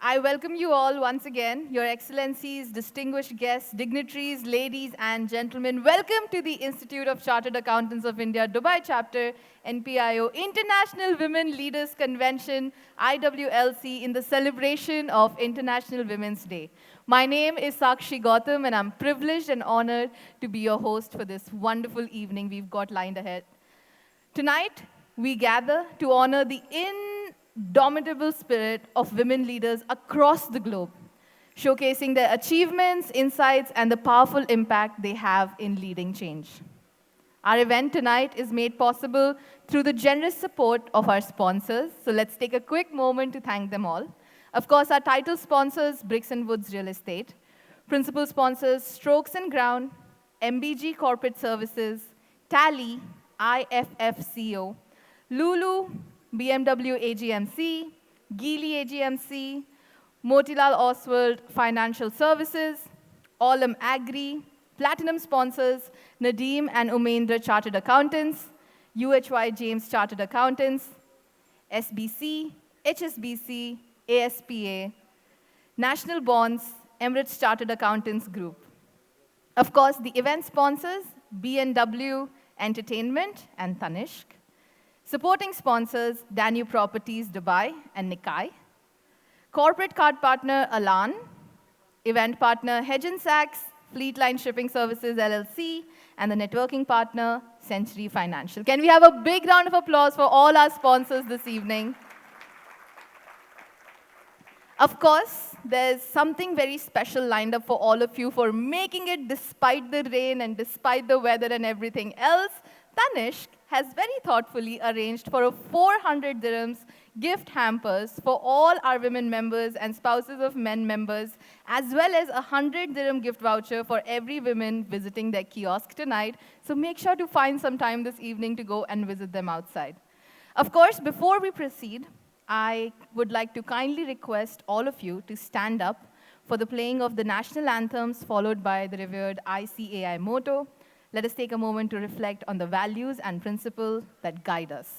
I welcome you all once again, Your Excellencies, distinguished guests, dignitaries, ladies and gentlemen. Welcome to the Institute of Chartered Accountants of India, Dubai Chapter, NPIO, International Women Leaders Convention, IWLC, in the celebration of International Women's Day. My name is Sakshi Gautam, and I'm privileged and honored to be your host for this wonderful evening we've got lined ahead. Tonight, we gather to honor the indomitable spirit of women leaders across the globe, showcasing their achievements, insights, and the powerful impact they have in leading change. Our event tonight is made possible through the generous support of our sponsors, so let's take a quick moment to thank them all. Of course, our title sponsors, Bricks & Woods Real Estate, principal sponsors, Strokes and Ground, MBG Corporate Services, Tally, IFFCO, Lulu, BMW AGMC, Geely AGMC, Motilal Oswald Financial Services, Olam Agri, Platinum sponsors, Nadeem and Umendra Chartered Accountants, UHY James Chartered Accountants, SBC, HSBC, ASPA, National Bonds, Emirates Chartered Accountants Group. Of course, the event sponsors, B&W Entertainment and Tanishq. Supporting sponsors, Danube Properties Dubai and Nikai. Corporate card partner, Alan. Event partner, Hedge & Sachs, Fleetline Shipping Services LLC, and the networking partner, Century Financial. Can we have a big round of applause for all our sponsors this evening? Of course, there's something very special lined up for all of you for making it despite the rain and despite the weather and everything else. Tanishq has very thoughtfully arranged for a 400 dirhams gift hampers for all our women members and spouses of men members, as well as a 100 dirham gift voucher for every woman visiting their kiosk tonight. So make sure to find some time this evening to go and visit them outside. Of course, before we proceed, I would like to kindly request all of you to stand up for the playing of the national anthems, followed by the revered ICAI motto. Let us take a moment to reflect on the values and principles that guide us.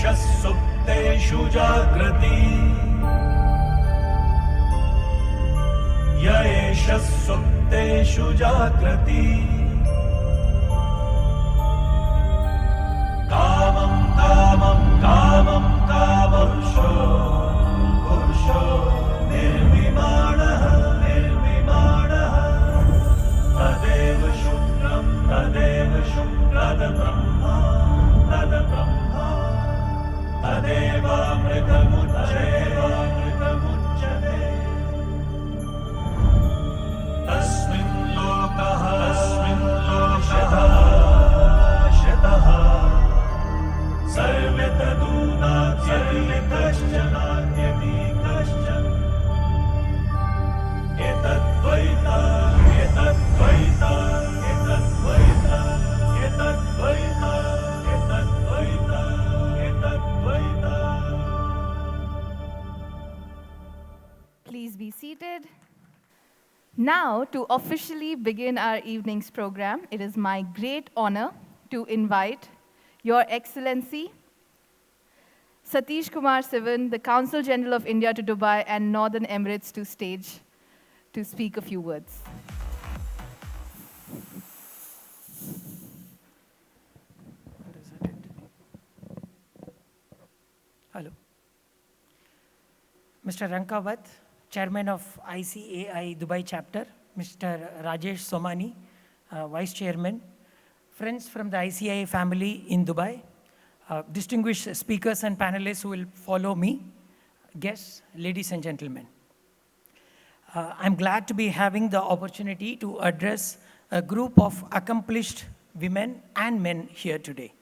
सुप्तेषु जागृति य एष सुप्तेषु जागृति कामं कामं कामं कामपुरुषो पुरुषो निर्विमाणः निर्विमाणः तदेव शुक्रं तदेव शुक्रदब्रह्मा तदब्रह्मा तदेवामृतमुच्यते तस्मिन् लोकः शतः सर्वे तदूनात्यपि कश्चन एतद्वैता एतद्वैता एतद्वैता एतद्वैता एतद्वैता एतद्वैता. Please be seated. Now, to officially begin our evening's program, it is my great honor to invite Your Excellency Satish Kumar Sivan, the Consul General of India to Dubai and Northern Emirates, to stage to speak a few words. Hello. Mr. Rankawat, Chairman of ICAI Dubai Chapter, Mr. Rajesh Somani, Vice Chairman, friends from the ICAI family in Dubai, distinguished speakers and panelists who will follow me, guests, ladies and gentlemen. I'm glad to be having the opportunity to address a group of accomplished women and men here today.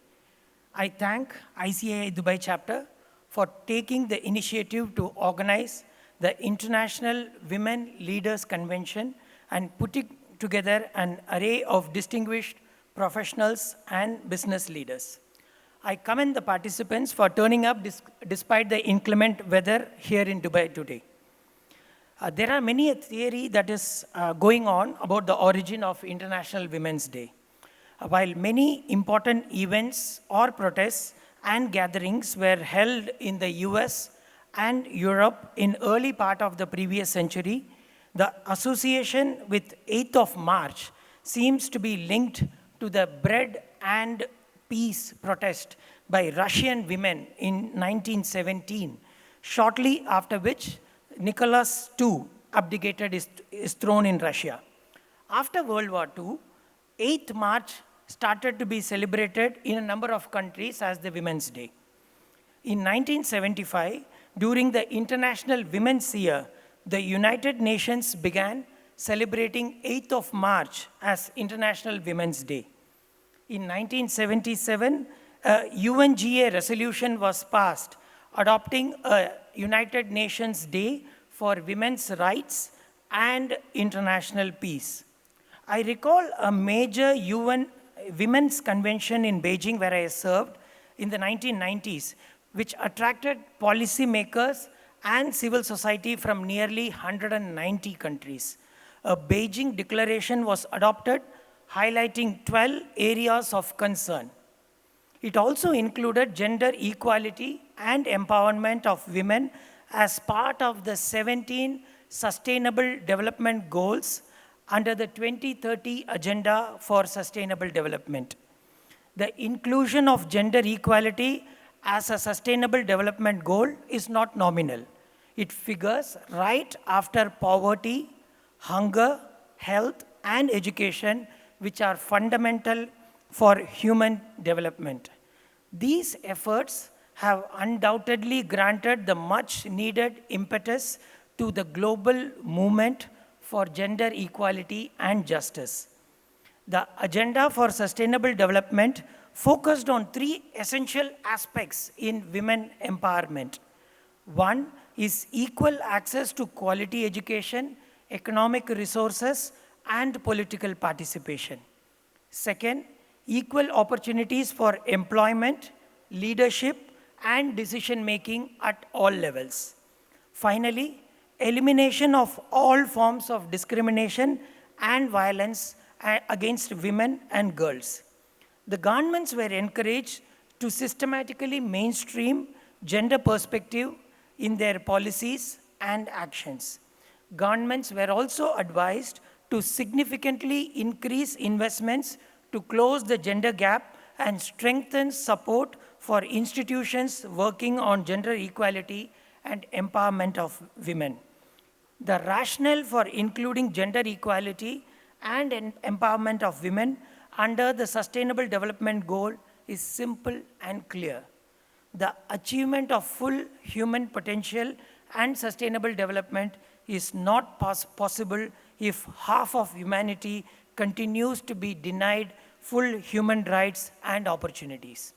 I thank ICAI Dubai Chapter for taking the initiative to organize the International Women Leaders Convention and putting together an array of distinguished professionals and business leaders. I commend the participants for turning up despite the inclement weather here in Dubai today. There are many a theory that is going on about the origin of International Women's Day. While many important events or protests and gatherings were held in the US and Europe in early part of the previous century, the association with 8th of March seems to be linked to the bread and peace protest by Russian women in 1917, shortly after which Nicholas II abdicated his throne in Russia. After World War II, 8th March started to be celebrated in a number of countries as the Women's Day. In 1975, during the International Women's Year, the United Nations began celebrating 8th of March as International Women's Day. In 1977, a UNGA resolution was passed adopting a United Nations Day for Women's Rights and International Peace. I recall a major UN Women's Convention in Beijing where I served in the 1990s, which attracted policymakers and civil society from nearly 190 countries. A Beijing declaration was adopted highlighting 12 areas of concern. It also included gender equality and empowerment of women as part of the 17 Sustainable Development Goals under the 2030 Agenda for Sustainable Development. The inclusion of gender equality as a sustainable development goal is not nominal. It figures right after poverty, hunger, health, and education, which are fundamental for human development. These efforts have undoubtedly granted the much needed impetus to the global movement for gender equality and justice. The Agenda for Sustainable Development focused on three essential aspects in women empowerment. One is equal access to quality education, economic resources, and political participation. Second, equal opportunities for employment, leadership, and decision-making at all levels. Finally, elimination of all forms of discrimination and violence against women and girls. The governments were encouraged to systematically mainstream gender perspective in their policies and actions. Governments were also advised to significantly increase investments to close the gender gap and strengthen support for institutions working on gender equality and empowerment of women. The rationale for including gender equality and empowerment of women under the Sustainable Development Goal is simple and clear. The achievement of full human potential and sustainable development is not possible if half of humanity continues to be denied full human rights and opportunities.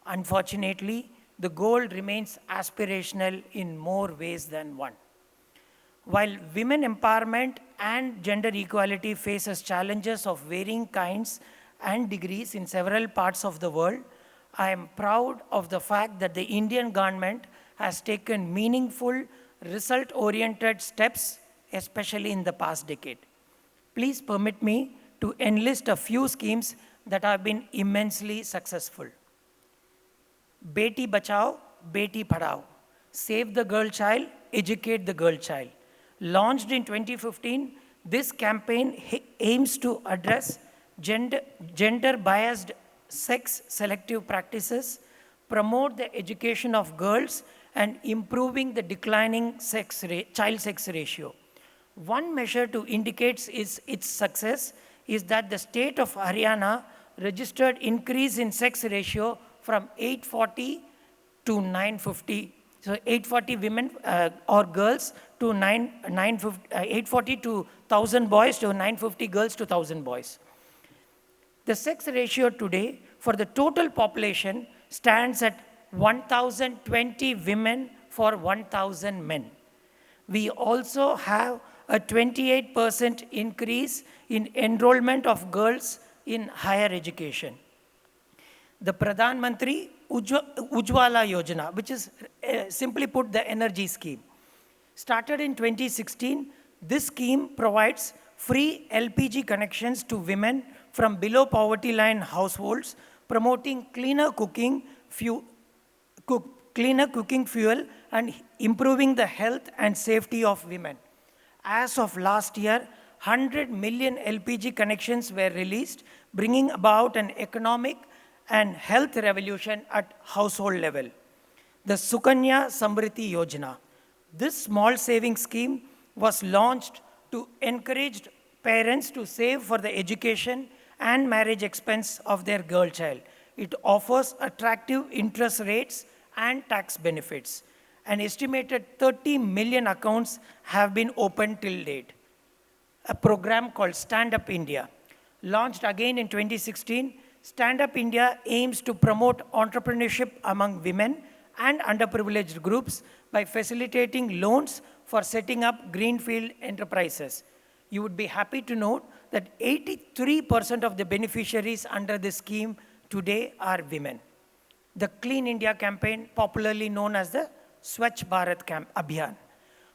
Unfortunately, the goal remains aspirational in more ways than one. While women empowerment and gender equality faces challenges of varying kinds and degrees in several parts of the world, I am proud of the fact that the Indian government has taken meaningful, result-oriented steps, especially in the past decade. Please permit me to enlist a few schemes that have been immensely successful. Beti Bachao, Beti Padhao. Save the girl child, educate the girl child. Launched in 2015, this campaign aims to address gender-biased sex-selective practices, promote the education of girls, and improving the declining child sex ratio. One measure to indicate its success is that the state of Haryana registered increase in sex ratio from 840 to 950. So 840 women or girls to 840 to 1,000 boys to 950 girls to 1,000 boys. The sex ratio today for the total population stands at 1,020 women for 1,000 men. We also have a 28% increase in enrollment of girls in higher education. The Pradhan Mantri Ujjwala Yojana, which is simply put the energy scheme. Started in 2016, this scheme provides free LPG connections to women from below poverty line households, promoting cleaner cooking fuel and improving the health and safety of women. As of last year, 100 million LPG connections were released, bringing about an economic and health revolution at household level. The Sukanya Samriddhi Yojana. This small saving scheme was launched to encourage parents to save for the education and marriage expense of their girl child. It offers attractive interest rates and tax benefits. An estimated 30 million accounts have been opened till date. A program called Stand Up India. Launched again in 2016, Stand Up India aims to promote entrepreneurship among women and underprivileged groups by facilitating loans for setting up greenfield enterprises. You would be happy to note that 83% of the beneficiaries under this scheme today are women. The Clean India campaign, popularly known as the Swachh Bharat Abhiyan.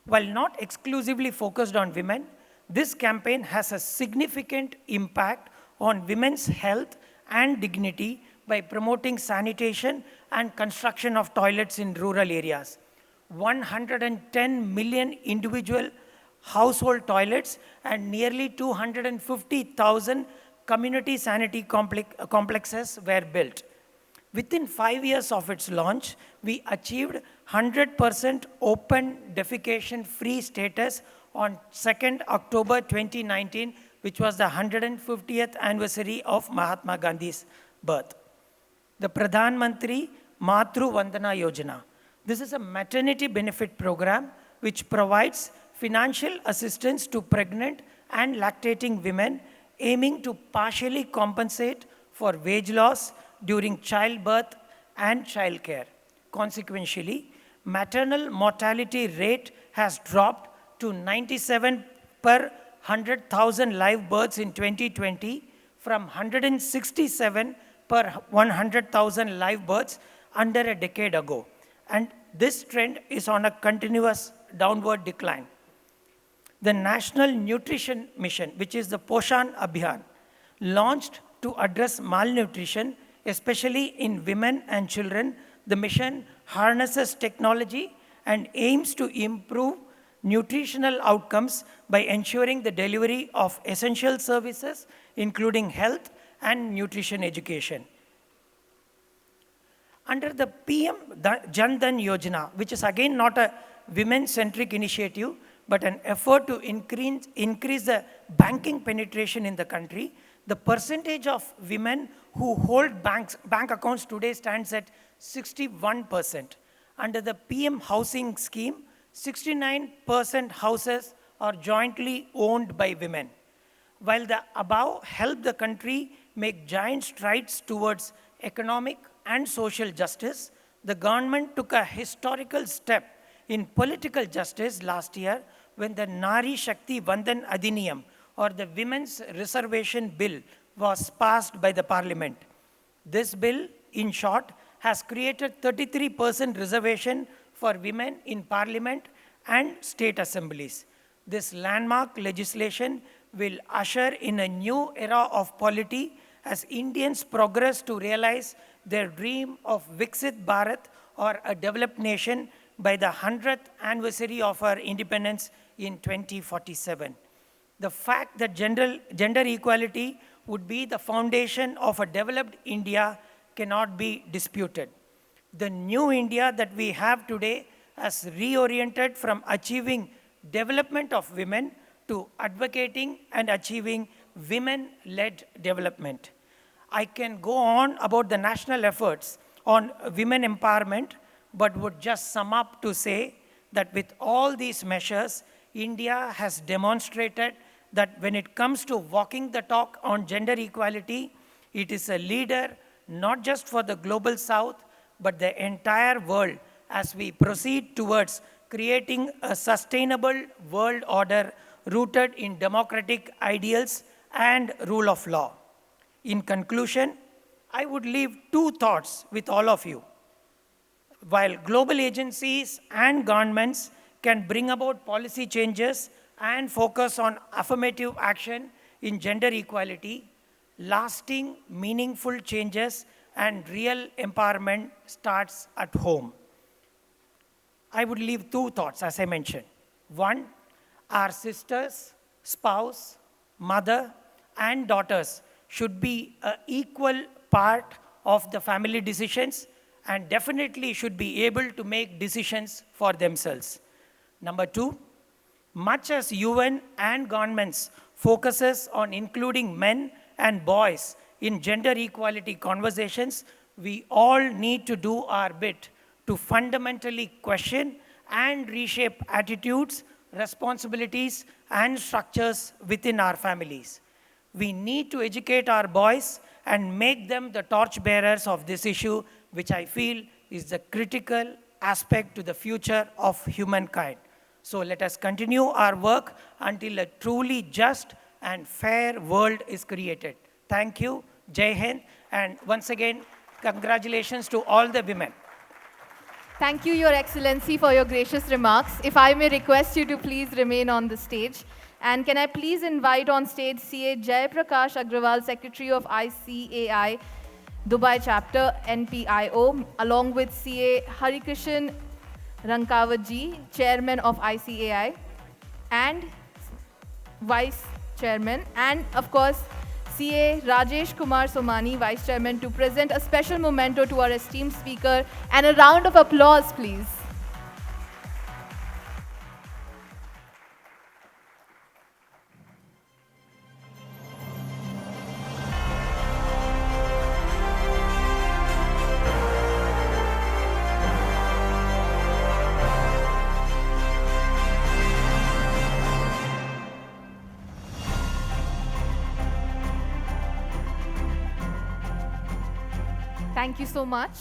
While not exclusively focused on women, this campaign has a significant impact on women's health and dignity by promoting sanitation and construction of toilets in rural areas. 110 million individual household toilets and nearly 250,000 community sanitary complexes were built. Within 5 years of its launch, we achieved 100% open defecation-free status on 2nd October 2019, which was the 150th anniversary of Mahatma Gandhi's birth. The Pradhan Mantri Matru Vandana Yojana. This is a maternity benefit program which provides financial assistance to pregnant and lactating women, aiming to partially compensate for wage loss during childbirth and childcare. Consequentially, maternal mortality rate has dropped to 97 per 100,000 live births in 2020 from 167 per 100,000 live births under a decade ago. And this trend is on a continuous downward decline. The National Nutrition Mission, which is the Poshan Abhiyan, launched to address malnutrition, especially in women and children. The mission harnesses technology and aims to improve nutritional outcomes by ensuring the delivery of essential services, including health and nutrition education. Under the PM Jan Dhan Yojana, which is again not a women-centric initiative, but an effort to increase the banking penetration in the country, the percentage of women who hold bank accounts today stands at 61%. Under the PM Housing Scheme, 69% houses are jointly owned by women. While the above help the country make giant strides towards economic and social justice, the government took a historical step in political justice last year when the Nari Shakti Vandan Adhiniyam, or the Women's Reservation Bill, was passed by the parliament. This bill, in short, has created 33% reservation for women in parliament and state assemblies. This landmark legislation will usher in a new era of polity as Indians progress to realize their dream of Viksit Bharat, or a developed nation, by the 100th anniversary of our independence in 2047. The fact that gender equality would be the foundation of a developed India cannot be disputed. The new India that we have today has reoriented from achieving development of women to advocating and achieving women-led development. I can go on about the national efforts on women empowerment, but would just sum up to say that with all these measures, India has demonstrated that when it comes to walking the talk on gender equality, it is a leader not just for the global south, but the entire world as we proceed towards creating a sustainable world order rooted in democratic ideals and rule of law. In conclusion, I would leave two thoughts with all of you. While global agencies and governments can bring about policy changes and focus on affirmative action in gender equality, lasting, meaningful changes and real empowerment starts at home. I would leave two thoughts, as I mentioned. One, our sisters, spouse, mother, and daughters should be an equal part of the family decisions and definitely should be able to make decisions for themselves. Number two, much as UN and governments focuses on including men and boys in gender equality conversations, we all need to do our bit to fundamentally question and reshape attitudes, responsibilities, and structures within our families. We need to educate our boys and make them the torchbearers of this issue, which I feel is the critical aspect to the future of humankind. So let us continue our work until a truly just and fair world is created. Thank you, Jai Hind, and once again, congratulations to all the women. Thank you, Your Excellency, for your gracious remarks. If I may request you to please remain on the stage. And can I please invite on stage CA Jai Prakash Agrawal, Secretary of ICAI, Dubai Chapter, NPIO, along with CA Harikrishan Rankawatji, Chairman of ICAI, and Vice Chairman, and of course, CA Rajesh Kumar Somani, Vice Chairman, to present a special memento to our esteemed speaker, and a round of applause, please. Thank you so much.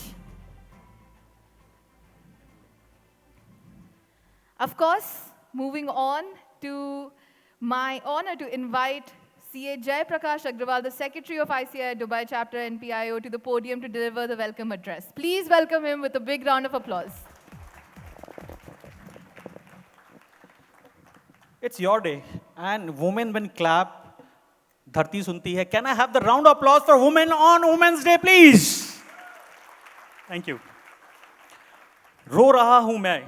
Of course, moving on to my honor to invite CA Jai Prakash Agrawal, the Secretary of ICAI Dubai Chapter NPIO, to the podium to deliver the welcome address. Please welcome him with a big round of applause. It's your day, and women when clap, धरती सुनती है. Can I have the round of applause for women on Women's Day, please? Thank you. रो रहा हूं मैं,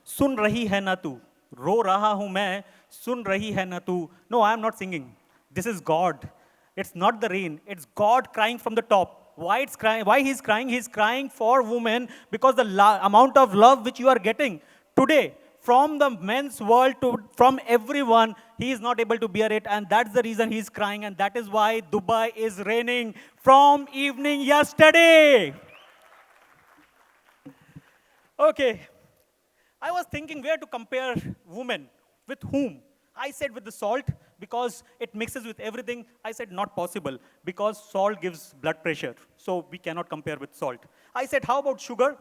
सुन रही है ना तू. रो रहा हूं मैं, सुन रही है ना तू. No, I am not singing. This is God. It's not the rain. It's God crying from the top. Why it's crying? Why he's crying? He's crying for women because the amount of love which you are getting today from the men's world to from everyone, he is not able to bear it, and that's the reason he's crying, and that is why Dubai is raining from evening yesterday. Okay. I was thinking where to compare women with whom. I said with the salt because it mixes with everything. I said not possible because salt gives blood pressure. So we cannot compare with salt. I said how about sugar?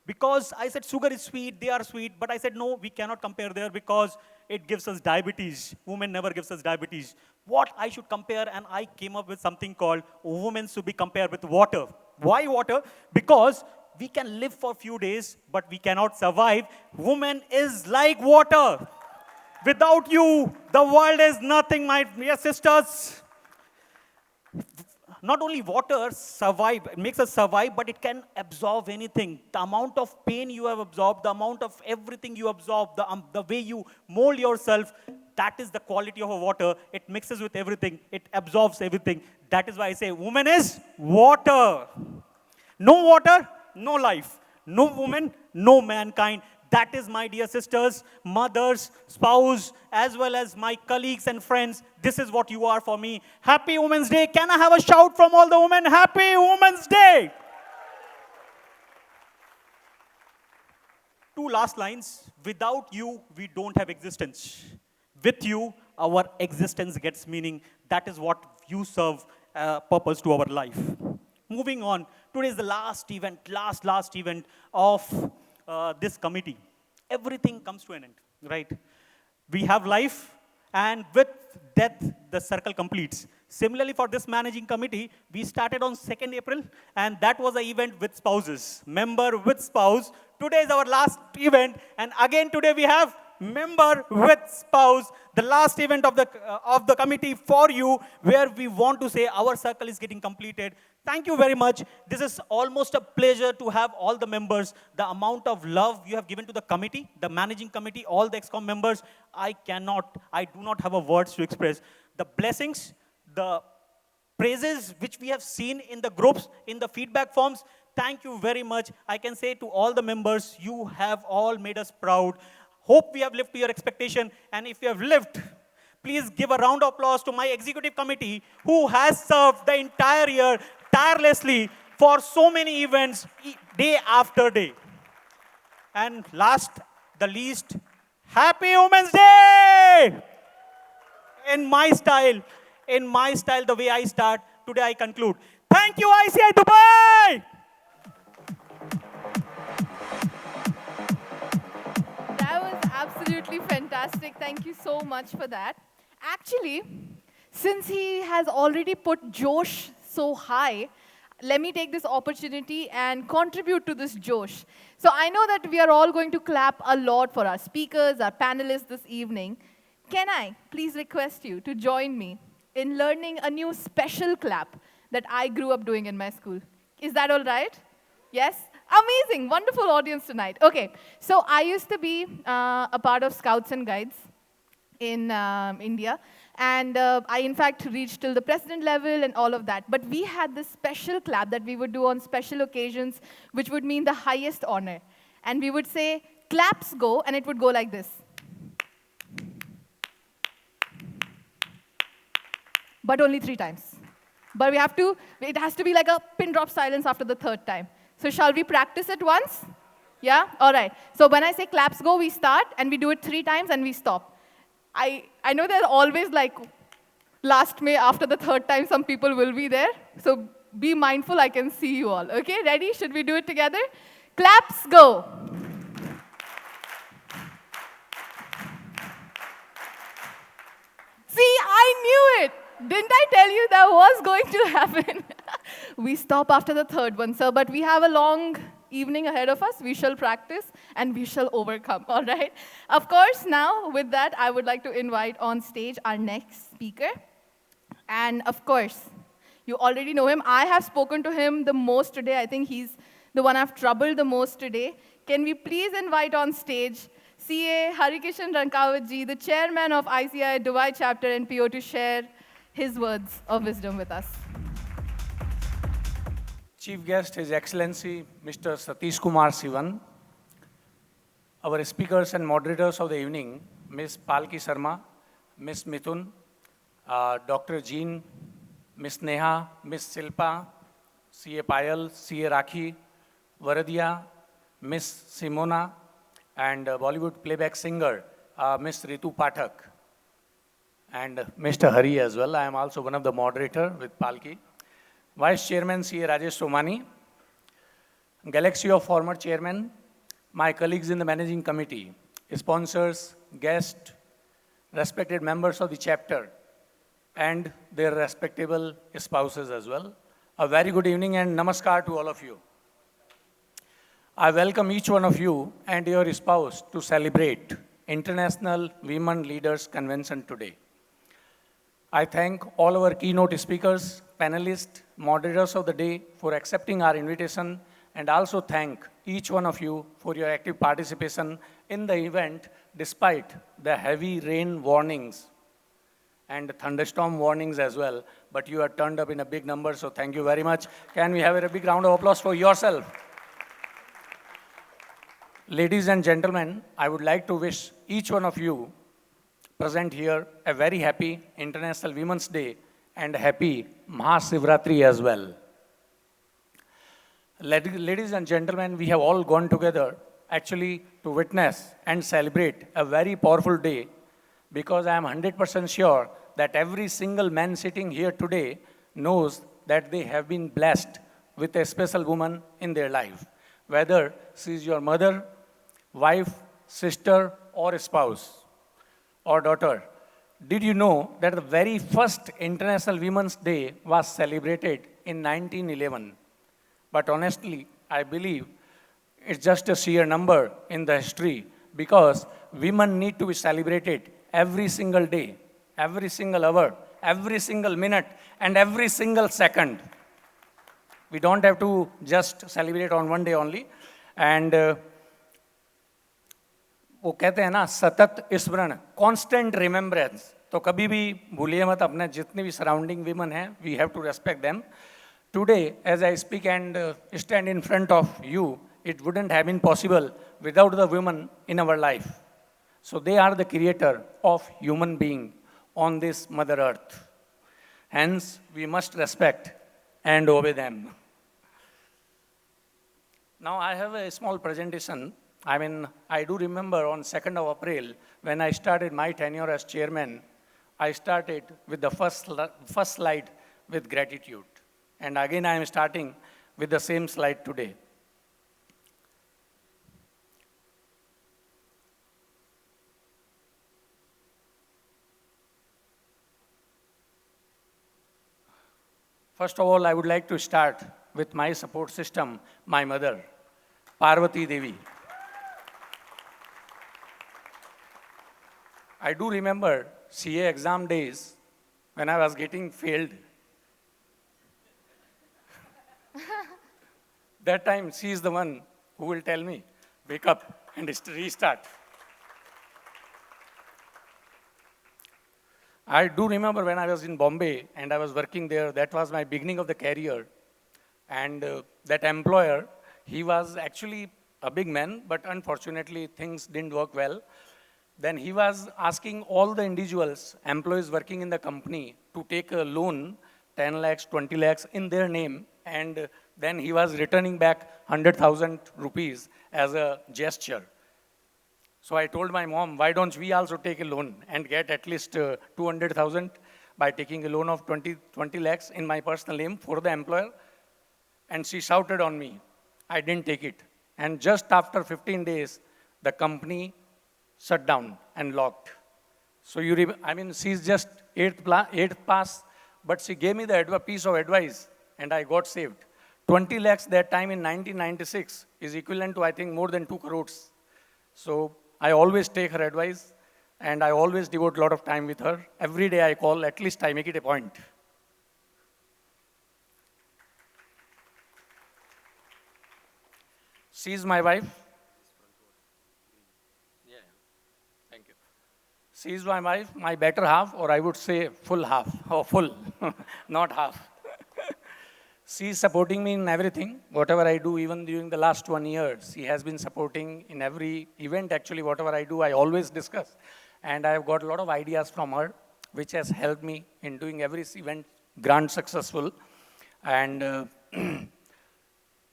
Because I said sugar is sweet, they are sweet. But I said no, we cannot compare there because it gives us diabetes. Women never gives us diabetes. What I should compare, and I came up with something called women should be compared with water. Why water? Because we can live for a few days, but we cannot survive. Woman is like water. Without you, the world is nothing, my dear sisters. Not only water survive, it makes us survive, but it can absorb anything. The amount of pain you have absorbed, the amount of everything you absorb, the way you mold yourself, that is the quality of a water. It mixes with everything. It absorbs everything. That is why I say woman is water. No water, no life. No woman, no mankind. That is, my dear sisters, mothers, spouse, as well as my colleagues and friends. This is what you are for me. Happy Women's Day. Can I have a shout from all the women? Happy Women's Day. Two last lines. Without you, we don't have existence. With you, our existence gets meaning. That is what you serve purpose to our life. Moving on, today is the last event, last event of this committee. Everything comes to an end, right? We have life, and with death, the circle completes. Similarly, for this managing committee, we started on 2nd April, and that was an event with spouses, member with spouse. Today is our last event, and again today we have member with spouse, the last event of the committee for you, where we want to say our circle is getting completed. Thank you very much. This is almost a pleasure to have all the members. The amount of love you have given to the committee, the managing committee, all the ExCom members, I do not have a words to express. The blessings, the praises which we have seen in the groups, in the feedback forms, thank you very much. I can say to all the members, you have all made us proud. Hope we have lived to your expectation, and if you have lived, please give a round of applause to my executive committee who has served the entire year tirelessly for so many events, day after day. And last the least, Happy Women's Day! In my style, the way I start, today I conclude. Thank you, ICI Dubai! That was absolutely fantastic. Thank you so much for that. Actually, since he has already put Josh so high, let me take this opportunity and contribute to this Josh. So I know that we are all going to clap a lot for our speakers, our panelists this evening. Can I please request you to join me in learning a new special clap that I grew up doing in my school? Is that all right? Yes? Amazing, wonderful audience tonight. Okay, so I used to be a part of Scouts and Guides in India. And I, in fact, reached till the president level and all of that. But we had this special clap that we would do on special occasions, which would mean the highest honor. And we would say, claps go, and it would go like this. But only 3 times. But it has to be like a pin drop silence after the 3rd time. So shall we practice it once? Yeah? All right. So when I say claps go, we start, and we do it 3 times, and we stop. I know there's always like last May, after the 3rd time, some people will be there. So be mindful, I can see you all. Okay, ready? Should we do it together? Claps, go. See, I knew it. Didn't I tell you that was going to happen? We stop after the 3rd one, sir, but we have a long evening ahead of us. We shall practice and we shall overcome, all right? Of course, now with that, I would like to invite on stage our next speaker. And of course, you already know him. I have spoken to him the most today. I think he's the one I've troubled the most today. Can we please invite on stage CA Harikishan Rankawat ji, the chairman of ICI Dubai chapter NPO, to share his words of wisdom with us. Chief guest, His Excellency Mr. Satish Kumar Sivan, our speakers and moderators of the evening, Ms. Palki Sharma, Ms. Mithun, Dr. Jean, Ms. Neha, Ms. Silpa, CA Payal, CA Rakhi, Varadia, Ms. Simona, and Bollywood playback singer, Ms. Ritu Pathak, and Mr. Hari as well. I am also one of the moderator with Palki. Vice Chairman CA Rajesh Somani, galaxy of former chairman, my colleagues in the managing committee, sponsors, guests, respected members of the chapter, and their respectable spouses as well. A very good evening and namaskar to all of you. I welcome each one of you and your spouse to celebrate International Women Leaders Convention today. I thank all our keynote speakers, panelists, moderators of the day for accepting our invitation, and also thank each one of you for your active participation in the event despite the heavy rain warnings and thunderstorm warnings as well, but you are turned up in a big number, so thank you very much. Can we have a big round of applause for yourself? Ladies and gentlemen, I would like to wish each one of you present here a very happy International Women's Day and happy Mahashivratri as well. Ladies and gentlemen, we have all gone together actually to witness and celebrate a very powerful day, because I am 100% sure that every single man sitting here today knows that they have been blessed with a special woman in their life, whether she is your mother, wife, sister, or spouse, or daughter. Did you know that the very first International Women's Day was celebrated in 1911? But honestly, I believe it's just a sheer number in the history, because women need to be celebrated every single day, every single hour, every single minute, and every single second. We don't have to just celebrate on one day only. And वो कहते हैं ना सतत स्मरण, constant remembrance. तो कभी भी भूलिए मत अपने जितनी भी surrounding women हैं, we have to respect them. Today, as I speak and stand in front of you, it wouldn't have been possible without the women in our life. So they are the creator of human being on this Mother Earth. Hence, we must respect and obey them. Now I have a small presentation. I do remember on 2nd of April, when I started my tenure as chairman, I started with the first slide with gratitude. And again, I am starting with the same slide today. First of all, I would like to start with my support system, my mother, Parvati Devi. I do remember CA exam days when I was getting failed. That time, she is the one who will tell me, wake up and restart. I do remember when I was in Bombay and I was working there, that was my beginning of the career. And that employer, he was actually a big man, but unfortunately things didn't work well. Then he was asking all the individuals, employees working in the company, to take a loan, 10 lakhs, 20 lakhs in their name, and then he was returning back 100,000 rupees as a gesture. So I told my mom, why don't we also take a loan and get at least 200,000 by taking a loan of 20 lakhs in my personal name for the employer? And she shouted on me. I didn't take it. And just after 15 days, the company shut down and locked. So she's just eighth pass, but she gave me the piece of advice and I got saved. 20 lakhs that time in 1996 is equivalent to, I think, more than 2 crores. So I always take her advice and I always devote a lot of time with her. Every day I call, at least I make it a point. She is my wife. Yeah, thank you. She is my wife, my better half, or I would say full half, or full, not half. She is supporting me in everything, whatever I do, even during the last 1 year. She has been supporting in every event, actually, whatever I do, I always discuss. And I have got a lot of ideas from her, which has helped me in doing every event grand successful. And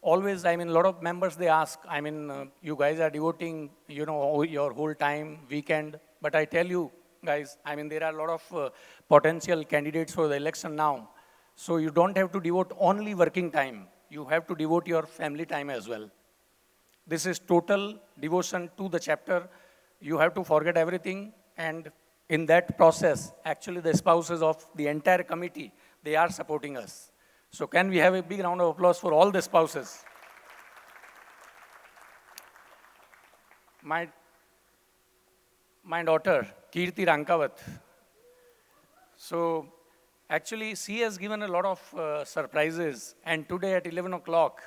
always, I mean, a lot of members, they ask, I mean, you guys are devoting, you know, your whole time, weekend. But I tell you, guys, I mean, there are a lot of potential candidates for the election now. So you don't have to devote only working time. You have to devote your family time as well. This is total devotion to the chapter. You have to forget everything. And in that process, actually the spouses of the entire committee, they are supporting us. So can we have a big round of applause for all the spouses? My daughter, Kirti Rankavat. So actually, she has given a lot of surprises. And today at 11 o'clock,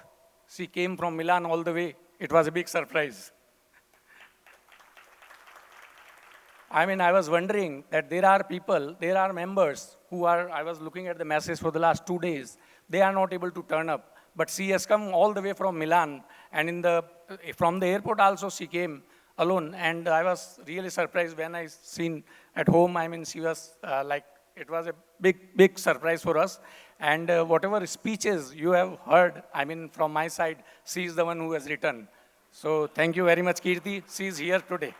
she came from Milan all the way. It was a big surprise. I mean, I was wondering that there are people, there are members who are, I was looking at the message for the last 2 days, they are not able to turn up. But she has come all the way from Milan, and from the airport also she came alone. And I was really surprised when I seen at home. I mean, she was like, it was a big surprise for us. And whatever speeches you have heard, I mean, from my side, she is the one who has written. So thank you very much, Kirti. She is here today.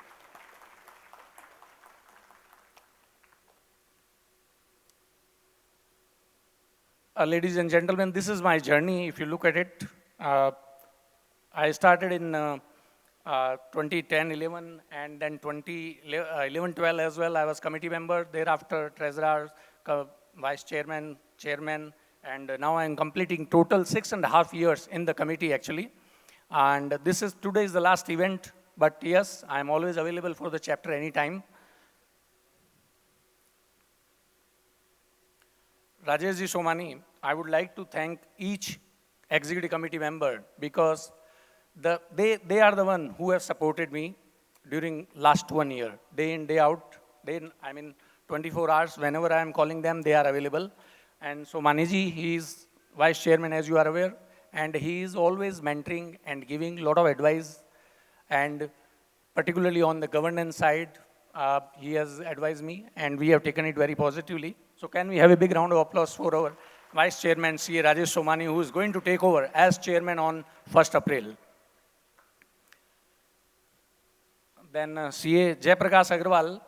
Ladies and gentlemen, this is my journey. If you look at it, I started in 2010, 11, and then 2011, 12 as well. I was committee member. Thereafter, treasurer, vice chairman, chairman, and now I'm completing total 6.5 years in the committee actually. And today is the last event, but yes, I'm always available for the chapter anytime. Rajeshji Somani, I would like to thank each executive committee member because they are the one who have supported me during last 1 year, day in, day out. 24 hours, whenever I am calling them, they are available. And so Maniji, he is vice chairman, as you are aware, and he is always mentoring and giving a lot of advice. And particularly on the governance side, he has advised me, and we have taken it very positively. So can we have a big round of applause for our Vice Chairman, C.A. Rajesh Somani, who is going to take over as Chairman on 1st April. Then C.A. Jayaprakash Agrawal,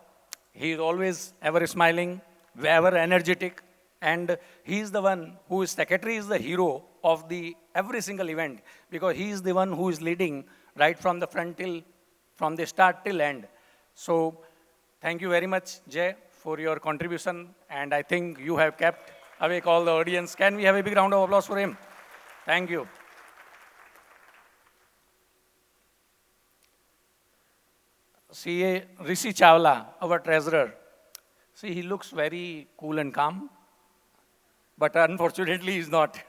he is always ever smiling, ever energetic, and he is the one who is secretary, is the hero of every single event, because he is the one who is leading right from the front from the start till end. So thank you very much, Jay, for your contribution, and I think you have kept awake all the audience. Can we have a big round of applause for him? Thank you. C.A. Rishi Chawla, our treasurer. See, he looks very cool and calm, but unfortunately he's not.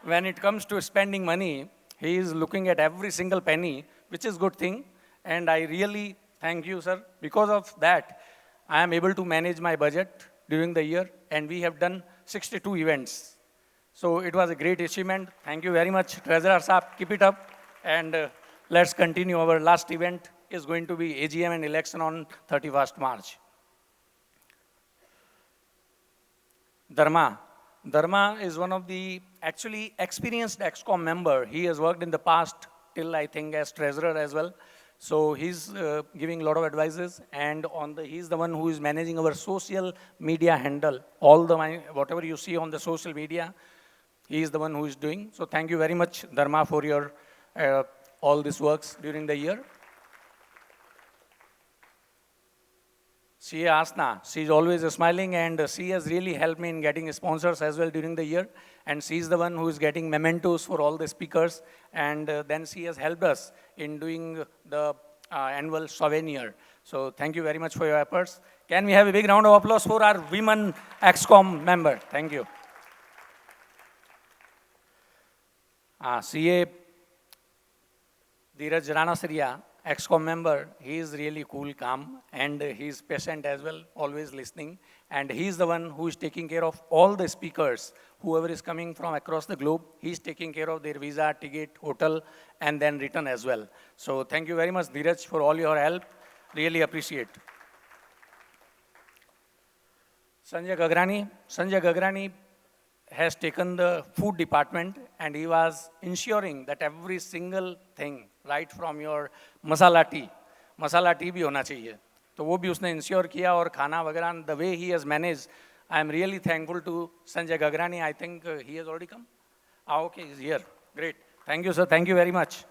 When it comes to spending money, he is looking at every single penny, which is a good thing, and I really thank you, sir. Because of that, I am able to manage my budget during the year, and we have done 62 events. So it was a great achievement. Thank you very much, Treasurer Saab. Keep it up, and let's continue. Our last event is going to be AGM and election on 31st March. Dharma. Dharma is one of the actually experienced ExCom member. He has worked in the past till, I think, as treasurer as well. So he's giving a lot of advices, and he's the one who is managing our social media handle. Whatever you see on the social media, he is the one who is doing. So thank you very much, Dharma, for your all these works during the year. C.A. Asna, she is always smiling, and she has really helped me in getting sponsors as well during the year. And she is the one who is getting mementos for all the speakers. And then she has helped us in doing the annual souvenir. So thank you very much for your efforts. Can we have a big round of applause for our women ExCom member? Thank you. C.A. Dheeraj Ranasriya, ex-com member, he is really cool, calm, and he's patient as well, always listening. And he's the one who is taking care of all the speakers. Whoever is coming from across the globe, he's taking care of their visa, ticket, hotel, and then return as well. So thank you very much, Dheeraj, for all your help. Really appreciate. Sanjay Gagrani has taken the food department and he was ensuring that every single thing, right from your masala tea भी होना चाहिए. तो वो भी उसने ensure किया और खाना वगैरह, the way he has managed, I am really thankful to Sanjay Gagrani. I think he has already come. Okay, he's here. Great. Thank you, sir. Thank you very much.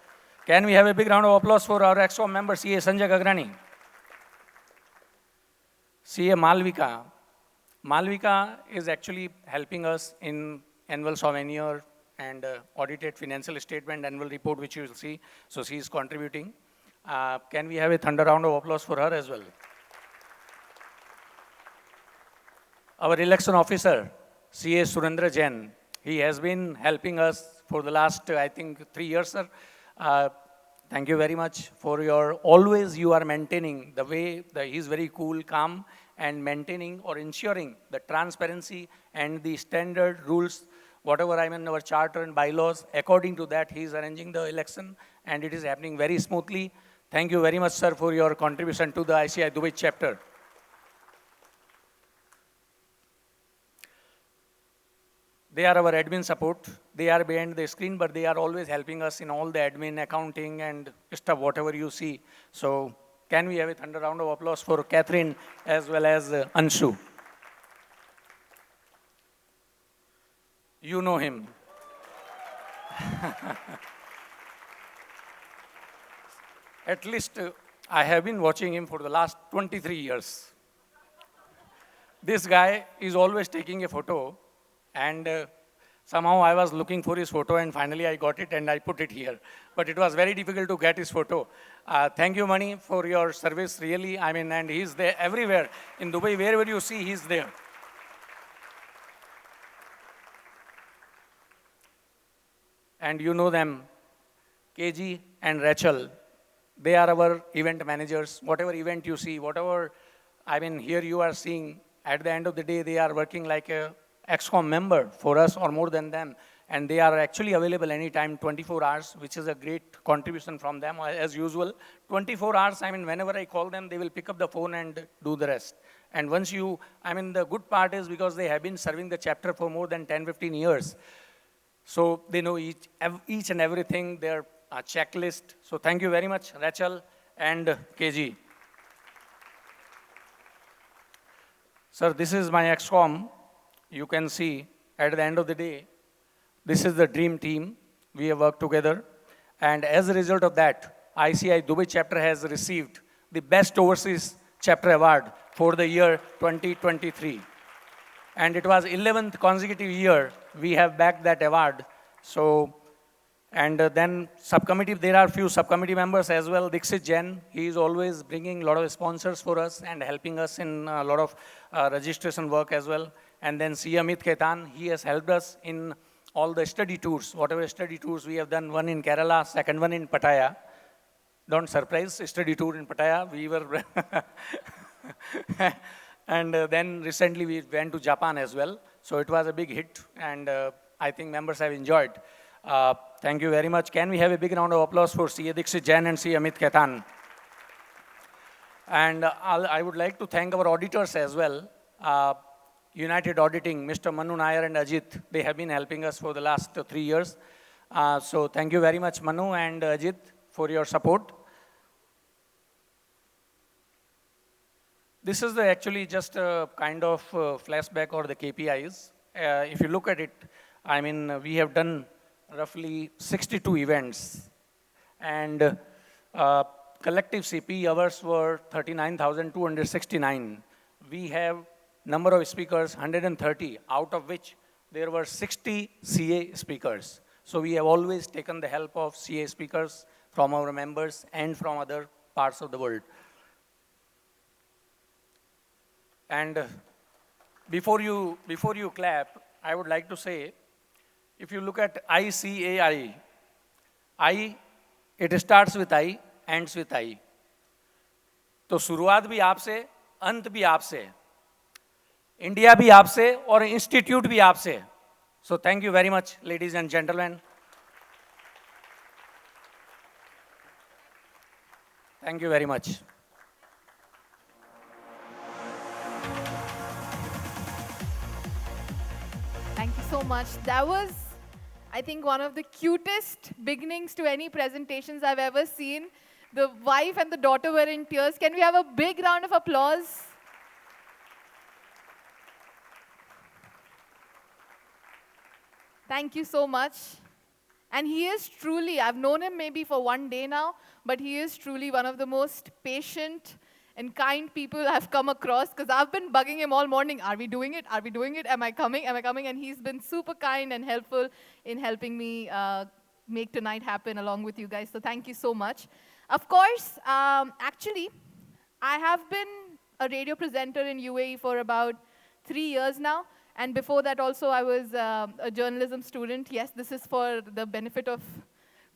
Can we have a big round of applause for our EXCOM member, CA Sanjay Gagrani? CA Malvika. Malvika is actually helping us in annual souvenir and audited financial statement, annual report, which you will see. So she is contributing. Can we have a thunder round of applause for her as well? Our election officer, CA Surendra Jain, he has been helping us for the last, I think, 3 years, sir. Thank you very much for your, always you are maintaining the way, he's very cool, calm, and maintaining or ensuring the transparency and the standard rules, whatever I mean, our charter and bylaws, according to that, he is arranging the election, and it is happening very smoothly. Thank you very much, sir, for your contribution to the ICI Dubai chapter. They are our admin support. They are behind the screen, but they are always helping us in all the admin, accounting, and stuff, whatever you see. So can we have a thunder round of applause for Catherine as well as Anshu? You know him. At least I have been watching him for the last 23 years. This guy is always taking a photo, and somehow I was looking for his photo, and finally I got it and I put it here. But it was very difficult to get his photo. Thank you, Mani, for your service, really. I mean, and he's there everywhere. In Dubai, wherever you see, he's there. And you know them, KG and Rachel. They are our event managers. Whatever event you see, whatever, I mean, here you are seeing, at the end of the day, they are working like a EXCOM member for us or more than them. And they are actually available anytime, 24 hours, which is a great contribution from them, as usual. 24 hours, I mean, whenever I call them, they will pick up the phone and do the rest. And once you, I mean, the good part is because they have been serving the chapter for more than 10, 15 years. So they know each and everything, their checklist. So thank you very much, Rachel and KG. Sir, this is my EXCOM. You can see at the end of the day, this is the dream team. We have worked together. And as a result of that, ICI Dubai chapter has received the Best Overseas Chapter Award for the year 2023. And it was 11th consecutive year we have bagged that award. So, and then subcommittee, there are few subcommittee members as well. Dixit Jain, he is always bringing a lot of sponsors for us and helping us in a lot of registration work as well. And then C. Amit Ketan, he has helped us in all the study tours, whatever study tours we have done, one in Kerala, second one in Pattaya. Don't surprise, study tour in Pattaya, we were, and then recently we went to Japan as well. So it was a big hit, and I think members have enjoyed. Thank you very much. Can we have a big round of applause for C. Dixit Jain and C. Amit Ketan? And I would like to thank our auditors as well. United Auditing, Mr. Manu Nair and Ajit, they have been helping us for the last 3 years. So thank you very much, Manu and Ajit, for your support. This is actually just a kind of flashback or the KPIs. If you look at it, I mean, we have done roughly 62 events. And collective CP hours were 39,269. We have number of speakers, 130, out of which there were 60 CA speakers. So we have always taken the help of CA speakers from our members and from other parts of the world. And before you clap, I would like to say, if you look at ICAI, I It starts with I, ends with I. तो शुरुआत भी आपसे, अंत भी आपसे, India भी आपसे और इंस्टीट्यूट भी आपसे. So thank you very much, ladies and gentlemen. Thank you very much. Thank you so much. That was, I think, one of the cutest beginnings to any presentations I've ever seen. The wife and the daughter were in tears. Can we have a big round of applause? Thank you so much. And he is truly, I've known him maybe for one day now, but he is truly one of the most patient and kind people I've come across, because I've been bugging him all morning. Are we doing it? Are we doing it? Am I coming? Am I coming? And he's been super kind and helpful in helping me make tonight happen along with you guys. So thank you so much. Of course, actually, I have been a radio presenter in UAE for about 3 years now. And before that also, I was a journalism student. Yes, this is for the benefit of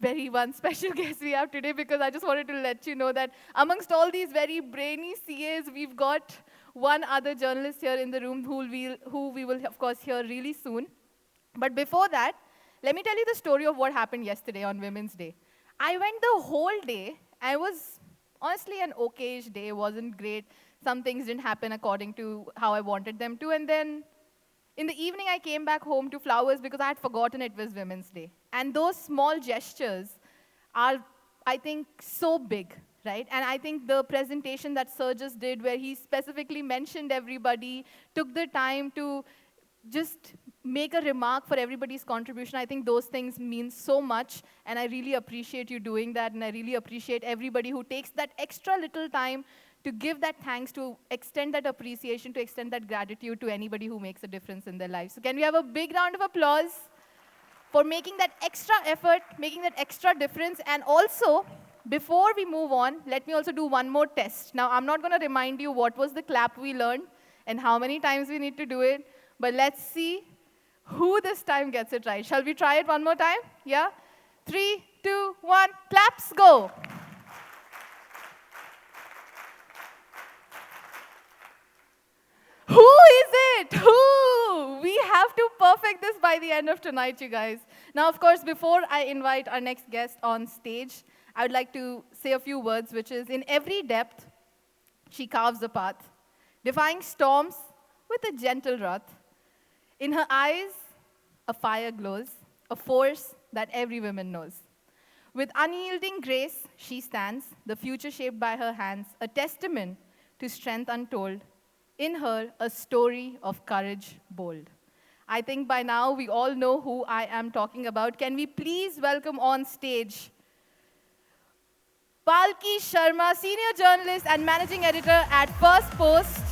very one special guest we have today, because I just wanted to let you know that amongst all these very brainy CAs, we've got one other journalist here in the room who we will, of course, hear really soon. But before that, let me tell you the story of what happened yesterday on Women's Day. I went the whole day. I was honestly an okay-ish day. It wasn't great. Some things didn't happen according to how I wanted them to. And then in the evening, I came back home to flowers because I had forgotten it was Women's Day. And those small gestures are, I think, so big, right? And I think the presentation that Sir just did, where he specifically mentioned everybody, took the time to just make a remark for everybody's contribution, I think those things mean so much. And I really appreciate you doing that. And I really appreciate everybody who takes that extra little time to give that thanks, to extend that appreciation, to extend that gratitude to anybody who makes a difference in their lives. So can we have a big round of applause for making that extra effort, making that extra difference? And also, before we move on, let me also do one more test. Now, I'm not going to remind you what was the clap we learned and how many times we need to do it, but let's see who this time gets it right. Shall we try it one more time? Yeah? 3, 2, 1, claps, go. Who is it? Who? We have to perfect this by the end of tonight, you guys. Now, of course, before I invite our next guest on stage, I would like to say a few words, which is, in every depth, she carves a path, defying storms with a gentle wrath. In her eyes, a fire glows, a force that every woman knows. With unyielding grace, she stands, the future shaped by her hands, a testament to strength untold. In her, a story of courage bold. I think by now we all know who I am talking about. Can we please welcome on stage Palki Sharma, senior journalist and managing editor at First Post.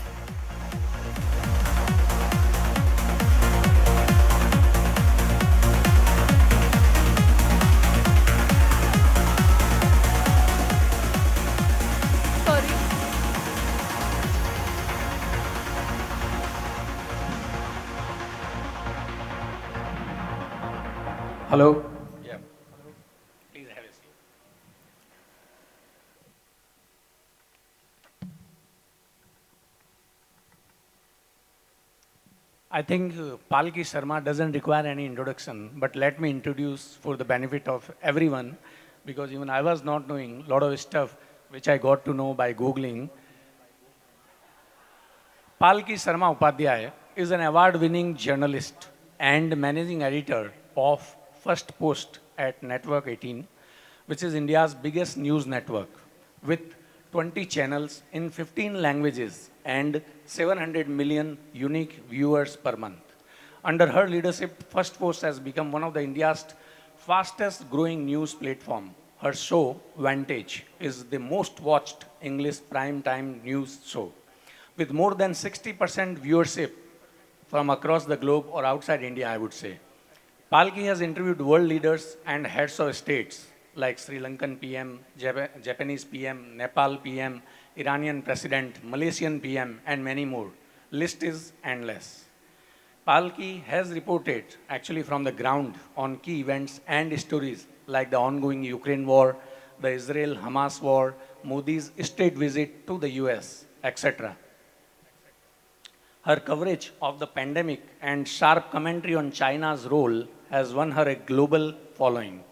Hello. Yeah. Please have a seat. I think Palki Sharma doesn't require any introduction, but let me introduce for the benefit of everyone, because even I was not knowing a lot of stuff which I got to know by Googling. Palki Sharma Upadhyay is an award-winning journalist and managing editor of First Post at Network 18, which is India's biggest news network, with 20 channels in 15 languages and 700 million unique viewers per month. Under her leadership, First Post has become one of the India's fastest growing news platform. Her show, Vantage, is the most watched English prime time news show, with more than 60% viewership from across the globe or outside India, I would say. Palki has interviewed world leaders and heads of states like Sri Lankan PM, Japanese PM, Nepal PM, Iranian President, Malaysian PM, and many more. List is endless. Palki has reported actually from the ground on key events and stories like the ongoing Ukraine war, the Israel-Hamas war, Modi's state visit to the US, etc. Her coverage of the pandemic and sharp commentary on China's role has won her a global following.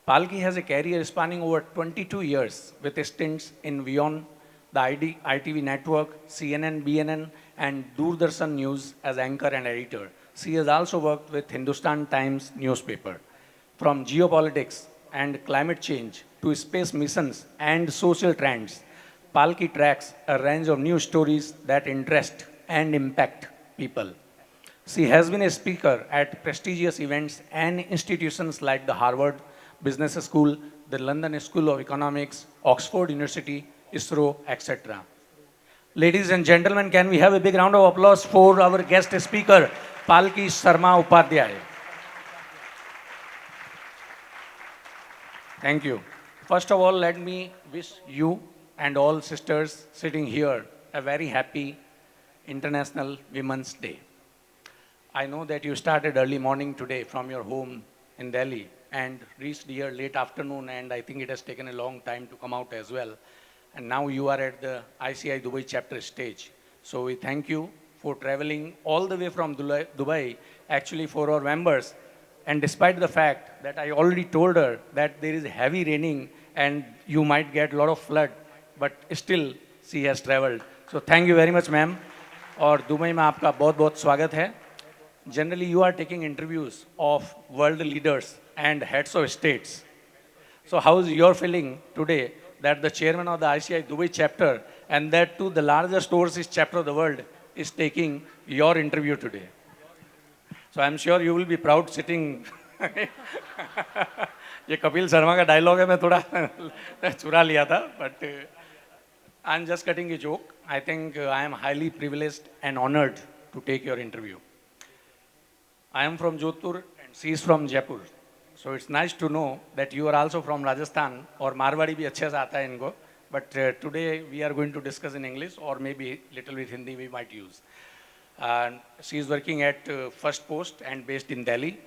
Palki has a career spanning over 22 years with stints in WION, the ITV network, CNN, BNN, and Doordarshan News as anchor and editor. She has also worked with Hindustan Times newspaper. From geopolitics and climate change to space missions and social trends, Palki tracks a range of news stories that interest and impact people. She has been a speaker at prestigious events and institutions like the Harvard Business School, the London School of Economics, Oxford University, ISRO, etc. Ladies and gentlemen, can we have a big round of applause for our guest speaker, Palki Sharma Upadhyay. Thank you. First of all, let me wish you and all sisters sitting here a very happy International Women's Day. I know that you started early morning today from your home in Delhi and reached here late afternoon, and I think it has taken a long time to come out as well. And now you are at the ICI Dubai chapter stage. So we thank you for traveling all the way from Dubai, actually for our members. And despite the fact that I already told her that there is heavy raining and you might get a lot of flood, but still she has traveled. So thank you very much, ma'am. और Dubai में आपका बहुत बहुत स्वागत है. Generally, you are taking interviews of world leaders and heads of states. So how is your feeling today that the chairman of the ICI Dubai chapter and that too the largest overseas chapter of the world is taking your interview today? So I'm sure you will be proud sitting. ये कपिल शर्मा का dialogue है, मैं थोड़ा चुरा लिया था, but I'm just cutting a joke. I think I am highly privileged and honored to take your interview. I am from Jodhpur and she is from Jaipur. So it's nice to know that you are also from Rajasthan, और मारवाड़ी भी अच्छे से आता है इनको. But today we are going to discuss in English or maybe little bit Hindi we might use. She is working at First Post and based in Delhi.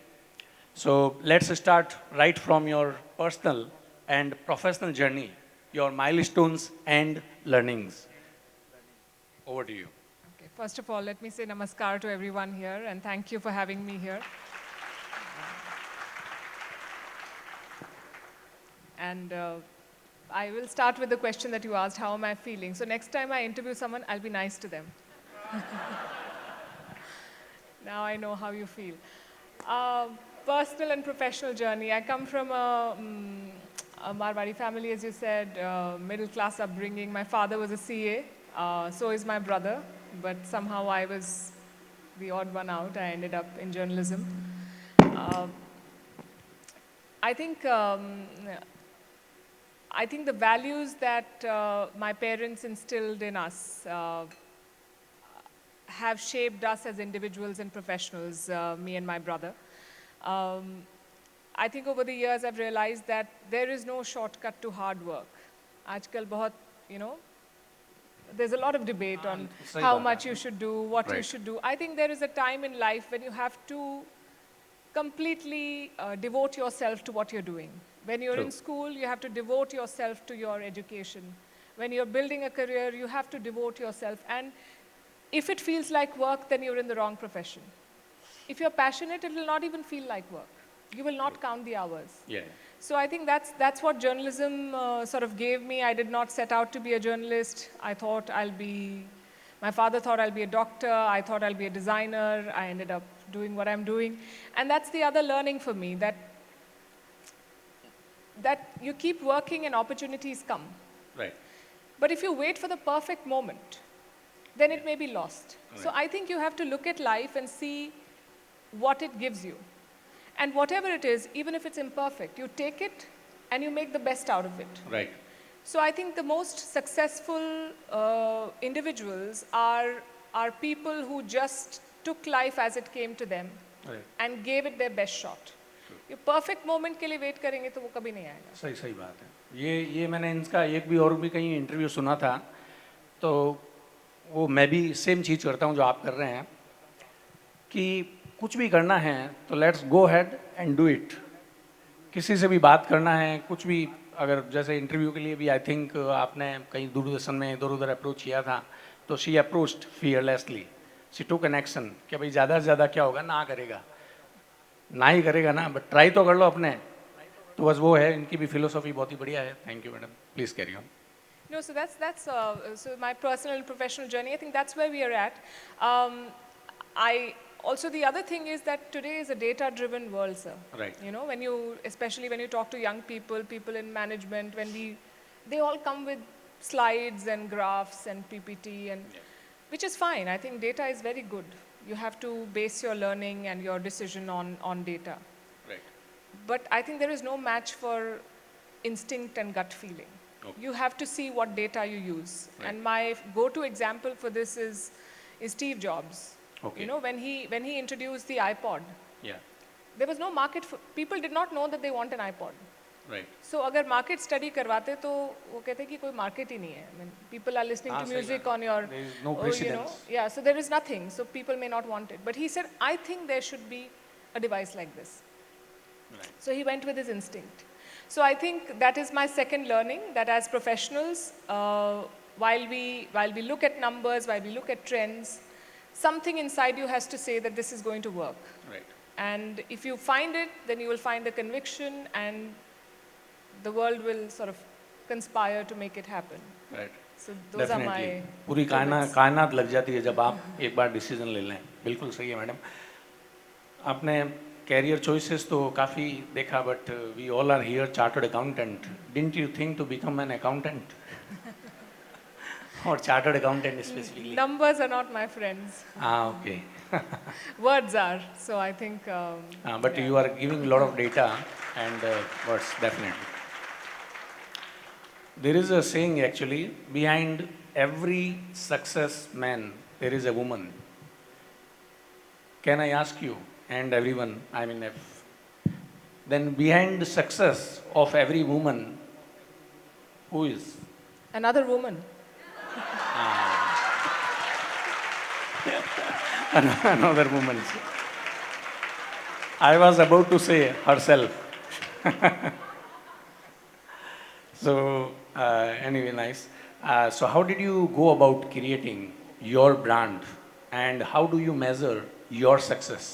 So let's start right from your personal and professional journey, your milestones and learnings. Over to you. Okay, first of all, let me say namaskar to everyone here and thank you for having me here. And I will start with the question that you asked, how am I feeling? So next time I interview someone, I'll be nice to them. Now I know how you feel. Personal and professional journey. I come from a Marwari family, as you said, middle class upbringing. My father was a CA, so is my brother, but somehow I was the odd one out. I ended up in journalism. I think the values that my parents instilled in us have shaped us as individuals and professionals, me and my brother. I think over the years I've realized that there is no shortcut to hard work. Aajkal bahut, there's a lot of debate on how much you should do, what you should do. I think there is a time in life when you have to completely devote yourself to what you're doing. When you're in school, you have to devote yourself to your education. When you're building a career, you have to devote yourself. And if it feels like work, then you're in the wrong profession. If you're passionate, it will not even feel like work. You will not count the hours. Yeah. So I think that's what journalism sort of gave me. I did not set out to be a journalist. I thought my father thought I'll be a doctor. I thought I'll be a designer. I ended up doing what I'm doing. And that's the other learning for me, that you keep working and opportunities come. Right. But if you wait for the perfect moment, then it may be lost. Right. So I think you have to look at life and see what it gives you. And whatever it is, even if it's imperfect, you take it and you make the best out of it. Right. So I think the most successful individuals are people who just took life as it came to them and gave it their best shot. ये perfect moment के लिए wait करेंगे तो वो कभी नहीं आएगा. सही बात है. ये मैंने इनका एक भी और भी कहीं इंटरव्यू सुना था, तो वो मैं भी सेम चीज़ करता हूँ जो आप कर रहे हैं, कि कुछ भी करना है तो let's go head and do it. किसी से भी बात करना है, कुछ भी अगर जैसे इंटरव्यू के लिए भी आई थिंक आपने कहीं दूरदर्शन में इधर उधर अप्रोच किया था, तो she approached fearlessly, she took an action कि भाई ज़्यादा से ज़्यादा क्या होगा, ना करेगा, ना ही करेगा ना, बट ट्राई तो कर लो अपने। तो बस वो है, इनकी भी फिलोसॉफी बहुत ही बढ़िया है। Thank you madam, please carry on. No, so that's so my personal and professional journey. I think that's where we are at. Um, I also the other thing is that today is a data-driven world, sir. Right. You know, when you especially when you talk to young people, people in management, they all come with slides and graphs and PPT and which is fine. I think data is very good. You have to base your learning and your decision on data. Right. But I think there is no match for instinct and gut feeling. Okay. You have to see what data you use. Right. And my go-to example for this is Steve Jobs. Okay. You know, when he introduced the iPod, Yeah. there was no market for, people did not know that they want an iPod. Right. So अगर market study करवाते तो वो कहते कि कोई market ही नहीं है. I mean, people are listening to सही music बात है. on your, There is no you know, precedence. yeah, so there is nothing. So people may not want it. But he said, I think there should be a device like this. Right. So he went with his instinct. So I think that is my second learning, that as professionals, while we look at numbers, while we look at trends, something inside you has to say that this is going to work. Right. And if you find it, then you will find the conviction and the world will sort of conspire to make it happen. Right. So those are my पूरी pivots. कायनात लग जाती है जब आप एक बार decision ले लें। बिल्कुल सही है मैडम। आपने कैरियर चॉइसेस तो काफ़ी देखा, but we all are here chartered accountant. Didn't you think to become an accountant और chartered accountant specifically? Numbers are not my friends. Okay. Words are. So I think. But yeah. you are giving a lot of data and words, definitely. There is a saying actually, behind every success man, there is a woman. Can I ask you and everyone, I mean, then behind the success of every woman, who is? Another woman. Another woman. I was about to say herself. So anyway, nice. So how did you go about creating your brand, and how do you measure your success?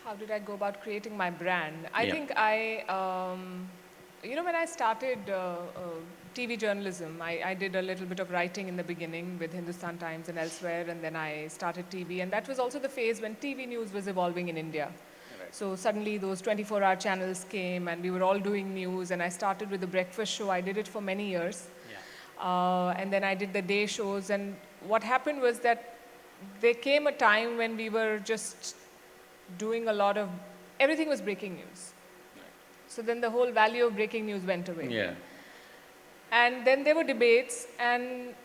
How did I go about creating my brand? I Yeah. think you know, when I started TV journalism, I did a little bit of writing in the beginning with Hindustan Times and elsewhere, and then I started TV, and that was also the phase when TV news was evolving in India. So suddenly those 24-hour channels came and we were all doing news, and I started with the breakfast show. I did it for many years. And then I did the day shows, and what happened was that there came a time when we were just doing a lot of, everything was breaking news. So then the whole value of breaking news went away. Yeah. And then there were debates, and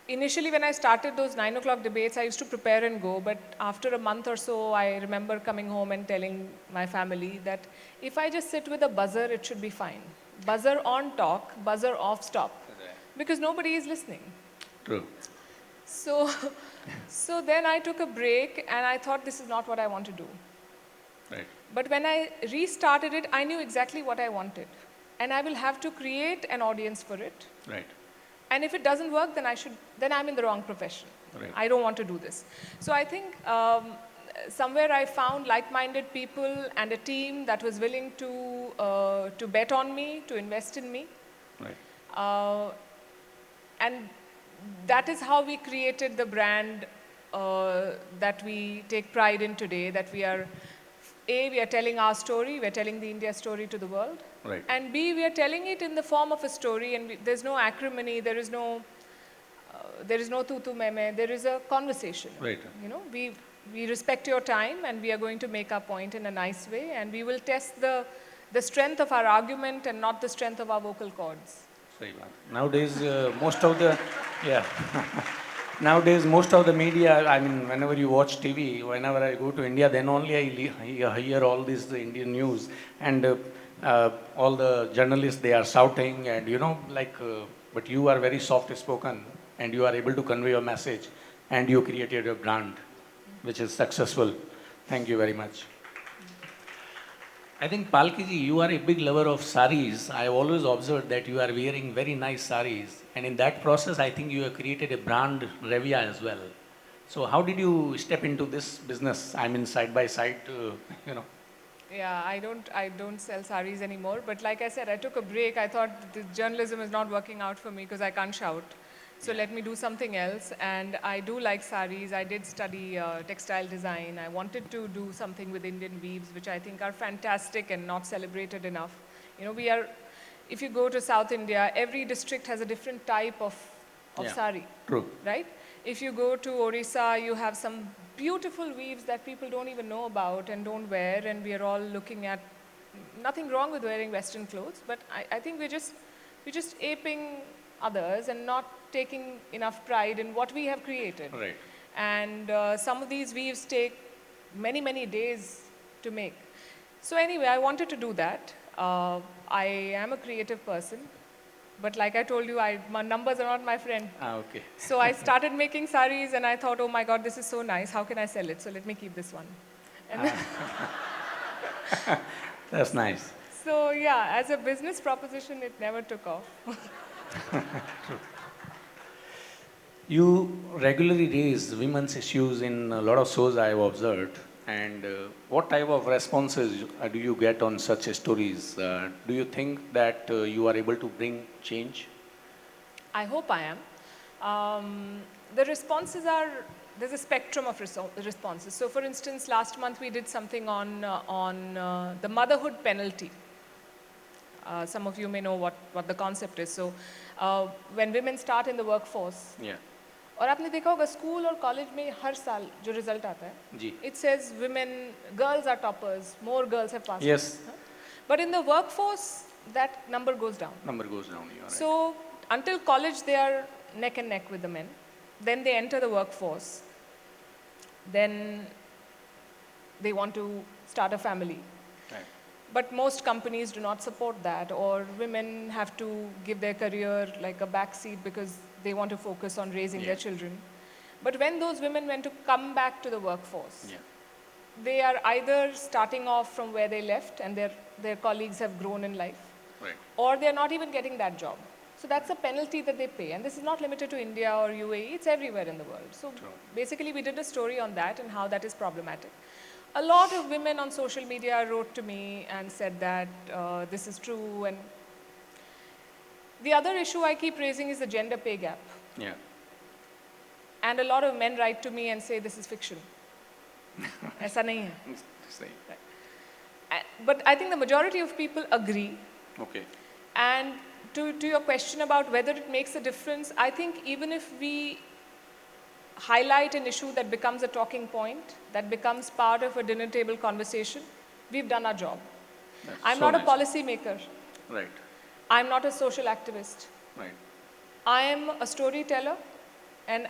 initially when I started those 9 o'clock debates, I used to prepare and go, but after a month or so, I remember coming home and telling my family that if I just sit with a buzzer, it should be fine. Buzzer on talk, buzzer off stop, because nobody is listening. True. So, so then I took a break and I thought this is not what I want to do. Right. But when I restarted it, I knew exactly what I wanted. And I will have to create an audience for it. Right. And if it doesn't work, then I'm in the wrong profession. Right. I don't want to do this. So I think somewhere I found like-minded people and a team that was willing to bet on me, to invest in me. Right. And that is how we created the brand that we take pride in today, that we are telling our story, we are telling the India story to the world. Right. And B, we are telling it in the form of a story, and there's no acrimony, there is no tutu meme, there is a conversation. Right. You know, we respect your time, and we are going to make our point in a nice way, and we will test the strength of our argument and not the strength of our vocal cords. Nowadays, most of the, yeah. Nowadays, most of the media, I mean, whenever you watch TV, whenever I go to India, then only I hear all this the Indian news, and all the journalists, they are shouting, and you know, like, but you are very soft spoken, and you are able to convey your message, and you created a brand which is successful. Thank you very much. I think Palkiji, you are a big lover of saris. I have always observed that you are wearing very nice saris. And in that process, I think you have created a brand Revia as well. So how did you step into this business? I mean, side by side, you know. Yeah, I don't sell saris anymore. But like I said, I took a break. I thought the journalism is not working out for me because I can't shout. So let me do something else. And I do like saris. I did study textile design. I wanted to do something with Indian weaves, which I think are fantastic and not celebrated enough. You know, we are, if you go to South India, every district has a different type of Yeah, sari, true. right? If you go to Orissa, you have some beautiful weaves that people don't even know about and don't wear, and we are all looking at, nothing wrong with wearing Western clothes, but I think we're just aping others and not taking enough pride in what we have created. Right. And some of these weaves take many, many days to make. So anyway, I wanted to do that. I am a creative person, but like I told you, my numbers are not my friend. Ah, okay. So I started making saris and I thought, oh my God, this is so nice. How can I sell it? So let me keep this one. And That's nice. so yeah, as a business proposition, it never took off. You regularly raise women's issues in a lot of shows I have observed. And what type of responses do you get on such stories? Do you think that you are able to bring change? I hope I am. The responses are, there's a spectrum of responses. So for instance, last month we did something on the motherhood penalty. Some of you may know what the concept is. So when women start in the workforce, Yeah. और आपने देखा होगा school और college में हर साल जो result आता है जी. it says women, girls are toppers, more girls have passed. Yes. But in the workforce, that number goes down. Number goes down. You are right. So until college, they are neck and neck with the men. Then they enter the workforce. Then they want to start a family. Right. But most companies do not support that, or women have to give their career like a backseat because they want to focus on raising their children. But when those women went to come back to the workforce, Yeah. they are either starting off from where they left and their colleagues have grown in life, Right. or they're not even getting that job. So that's a penalty that they pay. And this is not limited to India or UAE, it's everywhere in the world. So basically we did a story on that and how that is problematic. A lot of women on social media wrote to me and said that this is true. And the other issue I keep raising is the gender pay gap. Yeah. And a lot of men write to me and say this is fiction. ऐसा नहीं है. Say. But I think the majority of people agree. Okay. And to your question about whether it makes a difference, I think even if we highlight an issue that becomes a talking point, that becomes part of a dinner table conversation, we've done our job. That's I'm so not a nice. policy maker. Right. I'm not a social activist. Right. I am a storyteller, and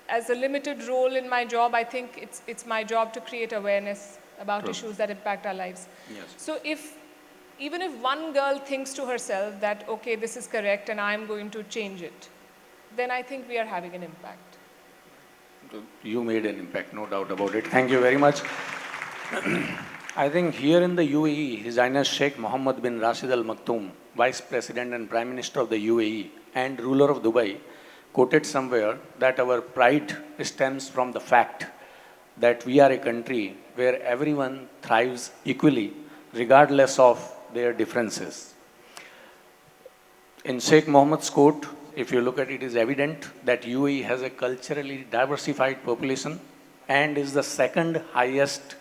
as a limited role in my job, I think it's my job to create awareness about True. issues that impact our lives. Yes. So even if one girl thinks to herself that, okay, this is correct and I'm going to change it, then I think we are having an impact. You made an impact, no doubt about it. Thank you very much. I think here in the UAE, His Highness Sheikh Mohammed bin Rashid Al Maktoum, Vice President and Prime Minister of the UAE and ruler of Dubai, quoted somewhere that our pride stems from the fact that we are a country where everyone thrives equally, regardless of their differences. In Sheikh Mohammed's quote, if you look at it, it is evident that UAE has a culturally diversified population and is the second highest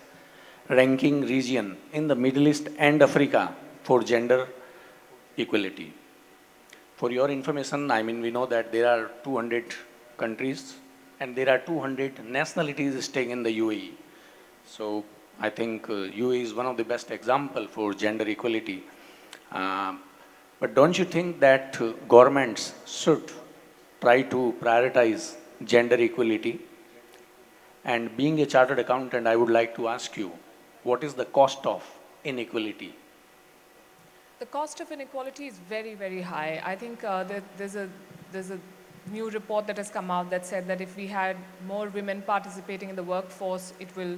ranking region in the Middle East and Africa for gender equality. For your information, I mean, we know that there are 200 countries and there are 200 nationalities staying in the UAE. So I think UAE is one of the best example for gender equality. But don't you think that governments should try to prioritize gender equality? And being a chartered accountant, I would like to ask you, what is the cost of inequality? The cost of inequality is very, very high. I think that there's a new report that has come out that said that if we had more women participating in the workforce, it will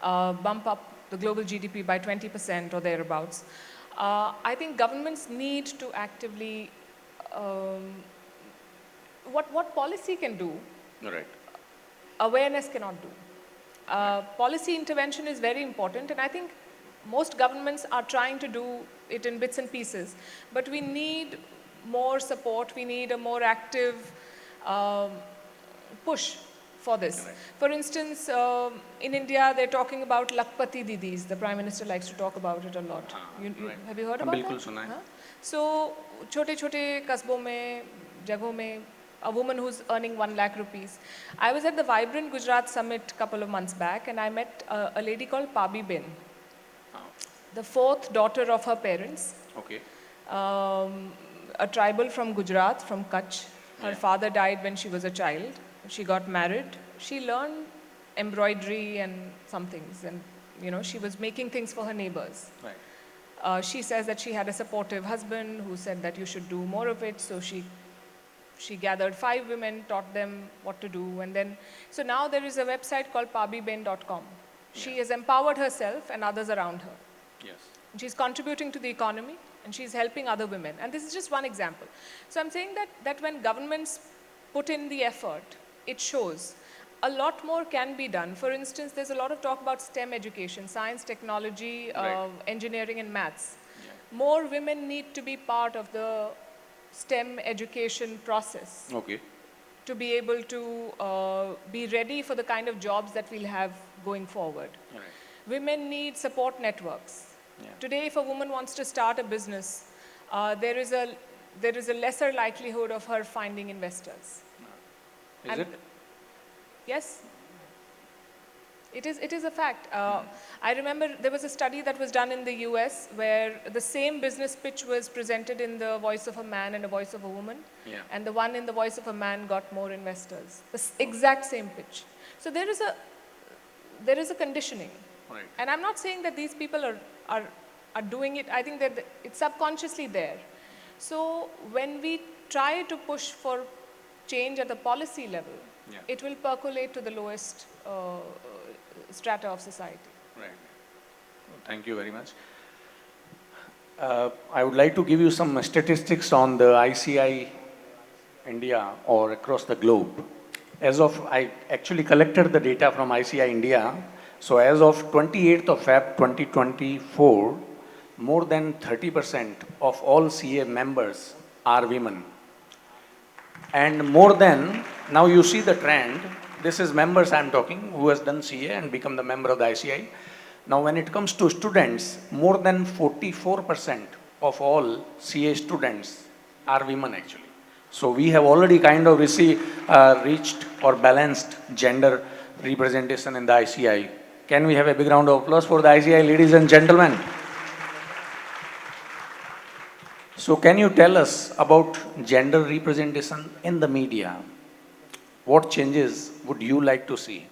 bump up the global GDP by 20% or thereabouts. I think governments need to actively, what policy can do, Right. awareness cannot do. Policy intervention is very important, and I think most governments are trying to do it in bits and pieces, but we need more support, we need a more active push for this. Right. For instance, in India, they're talking about Lakpati Didis. The Prime Minister likes to talk about it a lot. Right. Have you heard हाँ, about बिल्कुल that? सुना है. हाँ? So, छोटे-छोटे कस्बों में, जगहों में, a woman who's earning 1 lakh rupees. I was at the Vibrant Gujarat Summit a couple of months back, and I met a lady called Pabi Ben, the 4th daughter of her parents, Okay. a tribal from Gujarat, from Kutch. Her father died when she was a child. She got married. She learned embroidery and some things, and she was making things for her neighbors. Right. She says that she had a supportive husband who said that you should do more of it, so she gathered 5 women, taught them what to do, and then, so now there is a website called pabiben.com. She has empowered herself and others around her. Yes. She's contributing to the economy, and she's helping other women. And this is just one example. So I'm saying that when governments put in the effort, it shows. A lot more can be done. For instance, there's a lot of talk about STEM education, science, technology, Right. engineering, and maths. Yeah. More women need to be part of the STEM education process Okay. to be able to be ready for the kind of jobs that we'll have going forward. Right. Women need support networks. Yeah. Today, if a woman wants to start a business, there is a lesser likelihood of her finding investors. Is And- it? Yes? It is a fact. I remember there was a study that was done in the US where the same business pitch was presented in the voice of a man and a voice of a woman. Yeah. And the one in the voice of a man got more investors. The exact same pitch. So there is a conditioning. Right. And I'm not saying that these people are doing it. I think that it's subconsciously there. So when we try to push for change at the policy level, Yeah. it will percolate to the lowest strata of society. Right. Thank you very much. I would like to give you some statistics on the ICI India or across the globe. I actually collected the data from ICI India. So as of 28th of Feb 2024, more than 30% of all CA members are women. And more than, now you see the trend, this is members I'm talking, who has done CA and become the member of the ICI. Now when it comes to students, more than 44% of all CA students are women actually. So we have already kind of reached or balanced gender representation in the ICI. Can we have a big round of applause for the ICI, ladies and gentlemen? So can you tell us about gender representation in the media? What changes would you like to see?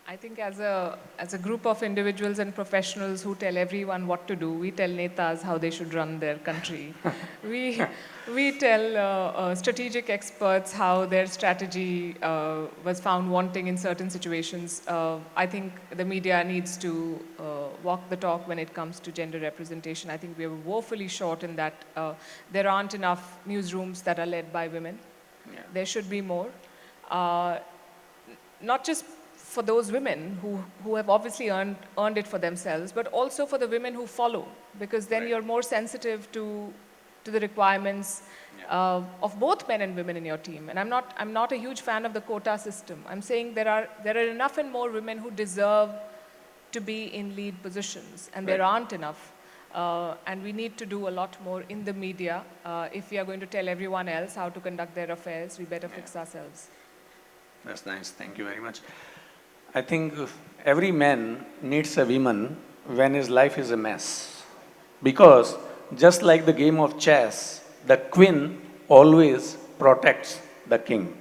I think as a group of individuals and professionals who tell everyone what to do, we tell netas how they should run their country. we tell strategic experts how their strategy was found wanting in certain situations. I think the media needs to walk the talk when it comes to gender representation. I think we are woefully short in that there aren't enough newsrooms that are led by women. Yeah. There should be more. Not just for those women who have obviously earned it for themselves, but also for the women who follow, because then Right. you're more sensitive to the requirements of both men and women in your team. And I'm not a huge fan of the quota system. I'm saying there are enough and more women who deserve to be in lead positions, and there Right. aren't enough. And we need to do a lot more in the media. If we are going to tell everyone else how to conduct their affairs, we better fix ourselves. That's nice. Thank you very much. I think every man needs a woman when his life is a mess. Because just like the game of chess, the queen always protects the king.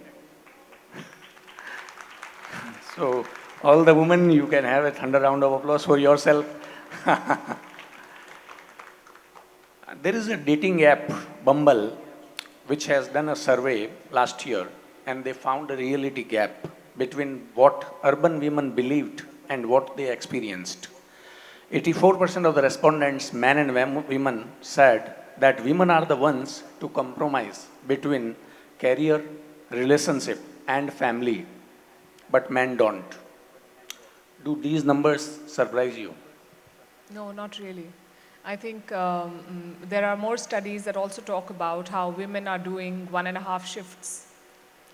So all the women, you can have a thunder round of applause for yourself. There is a dating app, Bumble, which has done a survey last year, and they found a reality gap between what urban women believed and what they experienced. 84% of the respondents, men and women, said that women are the ones to compromise between career, relationship, and family, but men don't. Do these numbers surprise you? No, not really. I think there are more studies that also talk about how women are doing 1.5 shifts.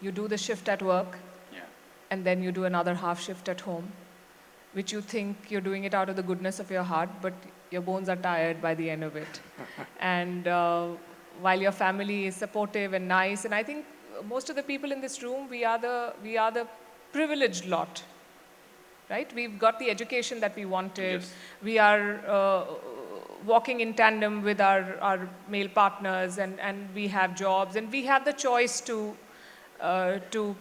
You do the shift at work, Yeah. and then you do another half shift at home, which you think you're doing it out of the goodness of your heart, but your bones are tired by the end of it. And while your family is supportive and nice, and I think most of the people in this room, we are the privileged lot, right? We've got the education that we wanted. Yes. We are walking in tandem with our male partners, and we have jobs, and we have the choice to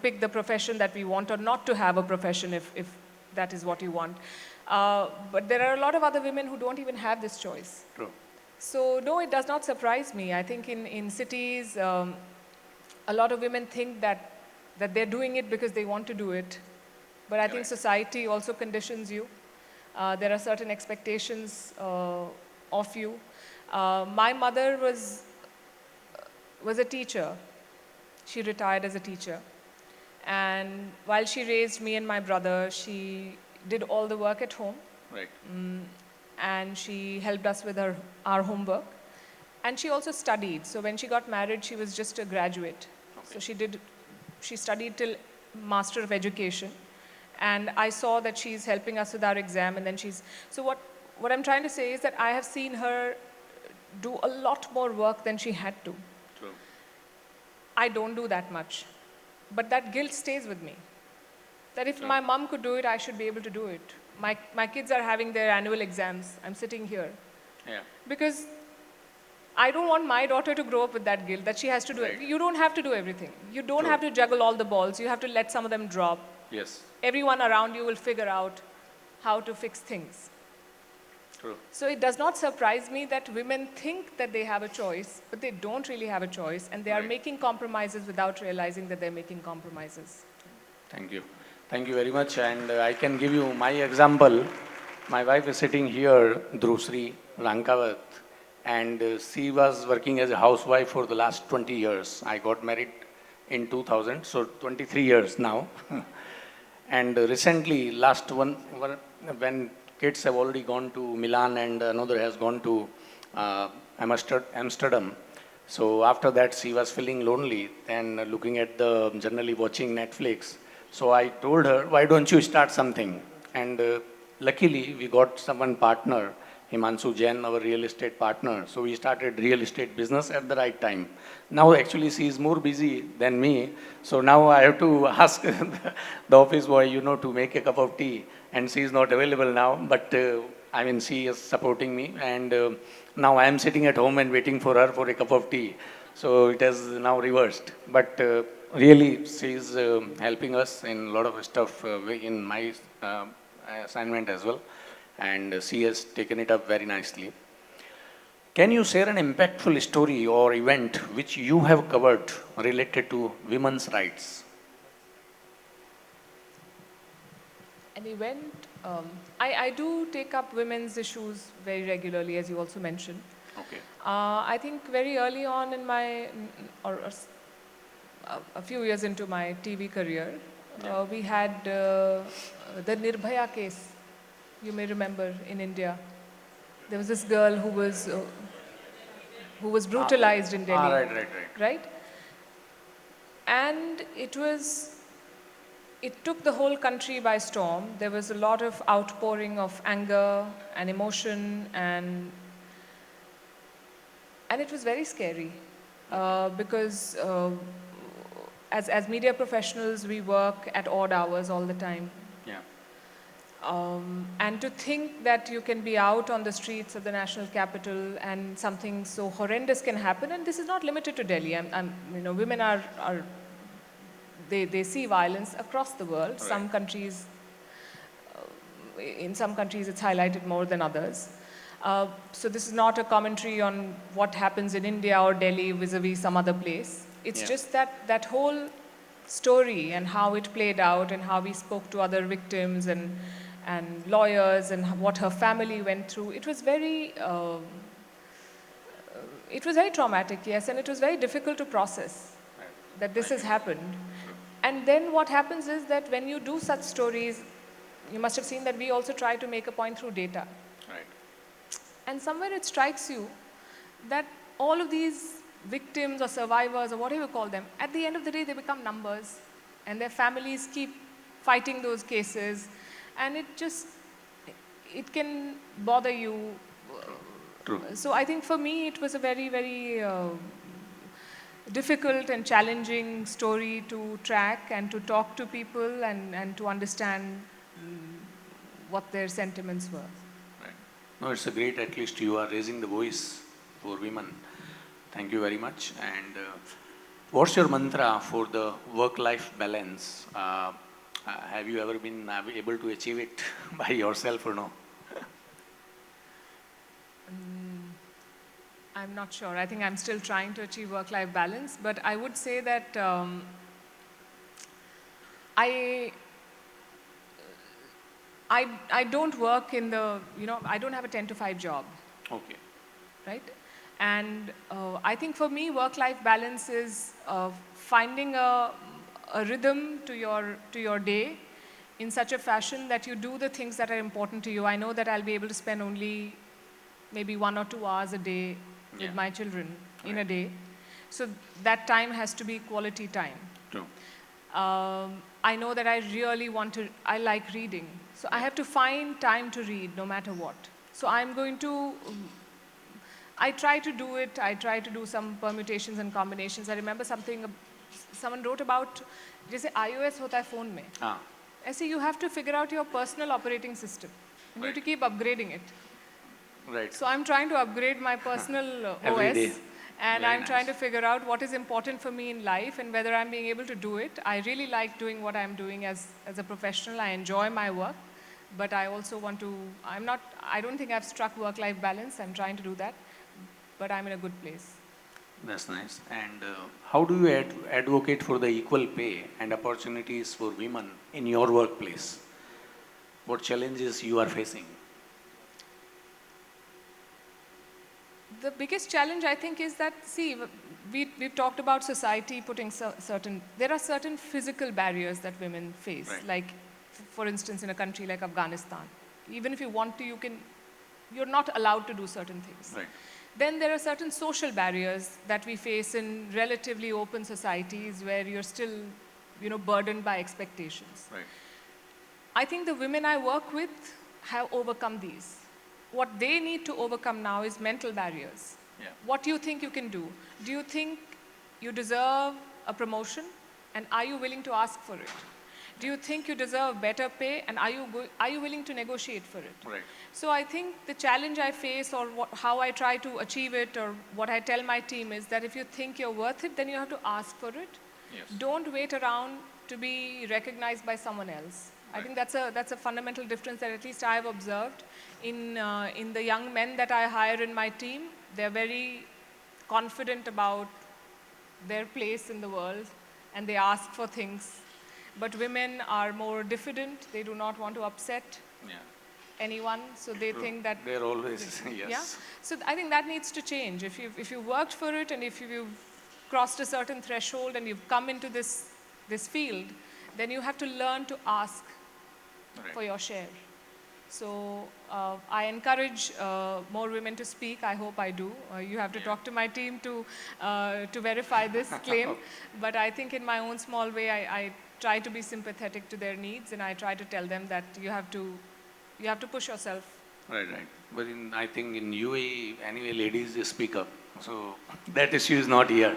pick the profession that we want or not to have a profession if that is what you want. But there are a lot of other women who don't even have this choice. True. So no, it does not surprise me. I think in cities, a lot of women think that they're doing it because they want to do it. But I think society also conditions you. There are certain expectations of you. My mother was a teacher. She retired as a teacher. And while she raised me and my brother, she did all the work at home. Right. And she helped us with our homework. And she also studied. So when she got married, she was just a graduate. So she studied till Master of Education. And I saw that she's helping us with our exam, and then so what I'm trying to say is that I have seen her do a lot more work than she had to. True. I don't do that much. But that guilt stays with me. That if my mom could do it, I should be able to do it. My kids are having their annual exams. I'm sitting here. Yeah. Because I don't want my daughter to grow up with that guilt that she has to do it. You don't have to do everything. You don't True. have to juggle all the balls. You have to let some of them drop. Yes. Everyone around you will figure out how to fix things. True. So it does not surprise me that women think that they have a choice, but they don't really have a choice, and they are Right. making compromises without realizing that they're making compromises. Thank you. Thank you very much. And I can give you my example. My wife is sitting here, Drusri Rankavat, and she was working as a housewife for the last 20 years. I got married in 2000, so 23 years now. And recently, last one, when kids have already gone to Milan and another has gone to Amsterdam. So after that, she was feeling lonely and looking at generally watching Netflix. So I told her, why don't you start something? And luckily, we got someone partner, Himanshu Jain, our real estate partner. So we started real estate business at the right time. Now actually she is more busy than me. So now I have to ask the office boy, to make a cup of tea. And she is not available now, but I mean, she is supporting me. And now I am sitting at home and waiting for her for a cup of tea. So it has now reversed. But really, she is helping us in a lot of stuff in my assignment as well. And she has taken it up very nicely. Can you share an impactful story or event which you have covered related to women's rights? An event, I do take up women's issues very regularly, as you also mentioned. Okay. I think very early on in my, or a few years into my TV career, we had the Nirbhaya case. You may remember in India. There was this girl who was brutalized in Delhi. Right. Right? And it took the whole country by storm. There was a lot of outpouring of anger and emotion, and it was very scary because as media professionals, we work at odd hours all the time. Yeah. And to think that you can be out on the streets of the national capital and something so horrendous can happen, and this is not limited to Delhi. Women they see violence across the world. Right. Some countries, in some countries, it's highlighted more than others. So this is not a commentary on what happens in India or Delhi vis-a-vis some other place. It's just that whole story and how it played out and how we spoke to other victims and and lawyers and what her family went through. It was very traumatic, yes, and it was very difficult to process that this has happened. And then what happens is that when you do such stories, you must have seen that we also try to make a point through data. Right. And somewhere it strikes you that all of these victims or survivors or whatever you call them, at the end of the day, they become numbers and their families keep fighting those cases, and it can bother you. True. So I think for me, it was a very, very difficult and challenging story to track and to talk to people and to understand what their sentiments were. Right. No, it's a great, at least you are raising the voice for women. Thank you very much. And what's your mantra for the work-life balance? Have you ever been able to achieve it by yourself or no? I'm not sure. I think I'm still trying to achieve work-life balance, but I would say that I don't work in the, I don't have a 10 to 5 job. Okay. Right? And I think for me, work-life balance is finding a rhythm to your day in such a fashion that you do the things that are important to you. I know that I'll be able to spend only maybe 1 or 2 hours a day with my children in a day. So that time has to be quality time. True. I know that I like reading. So I have to find time to read no matter what. So I try to do it. I try to do some permutations and combinations. I remember someone wrote about, जैसे iOS होता है phone में. ऐसे you have to figure out your personal operating system. You need to keep upgrading it. Right. So I'm trying to upgrade my personal Every OS. day. And Very I'm trying to nice. figure out what is important for me in life and whether I'm being able to do it. I really like doing what I'm doing as a professional. I enjoy my work, but I also want to, I don't think I've struck work-life balance. I'm trying to do that, but I'm in a good place. That's nice. And how do you advocate for the equal pay and opportunities for women in your workplace? What challenges you are facing? The biggest challenge, I think, is that, we've talked about society putting there are certain physical barriers that women face. Right. Like, for instance, in a country like Afghanistan, even if you want to, you're not allowed to do certain things. Right. Then there are certain social barriers that we face in relatively open societies where you're still, burdened by expectations. Right. I think the women I work with have overcome these. What they need to overcome now is mental barriers. Yeah. What do you think you can do? Do you think you deserve a promotion, and are you willing to ask for it? Do you think you deserve better pay, and are you willing to negotiate for it? Right. So I think the challenge I face, or how I try to achieve it, or what I tell my team is that if you think you're worth it, then you have to ask for it. Yes. Don't wait around to be recognized by someone else. I think that's a fundamental difference that at least I've observed in the young men that I hire in my team. They're very confident about their place in the world, and they ask for things. But women are more diffident. They do not want to upset anyone, so they think that they're always yes. Yeah. So I think that needs to change. If you worked for it, and if you've crossed a certain threshold and you've come into this field, then you have to learn to ask for your share. So I encourage more women to speak. I hope I do. You have to talk to my team to verify this claim. But I think in my own small way, I try to be sympathetic to their needs, and I try to tell them that you have to push yourself. Right. But I think in UAE, anyway, ladies just speak up. So that issue is not here.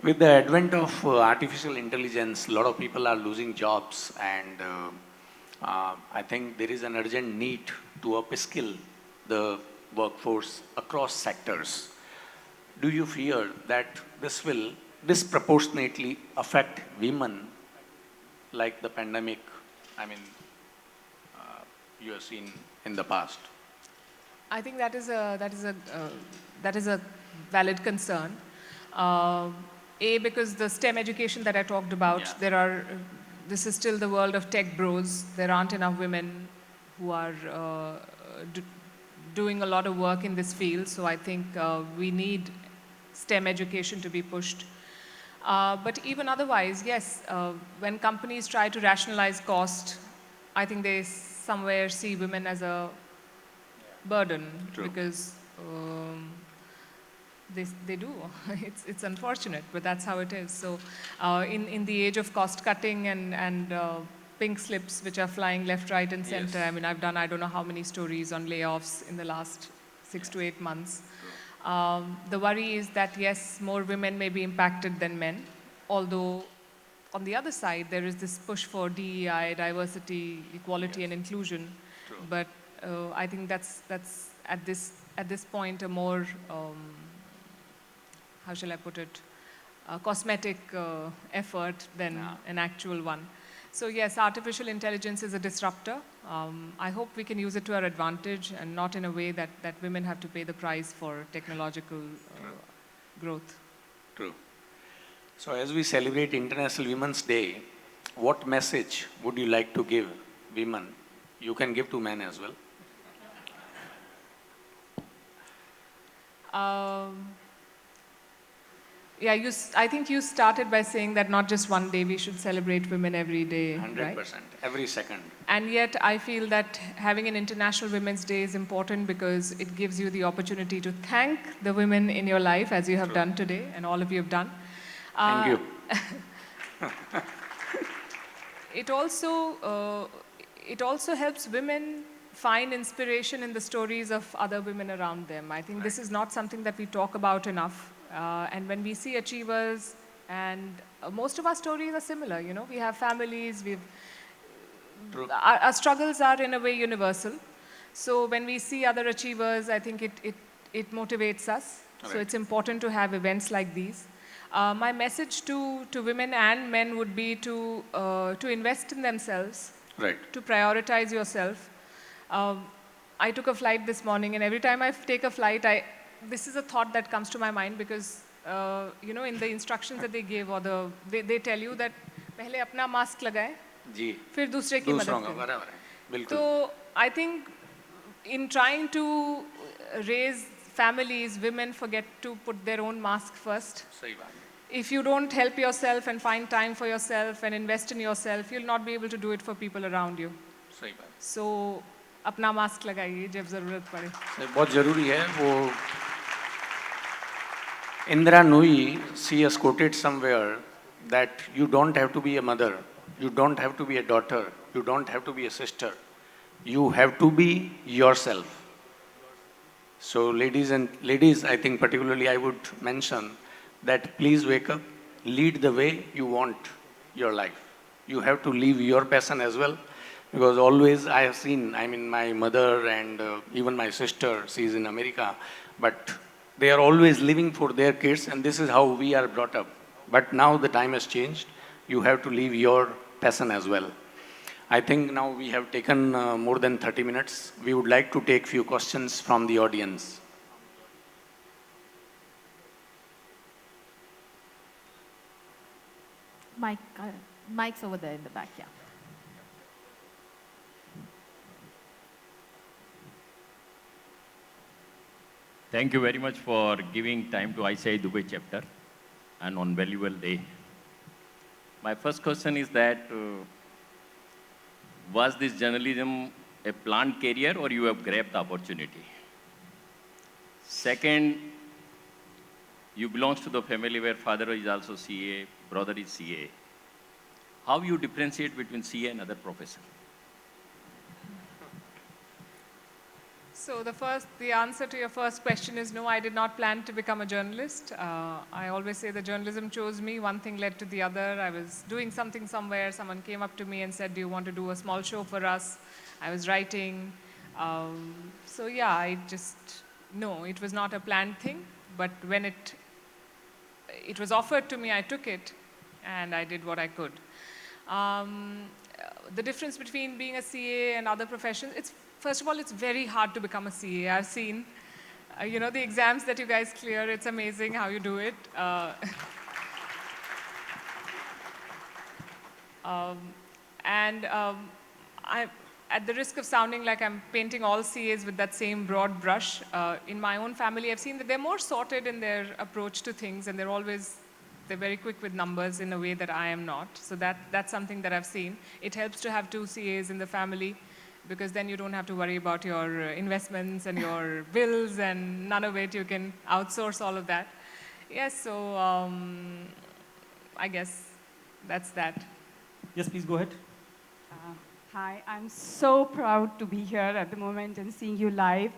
With the advent of artificial intelligence, a lot of people are losing jobs, and I think there is an urgent need to upskill the workforce across sectors. Do you fear that this will disproportionately affect women, like the pandemic, you have seen in the past? I think that is a valid concern. Because the STEM education that I talked about, there are this is still the world of tech bros. There aren't enough women who are doing a lot of work in this field. So I think we need STEM education to be pushed. But even otherwise, yes, when companies try to rationalize cost, I think they somewhere see women as a burden. True. Because they do. It's unfortunate, but that's how it is. So in the age of cost cutting and pink slips which are flying left, right, and center, Yes. I mean, I've done I don't know how many stories on layoffs in the last 6 to 8 months. The worry is that, yes, more women may be impacted than men, although on the other side, there is this push for DEI, diversity, equality, and inclusion. True. But I think that's at this point a more how shall I put it, a cosmetic effort than an actual one. So yes, artificial intelligence is a disruptor. I hope we can use it to our advantage and not in a way that women have to pay the price for technological growth. True. So as we celebrate International Women's Day, what message would you like to give women? You can give to men as well. Yeah, I think you started by saying that not just one day, we should celebrate women every day, 100%, right? every second. And yet, I feel that having an International Women's Day is important because it gives you the opportunity to thank the women in your life, as you have done today, and all of you have done. Thank you. It also helps women find inspiration in the stories of other women around them. I think this is not something that we talk about enough. And when we see achievers, and most of our stories are similar, you know, we have families, our struggles are in a way universal. So when we see other achievers, I think it motivates us. So it's important to have events like these. My message to women and men would be to invest in themselves, to prioritize yourself. I took a flight this morning, and every time I take a flight, this is a thought that comes to my mind because, you know, in the instructions that they give, or they tell you that पहले अपना mask लगाएं, फिर दूसरे की मदद करें. So I think in trying to raise families, women forget to put their own mask first. If you don't help yourself and find time for yourself and invest in yourself, you'll not be able to do it for people around you. So अपना mask लगाइए जब ज़रूरत पड़े. बहुत ज़रूरी है वो. Indra Nui, she has quoted somewhere that you don't have to be a mother, you don't have to be a daughter, you don't have to be a sister. You have to be yourself. So ladies, I think particularly I would mention that please wake up, lead the way you want your life. You have to live your passion as well, because always I have seen, I mean, my mother and even my sister, she is in America, but they are always living for their kids, and this is how we are brought up. But now the time has changed. You have to live your passion as well. I think now we have taken more than 30 minutes. We would like to take few questions from the audience. Mike's over there in the back, yeah. Thank you very much for giving time to ICI Dubai chapter and on valuable day. My first question is that was this journalism a planned career or you have grabbed the opportunity? Second, you belong to the family where father is also CA, brother is CA. How you differentiate between CA and other profession? So the answer to your first question is no, I did not plan to become a journalist. I always say that journalism chose me. One thing led to the other. I was doing something somewhere. Someone came up to me and said, do you want to do a small show for us? I was writing. So yeah, no, it was not a planned thing. But when it was offered to me, I took it and I did what I could. The difference between being a CA and other professions, first of all, it's very hard to become a CA. I've seen, you know, the exams that you guys clear. It's amazing how you do it. And at the risk of sounding like I'm painting all CAs with that same broad brush, in my own family, I've seen that they're more sorted in their approach to things, and they're very quick with numbers in a way that I am not. So that's something that I've seen. It helps to have two CAs in the family, because then you don't have to worry about your investments and your bills, and none of it. You can outsource all of that. Yes, so I guess that's that. Yes, please go ahead. Hi, I'm so proud to be here at the moment and seeing you live.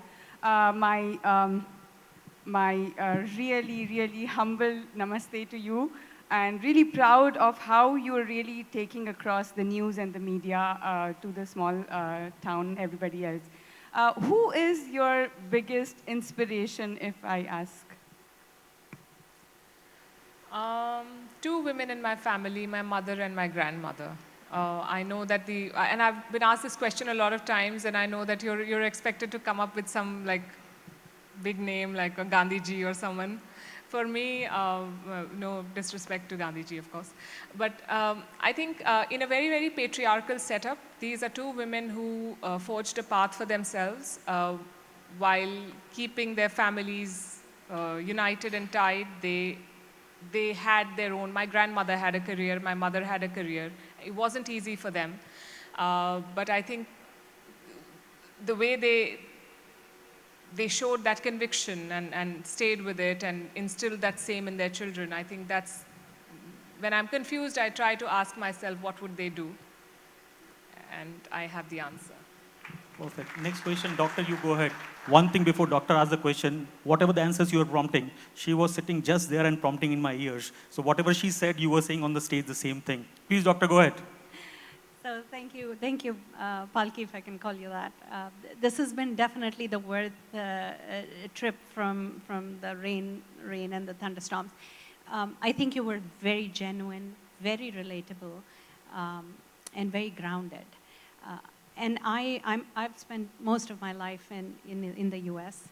My really, really humble namaste to you, and really proud of how you're really taking across the news and the media to the small town, everybody else. Who is your biggest inspiration, if I ask? Two women in my family, my mother and my grandmother. I know that and I've been asked this question a lot of times, and I know that you're expected to come up with some like big name like a Gandhiji or someone. For me, no disrespect to Gandhiji, of course, but I think in a very, very patriarchal setup, these are two women who forged a path for themselves while keeping their families united and tied. They had their own. My grandmother had a career, my mother had a career. It wasn't easy for them, but I think the way they showed that conviction and stayed with it and instilled that same in their children. I think that's, when I'm confused, I try to ask myself, what would they do? And I have the answer. Perfect. Next question, doctor, you go ahead. One thing before doctor asks the question, whatever the answers you were prompting, she was sitting just there and prompting in my ears. So whatever she said, you were saying on the stage the same thing. Please, doctor, go ahead. So thank you, Palki, if I can call you that. This has been definitely the worth trip from the rain and the thunderstorms. I think you were very genuine, very relatable, and very grounded. And I've spent most of my life in the U.S.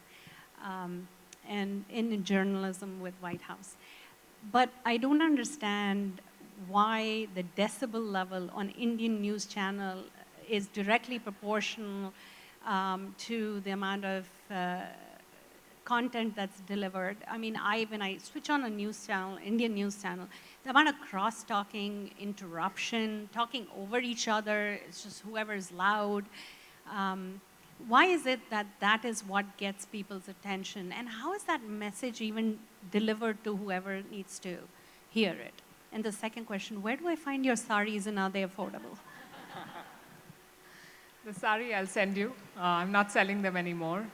And in journalism with White House. But I don't understand why the decibel level on Indian news channel is directly proportional to the amount of content that's delivered. I mean, when I switch on a news channel, Indian news channel, the amount of cross-talking, interruption, talking over each other, it's just whoever's loud. Why is it that that is what gets people's attention? And how is that message even delivered to whoever needs to hear it? And the second question, where do I find your saris and are they affordable? The sari I'll send you. I'm not selling them anymore.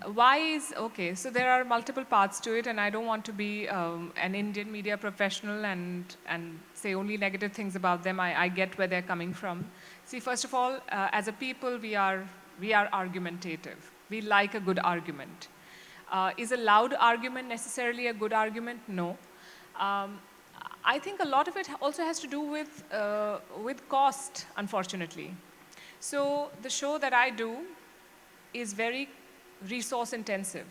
Okay, so there are multiple parts to it, and I don't want to be an Indian media professional and say only negative things about them. I get where they're coming from. See, first of all, as a people, we are argumentative. We like a good argument. Is a loud argument necessarily a good argument? No. I think a lot of it also has to do with cost, unfortunately. So the show that I do is very resource intensive.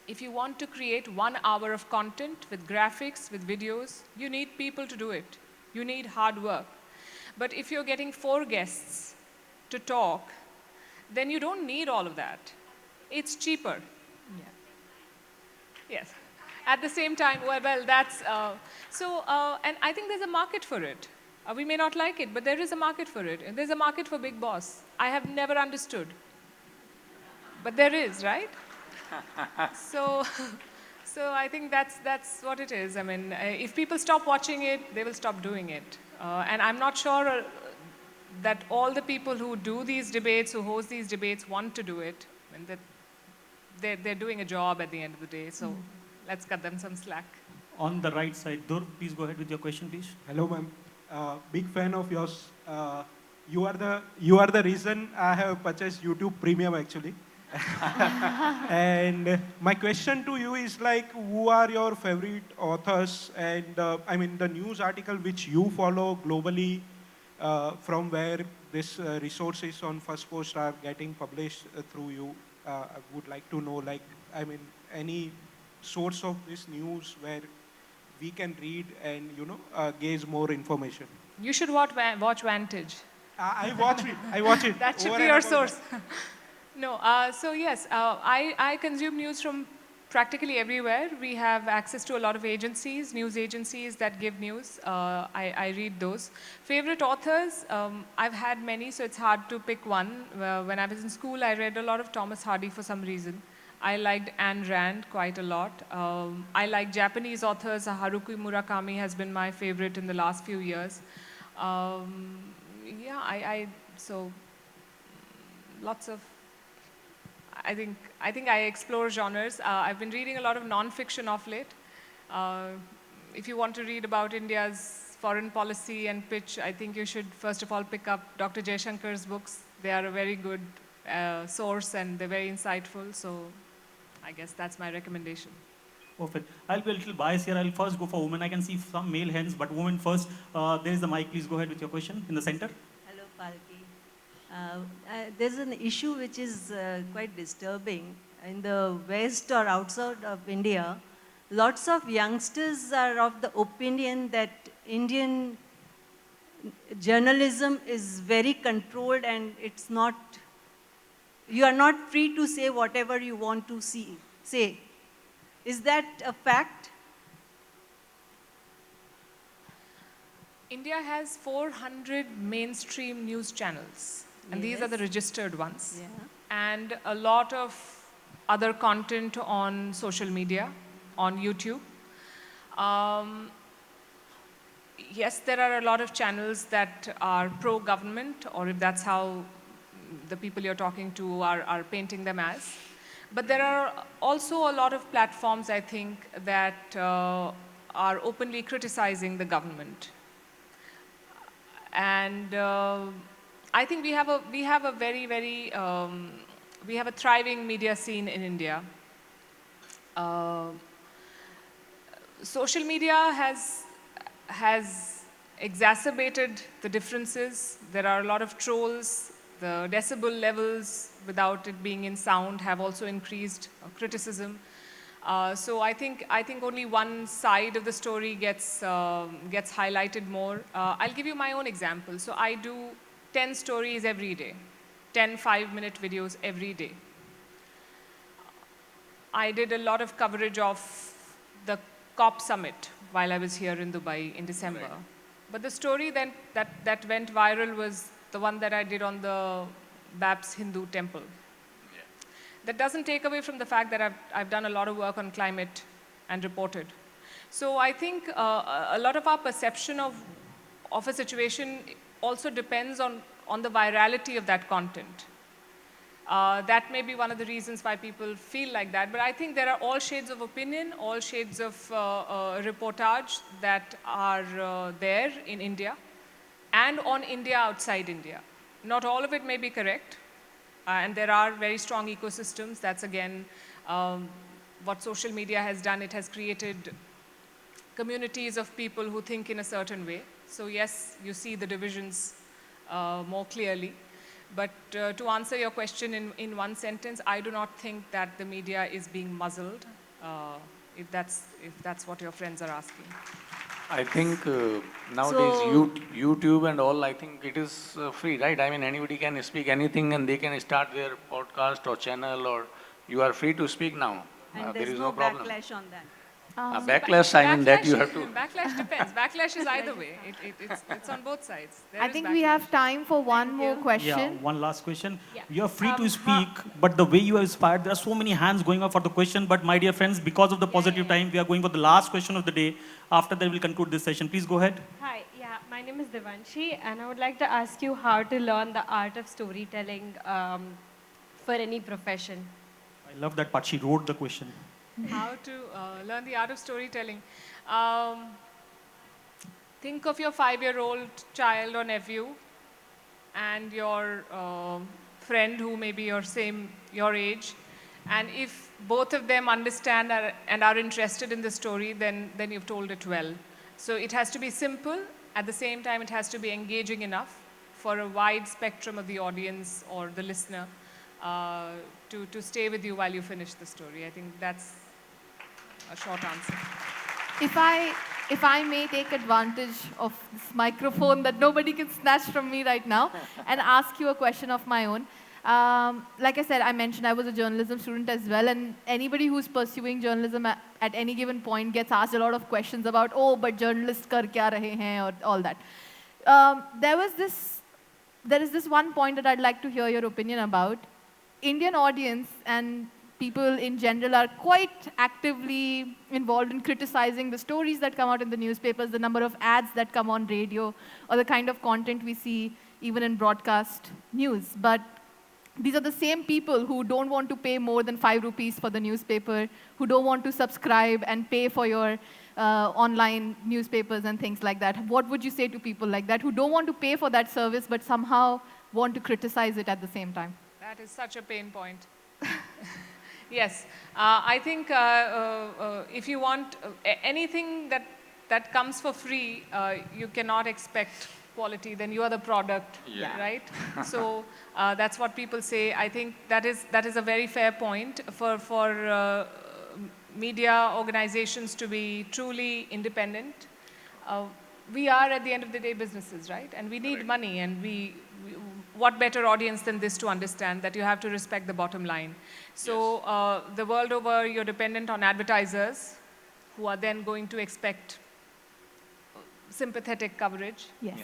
If you want to create 1 hour of content with graphics, with videos, you need people to do it. You need hard work. But if you're getting 4 guests to talk, then you don't need all of that. It's cheaper. Yeah. Yes. At the same time, well, that's, and I think there's a market for it. We may not like it, but there is a market for it. And there's a market for Big Boss. I have never understood. But there is, right? So I think that's what it is. I mean, if people stop watching it, they will stop doing it. And I'm not sure that all the people who do these debates, who host these debates, want to do it. And that they're doing a job at the end of the day. So let's cut them some slack. On the right side, Dur, please go ahead with your question, please. Hello, ma'am. Big fan of yours. You are the reason I have purchased YouTube Premium, actually. And my question to you is like, who are your favorite authors? And I mean, the news article which you follow globally, from where this resources on First Post are getting published through you. I would like to know, like, I mean, any source of this news where we can read and, gaze more information? You should watch Vantage. I watch it. I watch it. That should over be and your above source. that. No, so yes, I consume news from practically everywhere. We have access to a lot of agencies, news agencies that give news. I read those. Favorite authors, I've had many, so it's hard to pick one. When I was in school, I read a lot of Thomas Hardy for some reason. I liked Ayn Rand quite a lot. I like Japanese authors. Haruki Murakami has been my favorite in the last few years. Yeah, so lots of, I think I explore genres. I've been reading a lot of non-fiction of late. If you want to read about India's foreign policy and pitch, I think you should first of all pick up Dr. Jaishankar's books. They are a very good source and they're very insightful. So I guess that's my recommendation. Perfect. I'll be a little biased here. I'll first go for women. I can see some male hands, but women first. There is the mic. Please go ahead with your question in the center. Hello, Palki. There's an issue which is quite disturbing. In the West or outside of India, lots of youngsters are of the opinion that Indian journalism is very controlled and it's not, you are not free to say whatever you want to say. Is that a fact? India has 400 mainstream news channels, and these are the registered ones. Yeah. And a lot of other content on social media, on YouTube. Yes, there are a lot of channels that are pro-government, or if that's how the people you're talking to are painting them as. But there are also a lot of platforms, I think, that are openly criticizing the government. And I think we have a thriving media scene in India. Social media has exacerbated the differences. There are a lot of trolls. The decibel levels, without it being in sound, have also increased criticism. So I think only one side of the story gets highlighted more. I'll give you my own example. So I do 10 stories every day, 10 5-minute videos every day. I did a lot of coverage of the COP summit while I was here in Dubai in December. Right. But the story then that went viral was the one that I did on the Babs Hindu temple. Yeah. That doesn't take away from the fact that I've done a lot of work on climate and reported. So I think a lot of our perception of a situation also depends on the virality of that content. That may be one of the reasons why people feel like that. But I think there are all shades of opinion, all shades of reportage that are there in India and on India outside India. Not all of it may be correct. And there are very strong ecosystems. That's, again, what social media has done. It has created communities of people who think in a certain way. So yes, you see the divisions more clearly. But to answer your question in one sentence, I do not think that the media is being muzzled, if that's what your friends are asking. I think nowadays YouTube and all, I think it is free, right? I mean, anybody can speak anything and they can start their podcast or channel, or you are free to speak now. And there there's is no problem. backlash on that. Backlash, I mean, that you have to... Backlash depends. Backlash is either way. It's on both sides. I think we have time for one more question. Yeah, one last question. Yeah. You are free to speak, but the way you are inspired, there are so many hands going up for the question. But my dear friends, because of the positive time, we are going for the last question of the day. After that, we'll conclude this session. Please go ahead. Hi, yeah, my name is Devanshi, and I would like to ask you how to learn the art of storytelling for any profession. I love that part. She wrote the question. How to learn the art of storytelling. Think of your 5-year-old child or nephew and your friend who may be your age. And if both of them understand and are interested in the story, then you've told it well. So it has to be simple. At the same time, it has to be engaging enough for a wide spectrum of the audience or the listener to stay with you while you finish the story. I think that's a short answer. If I, if I may take advantage of this microphone that nobody can snatch from me right now and ask you a question of my own. Like I said, I mentioned I was a journalism student as well, and anybody who's pursuing journalism at any given point gets asked a lot of questions about, oh, but journalists kar kya rahe hain, or all that. There is this one point that I'd like to hear your opinion about. Indian audience and people in general are quite actively involved in criticizing the stories that come out in the newspapers, the number of ads that come on radio, or the kind of content we see even in broadcast news. But these are the same people who don't want to pay more than 5 rupees for the newspaper, who don't want to subscribe and pay for your online newspapers and things like that. What would you say to people like that, who don't want to pay for that service but somehow want to criticize it at the same time? That is such a pain point. Yes, I think if you want anything that comes for free, you cannot expect quality, then you are the product, right? So that's what people say. I think that is a very fair point for media organizations to be truly independent. We are, at the end of the day, businesses, right? And we need money, and what better audience than this to understand that you have to respect the bottom line. So the world over, you're dependent on advertisers who are then going to expect sympathetic coverage. Yes.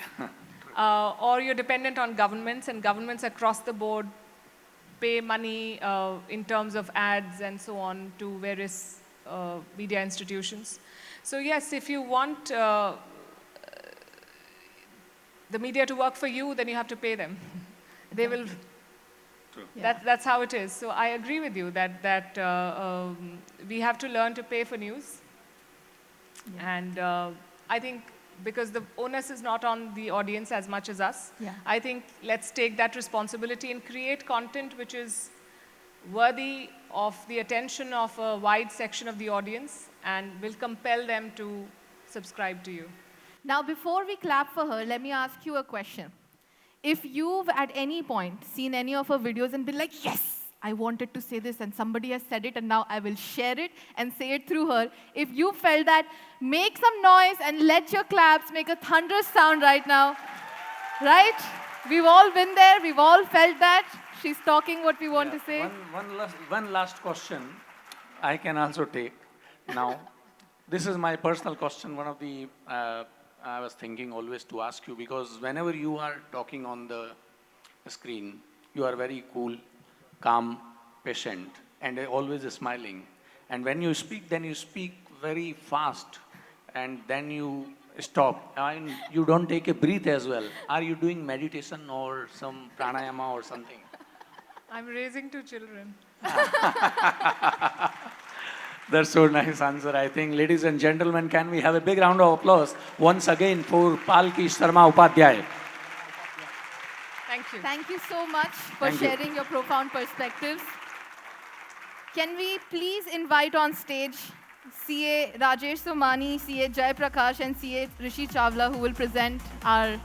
Or you're dependent on governments, and governments across the board pay money in terms of ads and so on to various media institutions. So yes, if you want the media to work for you, then you have to pay them. They will. True. That's how it is. So I agree with you that we have to learn to pay for news. And I think because the onus is not on the audience as much as us, I think let's take that responsibility and create content which is worthy of the attention of a wide section of the audience and will compel them to subscribe to you. Now, before we clap for her, let me ask you a question. If you've at any point seen any of her videos and been like, yes, I wanted to say this and somebody has said it and now I will share it and say it through her, if you felt that, make some noise and let your claps make a thunderous sound right now. Right? We've all been there. We've all felt that. She's talking what we want to say. One last question I can also take now. This is my personal question. One of the I was thinking always to ask you, because whenever you are talking on the screen, you are very cool, calm, patient, and always smiling. And when you speak, then you speak very fast, and then you stop. And you don't take a breath as well. Are you doing meditation or some pranayama or something? I'm raising 2 children. That's so nice answer, I think. Ladies and gentlemen, can we have a big round of applause once again for Palki Sharma Upadhyay. Thank you. Thank you so much for sharing your profound perspectives. Can we please invite on stage CA Rajesh Somani, CA Jai Prakash, and CA Rishi Chawla, who will present our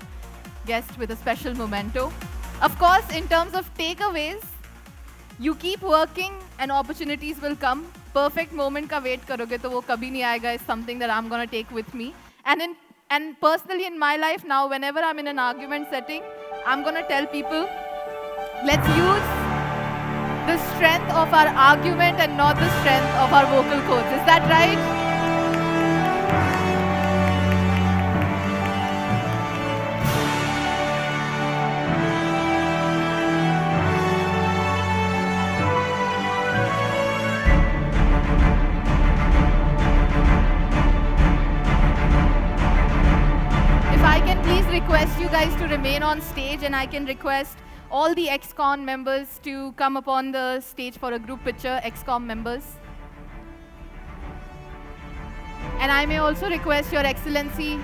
guest with a special memento. Of course, in terms of takeaways, you keep working and opportunities will come. Perfect moment ka wait karoge to wo kabhi nahi aayega is something that I'm going to take with me. And personally in my life now, whenever I'm in an argument setting, I'm going to tell people, let's use the strength of our argument and not the strength of our vocal cords. Is that right? Request you guys to remain on stage, and I can request all the ex-con members to come up on the stage for a group picture, ex-com members. And I may also request Your Excellency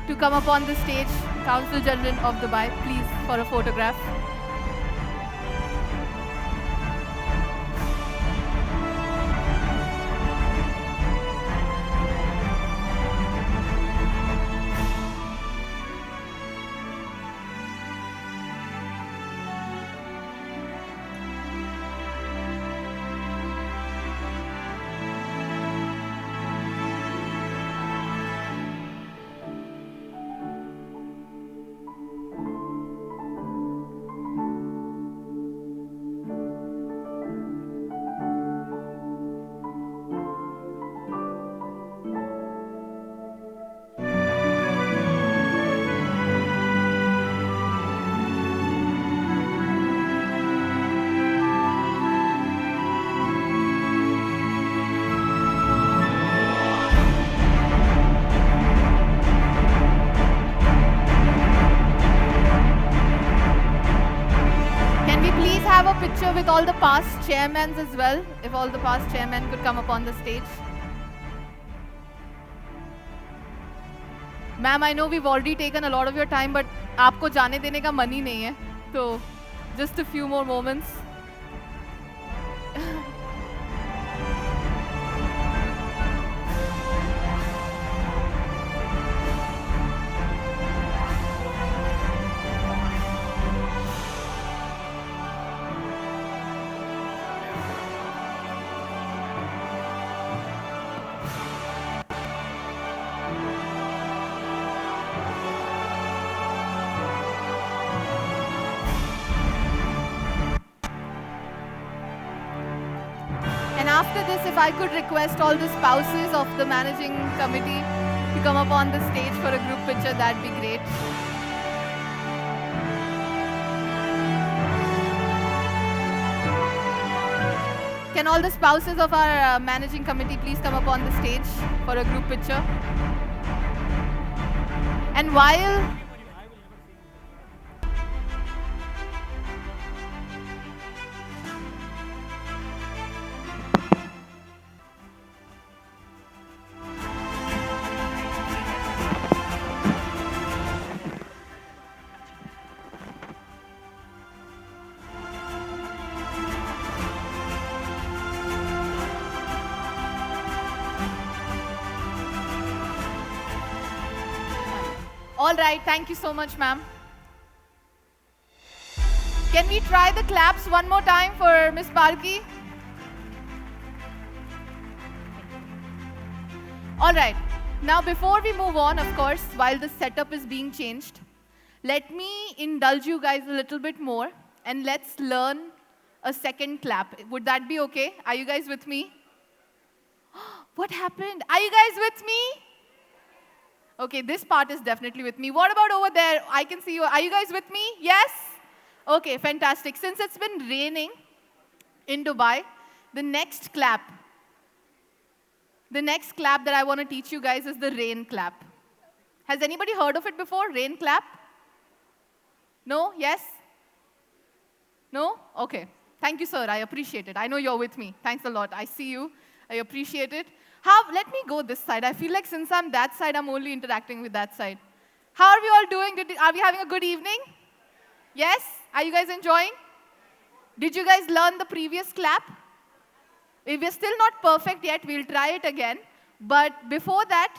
to come up on the stage, Consul General of Dubai, please, for a photograph. with all the past chairmen as well, if all the past chairmen could come up on the stage. Ma'am, I know we've already taken a lot of your time, but आपको जाने देने का मन ही नहीं है. So, just a few more moments. And after this, if I could request all the spouses of the managing committee to come up on the stage for a group picture, that'd be great. Can all the spouses of our managing committee please come up on the stage for a group picture? And while all right, thank you so much, ma'am. Can we try the claps one more time for Miss Palki? All right, now before we move on, of course, while the setup is being changed, let me indulge you guys a little bit more and let's learn a second clap. Would that be okay? Are you guys with me? What happened? Are you guys with me? Okay, this part is definitely with me. What about over there? I can see you. Are you guys with me? Yes? Okay, fantastic. Since it's been raining in Dubai, the next clap that I want to teach you guys is the rain clap. Has anybody heard of it before? Rain clap? No? Yes? No? Okay. Thank you, sir. I appreciate it. I know you're with me. Thanks a lot. I see you. I appreciate it. Let me go this side. I feel like since I'm that side, I'm only interacting with that side. How are we all doing? Are we having a good evening? Yes? Are you guys enjoying? Did you guys learn the previous clap? If we're still not perfect yet, we'll try it again. But before that,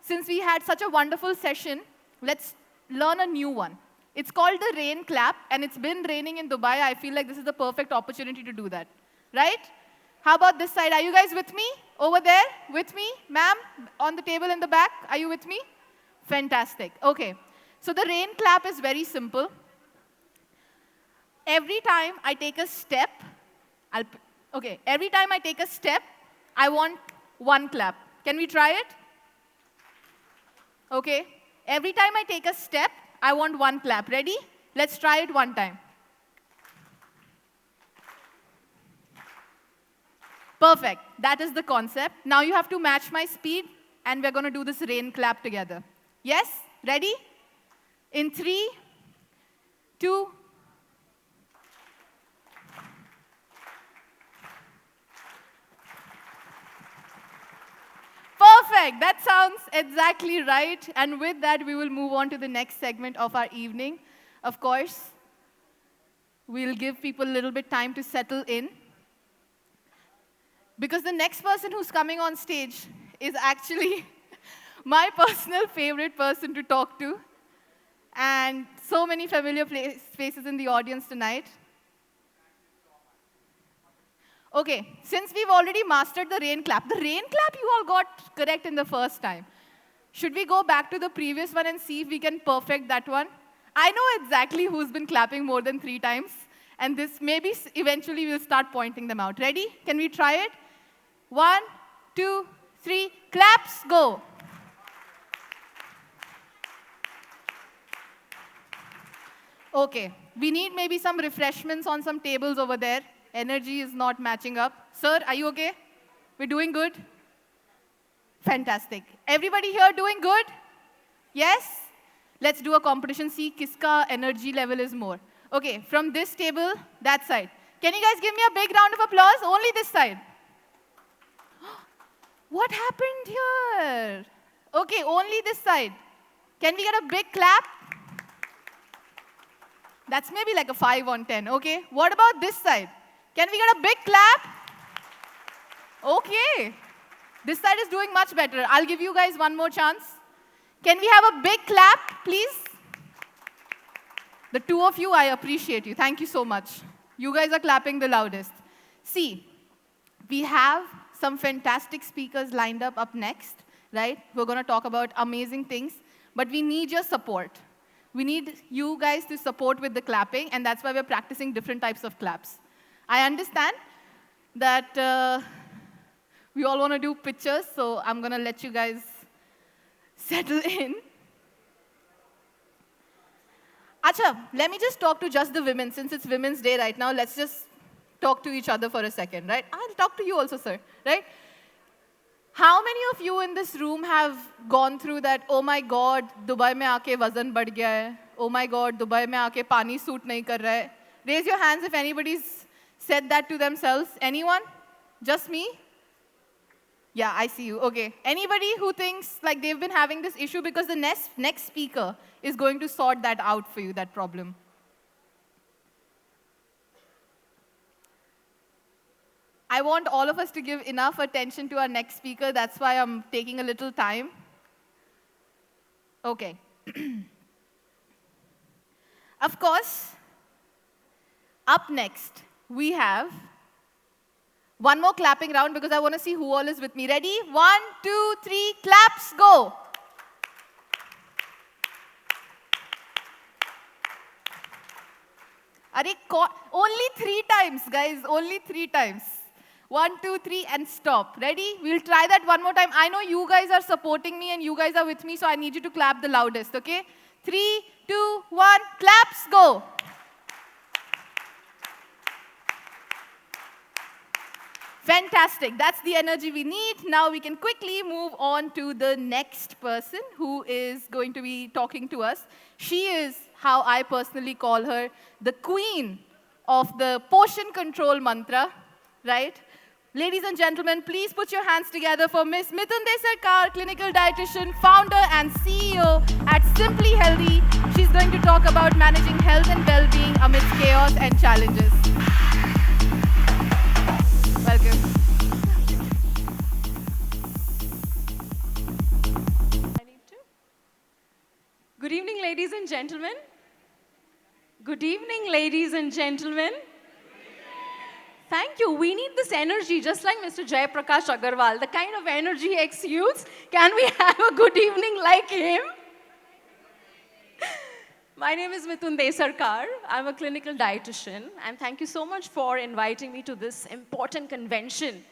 since we had such a wonderful session, let's learn a new one. It's called the rain clap, and it's been raining in Dubai. I feel like this is the perfect opportunity to do that. Right? How about this side? Are you guys with me? Over there? With me? Ma'am? On the table in the back? Are you with me? Fantastic. Okay. So the rain clap is very simple. Every time I take a step, every time I take a step, I want one clap. Can we try it? Okay. Every time I take a step, I want one clap. Ready? Let's try it one time. Perfect. That is the concept. Now you have to match my speed, and we're going to do this rain clap together. Yes? Ready? In 3, 2, perfect. That sounds exactly right. And with that, we will move on to the next segment of our evening. Of course, we'll give people a little bit time to settle in. Because the next person who's coming on stage is actually my personal favorite person to talk to. And so many familiar faces in the audience tonight. Okay, since we've already mastered the rain clap you all got correct in the first time. Should we go back to the previous one and see if we can perfect that one? I know exactly who's been clapping more than 3 times. And this maybe eventually we'll start pointing them out. Ready? Can we try it? 1, 2, 3, claps, go. Okay, we need maybe some refreshments on some tables over there. Energy is not matching up. Sir, are you okay? We're doing good? Fantastic. Everybody here doing good? Yes? Let's do a competition. See, kiska energy level is more. Okay, from this table, that side. Can you guys give me a big round of applause? Only this side. What happened here? Okay, only this side. Can we get a big clap? That's maybe like a 5 on 10, okay? What about this side? Can we get a big clap? Okay. This side is doing much better. I'll give you guys one more chance. Can we have a big clap, please? The two of you, I appreciate you. Thank you so much. You guys are clapping the loudest. See, we have some fantastic speakers lined up next, right? We're going to talk about amazing things, but we need your support. We need you guys to support with the clapping, and that's why we're practicing different types of claps. I understand that we all want to do pictures, so I'm going to let you guys settle in. Acha, let me just talk to just the women. Since it's Women's Day right now, let's just talk to each other for a second, right? I'll talk to you also, sir, right? How many of you in this room have gone through that, oh my God, Dubai mein aake wazan badh gaya hai. Oh my God, Dubai mein aake pani suit nahi kar raha hai. Raise your hands if anybody's said that to themselves. Anyone? Just me? Yeah, I see you. Okay. Anybody who thinks like they've been having this issue, because the next speaker is going to sort that out for you, that problem. I want all of us to give enough attention to our next speaker. That's why I'm taking a little time. Okay. Of course, up next, we have one more clapping round because I want to see who all is with me. Ready? 1, 2, 3, claps, go. Only 3 times, guys. Only 3 times. 1, 2, 3, and stop. Ready? We'll try that one more time. I know you guys are supporting me and you guys are with me, so I need you to clap the loudest, okay? 3, 2, 1, claps, go. Fantastic. That's the energy we need. Now we can quickly move on to the next person who is going to be talking to us. She is, how I personally call her, the queen of the portion control mantra, right? Ladies and gentlemen, please put your hands together for Miss Mithun Desarkar, clinical dietitian, founder and CEO at Simply Healthy. She's going to talk about managing health and well-being amidst chaos and challenges. Welcome. Good evening, ladies and gentlemen. Good evening, ladies and gentlemen. Thank you. We need this energy, just like Mr. Jai Prakash Agarwal, the kind of energy he exudes. Can we have a good evening like him? My name is Mithun Desarkar. I'm a clinical dietitian, and thank you so much for inviting me to this important convention.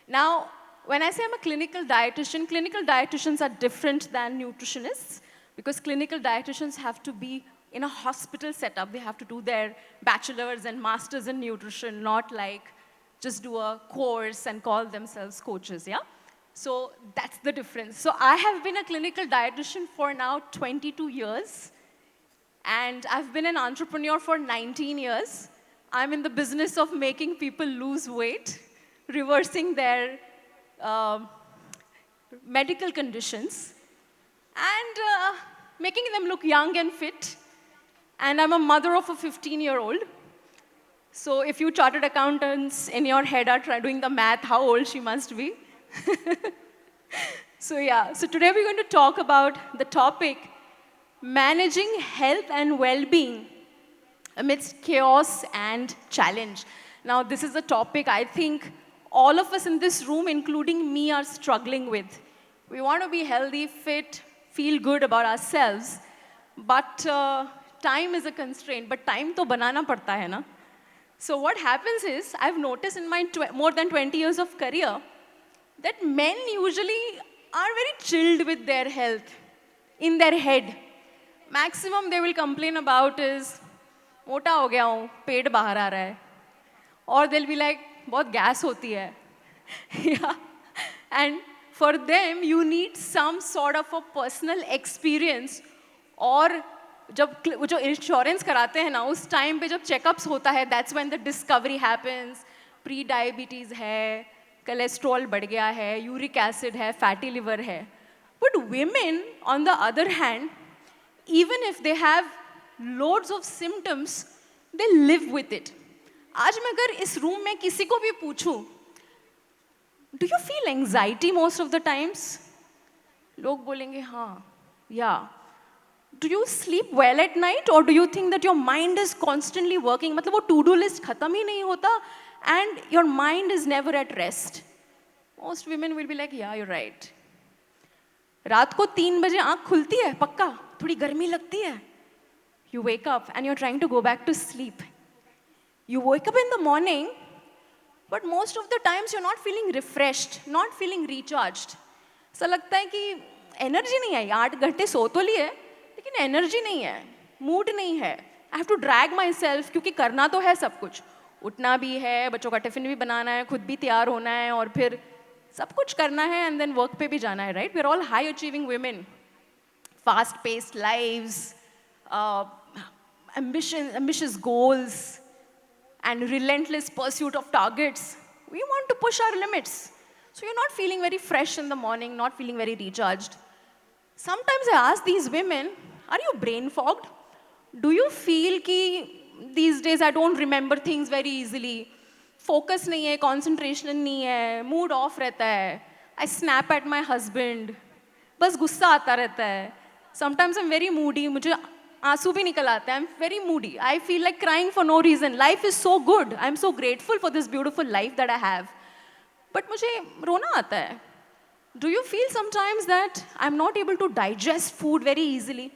Now, when I say I'm a clinical dietitians are different than nutritionists, because clinical dietitians have to be in a hospital setup. They have to do their bachelor's and master's in nutrition, not like just do a course and call themselves coaches, yeah? So that's the difference. So I have been a clinical dietitian for now 22 years. And I've been an entrepreneur for 19 years. I'm in the business of making people lose weight, reversing their medical conditions, and making them look young and fit. And I'm a mother of a 15-year-old. So if you chartered accountants in your head are doing the math, how old she must be. So yeah, so today we're going to talk about the topic, managing health and well-being amidst chaos and challenge. Now, this is a topic I think all of us in this room, including me, are struggling with. We want to be healthy, fit, feel good about ourselves, but time is a constraint. But time to banana padta hai na? So what happens is, I've noticed in my more than 20 years of career, that men usually are very chilled with their health, in their head. Maximum they will complain about is, mota ho gaya hu, पेट बाहर आ रहा है. Or they'll be like, बहुत gas होती है. Yeah. And for them, you need some sort of a personal experience or जब जो insurance कराते हैं ना, उस टाइम पे जब चेकअप्स होता है, that's when the discovery happens. Pre diabetes है, कोलेस्ट्रॉल बढ़ गया है, यूरिक एसिड है, फैटी लिवर है. But women, on the other hand, even if they have loads of symptoms, they live with it. आज मैं अगर इस रूम में किसी को भी पूछूं, do you feel anxiety most of the times? लोग बोलेंगे हाँ, yeah. Do you sleep well at night, or do you think that your mind is constantly working? मतलब वो to-do list खत्म ही नहीं होता, and your mind is never at rest. Most women will be like, yeah, you're right. रात को 3 बजे आँख खुलती है, पक्का, थोड़ी गर्मी लगती है. You wake up and you're trying to go back to sleep. You wake up in the morning, but most of the times you're not feeling refreshed, not feeling recharged. ऐसा लगता है कि एनर्जी नहीं है, 8 घंटे सो तो लिए, लेकिन एनर्जी नहीं है, मूड नहीं है. I have to drag myself, क्योंकि करना तो है सब कुछ. उठना भी है, बच्चों का टिफिन भी बनाना है, खुद भी तैयार होना है, और फिर सब कुछ करना है, एंड देन वर्क पे भी जाना है, right? We are all high achieving women, fast paced lives, ambitious goals, and relentless pursuit of targets. We want to push our limits. So you're not feeling very fresh in the morning, not feeling very recharged. Sometimes I ask these women, are you brain fogged? Do you feel कि these days I don't remember things very easily? Focus नहीं है, concentration नहीं है, mood off रहता है. I snap at my husband. बस गुस्सा आता रहता है. Sometimes I'm very moody. मुझे आंसू भी निकल आते हैं. I'm very moody. I feel like crying for no reason. Life is so good. I'm so grateful for this beautiful life that I have. But मुझे रोना आता है. Do you feel sometimes that I'm not able to digest food very easily?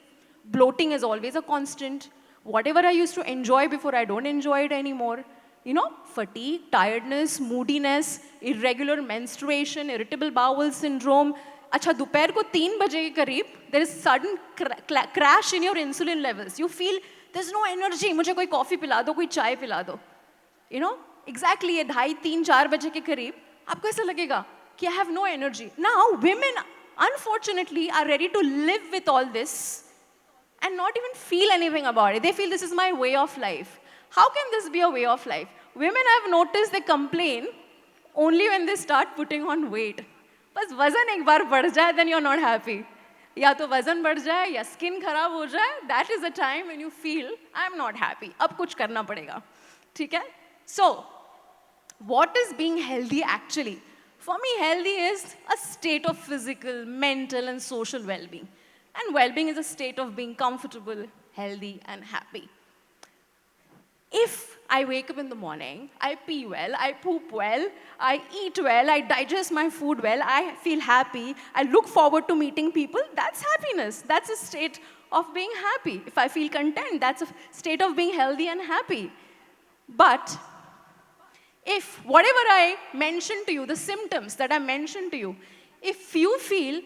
Bloating is always a constant. Whatever I used to enjoy before, I don't enjoy it anymore. You know, fatigue, tiredness, moodiness, irregular menstruation, irritable bowel syndrome. अच्छा, दोपहर को 3 बजे के करीब, there is sudden crash in your insulin levels. You feel there's no energy. मुझे कोई coffee पिला दो, कोई चाय पिला दो. You know, exactly ये 2:30, 3, 4 बजे के करीब आपको ऐसा लगेगा कि I have no energy. Now, women, unfortunately, are ready to live with all this and not even feel anything about it. They feel this is my way of life. How can this be a way of life? Women, I've noticed, they complain only when they start putting on weight. बस वजन एक बार बढ़ जाए, then you're not happy. या तो वजन बढ़ जाए या स्किन खराब हो जाए, that is the time when you feel I'm not happy. अब कुछ करना पड़ेगा. ठीक है? So, what is being healthy actually? For me, healthy is a state of physical, mental, and social well-being. And well-being is a state of being comfortable, healthy, and happy. If I wake up in the morning, I pee well, I poop well, I eat well, I digest my food well, I feel happy, I look forward to meeting people, that's happiness. That's a state of being happy. If I feel content, that's a state of being healthy and happy. But if whatever I mentioned to you, the symptoms that I mentioned to you, if you feel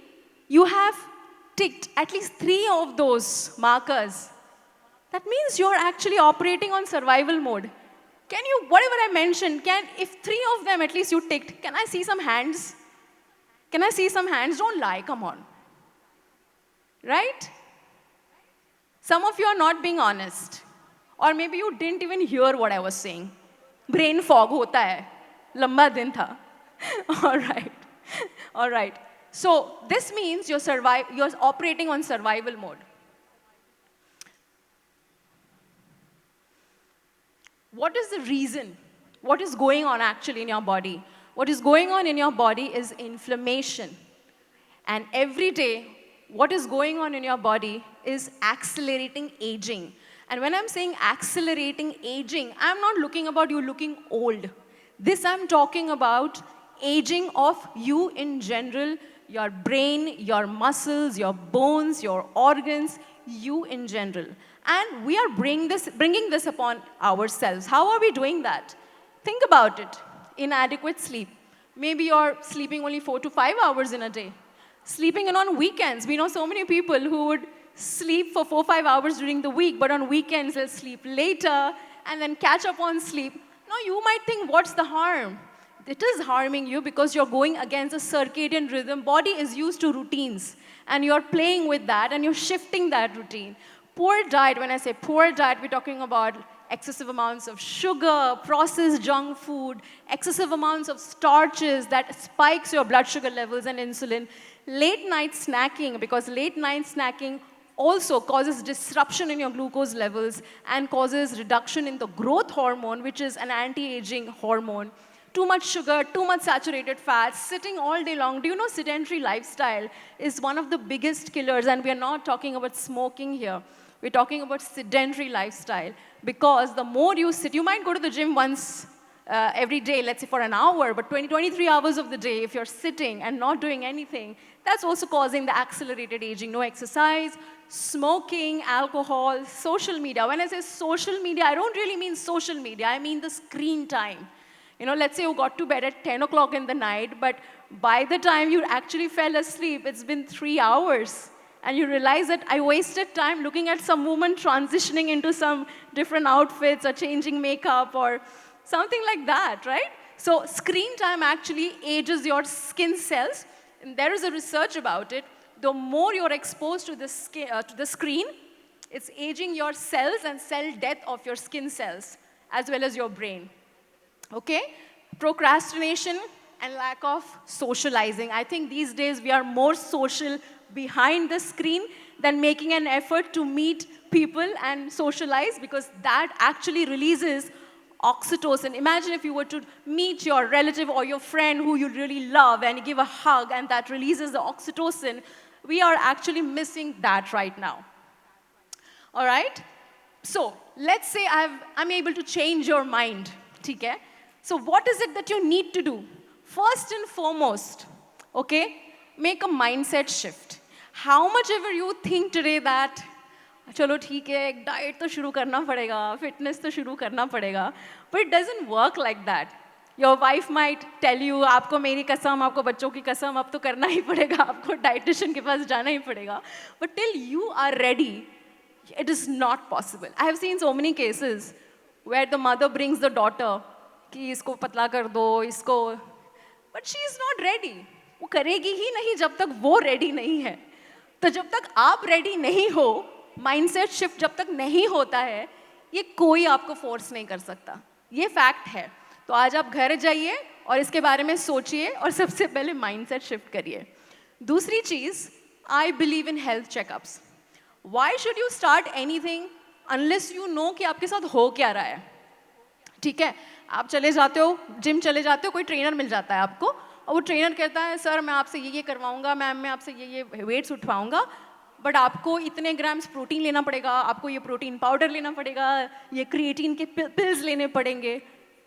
you have ticked at least 3 of those markers, that means you're actually operating on survival mode. Can you, whatever I mentioned, if 3 of them at least you ticked, can I see some hands? Can I see some hands? Don't lie, come on. Right? Some of you are not being honest. Or maybe you didn't even hear what I was saying. Brain fog hota hai. Lamba din tha. All right. All right. So this means you're operating on survival mode. What is the reason? What is going on actually in your body? What is going on in your body is inflammation. And every day, what is going on in your body is accelerating aging. And when I'm saying accelerating aging, I'm not looking about you looking old. This I'm talking about aging of you in general, your brain, your muscles, your bones, your organs, you in general. And we are bringing this upon ourselves. How are we doing that? Think about it. Inadequate sleep. Maybe you're sleeping only 4 to 5 hours in a day. Sleeping in on weekends. We know so many people who would sleep for 4 or 5 hours during the week, but on weekends they'll sleep later and then catch up on sleep. Now you might think, what's the harm? It is harming you because you're going against a circadian rhythm. Body is used to routines and you're playing with that and you're shifting that routine. Poor diet, when I say poor diet, we're talking about excessive amounts of sugar, processed junk food, excessive amounts of starches that spikes your blood sugar levels and insulin. Late night snacking, because late night snacking also causes disruption in your glucose levels and causes reduction in the growth hormone, which is an anti-aging hormone. Too much sugar, too much saturated fats, sitting all day long. Do you know sedentary lifestyle is one of the biggest killers, and we are not talking about smoking here. We're talking about sedentary lifestyle, because the more you sit, you might go to the gym once every day, let's say for an hour, but 23 hours of the day, if you're sitting and not doing anything, that's also causing the accelerated aging. No exercise, smoking, alcohol, social media. When I say social media, I don't really mean social media, I mean the screen time. You know, let's say you got to bed at 10 o'clock in the night, but by the time you actually fell asleep, it's been 3 hours. And you realize that I wasted time looking at some woman transitioning into some different outfits or changing makeup or something like that, right? So screen time actually ages your skin cells. And there is a research about it. The more you're exposed to the screen, it's aging your cells and cell death of your skin cells, as well as your brain. Okay? Procrastination and lack of socializing. I think these days we are more social behind the screen than making an effort to meet people and socialize, because that actually releases oxytocin. Imagine if you were to meet your relative or your friend who you really love and you give a hug and that releases the oxytocin. We are actually missing that right now. All right? So let's say I'm able to change your mind. Okay? So what is it that you need to do? First and foremost, okay, make a mindset shift. How much ever you think today that, chalo theek hai, ek diet to shuru karna padega, fitness to shuru karna padega, but it doesn't work like that. Your wife might tell you, aapko meri kasam, aapko bachon ki kasam, ab to karna hi padega, aapko dietitian ke paas jana hi padega. But till you are ready, it is not possible. I have seen so many cases where the mother brings the daughter, ki isko patla kar do, isko, but she is not ready. वो करेगी ही नहीं जब तक वो ready नहीं है. तो जब तक आप रेडी नहीं हो, माइंडसेट शिफ्ट जब तक नहीं होता है, ये कोई आपको फोर्स नहीं कर सकता. ये फैक्ट है. तो आज आप घर जाइए और इसके बारे में सोचिए और सबसे पहले माइंडसेट शिफ्ट करिए. दूसरी चीज, I believe in health checkups. Why should you start anything unless you know कि आपके साथ हो क्या रहा है. ठीक है, आप चले जाते हो, जिम चले जाते हो, कोई ट्रेनर मिल जाता है आपको, और वो ट्रेनर कहता है सर मैं आपसे ये करवाऊंगा, मैम मैं आपसे ये वेट्स उठवाऊंगा, बट आपको इतने ग्राम्स प्रोटीन लेना पड़ेगा, आपको ये प्रोटीन पाउडर लेना पड़ेगा, ये क्रिएटिन के पिल्स लेने पड़ेंगे.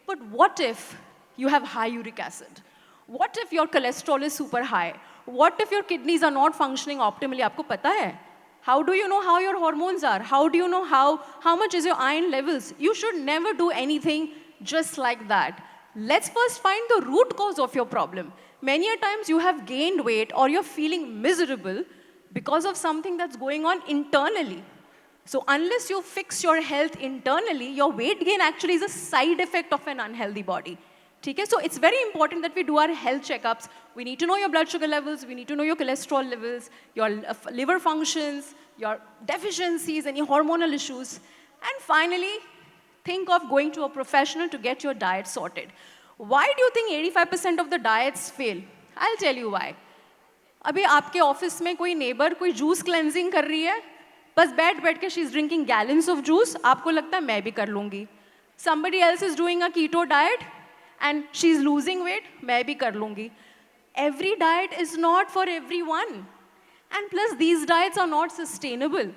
But what if you have high uric acid? What if your cholesterol is super high? What if your kidneys are not functioning optimally? आपको पता है? How do you know how your hormones are? How do you know how much is your iron levels? You should never do anything just like that. Let's first find the root cause of your problem. Many a times you have gained weight or you're feeling miserable because of something that's going on internally. So unless you fix your health internally, your weight gain actually is a side effect of an unhealthy body. Okay? So it's very important that we do our health checkups. We need to know your blood sugar levels, we need to know your cholesterol levels, your liver functions, your deficiencies, any hormonal issues. And finally, think of going to a professional to get your diet sorted. Why do you think 85% of the diets fail? I'll tell you why. अभी आपके office में कोई neighbour कोई juice cleansing कर रही है, बस बैठ के she is drinking gallons of juice, आपको लगता है मैं भी कर लूंगी. Somebody else is doing a keto diet and she's losing weight, मैं भी कर लूंगी. Every diet is not for everyone. And plus these diets are not sustainable.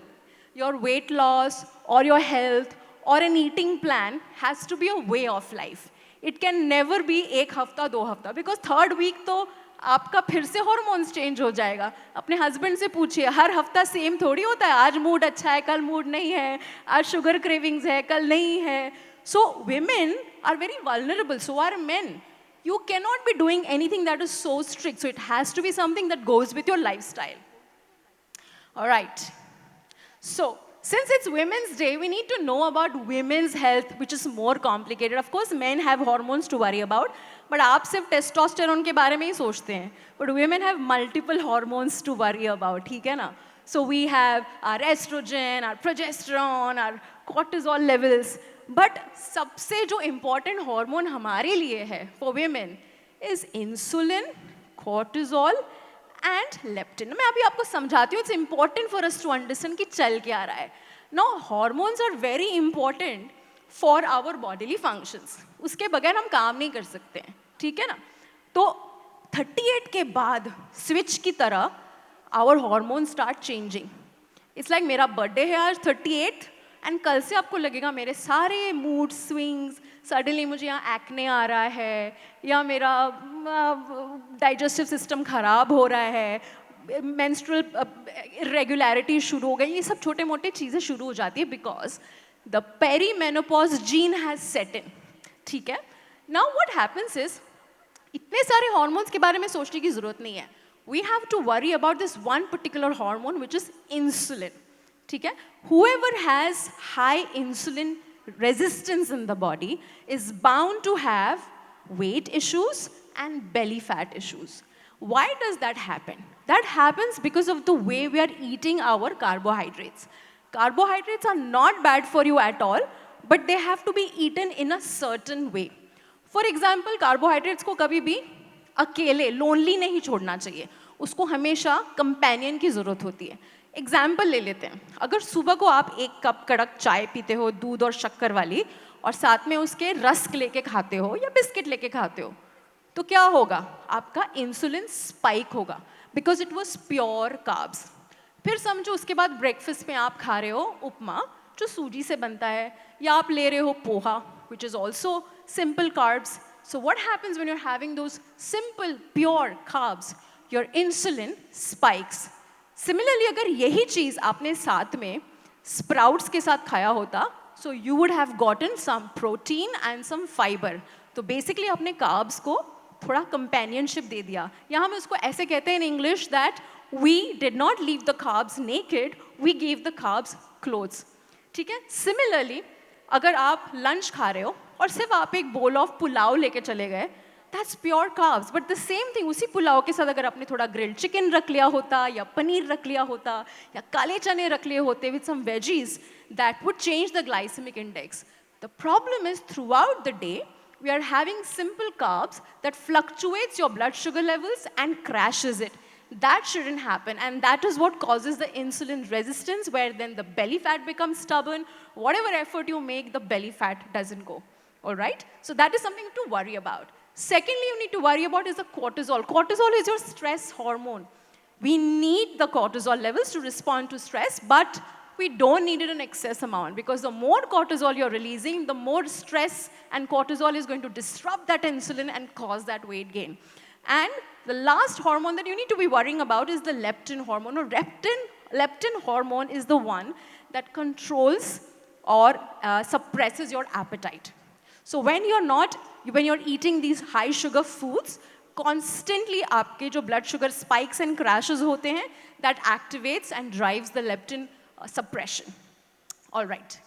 Your weight loss or your health or an eating plan has to be a way of life. It can never be एक हफ्ता 2 हफ्ता, because third week तो आपका फिर से hormones change हो जाएगा. अपने हस्बैंड से पूछिए, हर हफ्ता सेम थोड़ी होता है. आज मूड अच्छा है, कल मूड नहीं है, आज शुगर क्रेविंग्स है, कल नहीं है. So women are very vulnerable, so are men. You cannot be doing anything that is so strict, so it has to be something that goes with your lifestyle. All right. So, since it's Women's Day, we need to know about women's health, which is more complicated. Of course, men have hormones to worry about, but आप सिर्फ testosterone के बारे में ही सोचते हैं. But women have multiple hormones to worry about, ठीक है ना? So we have our estrogen, our progesterone, our cortisol levels. But सबसे जो important hormone हमारे लिए है for women is insulin, cortisol and leptin. मैं अभी आपको समझाती हूँ. It's important for us to understand कि चल क्या रहा है. Now hormones are very important for our bodily functions. उसके बगैर हम काम नहीं कर सकते हैं, ठीक है ना? तो 38 के बाद switch की तरह our hormones start changing. It's like मेरा birthday है आज 38 and कल से आपको लगेगा मेरे सारे mood swings, suddenly मुझे यहाँ acne आ रहा है या मेरा digestive system खराब हो रहा है, menstrual irregularity शुरू हो गई, ये सब छोटे मोटे चीज़ें शुरू हो जाती है because the perimenopause gene has set in. ठीक है? Now what happens is इतने सारे hormones के बारे में सोचने की ज़रूरत नहीं है. We have to worry about this one particular hormone which is insulin. ठीक है? Whoever has high insulin resistance in the body is bound to have weight issues and belly fat issues. Why does that happen? That happens because of the way we are eating our carbohydrates. Carbohydrates are not bad for you at all, but they have to be eaten in a certain way. For example, carbohydrates को कभी भी अकेले, lonely नहीं छोड़ना चाहिए. उसको हमेशा companion की ज़रूरत होती है. Example ले लेते हैं. अगर सुबह को आप 1 कप कड़क चाय पीते हो, दूध और शक्कर वाली, और साथ में उसके रस्क लेके खाते हो या बिस्किट लेके खाते हो, तो क्या होगा? आपका इंसुलिन स्पाइक होगा, because it was pure carbs. फिर समझो उसके बाद ब्रेकफास्ट में आप खा रहे हो उपमा जो सूजी से बनता है, या आप ले रहे हो poha which is also simple carbs. So what happens when you're having those simple pure carbs? Your insulin spikes. Similarly, अगर यही चीज़ आपने साथ में sprouts के साथ खाया होता, so you would have gotten some protein and some fiber. तो basically आपने carbs को थोड़ा companionship दे दिया. या हम उसको ऐसे कहते हैं in English that we did not leave the carbs naked, we gave the carbs clothes. ठीक है? Similarly, अगर आप lunch खा रहे हो और सिर्फ आप एक bowl of पुलाव लेके चले गए, that's pure carbs. But the same thing, उसी पुलाव के साथ अगर आपने थोड़ा grilled chicken रख लिया होता, या पनीर रख लिया होता, या काले चने रख लिए होते with some veggies, that would change the glycemic index. The problem is throughout the day, we are having simple carbs that fluctuates your blood sugar levels and crashes it. That shouldn't happen, and that is what causes the insulin resistance, where then the belly fat becomes stubborn. Whatever effort you make, the belly fat doesn't go. All right? So that is something to worry about. Secondly, you need to worry about is the cortisol. Cortisol is your stress hormone. We need the cortisol levels to respond to stress, but we don't need it in excess amount, because the more cortisol you're releasing, the more stress and cortisol is going to disrupt that insulin and cause that weight gain. And the last hormone that you need to be worrying about is the leptin hormone. Now, leptin hormone is the one that controls or suppresses your appetite. So when you're eating these high sugar foods, constantly आपके जो blood sugar spikes and crashes होते हैं, that activates and drives the leptin suppression. All right.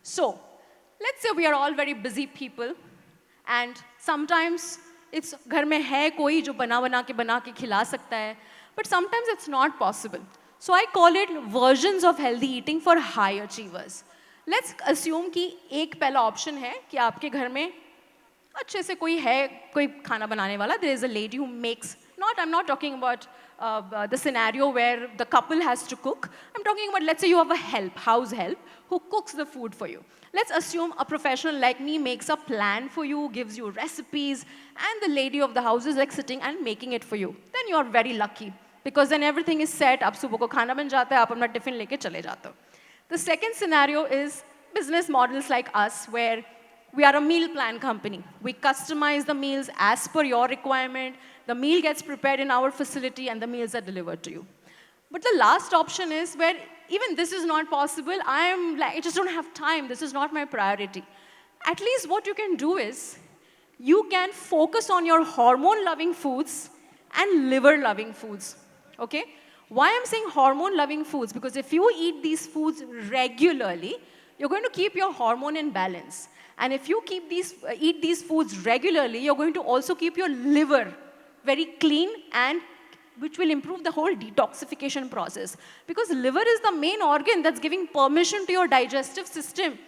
So let's say we are all very busy people, and sometimes it's घर में है कोई जो बना के खिला सकता है, but sometimes it's not possible. So I call it versions of healthy eating for high achievers. Let's assume कि एक पहला option है कि आपके घर में अच्छे से कोई खाना बनाने वाला. There is a lady who makes, I'm not talking about the scenario where the couple has to cook. I'm talking about, let's say you have a house help, who cooks the food for you. Let's assume a professional like me makes a plan for you, gives you recipes, and the lady of the house is like sitting and making it for you. Then you are very lucky, because then everything is set. आप सुबह को खाना बन जाता है, आप अपना tiffin लेके चले जाते हो. The second scenario is business models like us, where we are a meal plan company. We customize the meals as per your requirement. The meal gets prepared in our facility and the meals are delivered to you. But the last option is where even this is not possible. I just don't have time. This is not my priority. At least what you can do is you can focus on your hormone-loving foods and liver-loving foods. Okay? Why I'm saying hormone-loving foods? Because if you eat these foods regularly, you're going to keep your hormone in balance. And if you eat these foods regularly, you're going to also keep your liver very clean and which will improve the whole detoxification process. Because liver is the main organ that's giving permission to your digestive system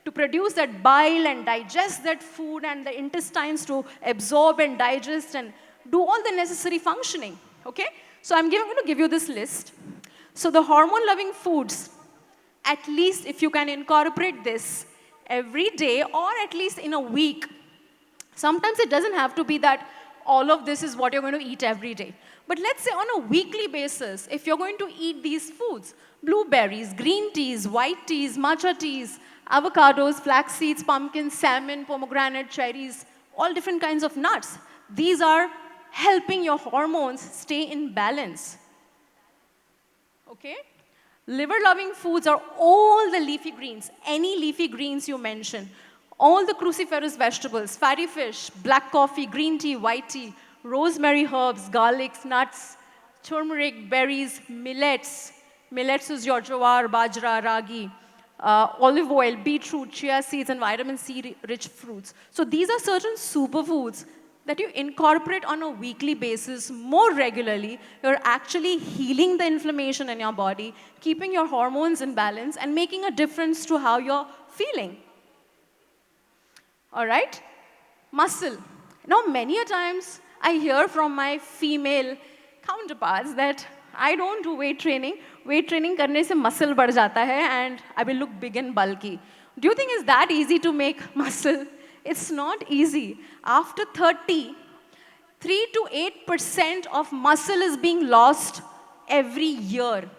to produce that bile and digest that food, and the intestines to absorb and digest and do all the necessary functioning, okay? So I'm going to give you this list. So the hormone-loving foods, at least if you can incorporate this every day or at least in a week. Sometimes it doesn't have to be that all of this is what you're going to eat every day. But let's say on a weekly basis, if you're going to eat these foods, blueberries, green teas, white teas, matcha teas, avocados, flax seeds, pumpkins, salmon, pomegranate, cherries, all different kinds of nuts. These are helping your hormones stay in balance. Okay? Liver-loving foods are all the leafy greens, any leafy greens you mention. All the cruciferous vegetables, fatty fish, black coffee, green tea, white tea, rosemary herbs, garlics, nuts, turmeric, berries, millets. Millets is your jowar, bajra, ragi, olive oil, beetroot, chia seeds, and vitamin C-rich fruits. So these are certain superfoods that you incorporate on a weekly basis more regularly. You're actually healing the inflammation in your body, keeping your hormones in balance, and making a difference to how you're feeling. All right? Muscle. Now, many a times, I hear from my female counterparts that I don't do weight training. Weight training karne se muscle बढ़ जाता है and I will look big and bulky. Do you think it's that easy to make muscle? It's not easy. After 30, 3 to 8% of muscle is being lost every year.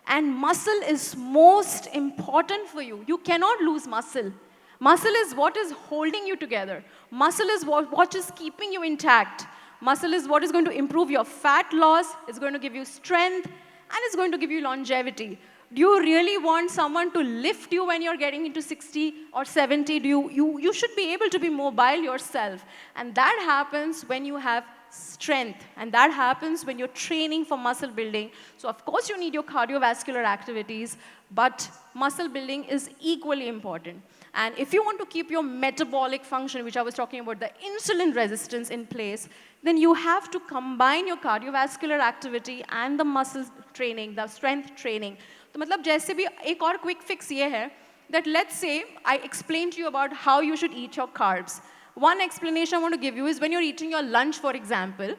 And muscle is most important for you. You cannot lose muscle. Muscle is what is holding you together. Muscle is what is keeping you intact. Muscle is what is going to improve your fat loss, it's going to give you strength, and it's going to give you longevity. Do you really want someone to lift you when you're getting into 60 or 70? You should be able to be mobile yourself. And that happens when you have strength. And that happens when you're training for muscle building. So of course you need your cardiovascular activities, but muscle building is equally important. And if you want to keep your metabolic function, which I was talking about, the insulin resistance in place, then you have to combine your cardiovascular activity and the muscle training, the strength training. तो मतलब जैसे भी एक और quick fix ये है that let's say I explained to you about how you should eat your carbs. One explanation I want to give you is when you're eating your lunch, for example,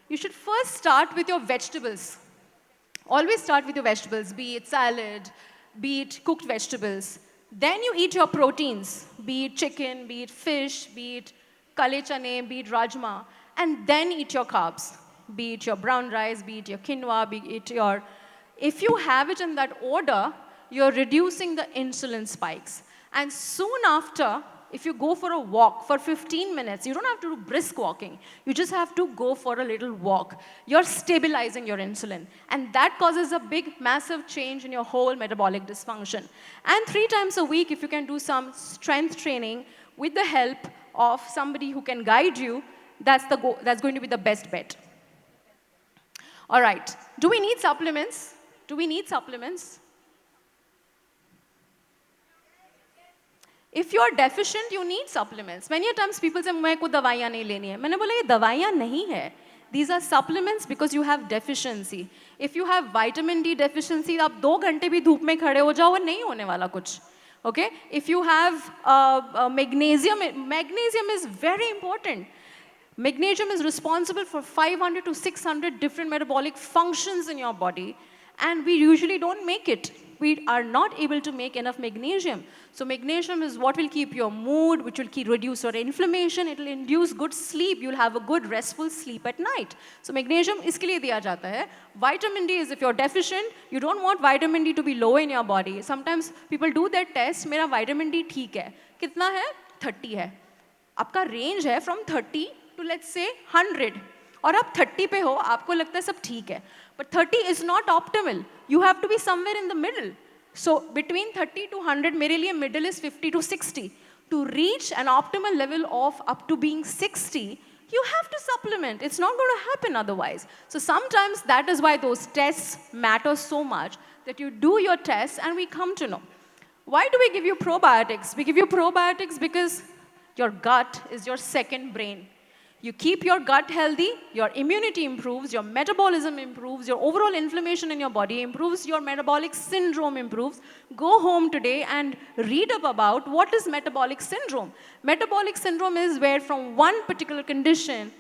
you should first start with your vegetables. Always start with your vegetables, be it salad, be it cooked vegetables. Then you eat your proteins, be it chicken, be it fish, be it kale chane, be it rajma, and then eat your carbs, be it your brown rice, be it your quinoa, be it your... If you have it in that order, you're reducing the insulin spikes. And soon after, if you go for a walk for 15 minutes, you don't have to do brisk walking. You just have to go for a little walk. You're stabilizing your insulin. And that causes a big, massive change in your whole metabolic dysfunction. And 3 times a week, if you can do some strength training with the help of somebody who can guide you, that's going to be the best bet. All right. Do we need supplements? Do we need supplements? If you're deficient, you need supplements. Many times people say, मैं को दवाइयाँ नहीं लेनी है. मैंने बोला ये दवाइयाँ नहीं है. These are supplements because you have deficiency. If you have vitamin D deficiency, आप 2 घंटे भी धूप में खड़े हो जाओ, वो नहीं होने वाला कुछ. Okay? If you have magnesium is very important. Magnesium is responsible for 500 to 600 different metabolic functions in your body, and we usually don't make it. We are not able to make enough magnesium. So magnesium is what will keep your mood, which will reduce your inflammation, it will induce good sleep, you'll have a good restful sleep at night. So magnesium iske liye diya jata hai. Vitamin D is if you're deficient, you don't want vitamin D to be low in your body. Sometimes people do their test, mera vitamin D theek hai. Kitna hai? 30 hai. Aapka range hai from 30 to let's say 100. और आप 30 पे हो, आपको लगता है सब ठीक है. But 30 is not optimal. You have to be somewhere in the middle. So between 30 to 100, मेरे लिए middle is 50 to 60. To reach an optimal level of up to being 60, you have to supplement. It's not going to happen otherwise. So sometimes that is why those tests matter so much, that you do your tests and we come to know. Why do we give you probiotics? We give you probiotics because your gut is your second brain. You keep your gut healthy, your immunity improves, your metabolism improves, your overall inflammation in your body improves, your metabolic syndrome improves. Go home today and read up about what is metabolic syndrome. Metabolic syndrome is where from one particular condition,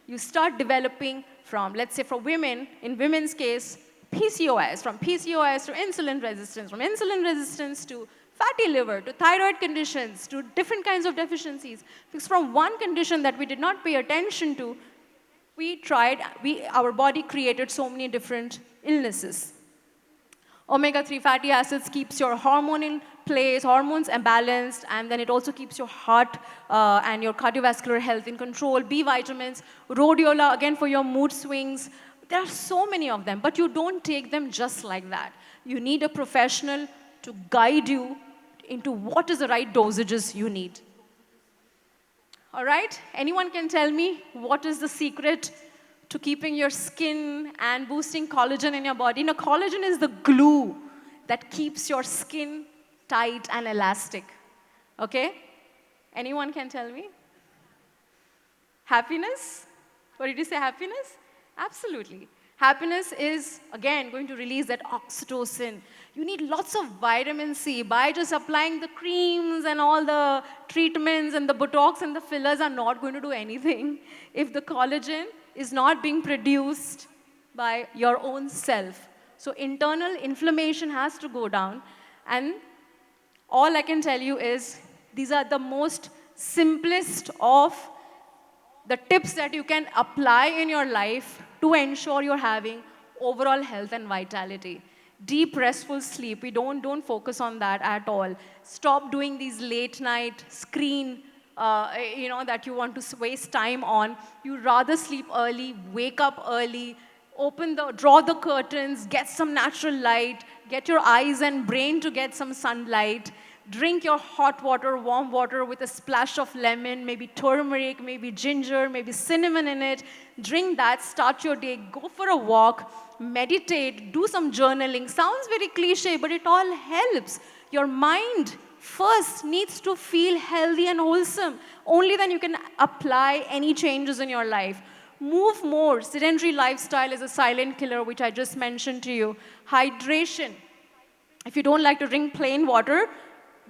you start developing from, let's say for women, in women's case, PCOS, from PCOS to insulin resistance, from insulin resistance to fatty liver, to thyroid conditions, to different kinds of deficiencies. Because from one condition that we did not pay attention to, our body created so many different illnesses. Omega-3 fatty acids keeps your hormone in place, hormones balanced, and then it also keeps your heart and your cardiovascular health in control. B vitamins, rhodiola, again for your mood swings. There are so many of them, but you don't take them just like that. You need a professional to guide you into what is the right dosages you need. All right? Anyone can tell me what is the secret to keeping your skin and boosting collagen in your body? Now, collagen is the glue that keeps your skin tight and elastic. Okay? Anyone can tell me? Happiness? What did you say, happiness? Absolutely. Happiness is, again, going to release that oxytocin. You need lots of vitamin C. By just applying the creams and all the treatments and the Botox and the fillers are not going to do anything if the collagen is not being produced by your own self. So internal inflammation has to go down. And all I can tell you is these are the most simplest of the tips that you can apply in your life to ensure you're having overall health and vitality. Deep, restful sleep. We don't focus on that at all. Stop doing these late night screen, that you want to waste time on. You rather sleep early, wake up early, draw the curtains, get some natural light, get your eyes and brain to get some sunlight. Drink your hot water, warm water with a splash of lemon, maybe turmeric, maybe ginger, maybe cinnamon in it. Drink that, start your day, go for a walk, meditate, do some journaling. Sounds very cliche, but it all helps. Your mind first needs to feel healthy and wholesome. Only then you can apply any changes in your life. Move more. Sedentary lifestyle is a silent killer, which I just mentioned to you. Hydration. If you don't like to drink plain water,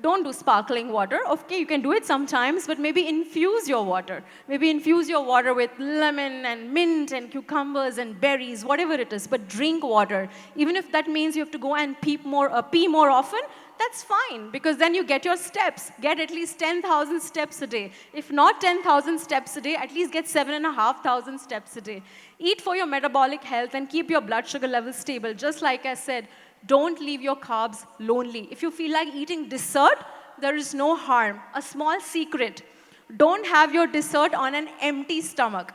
don't do sparkling water. Okay, you can do it sometimes, but maybe infuse your water. Maybe infuse your water with lemon and mint and cucumbers and berries, whatever it is, but drink water. Even if that means you have to go and pee more often, that's fine, because then you get your steps. Get at least 10,000 steps a day. If not 10,000 steps a day, at least get 7,500 steps a day. Eat for your metabolic health and keep your blood sugar levels stable. Just like I said, don't leave your carbs lonely. If you feel like eating dessert, there is no harm. A small secret, don't have your dessert on an empty stomach.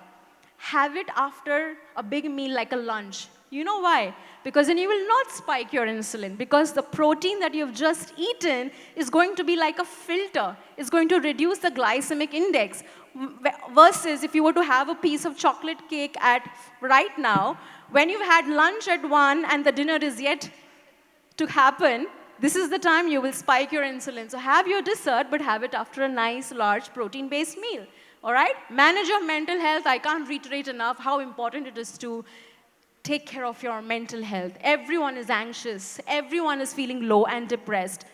Have it after a big meal like a lunch. You know why? Because then you will not spike your insulin, because the protein that you've just eaten is going to be like a filter. It's going to reduce the glycemic index. Versus if you were to have a piece of chocolate cake right now, when you've had lunch at 1 and the dinner is yet to happen, this is the time you will spike your insulin. So have your dessert, but have it after a nice, large, protein-based meal. All right? Manage your mental health. I can't reiterate enough how important it is to take care of your mental health. Everyone is anxious. Everyone is feeling low and depressed.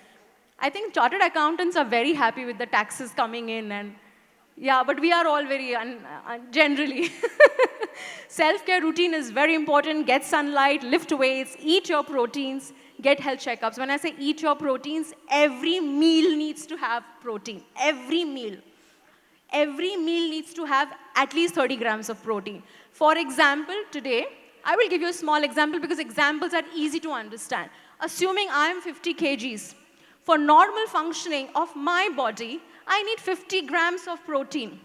I think chartered accountants are very happy with the taxes coming in. And yeah, but we are all very, generally. Self-care routine is very important. Get sunlight, lift weights, eat your proteins, get health checkups. When I say eat your proteins, every meal needs to have protein. Every meal. Every meal needs to have at least 30 grams of protein. For example, today, I will give you a small example because examples are easy to understand. Assuming I am 50 kgs, for normal functioning of my body, I need 50 grams of protein.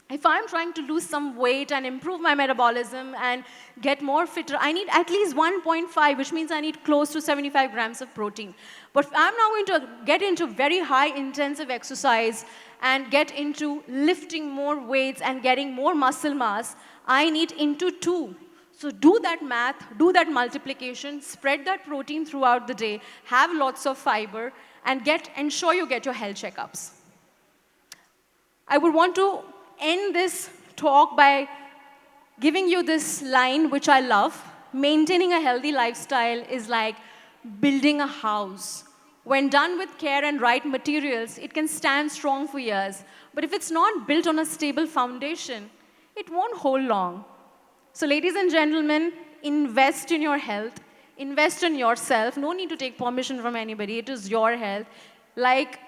If I'm trying to lose some weight and improve my metabolism and get more fitter, I need at least 1.5, which means I need close to 75 grams of protein. But if I'm now going to get into very high intensive exercise and get into lifting more weights and getting more muscle mass, I need into 2. So do that math, do that multiplication, spread that protein throughout the day, have lots of fiber, and ensure you get your health checkups. I would want to end this talk by giving you this line, which I love. Maintaining a healthy lifestyle is like building a house. When done with care and right materials, it can stand strong for years. But if it's not built on a stable foundation, it won't hold long. So ladies and gentlemen, invest in your health, invest in yourself. No need to take permission from anybody. It is your health. Like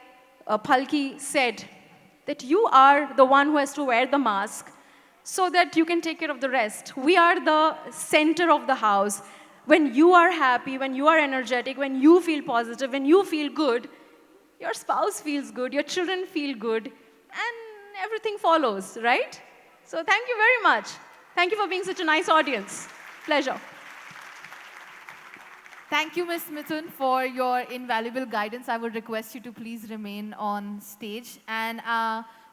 Palki said, that you are the one who has to wear the mask so that you can take care of the rest. We are the center of the house. When you are happy, when you are energetic, when you feel positive, when you feel good, your spouse feels good, your children feel good, and everything follows, right? So thank you very much. Thank you for being such a nice audience. Pleasure. Thank you, Ms. Mithun, for your invaluable guidance. I would request you to please remain on stage. And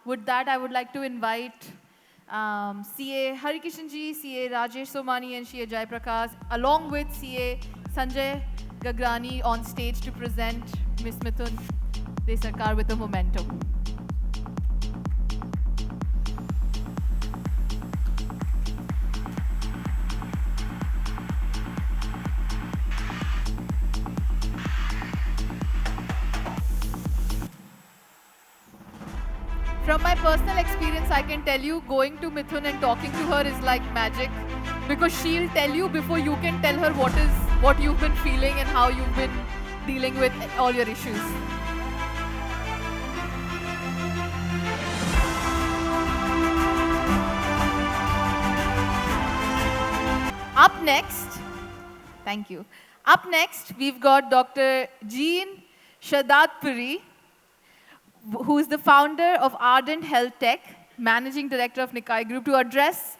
with that, I would like to invite CA Harikishanji, CA Rajesh Somani, and CA Jai Prakash, along with CA Sanjay Gagrani on stage to present Ms. Mithun De Sarkar with a memento. From my personal experience, I can tell you going to Mithun and talking to her is like magic, because she'll tell you before you can tell her what you've been feeling and how you've been dealing with all your issues. Up next, thank you. Up next, we've got Dr. Jean Shadatpuri, who is the founder of Ardent Health Tech, managing director of Nikai Group, to address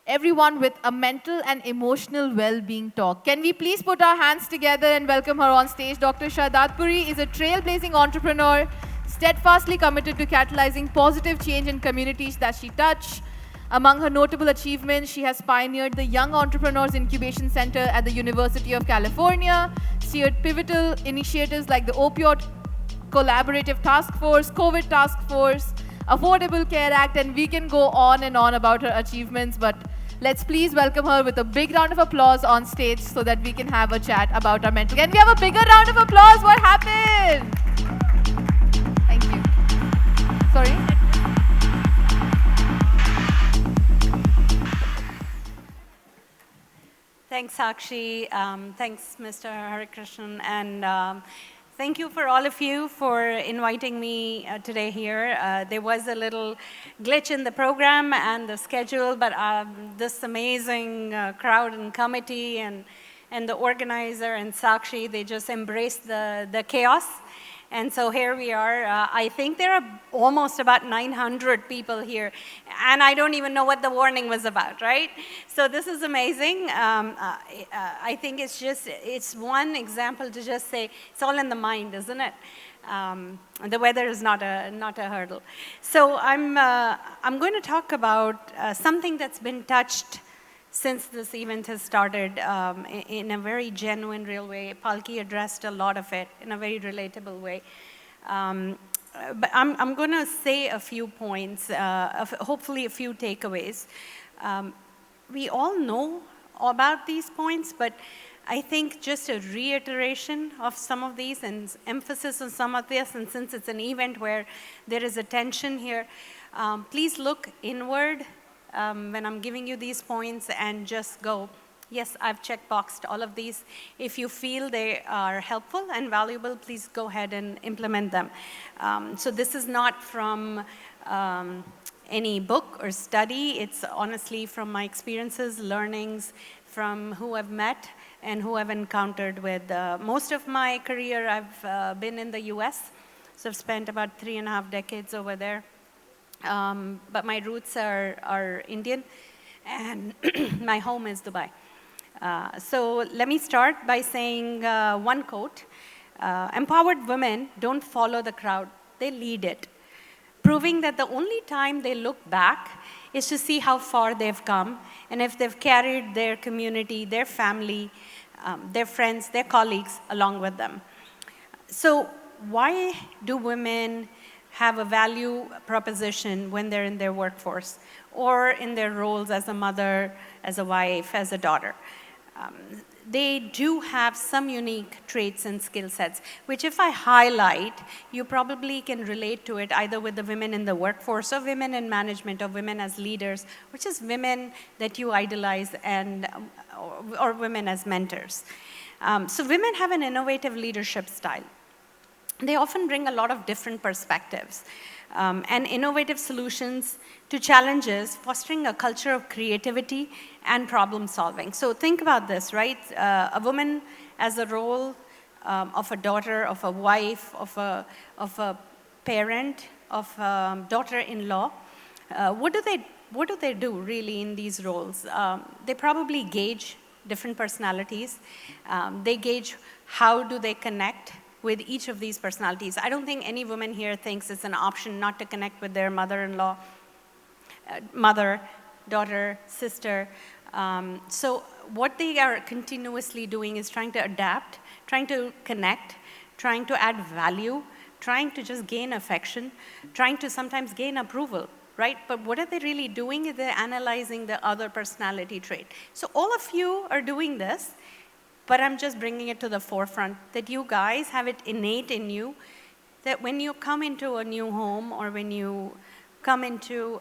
everyone with a mental and emotional well-being talk. Can we please put our hands together and welcome her on stage? Dr. Shadatpuri is a trailblazing entrepreneur, steadfastly committed to catalyzing positive change in communities that she touches. Among her notable achievements, she has pioneered the Young Entrepreneurs Incubation Center at the University of California, steered pivotal initiatives like the Opioid Collaborative Task Force, COVID Task Force, Affordable Care Act, and we can go on and on about her achievements, but let's please welcome her with a big round of applause on stage so that we can have a chat about our mental. Can we have a bigger round of applause? What happened? Thank you. Sorry? Thanks, Sakshi. Thanks, Mr. Harikrishnan. And thank you for all of you for inviting me today here. There was a little glitch in the program and the schedule, but this amazing crowd and committee and the organizer and Sakshi, they just embraced the chaos. And so here we are. I think there are almost about 900 people here. And I don't even know what the warning was about, right? So this is amazing. I think it's one example to just say, it's all in the mind, isn't it? The weather is not a hurdle. So I'm going to talk about something that's been touched since this event has started in a very genuine, real way. Palki addressed a lot of it in a very relatable way. But I'm going to say a few points, hopefully a few takeaways. We all know about these points, but I think just a reiteration of some of these and emphasis on some of this, and since it's an event where there is a tension here, please look inward when I'm giving you these points and just go, yes, I've checkboxed all of these. If you feel they are helpful and valuable, please go ahead and implement them. So this is not from any book or study. It's honestly from my experiences, learnings, from who I've met and who I've encountered with. Most of my career, I've been in the US, so I've spent about 3.5 decades over there. But my roots are Indian, and my home is Dubai. So let me start by saying one quote. Empowered women don't follow the crowd, they lead it, proving that the only time they look back is to see how far they've come and if they've carried their community, their family, their friends, their colleagues along with them. So why do women have a value proposition when they're in their workforce? or in their roles as a mother, as a wife, as a daughter. They do have some unique traits and skill sets, which if I highlight, you probably can relate to it either with the women in the workforce or women in management or women as leaders, or just women that you idolize and, or women as mentors. So women have an innovative leadership style. They often bring a lot of different perspectives and innovative solutions to challenges, fostering a culture of creativity and problem solving. So think about this, right? A woman as a role of a daughter, of a wife, of a parent, of a daughter-in-law. What do they do really in these roles? They probably gauge different personalities. They gauge how do they connect with each of these personalities. I don't think any woman here thinks it's an option not to connect with their mother-in-law, mother, daughter, sister. So what they are continuously doing is trying to adapt, trying to connect, trying to add value, trying to just gain affection, trying to sometimes gain approval, right? But what are they really doing is they're analyzing the other personality trait. So all of you are doing this, but I'm just bringing it to the forefront that you guys have it innate in you, that when you come into a new home or when you come into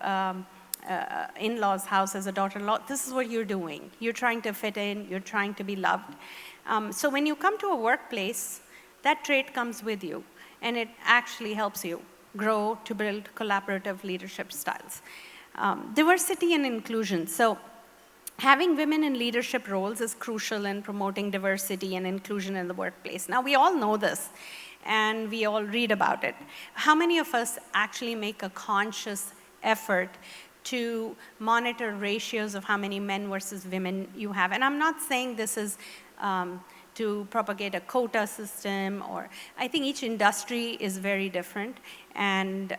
in-law's house as a daughter-in-law, this is what you're doing. You're trying to fit in, you're trying to be loved. So when you come to a workplace, that trait comes with you, and it actually helps you grow to build collaborative leadership styles. Diversity and inclusion. So having women in leadership roles is crucial in promoting diversity and inclusion in the workplace. Now, we all know this, and we all read about it. How many of us actually make a conscious effort to monitor ratios of how many men versus women you have? And I'm not saying this is to propagate a quota system, or I think each industry is very different. And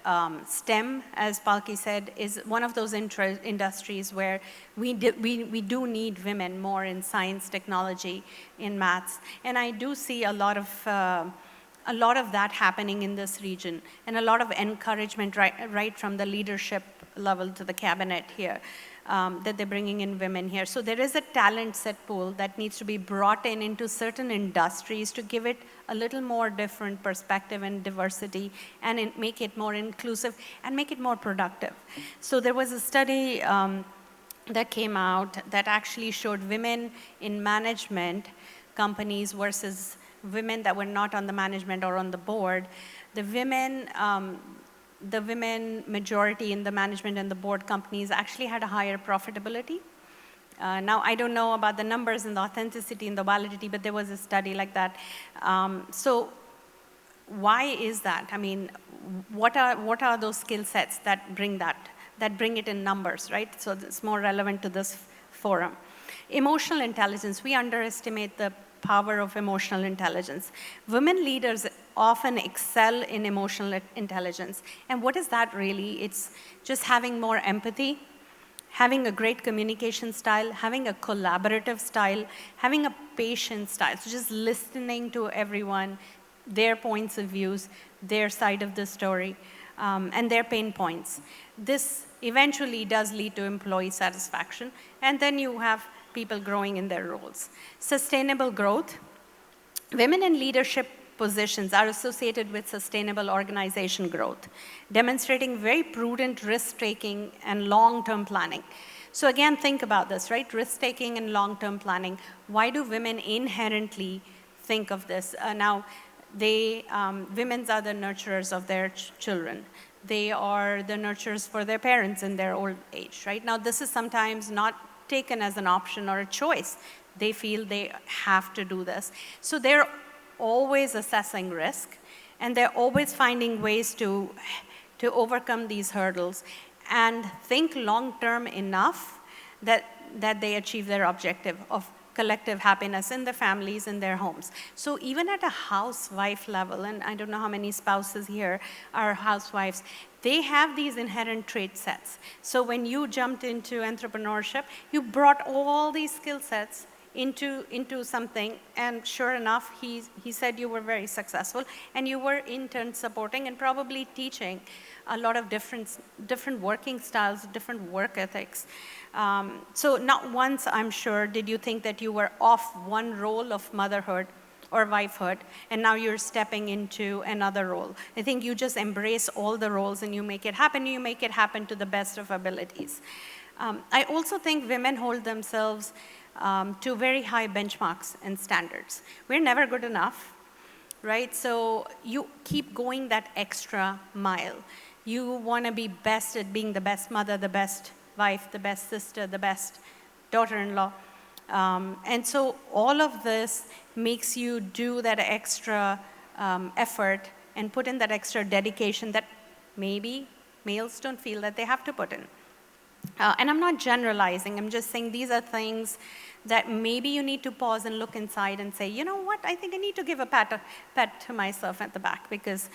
STEM, as Palki said, is one of those industries where we do need women more in science, technology, in maths. And I do see a lot of that happening in this region, and a lot of encouragement right from the leadership level to the cabinet here. That they're bringing in women here. So there is a talent set pool that needs to be brought in into certain industries to give it a little more different perspective and diversity, and make it more inclusive and make it more productive. So there was a study that came out that actually showed women in management companies versus women that were not on the management or on the board. The women majority in the management and the board companies actually had a higher profitability. Now, I don't know about the numbers and the authenticity and the validity, but there was a study like that. So why is that? I mean, what are those skill sets that bring it in numbers, right? So it's more relevant to this forum. Emotional intelligence, we underestimate the power of emotional intelligence. Women leaders often excel in emotional intelligence. And what is that really? It's just having more empathy, having a great communication style, having a collaborative style, having a patient style. So just listening to everyone, their points of views, their side of the story, and their pain points. This eventually does lead to employee satisfaction. And then you have people growing in their roles. Sustainable growth. Women in leadership positions are associated with sustainable organization growth, demonstrating very prudent risk-taking and long-term planning. So again, think about this, right? Risk-taking and long-term planning. Why do women inherently think of this? Now, women are the nurturers of their children. They are the nurturers for their parents in their old age, right? Now, this is sometimes not taken as an option or a choice. They feel they have to do this. So they're always assessing risk, and they're always finding ways to overcome these hurdles and think long-term enough that they achieve their objective of collective happiness in their families, in their homes. So even at a housewife level, and I don't know how many spouses here are housewives, they have these inherent trait sets. So when you jumped into entrepreneurship, you brought all these skill sets into something, and sure enough, he said you were very successful, and you were in turn supporting and probably teaching a lot of different working styles, different work ethics. So not once, I'm sure, did you think that you were off one role of motherhood or wifehood, and now you're stepping into another role. I think you just embrace all the roles and you make it happen to the best of abilities. I also think women hold themselves to very high benchmarks and standards. We're never good enough, right? So you keep going that extra mile. You want to be best at being the best mother, the best wife, the best sister, the best daughter-in-law. And so all of this makes you do that extra effort and put in that extra dedication that maybe males don't feel that they have to put in. And I'm not generalizing, I'm just saying these are things that maybe you need to pause and look inside and say, you know what, I think I need to give a pat to myself at the back, because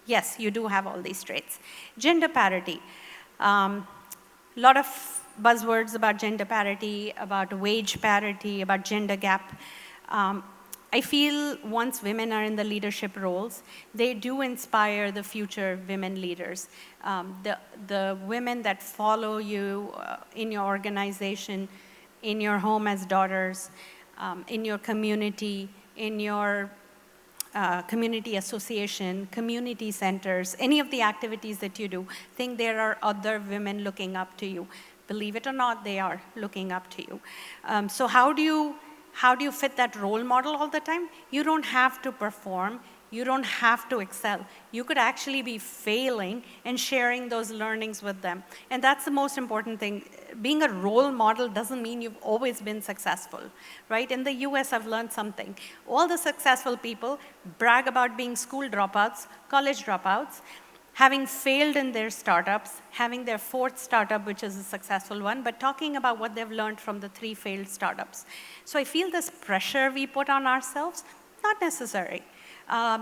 yes, you do have all these traits. Gender parity. Lot of buzzwords about gender parity, about wage parity, about gender gap. I feel once women are in the leadership roles, they do inspire the future women leaders. The women that follow you in your organization, in your home as daughters, in your community, in your community association, community centers, any of the activities that you do, think there are other women looking up to you. Believe it or not, they are looking up to you. So how do you fit that role model all the time? You don't have to perform. You don't have to excel. You could actually be failing and sharing those learnings with them. And that's the most important thing. Being a role model doesn't mean you've always been successful, right? In the US, I've learned something. All the successful people brag about being school dropouts, college dropouts, having failed in their startups, having their 4th startup, which is a successful one, but talking about what they've learned from the 3 failed startups. So I feel this pressure we put on ourselves, not necessary.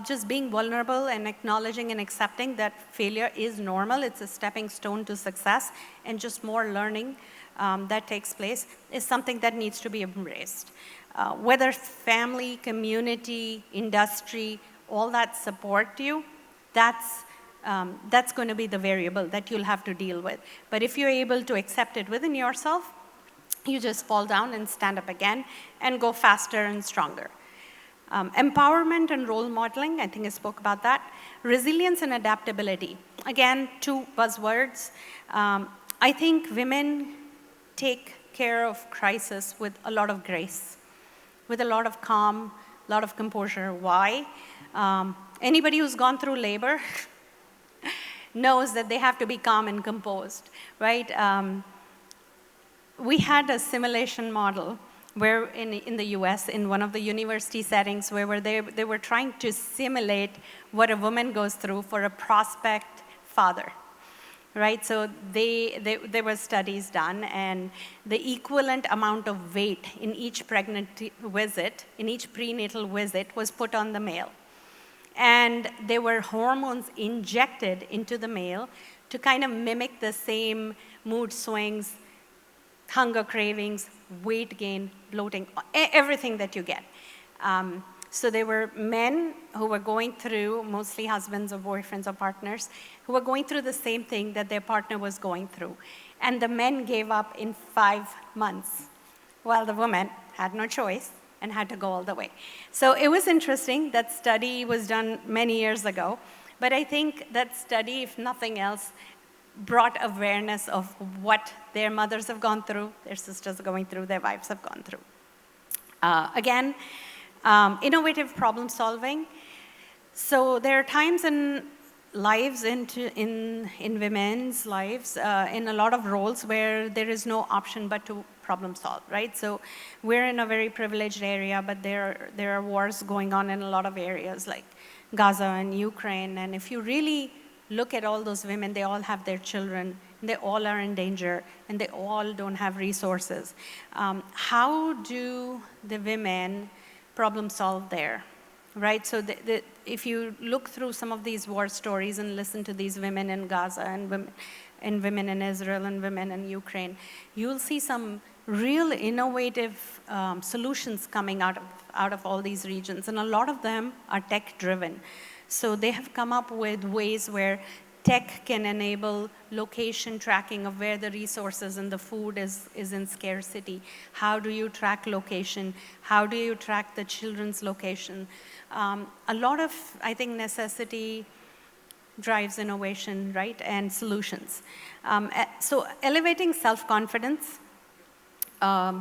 Just being vulnerable and acknowledging and accepting that failure is normal, it's a stepping stone to success, and just more learning that takes place is something that needs to be embraced. Whether family, community, industry, all that support you, that's going to be the variable that you'll have to deal with. But if you're able to accept it within yourself, you just fall down and stand up again and go faster and stronger. Empowerment and role modeling, I think I spoke about that. Resilience and adaptability. Again, 2 buzzwords. I think women take care of crisis with a lot of grace, with a lot of calm, a lot of composure. Why? Anybody who's gone through labor knows that they have to be calm and composed, right? We had a simulation model where in the US, in one of the university settings, where they were trying to simulate what a woman goes through for a prospect father, right? So there were studies done, and the equivalent amount of weight in each pregnancy visit, in each prenatal visit, was put on the male. And there were hormones injected into the male to kind of mimic the same mood swings, hunger cravings, weight gain, bloating, everything that you get. So there were men who were going through, mostly husbands or boyfriends or partners, who were going through the same thing that their partner was going through. And the men gave up in 5 months, while the women had no choice and had to go all the way. So it was interesting. That study was done many years ago. But I think that study, if nothing else, brought awareness of what their mothers have gone through, their sisters are going through, their wives have gone through. Again, innovative problem solving. So there are times in lives, in women's lives, in a lot of roles where there is no option but to problem solve, right? So we're in a very privileged area, but there are wars going on in a lot of areas like Gaza and Ukraine. And if you really look at all those women, they all have their children, they all are in danger, and they all don't have resources. How do the women problem solve there, right? So if you look through some of these war stories and listen to these women in Gaza and women in Israel and women in Ukraine, you'll see some real innovative solutions coming out of all these regions, and a lot of them are tech-driven. So they have come up with ways where tech can enable location tracking of where the resources and the food is in scarcity. How do you track location? How do you track the children's location? A lot of, I think, necessity drives innovation, right, and solutions. So elevating self-confidence,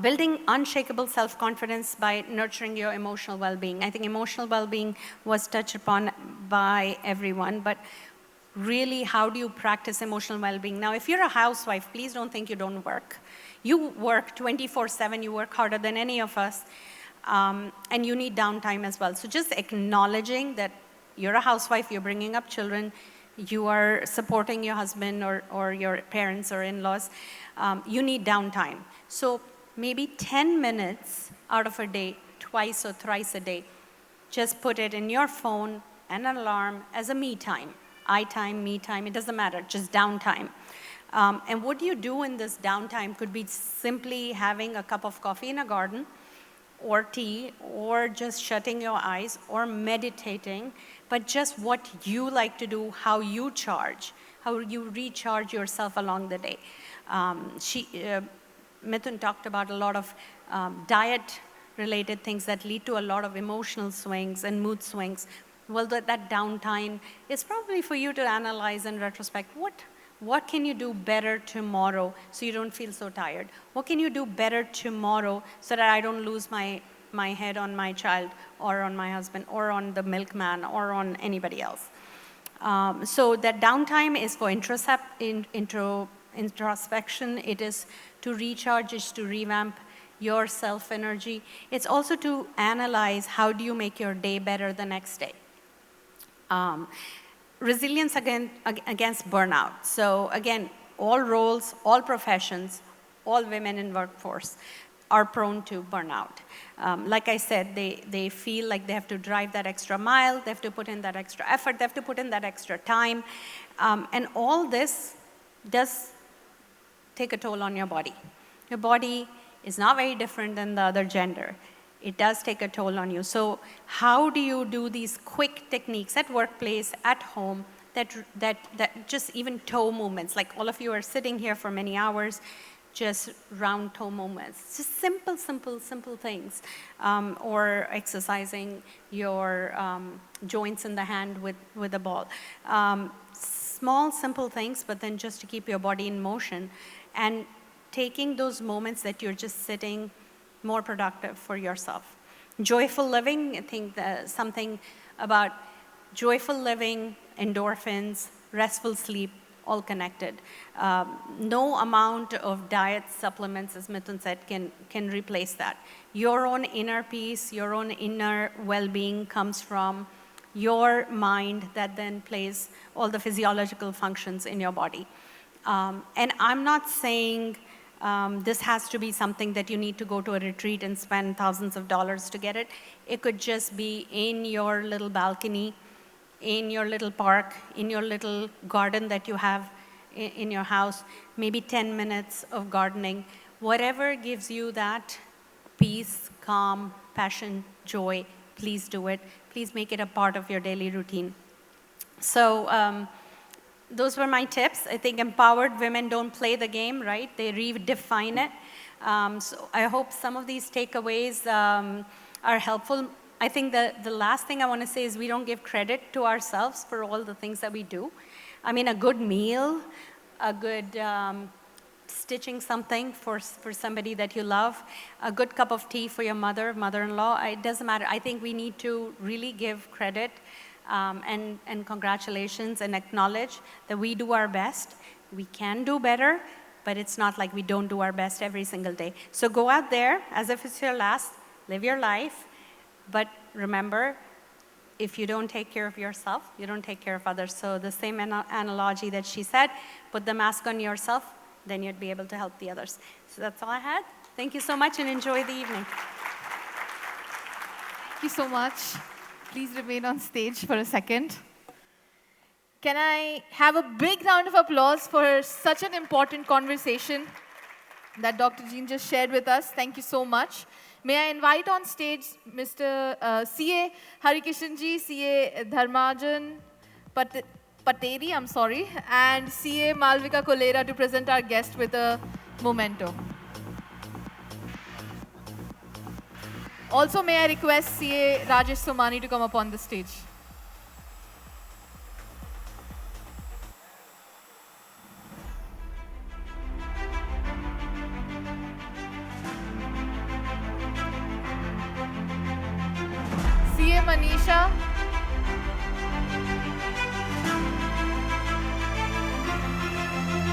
building unshakable self-confidence by nurturing your emotional well-being. I think emotional well-being was touched upon by everyone, but really, how do you practice emotional well-being? Now, if you're a housewife, please don't think you don't work. You work 24/7, you work harder than any of us, and you need downtime as well. So just acknowledging that you're a housewife, you're bringing up children, you are supporting your husband or your parents or in-laws, you need downtime. So maybe 10 minutes out of a day, twice or thrice a day, just put it in your phone, an alarm as a me time. I time, me time, it doesn't matter, just downtime. And what you do in this downtime could be simply having a cup of coffee in a garden, or tea, or just shutting your eyes, or meditating, but just what you like to do, how you charge, how you recharge yourself along the day. Mithun talked about a lot of diet-related things that lead to a lot of emotional swings and mood swings. Well, that downtime is probably for you to analyze in retrospect, what can you do better tomorrow so you don't feel so tired? What can you do better tomorrow so that I don't lose my head on my child or on my husband or on the milkman or on anybody else? So that downtime is for introspection. It is to recharge, it's to revamp your self-energy. It's also to analyze how do you make your day better the next day. Resilience against burnout. So again, all roles, all professions, all women in workforce are prone to burnout. Like I said, they feel like they have to drive that extra mile, they have to put in that extra effort, they have to put in that extra time. And all this does take a toll on your body. Your body is not very different than the other gender. It does take a toll on you. So how do you do these quick techniques at workplace, at home, that just even toe movements, like all of you are sitting here for many hours, just round toe movements, just simple things, or exercising your joints in the hand with a ball. Small, simple things, but then just to keep your body in motion and taking those moments that you're just sitting more productive for yourself. Joyful living, I think something about joyful living, endorphins, restful sleep, all connected. No amount of diet supplements, as Mithun said, can replace that. Your own inner peace, your own inner well-being comes from your mind that then plays all the physiological functions in your body. And I'm not saying this has to be something that you need to go to a retreat and spend thousands of dollars to get it. It could just be in your little balcony, in your little park, in your little garden that you have in your house, maybe 10 minutes of gardening. Whatever gives you that peace, calm, passion, joy, please do it. Please make it a part of your daily routine. So those were my tips. I think empowered women don't play the game, right? They redefine it. So I hope some of these takeaways are helpful. I think the last thing I want to say is we don't give credit to ourselves for all the things that we do. I mean, a good meal, a good stitching something for somebody that you love, a good cup of tea for your mother-in-law, it doesn't matter. I think we need to really give credit and congratulations and acknowledge that we do our best. We can do better, but it's not like we don't do our best every single day. So go out there as if it's your last, live your life, but remember, if you don't take care of yourself, you don't take care of others. So the same analogy that she said, put the mask on yourself, then you'd be able to help the others. So that's all I had. Thank you so much and enjoy the evening. Thank you so much. Please remain on stage for a second. Can I have a big round of applause for such an important conversation? that Dr. Jean just shared with us. Thank you so much. May I invite on stage Mr. CA Harikishanji, CA Dharmajan Pateri, I'm sorry, and CA Malvika Kolera to present our guest with a memento. Also, may I request CA Rajesh Somani to come up on the stage. CA Manisha.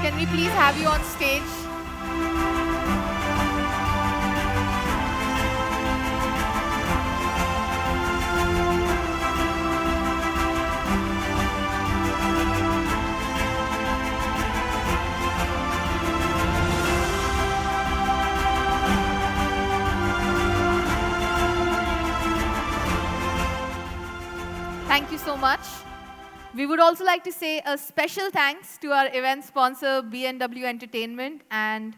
Can we please have you on stage? Thank you so much. We would also like to say a special thanks to our event sponsor, B&W Entertainment, and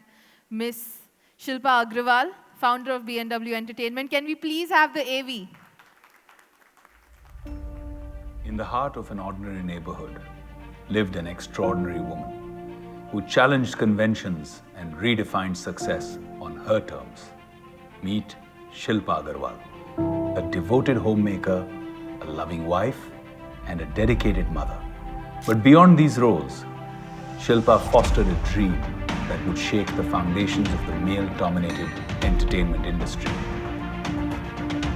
Miss Shilpa Agrawal, founder of B&W Entertainment. Can we please have the AV? In the heart of an ordinary neighborhood lived an extraordinary woman who challenged conventions and redefined success on her terms. Meet Shilpa Agrawal, a devoted homemaker, a loving wife, and a dedicated mother. But beyond these roles, Shilpa fostered a dream that would shake the foundations of the male-dominated entertainment industry.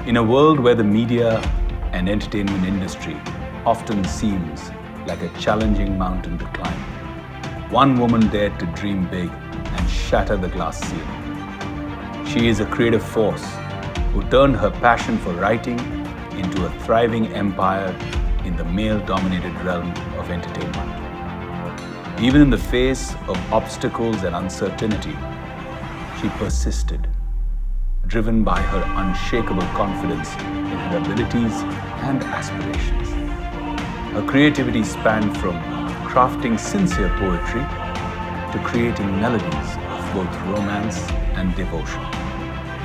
In a world where the media and entertainment industry often seems like a challenging mountain to climb, one woman dared to dream big and shatter the glass ceiling. She is a creative force who turned her passion for writing into a thriving empire in the male-dominated realm of entertainment. Even in the face of obstacles and uncertainty, she persisted, driven by her unshakable confidence in her abilities and aspirations. Her creativity spanned from crafting sincere poetry to creating melodies of both romance and devotion,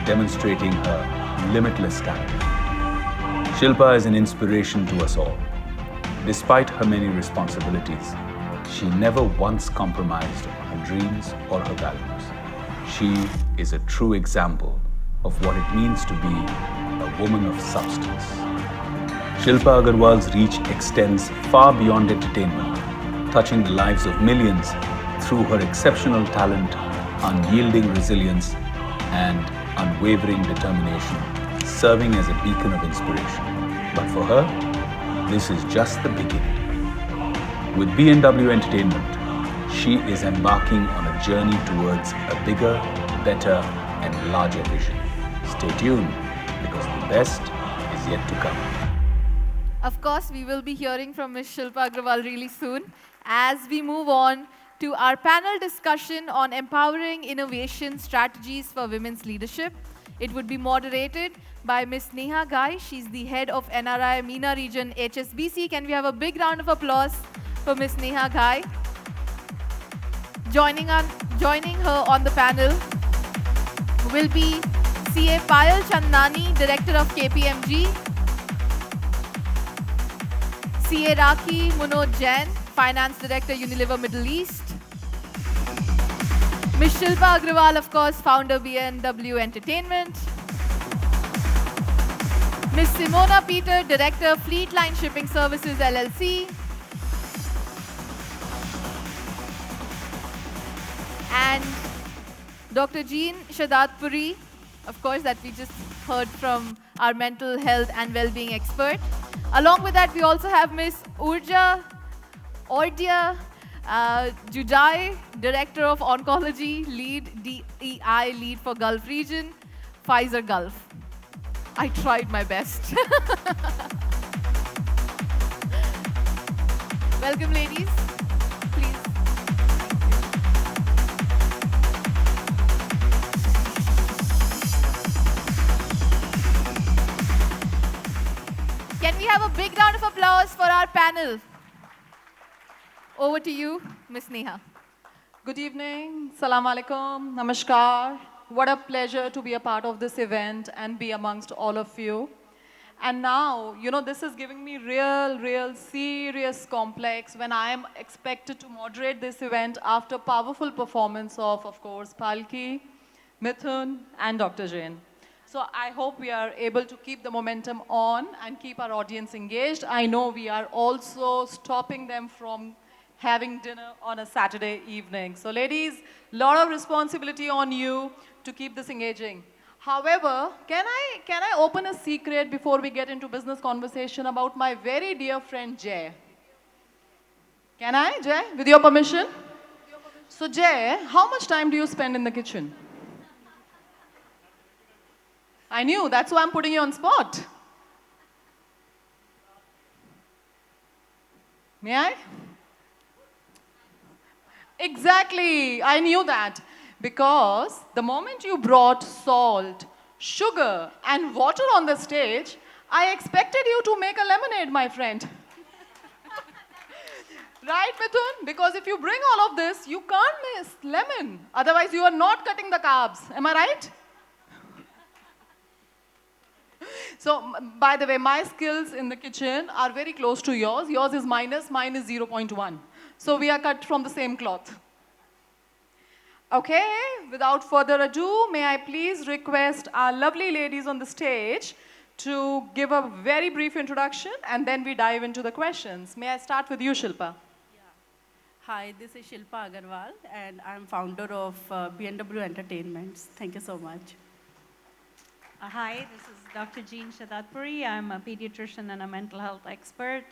demonstrating her limitless talent. Shilpa is an inspiration to us all. Despite her many responsibilities, she never once compromised on her dreams or her values. She is a true example of what it means to be a woman of substance. Shilpa Agarwal's reach extends far beyond entertainment, touching the lives of millions through her exceptional talent, unyielding resilience, and unwavering determination, serving as a beacon of inspiration. But for her, this is just the beginning. With B&W Entertainment, she is embarking on a journey towards a bigger, better, and larger vision. Stay tuned, because the best is yet to come. Of course, we will be hearing from Ms. Shilpa Agrawal really soon as we move on to our panel discussion on empowering innovation strategies for women's leadership. It would be moderated by Ms. Neha Ghai. She's the head of NRI MENA region HSBC. Can we have a big round of applause for Ms. Neha Ghai? Joining her on the panel will be CA Payal Chandani, Director of KPMG, CA Rakhi Munoj Jain, Finance Director, Unilever Middle East, Ms. Shilpa Agrawal, of course, founder B&W Entertainment, Ms. Simona Peter, Director, Fleet Line Shipping Services LLC, and Dr. Jean Shadatpuri, of course, that we just heard from our mental health and well-being expert. Along with that, we also have Ms. Urja Jujai, Director of Oncology, Lead DEI, Lead for Gulf Region, Pfizer Gulf. I tried my best. Welcome, ladies. Please. Can we have a big round of applause for our panel? Over to you, Ms. Neha. Good evening, salam alaikum, namaskar. What a pleasure to be a part of this event and be amongst all of you. And now, this is giving me real serious complex when I am expected to moderate this event after powerful performance of course, Palki, Mithun, and Dr. Jain. So I hope we are able to keep the momentum on and keep our audience engaged. I know we are also stopping them from having dinner on a Saturday evening. So ladies, lot of responsibility on you to keep this engaging. However, can I open a secret before we get into business conversation about my very dear friend Jay? Can I, Jay, with your permission? So Jay, how much time do you spend in the kitchen? I knew, that's why I'm putting you on spot. May I? Exactly, I knew that. Because the moment you brought salt, sugar, and water on the stage, I expected you to make a lemonade, my friend. Right, Mithun? Because if you bring all of this, you can't miss lemon. Otherwise, you are not cutting the carbs. Am I right? So, by the way, my skills in the kitchen are very close to yours. Yours is minus, mine is 0.1. So we are cut from the same cloth. Okay, without further ado, may I please request our lovely ladies on the stage to give a very brief introduction and then we dive into the questions. May I start with you, Shilpa? Hi, this is Shilpa Agarwal and I'm founder of B&W Entertainments. Thank you so much. Hi, this is Dr. Jean Shadatpuri. I'm a pediatrician and a mental health expert.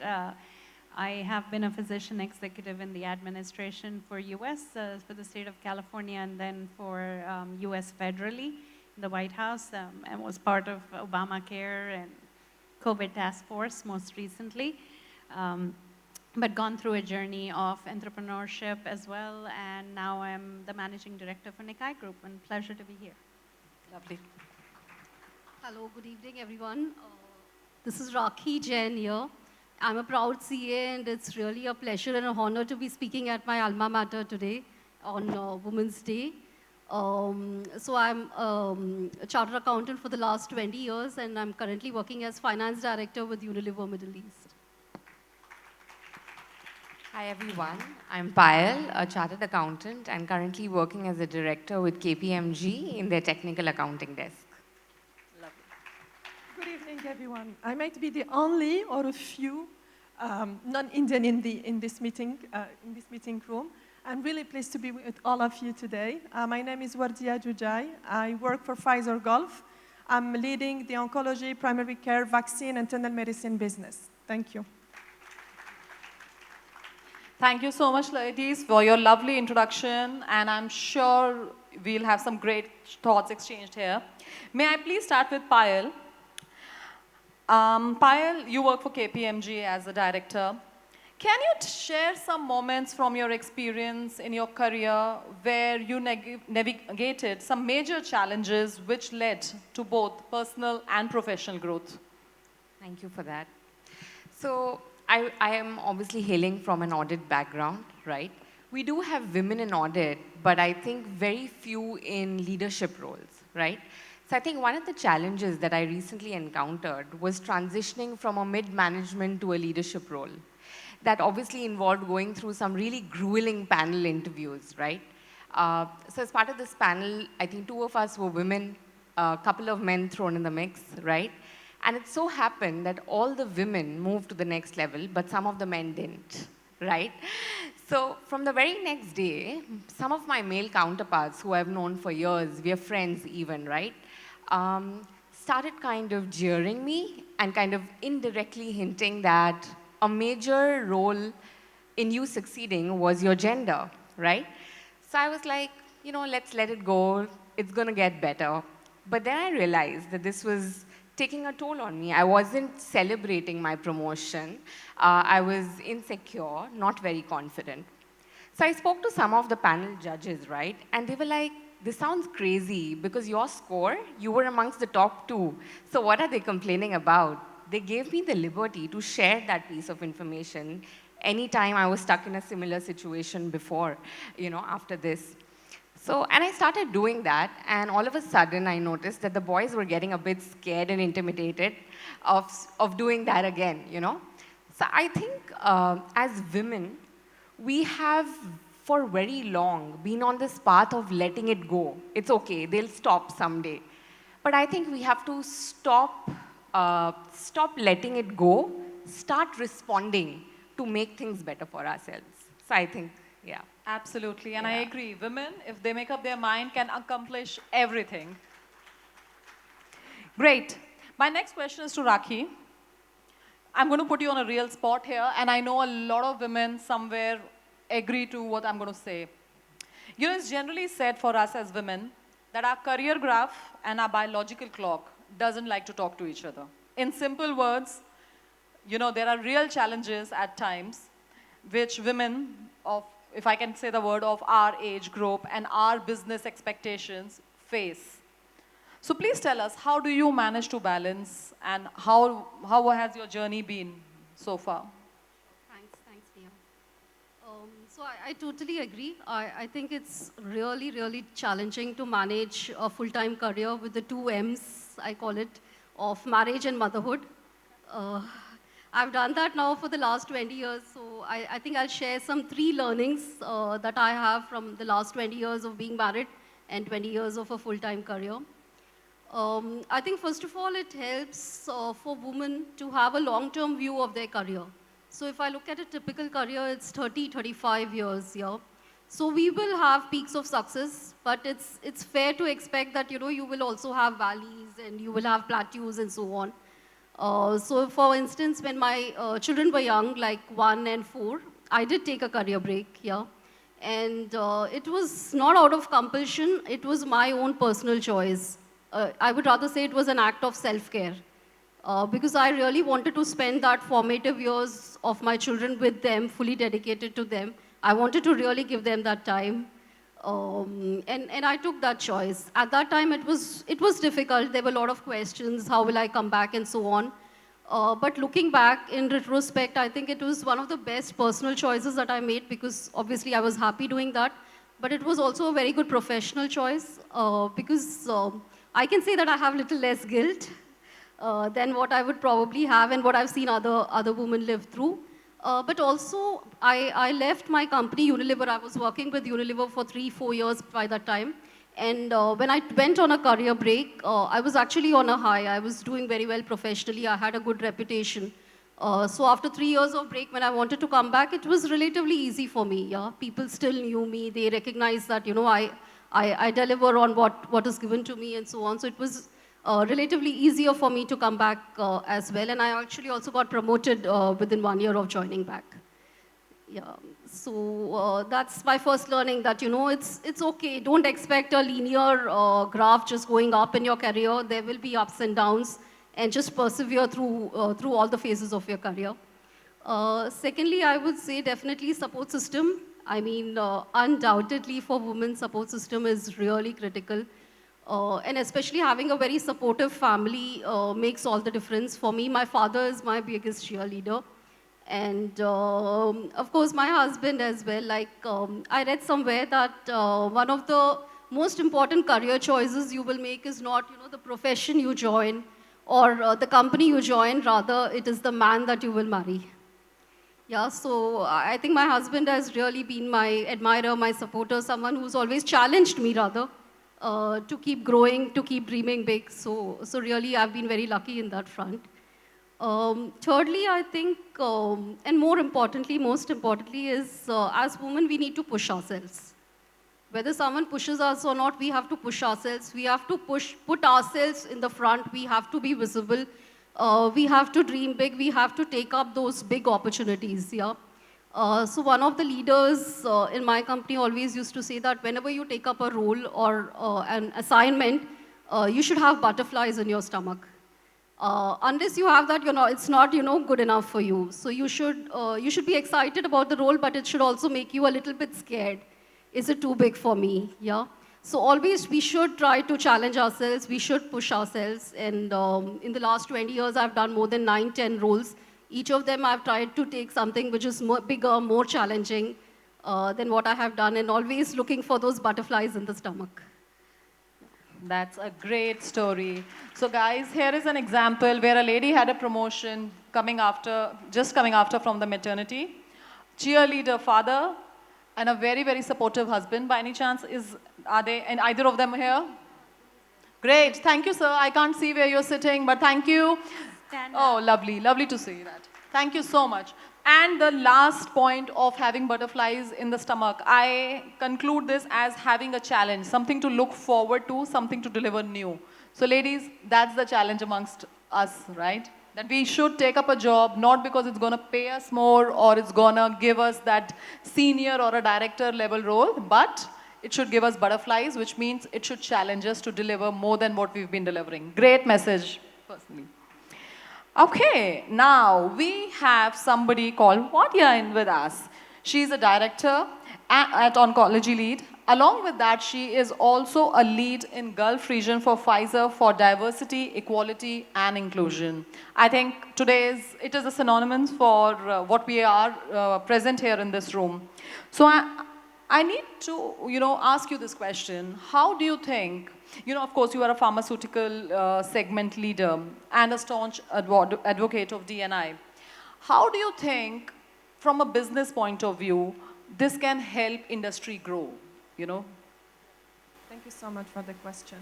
I have been a physician executive in the administration for US, for the state of California, and then for US federally, in the White House, and was part of Obamacare and COVID task force most recently. But gone through a journey of entrepreneurship as well, and now I'm the managing director for Nikai Group, and pleasure to be here. Lovely. Hello, good evening, everyone. This is Rakhi Jain here. I'm a proud CA, and it's really a pleasure and an honor to be speaking at my alma mater today on Women's Day. So I'm a chartered accountant for the last 20 years, and I'm currently working as finance director with Unilever Middle East. Hi everyone, I'm Payal, a chartered accountant and currently working as a director with KPMG in their technical accounting desk. Good evening, everyone. I might be the only or a few non-Indian in this meeting room. I'm really pleased to be with all of you today. My name is Wardia Jujai. I work for Pfizer Gulf. I'm leading the oncology, primary care, vaccine, and internal medicine business. Thank you. Thank you so much, ladies, for your lovely introduction, and I'm sure we'll have some great thoughts exchanged here. May I please start with Payal? Payal, you work for KPMG as a director. Can you share some moments from your experience in your career where you navigated some major challenges which led to both personal and professional growth? Thank you for that. So I am obviously hailing from an audit background, right? We do have women in audit, but I think very few in leadership roles, right? So I think one of the challenges that I recently encountered was transitioning from a mid-management to a leadership role. That obviously involved going through some really grueling panel interviews, right? So as part of this panel, I think 2 of us were women, a couple of men thrown in the mix, right? And it so happened that all the women moved to the next level, but some of the men didn't, right? So from the very next day, some of my male counterparts who I've known for years, we are friends even, right? Started kind of jeering me and kind of indirectly hinting that a major role in you succeeding was your gender, right? So I was like, let's let it go. It's going to get better. But then I realized that this was taking a toll on me. I wasn't celebrating my promotion. I was insecure, not very confident. So I spoke to some of the panel judges, right? And they were like, this sounds crazy because your score, you were amongst the top 2. So what are they complaining about? They gave me the liberty to share that piece of information anytime I was stuck in a similar situation before, after this. So, and I started doing that, and all of a sudden I noticed that the boys were getting a bit scared and intimidated of doing that again, So I think as women, we have for very long been on this path of letting it go. It's okay, they'll stop someday. But I think we have to stop letting it go, start responding to make things better for ourselves. So I think, yeah. Absolutely, and I agree. Women, if they make up their mind, can accomplish everything. Great. My next question is to Rakhi. I'm going to put you on a real spot here, and I know a lot of women somewhere agree to what I'm going to say. It's generally said for us as women that our career graph and our biological clock doesn't like to talk to each other. In simple words, there are real challenges at times which women of, if I can say the word, of our age group and our business expectations face. So please tell us, how do you manage to balance, and how has your journey been so far? Thanks, Mia. So I totally agree. I think it's really, really challenging to manage a full-time career with the two M's, I call it, of marriage and motherhood. I've done that now for the last 20 years, so I think I'll share some 3 learnings that I have from the last 20 years of being married and 20 years of a full-time career. I think first of all, it helps for women to have a long-term view of their career. So if I look at a typical career, it's 30, 35 years, yeah. So we will have peaks of success, but it's fair to expect that, you will also have valleys and you will have plateaus and so on. So for instance, when my children were young, like 1 and 4, I did take a career break, yeah. And it was not out of compulsion, it was my own personal choice. I would rather say it was an act of self-care. Because I really wanted to spend that formative years of my children with them, fully dedicated to them. I wanted to really give them that time. And I took that choice. At that time, it was difficult. There were a lot of questions. How will I come back and so on. But looking back in retrospect, I think it was one of the best personal choices that I made, because obviously I was happy doing that. But it was also a very good professional choice, because I can say that I have little less guilt than what I would probably have and what I've seen other women live through. But also, I left my company, Unilever. I was working with Unilever for 3-4 years by that time. And when I went on a career break, I was actually on a high. I was doing very well professionally. I had a good reputation. So after 3 years of break, when I wanted to come back, it was relatively easy for me. Yeah, people still knew me. They recognized that, I deliver on what is given to me and so on. So it was relatively easier for me to come back as well. And I actually also got promoted within 1 year of joining back. Yeah, so that's my first learning, that, it's okay. Don't expect a linear graph just going up in your career. There will be ups and downs, and just persevere through all the phases of your career. Secondly, I would say definitely support system. I mean, undoubtedly for women, support system is really critical. And especially having a very supportive family makes all the difference. For me, my father is my biggest cheerleader. And of course, my husband as well. Like, I read somewhere that one of the most important career choices you will make is not, the profession you join or the company you join, rather it is the man that you will marry. Yeah, so I think my husband has really been my admirer, my supporter, someone who's always challenged me, rather, to keep growing, to keep dreaming big. So really, I've been very lucky in that front. Thirdly, I think, and most importantly, is as women, we need to push ourselves. Whether someone pushes us or not, we have to push ourselves. We have to put ourselves in the front. We have to be visible. We have to dream big. We have to take up those big opportunities, yeah. So one of the leaders in my company always used to say that whenever you take up a role or an assignment, you should have butterflies in your stomach. Unless you have that, it's not, good enough for you. So you should be excited about the role, but it should also make you a little bit scared. Is it too big for me? Yeah. So always we should try to challenge ourselves. We should push ourselves. And in the last 20 years, I've done more than 9-10 roles Each of them I've tried to take something which is more bigger, more challenging than what I have done, and always looking for those butterflies in the stomach. That's a great story. So guys, here is an example where a lady had a promotion just coming after from the maternity. Cheerleader father and a very, very supportive husband. By any chance, are they, and either of them here? Great, thank you, sir. I can't see where you're sitting, but thank you. Oh, lovely, lovely to see that. Thank you so much. And the last point of having butterflies in the stomach, I conclude this as having a challenge, something to look forward to, something to deliver new. So ladies, that's the challenge amongst us, right? That we should take up a job, not because it's going to pay us more or it's going to give us that senior or a director level role, but it should give us butterflies, which means it should challenge us to deliver more than what we've been delivering. Great message, personally. Okay, now we have somebody called Wadia in with us. She's a director at Oncology Lead. Along with that, she is also a lead in Gulf region for Pfizer for diversity, equality, and inclusion. I think it is a synonymous for what we are present here in this room. So I need to, ask you this question. How do you think, of course, you are a pharmaceutical segment leader and a staunch advocate of D&I. How do you think, from a business point of view, this can help industry grow, Thank you so much for the question.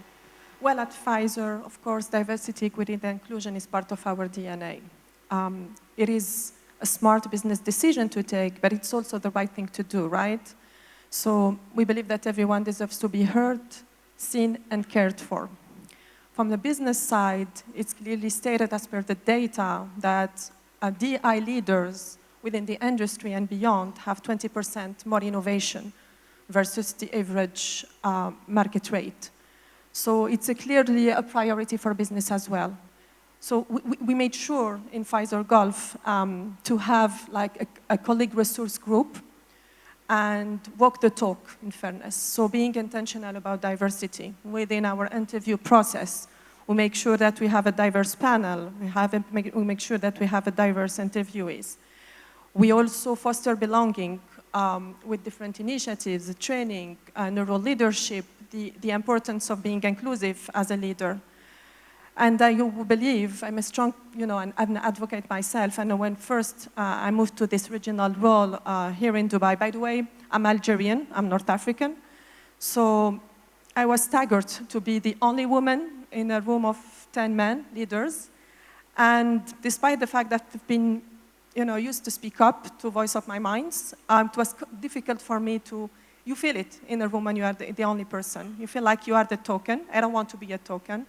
Well, at Pfizer, of course, diversity, equity, and inclusion is part of our DNA. It is a smart business decision to take, but it's also the right thing to do, right? So we believe that everyone deserves to be heard, seen, and cared for. From the business side, it's clearly stated as per the data that DI leaders within the industry and beyond have 20% more innovation versus the average market rate. So it's clearly a priority for business as well. So we made sure in Pfizer Gulf to have like a colleague resource group and walk the talk, in fairness. So being intentional about diversity within our interview process, we make sure that we have a diverse panel, we make sure that we have a diverse interviewees. We also foster belonging with different initiatives, training, neural leadership, the importance of being inclusive as a leader. And I believe, I'm a strong, I'm an advocate myself, and when first I moved to this regional role here in Dubai, by the way, I'm Algerian, I'm North African, so I was staggered to be the only woman in a room of 10 men, leaders, and despite the fact that I've been used to speak up, to voice up my minds, it was difficult for me you feel it in a room when you are the only person. You feel like you are the token. I don't want to be a token.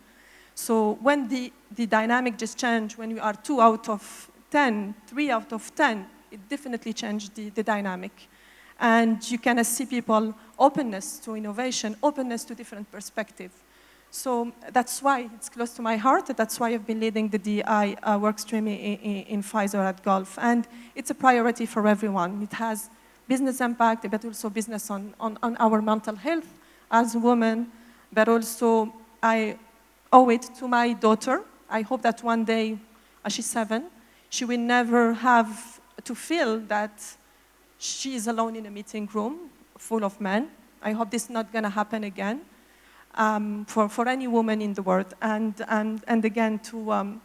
So when the dynamic just changed, when you are 2 out of 10, 3 out of 10, it definitely changed the dynamic. And you can see people openness to innovation, openness to different perspectives. So that's why it's close to my heart. That's why I've been leading the DI work stream in Pfizer at Gulf. And it's a priority for everyone. It has business impact, but also business on our mental health as women, but also I owe it to my daughter. I hope that one day, she's 7, she will never have to feel that she is alone in a meeting room full of men. I hope this is not going to happen again for any woman in the world. And again, to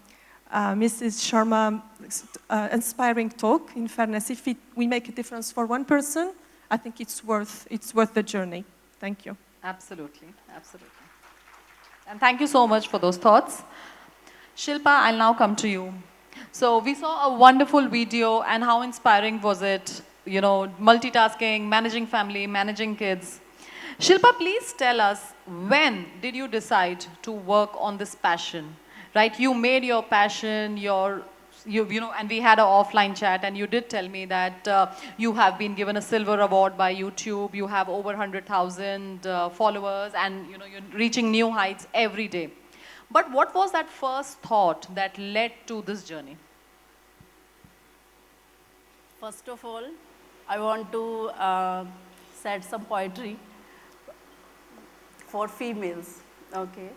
Mrs. Sharma's inspiring talk, in fairness, if we make a difference for one person, I think it's worth the journey. Thank you. Absolutely, absolutely. And thank you so much for those thoughts. Shilpa, I'll now come to you. So we saw a wonderful video, and how inspiring was it? Multitasking, managing family, managing kids. Shilpa, please tell us, when did you decide to work on this passion? Right, you made your passion, and we had an offline chat, and you did tell me that you have been given a silver award by YouTube. You have over 100,000 followers, and you're reaching new heights every day. But what was that first thought that led to this journey? First of all, I want to set some poetry for females. Okay.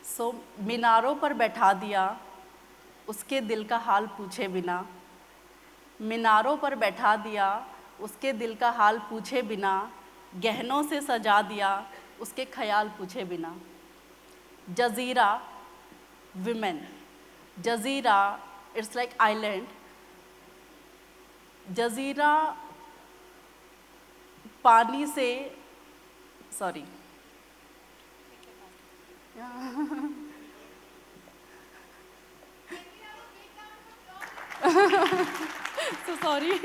So मीनारों पर बैठा दिया उसके दिल का हाल पूछे बिना, मीनारों पर बैठा दिया उसके दिल का हाल पूछे बिना, गहनों से सजा दिया उसके ख्याल पूछे बिना। जजीरा, women. Jazeera, it's like island. जजीरा पानी से, sorry. So sorry.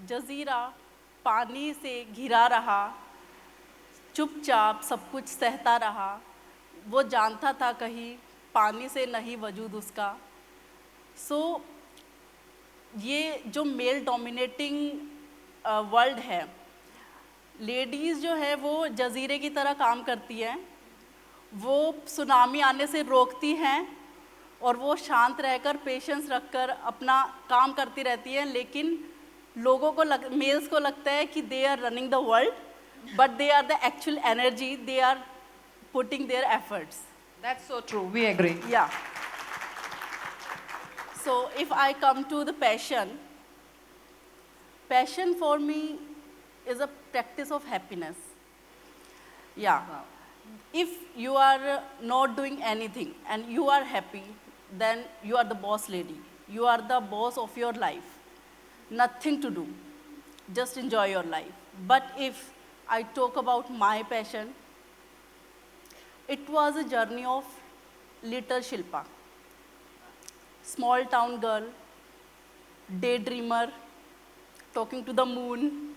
जजीरा पानी से घिरा रहा, चुपचाप सब कुछ सहता रहा, वो जानता था कहीं पानी से नहीं वजूद उसका। सो ये जो मेल डोमिनेटिंग वर्ल्ड है, लेडीज़ जो है वो जजीरे की तरह काम करती हैं, वो सुनामी आने से रोकती हैं और वो शांत रहकर पेशेंस रखकर अपना काम करती रहती हैं, लेकिन लोगों को मेल्स को लगता है कि they are running the world, but they are the actual energy, they are putting their efforts. That's so true, we agree. Yeah. So if I come to the passion, passion for me is a practice of happiness. Yeah. Wow. If you are not doing anything and you are happy, then you are the boss lady. You are the boss of your life. Nothing to do. Just enjoy your life. But if I talk about my passion, it was a journey of little Shilpa. Small town girl, daydreamer, talking to the moon.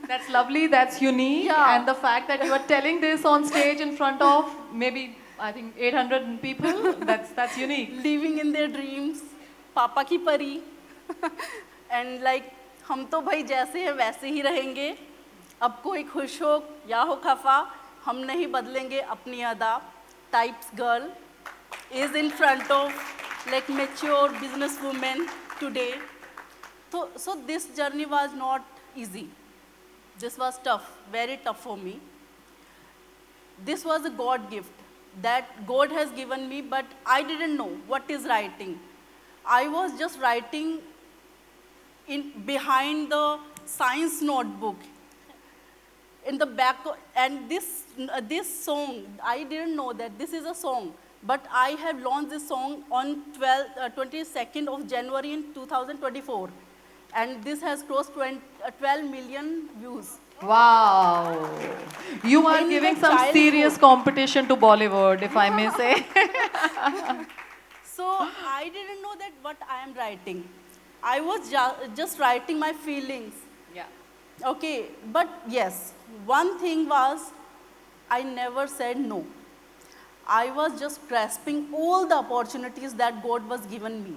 That's lovely, that's unique. Yeah. And the fact that you are telling this on stage in front of maybe, I think, 800 people, that's unique. Living in their dreams, पापा की परी. And like, हम तो भाई जैसे हैं वैसे ही रहेंगे, अब कोई खुश हो या हो खफा, हम नहीं बदलेंगे अपनी अदा. Types girl is in front of like mature businesswoman today. So this journey was not easy. This was tough, very tough for me. This was a God gift that God has given me, but I didn't know what is writing. I was just writing behind the science notebook in the back, and this song, I didn't know that this is a song, but I have launched this song on 22nd of January in 2024, and this has crossed 12 million views. Wow. You are giving some serious competition to Bollywood, if I may say. So I didn't know that what I am writing. I was just writing my feelings. Yeah. Okay, but yes, one thing was I never said no. I was just grasping all the opportunities that God was given me.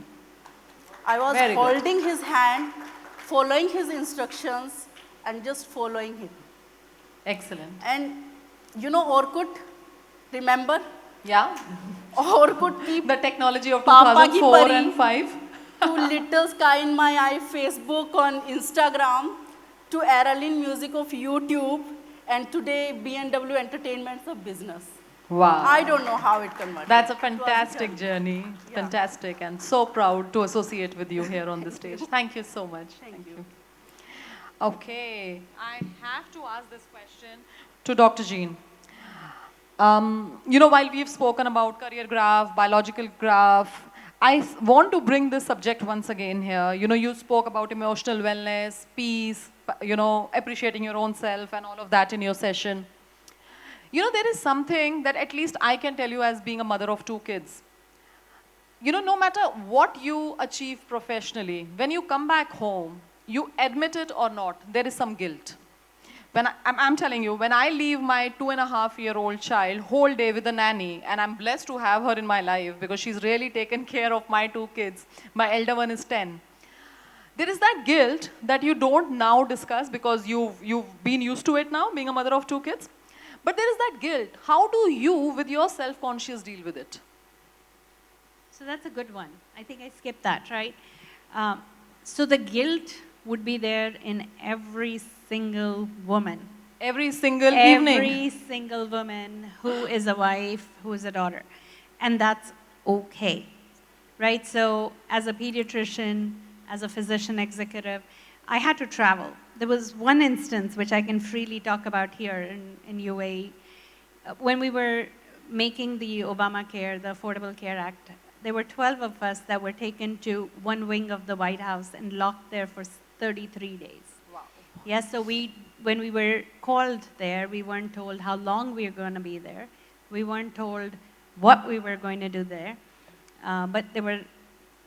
I was holding His hand, following His instructions, and just following Him. Excellent. And you know Orkut, remember? Yeah. Orkut keep the technology of Papa ki 2004 pari, and 5. To Little Sky in My Eye, Facebook, on Instagram, to Aralyn Music of YouTube, and today B&W Entertainments of business. Wow. I don't know how it converted. That's a fantastic journey. Yeah. Fantastic, and so proud to associate with you here on the stage. Thank you so much. Thank you. Okay, I have to ask this question to Dr. Jean. You know, while we've spoken about career graph, biological graph, I want to bring this subject once again here. You know, you spoke about emotional wellness, peace, you know, appreciating your own self and all of that in your session. You know, there is something that at least I can tell you as being a mother of 2 kids. You know, no matter what you achieve professionally, when you come back home, you admit it or not, there is some guilt. When I'm telling you, when I leave my 2.5-year-old child whole day with a nanny, and I'm blessed to have her in my life because she's really taken care of my 2 kids. My elder one is 10. There is that guilt that you don't now discuss because you've been used to it now, being a mother of 2 kids. But there is that guilt. How do you, with your self-conscious, deal with it? So that's a good one. I think I skipped that, right? So the guilt would be there in every single woman. Every single evening. Every single woman who is a wife, who is a daughter. And that's okay, right? So as a pediatrician, as a physician executive, I had to travel. There was one instance which I can freely talk about here in UAE. When we were making the Obamacare, the Affordable Care Act, there were 12 of us that were taken to one wing of the White House and locked there for 33 days. Wow. Yes, so when we were called there, we weren't told how long we were going to be there. We weren't told what we were going to do there. But there were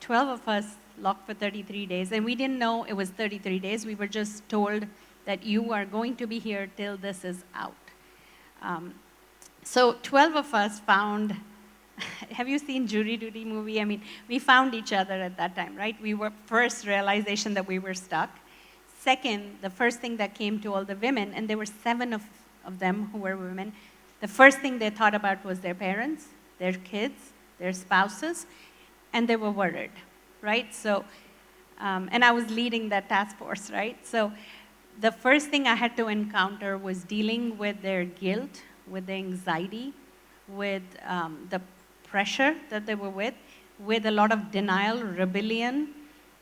12 of us locked for 33 days, and we didn't know it was 33 days. We were just told that you are going to be here till this is out. So 12 of us found, have you seen Jury Duty movie? I mean, we found each other at that time, right? We were first realization that we were stuck. Second, the first thing that came to all the women, and there were 7 of them who were women, the first thing they thought about was their parents, their kids, their spouses, and they were worried, right? So, and I was leading that task force, right? So the first thing I had to encounter was dealing with their guilt, with the anxiety, with the pressure that they were with a lot of denial, rebellion,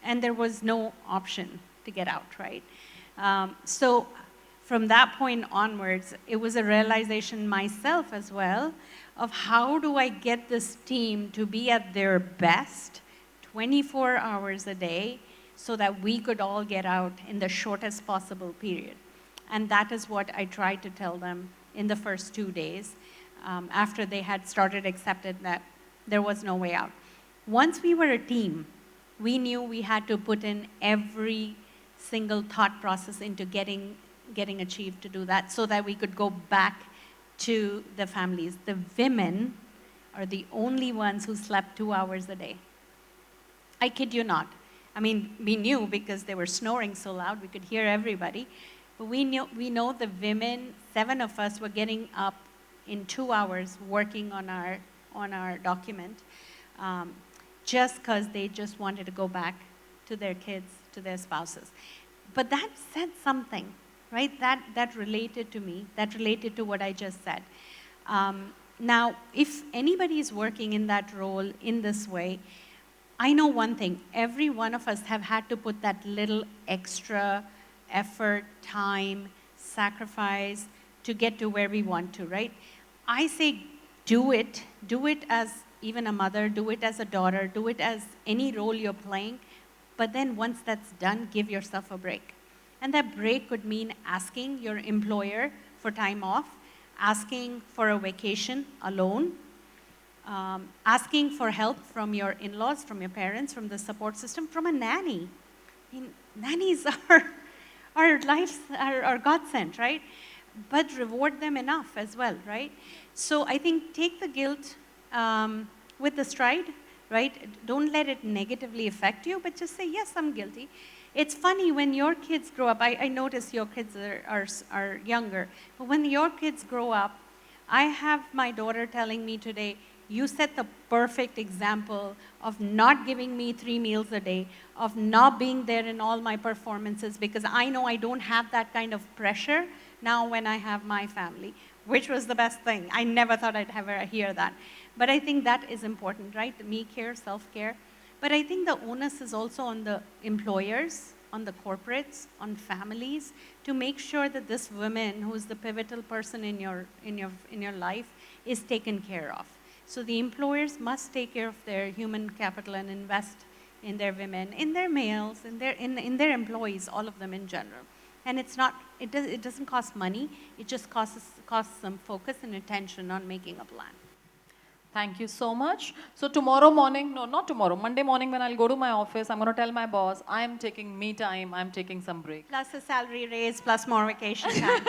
and there was no option to get out, right? So from that point onwards, it was a realization myself as well of how do I get this team to be at their best 24 hours a day so that we could all get out in the shortest possible period. And that is what I tried to tell them in the first 2 days after they had started accepted that there was no way out. Once we were a team, we knew we had to put in every single thought process into getting achieved to do that so that we could go back to the families. The women are the only ones who slept 2 hours a day. I kid you not. I mean, we knew because they were snoring so loud, we could hear everybody. But we know the women, 7 of us were getting up in 2 hours working on our document just because they just wanted to go back to their kids, to their spouses. But that said something, right? That related to me, that related to what I just said. Now, if anybody is working in that role in this way, I know one thing, every one of us have had to put that little extra effort, time, sacrifice to get to where we want to, right? I say do it as even a mother, do it as a daughter, do it as any role you're playing, but then once that's done, give yourself a break. And that break could mean asking your employer for time off, asking for a vacation alone, asking for help from your in-laws, from your parents, from the support system, from a nanny. I mean, nannies are our lives, are God-sent, right? But reward them enough as well, right? So I think take the guilt with the stride, right? Don't let it negatively affect you, but just say, yes, I'm guilty. It's funny when your kids grow up, I notice your kids are younger, but when your kids grow up, I have my daughter telling me today, you set the perfect example of not giving me 3 meals a day, of not being there in all my performances because I know I don't have that kind of pressure now when I have my family, which was the best thing. I never thought I'd ever hear that. But I think that is important, right? Me care, self-care. But I think the onus is also on the employers, on the corporates, on families, to make sure that this woman, who's the pivotal person in your life, is taken care of. So the employers must take care of their human capital and invest in their women, in their males, in their employees, all of them in general. And it doesn't cost money, it just costs some focus and attention on making a plan. Thank you so much. So tomorrow morning, no, not tomorrow, Monday morning when I'll go to my office, I'm going to tell my boss, I'm taking me time, I'm taking some break. Plus a salary raise, plus more vacation time.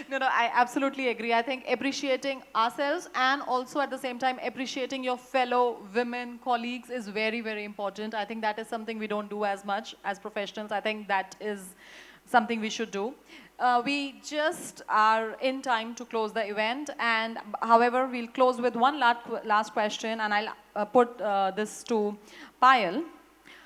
No, I absolutely agree. I think appreciating ourselves and also at the same time appreciating your fellow women colleagues is very, very important. I think that is something we don't do as much as professionals. I think that is something we should do. We just are in time to close the event, and however, we'll close with one last question, and I'll put this to Payal.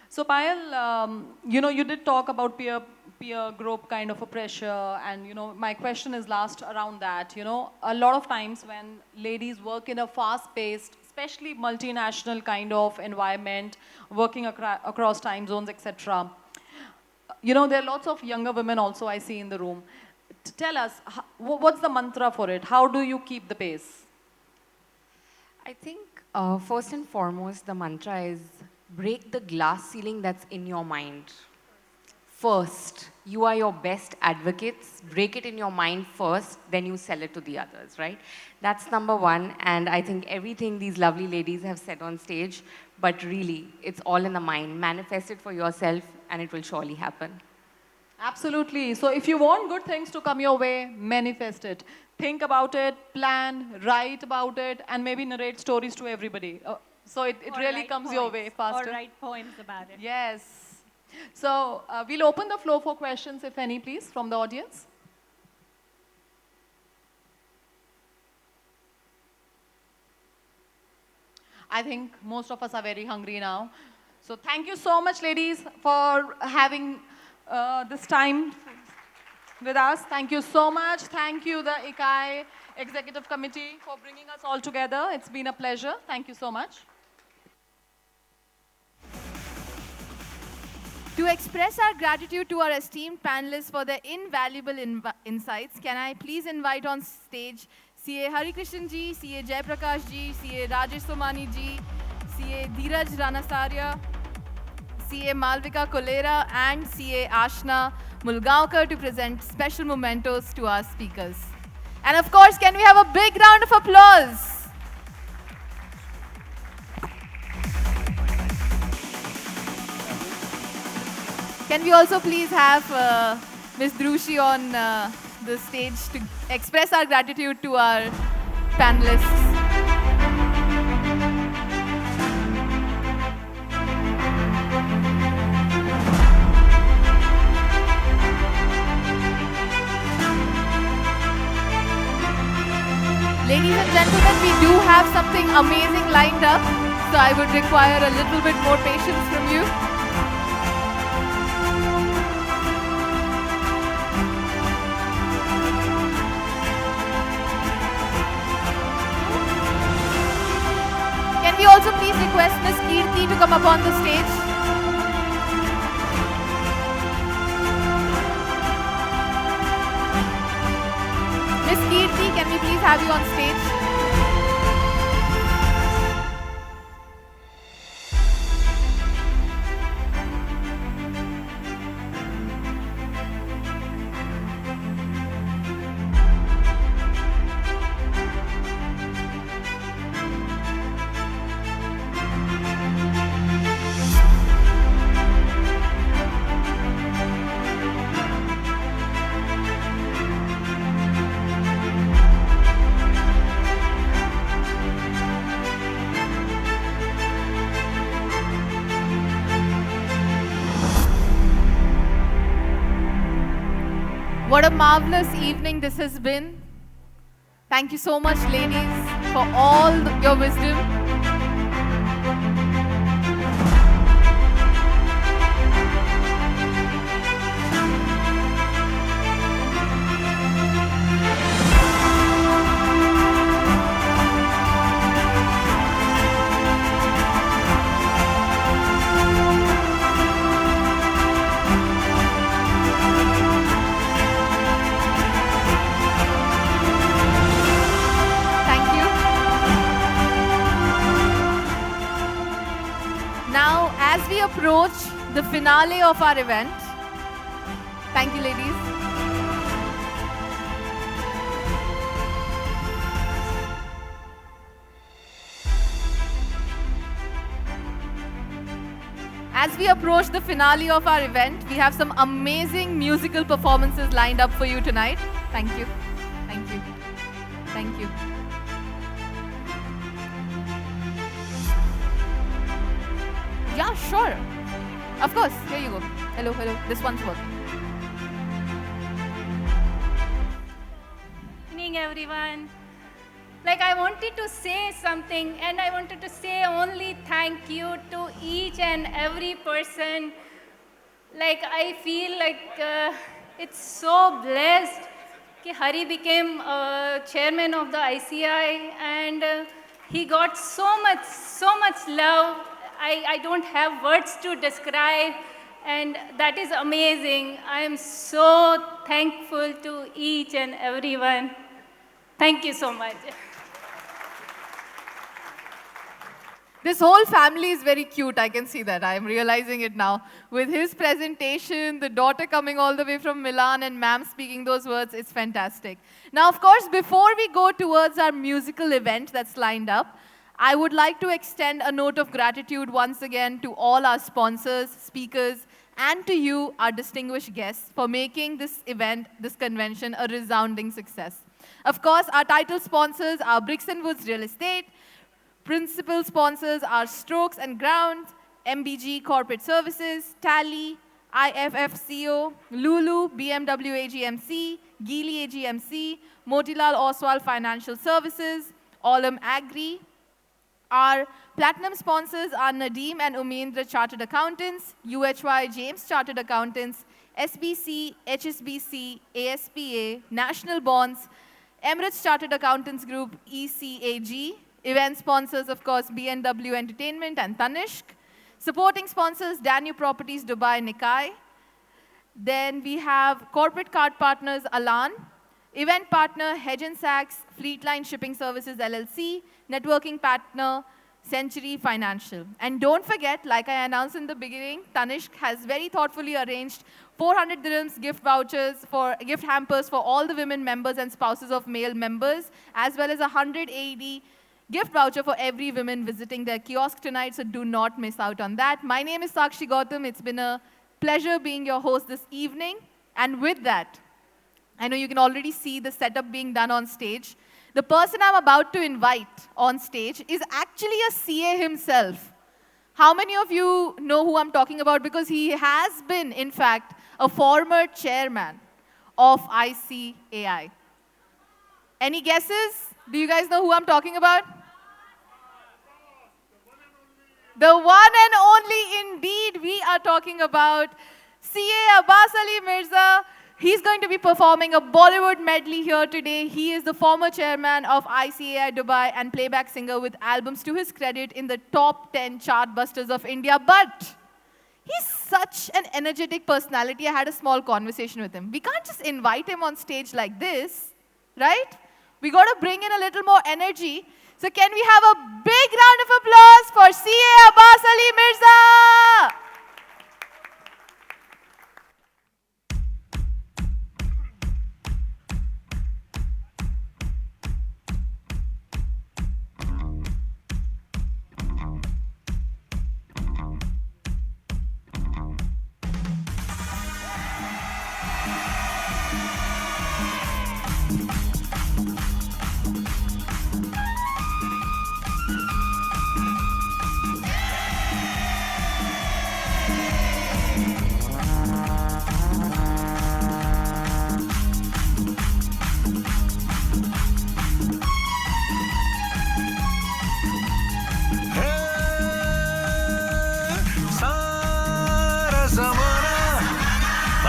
So Payal, you did talk about peer peer group kind of a pressure, and my question is last around that. A lot of times when ladies work in a fast-paced, especially multinational kind of environment, working across time zones, etc. There are lots of younger women also I see in the room. Tell us, what's the mantra for it? How do you keep the pace? I think first and foremost, the mantra is break the glass ceiling that's in your mind. First, you are your best advocates. Break it in your mind first, then you sell it to the others, right? That's number one. And I think everything these lovely ladies have said on stage, but really, it's all in the mind. Manifest it for yourself, and it will surely happen. Absolutely. So if you want good things to come your way, manifest it. Think about it, plan, write about it, and maybe narrate stories to everybody. So it really comes your way faster. Or write poems about it. Yes. So we'll open the floor for questions, if any, please, from the audience. I think most of us are very hungry now. So thank you so much, ladies, for having this time with us. Thank you so much. Thank you, the ICAI Executive Committee, for bringing us all together. It's been a pleasure. Thank you so much. To express our gratitude to our esteemed panelists for their invaluable insights, can I please invite on stage CA Harikrishnan ji, CA Jaiprakash ji, CA Rajesh Somani ji, CA Dheeraj Ranasarya, CA Malvika Kolera, and CA Ashna Mulgaonkar to present special mementos to our speakers. And of course, can we have a big round of applause? Can we also please have Ms. Drushi on the stage to express our gratitude to our panelists. Ladies and gentlemen, we do have something amazing lined up, so I would require a little bit more patience from you. Can we also please request Ms. Kirti to come up on the stage? Ms. Kirti, can we please have you on stage? What a marvelous evening this has been. Thank you so much, ladies, for all your wisdom. As we approach the finale of our event, thank you, ladies. As we approach the finale of our event, we have some amazing musical performances lined up for you tonight. Thank you. Thank you. Thank you. Yeah, sure. Of course. Here you go. Hello, hello. This one's working. Good evening, everyone. Like, I wanted to say something, and I wanted to say only thank you to each and every person Like, I feel like it's so blessed that Hari became chairman of the ICI, and he got so much love. I don't have words to describe, and that is amazing. I am so thankful to each and everyone. Thank you so much. This whole family is very cute. I can see that. I am realizing it now. With his presentation, the daughter coming all the way from Milan, and ma'am speaking those words, it's fantastic. Now, of course, before we go towards our musical event that's lined up, I would like to extend a note of gratitude once again to all our sponsors, speakers, and to you, our distinguished guests, for making this event, this convention, a resounding success. Of course, our title sponsors are Bricks & Woods Real Estate. Principal sponsors are Strokes and Grounds, MBG Corporate Services, Tally, IFFCO, Lulu, BMW AGMC, Geely AGMC, Motilal Oswal Financial Services, Olam Agri. Our platinum sponsors are Nadeem and Umendra Chartered Accountants, UHY James Chartered Accountants, SBC, HSBC, ASPA, National Bonds, Emirates Chartered Accountants Group, ECAG. Event sponsors, of course, B&W Entertainment and Tanishq. Supporting sponsors, Danube Properties Dubai, Nikai. Then we have corporate card partners, Alan. Event partner, Hedge & Sachs, Fleetline Shipping Services LLC. Networking partner, Century Financial. And don't forget, like I announced in the beginning, Tanishq has very thoughtfully arranged 400 dirhams gift vouchers for gift hampers for all the women members and spouses of male members, as well as 180 gift voucher for every woman visiting their kiosk tonight, so do not miss out on that. My name is Sakshi Gautam. It's been a pleasure being your host this evening. And with that, I know you can already see the setup being done on stage. The person I'm about to invite on stage is actually a CA himself. How many of you know who I'm talking about? Because he has been, in fact, a former chairman of ICAI. Any guesses? Do you guys know who I'm talking about? The one and only, indeed, we are talking about CA Abbas Ali Mirza. He's going to be performing a Bollywood medley here today. He is the former chairman of ICAI Dubai and playback singer with albums to his credit in the top 10 chart busters of India. But he's such an energetic personality. I had a small conversation with him. We can't just invite him on stage like this, right? We got to bring in a little more energy. So can we have a big round of applause for CA Abbas Ali Mirza?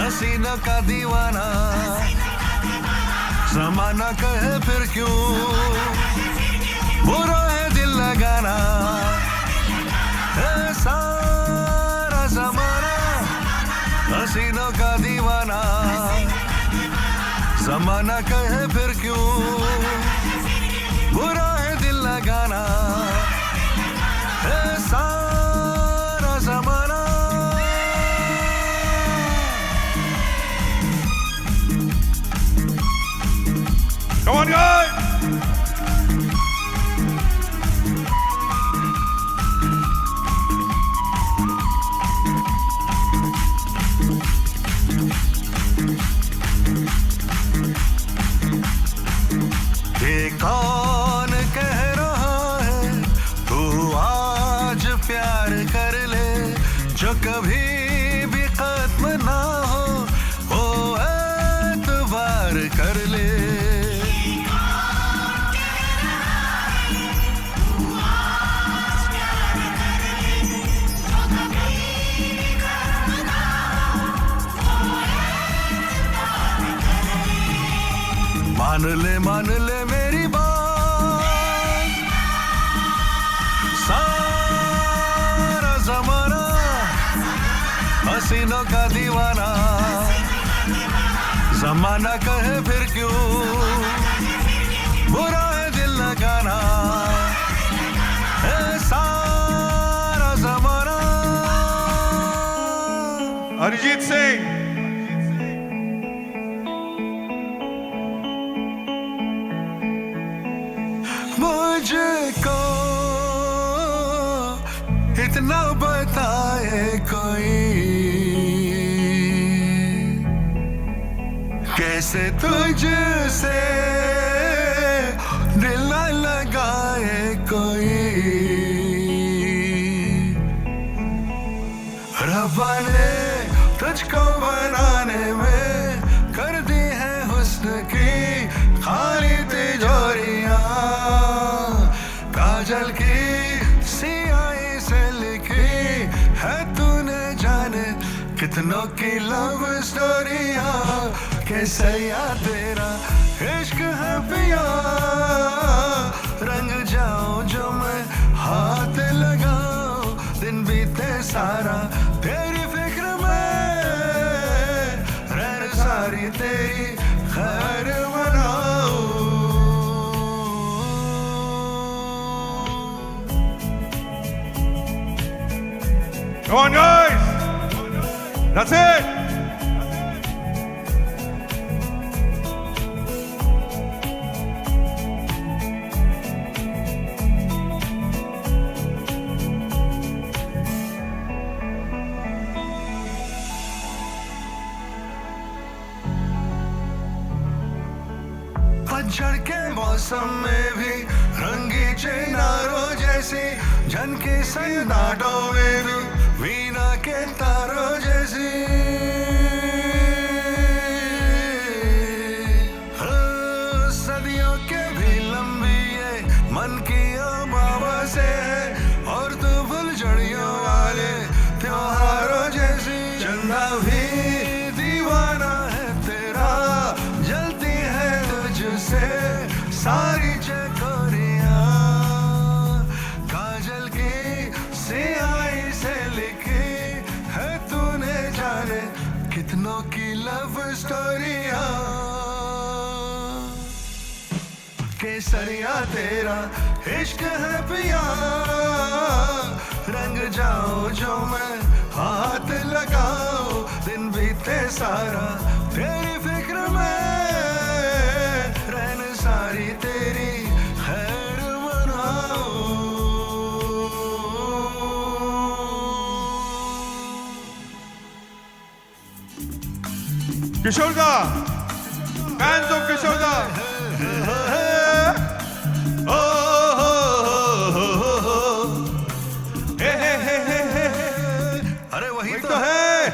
हसीना का दीवाना जमाना कहे फिर क्यों बुरा है दिल लगाना है सारा जमाना हसीनों का दीवाना जमाना कहे फिर क्यों बुरा है दिल लगाना है सारा जमाना Come on, guys! ये कौन कह रहा है तू आज प्यार कर ले जो कभी भी खत्म ना हो वो एतबार कर ले मान ले मेरी बात, सारा जमाना हसीनों का दीवाना, जमाना कहे फिर क्यों बुरा है दिल लगाना, सारा जमाना। अरिजीत सिंह। मुझको इतना बताए कोई, कैसे तुझसे दिल न लगाए कोई। रब्बा ने तुझको बनाने में कर दी है हुस्न की खाली तिजोरियां, काजल की सियाही से लिखी है तूने जाने कितनों की लव स्टोरियां। कैसैया तेरा इश्क है पिया, रंग जाऊं जो मैं हाथ लगाऊं, दिन बीते सारा तेरी फिक्र में, रहन सारी तेरी खैर मनाऊं। Come on, guys! That's it! पतझड़ के मौसम में भी रंगी चिनारों जैसी झनकी सन्नाटों में भी वीणा के तारों जैसी। सदियों के भी लंबी ये मन की अमावस्या है, और तू फुलझड़ियों वाले त्योहारों जैसी। चंदा भी दीवाना है तेरा, जलती है तुझसे सारी चकोरियां, काजल की सियाही से लिखी है तूने जाने कितनों की लव स्टोरियां। केसरिया तेरा इश्क है पिया, रंग जाओ जो मैं हाथ लगाओ, दिन बीते सारा तेरी फिक्र में, रहन सारी तेरी खैर मनाओ। किशोर दा, fans of किशोर दा। अरे वही तो है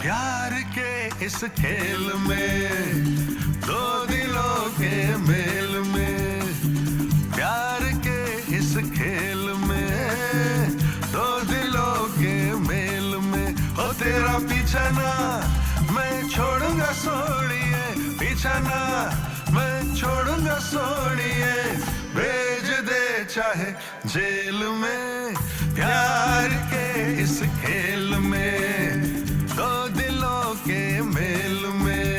प्यार के इस खेल में, दो दिलों के मेल में, प्यार के इस खेल में, दो दिलों के मेल में। हो तेरा पीछा ना मैं छोड़ूंगा सोनिए, पीछा ना मैं छोड़ूंगा सोनिए, भेज दे चाहे जेल में। प्यार के इस खेल में, दो दिलों के मेल में।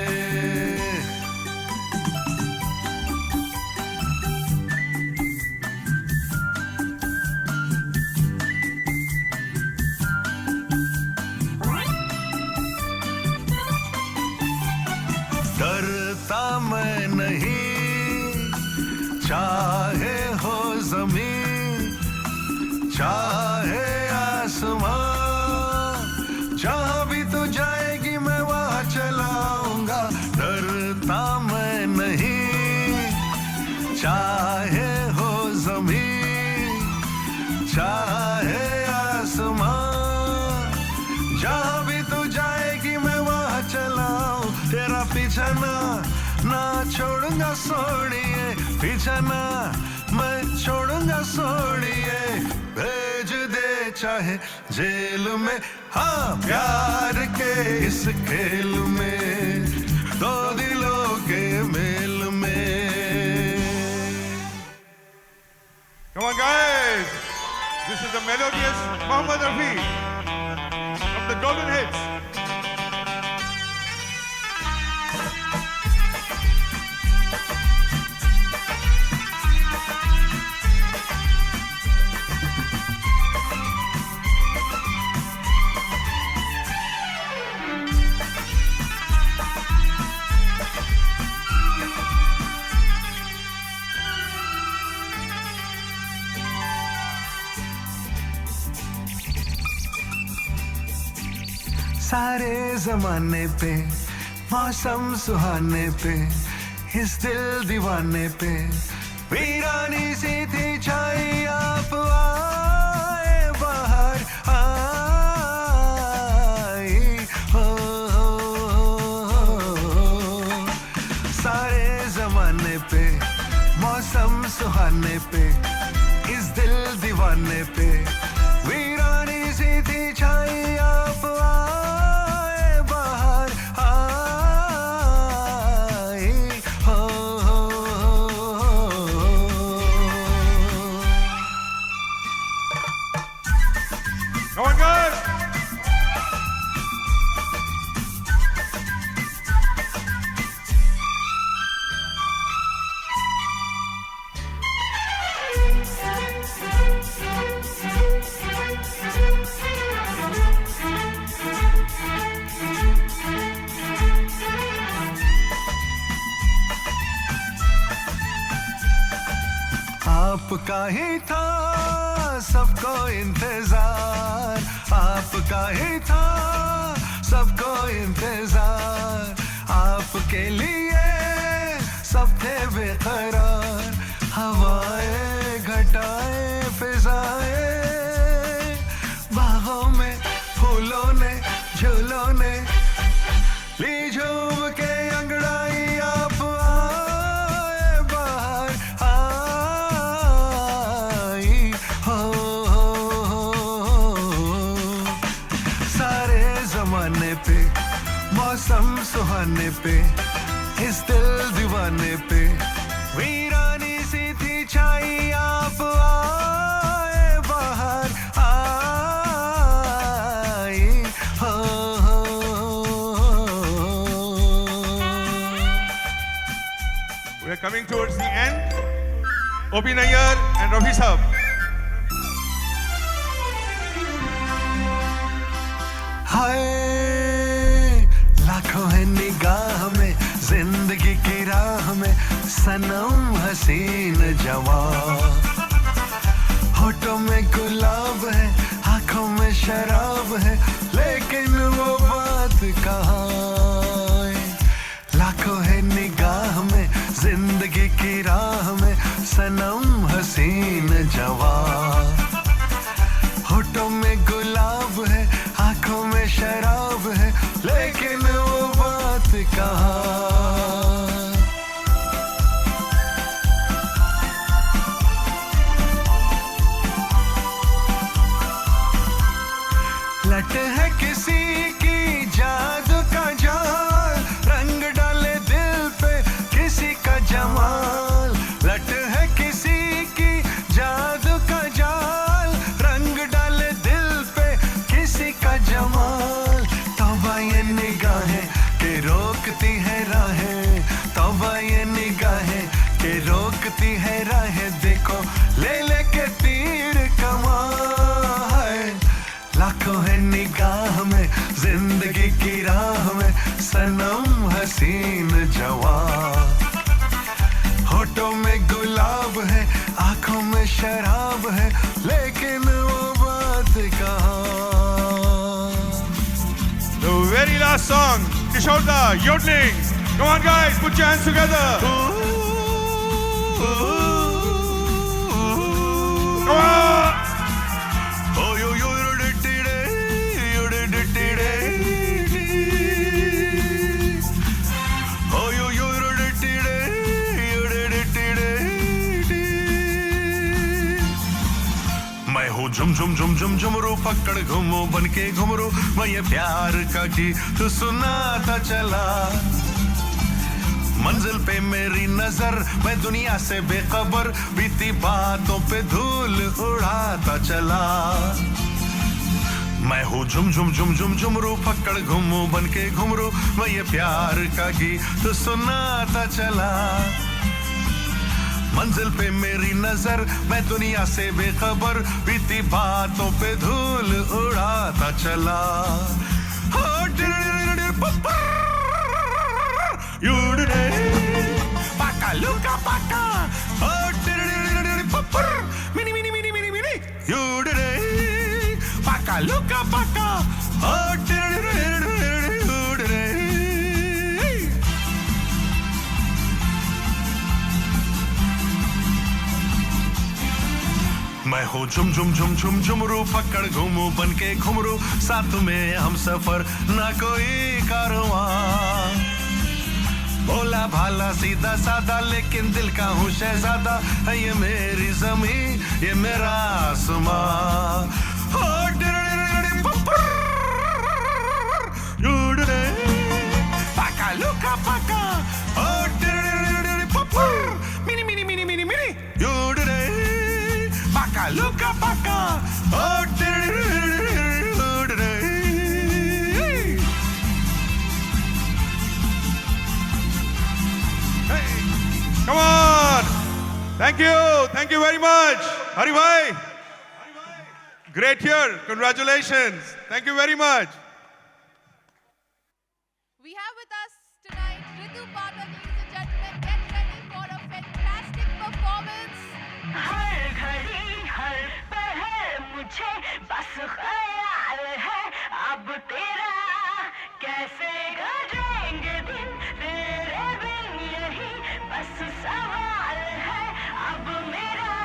डरता मैं नहीं चाहे हो जमीन चाहे आसमां, जहां भी तू जाएगी मैं वहां चलाऊंगा। डरता मैं नहीं चाहे हो जमीन चाहे आसमां, जहां भी तू जाएगी मैं वहां चलाऊं। तेरा पीछा ना छोड़ूंगा सोनिए, पीछा ना मैं छोड़ूंगा सोनिए, भेज दे चाहे जेल में। हाँ प्यार के इस खेल में, दो दिलों के मेल में। melodious Mohammed Rafi from the Golden Hits. सारे जमाने पे मौसम सुहाने पे इस दिल दीवाने पे वीरानी सी थी छाई आप आए बाहर आई हो सारे जमाने पे मौसम सुहाने पे इस दिल दीवाने पे वीरानी सी थी छाई आप Come on, guys! आपका ही था सबको इंतजार आपका ही था सबको इंतजार आपके लिए सब थे बेकरार हवाएं घटाएं फिजाएं बागों में फूलों ने झूलों ने ली झूम के अंगड़ाई आप आए बाहर आई हो सारे जमाने पे मौसम सुहाने पे इस दिल दीवाने पे वीरानी सी थी छाई आप आए बाहर आई हो We are coming towards the end. Obi Nayyar and Rafi Saab. हाय लाखों है निगाह में जिंदगी की राह में सनम हसीन जवां होठों में गुलाब है आंखों में शराब है लेकिन वो बात कहाँ है लाखों है निगाह में जिंदगी की राह में सनम हसीन जवां होठों में गुलाब है आंखों में शराब है लेकिन वो बात कहाँ लट है किसी की जादू का जाल रंग डाले दिल पे किसी का जमाल लट है किसी की जादू का जाल रंग डाले दिल पे किसी का जमाल तौबा ये निगाहें के रोकती है राहें तौबा ये निगाहें के रोकती है राहें देखो ले लेके तीर कमान है लाखों है निगाह में जिंदगी की राह में सनम हसीन जवां होठों में गुलाब है आंखों में शराब है लेकिन वो बात कहाँ The very last song, Kishoda, yodeling. Come on, guys, put your hands together. Come on! Oh, you oh, you मैं हूँ झुम झुम झुम झुम झुमरू पकड़ घूमो बन के घुमरू मैं ये प्यार का गीत सुनाता चला मंजिल पे मेरी नजर मैं दुनिया से बेखबर बीती बातों पे धूल उड़ाता चला मैं हूँ झुम झुम झुम झुम झुमरू पकड़ घुमू बन के घुमरू मैं ये प्यार का गीत तो सुनाता चला मंजिल पे मेरी नजर मैं दुनिया से बेखबर बीती बातों पे धूल उड़ाता चला Paka luka paka mini mini mini mini mini paka luka paka मैं हूँ झुम झुम झुम झुम झुमरू पकड़ घूमू बन के घुमरू साथ में हम सफर ना कोई कारवां भोला भाला सीधा सादा लेकिन दिल का हूँ शहजादा है ये मेरी जमीन ये मेरा आसमां paka luka paka mini mini mini mini mini paka luka paka Come on! Thank you very much. Hari bhai. Great year. Congratulations. Thank you very much. We have with us tonight Ritu Pathak, ladies and gentlemen. Get ready for a fantastic performance. हर घड़ी हर पहर मुझे बस ख्याल है अब तेरा कैसे गुजरेंगे दिन तेरे बिन यही बस सवाल है अब मेरा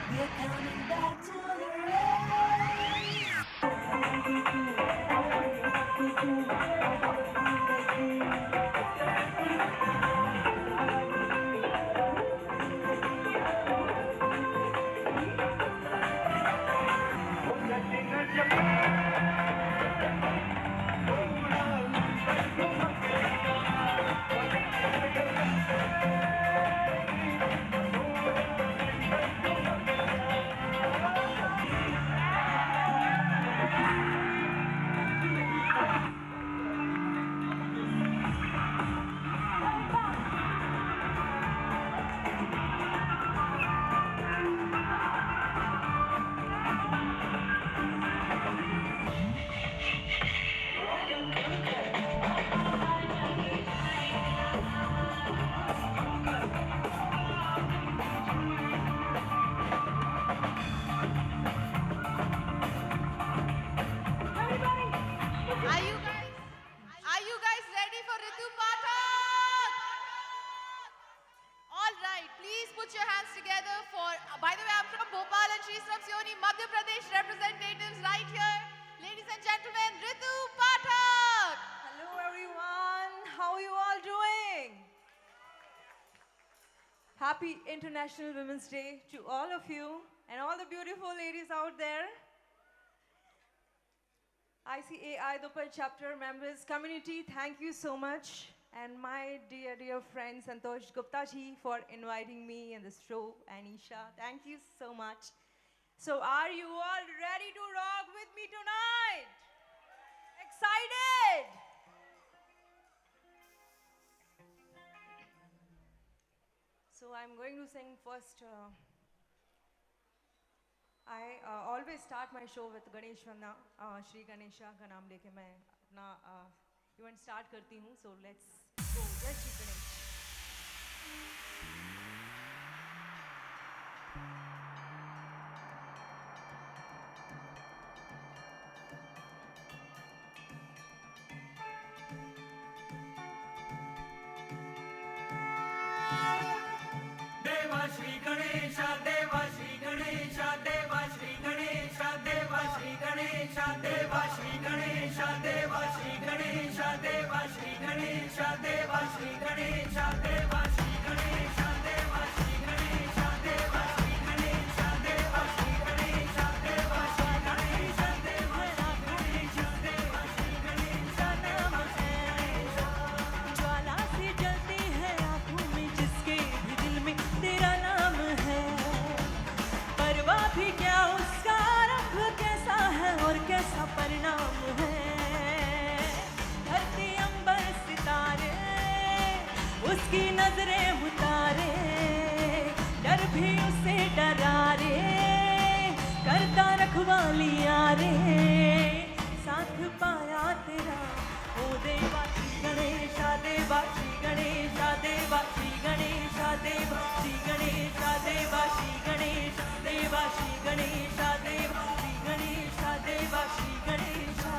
We're coming back to the Are you guys ready for Ritu Pathak? All right, please put your hands together for, by the way, I'm from Bhopal and she's from Sioni, Madhya Pradesh representatives right here. Ladies and gentlemen, Ritu Pathak. Hello everyone, how are you all doing? Happy International Women's Day to all of you and all the beautiful ladies out there. ICAI Dubai chapter members, community, thank you so much. And my dear friend Santosh Gupta ji for inviting me in this show, and Isha, thank you so much. So are you all ready to rock with me tonight? Excited? So I'm going to sing first. I always start my show with Ganesh Vanda, Shri Ganesha का नाम लेके मैं अपना event start करती हूँ. So let's go. Jai Shri Ganesh. Deva Shri Ganesha, Deva Shri Ganesha, Deva Shri Ganesha, Deva Shri Ganesha, Deva Shri Ganesha, Deva Shri Ganesha, Deva Shri Ganesha, Deva Shri Ganesha, Deva Shri Ganesha, Deva Shri Ganesha, Deva Shri Ganesha, Deva Shri Ganesha, Deva Shri Ganesha, Deva Shri Ganesha, Deva Shri Ganesha, Deva Shri Ganesha, नजरें उतारे, डर भी उसे डरा रे, करता रखवालियां रे, साथ पाया तेरा ओ देवा श्री गणेशा, देवा श्री गणेशा, देवा श्री गणेशा, देवा श्री गणेशा, देवा श्री गणेशा, देवा श्री गणेशा, देवा श्री गणेशा, देवा श्री गणेशा।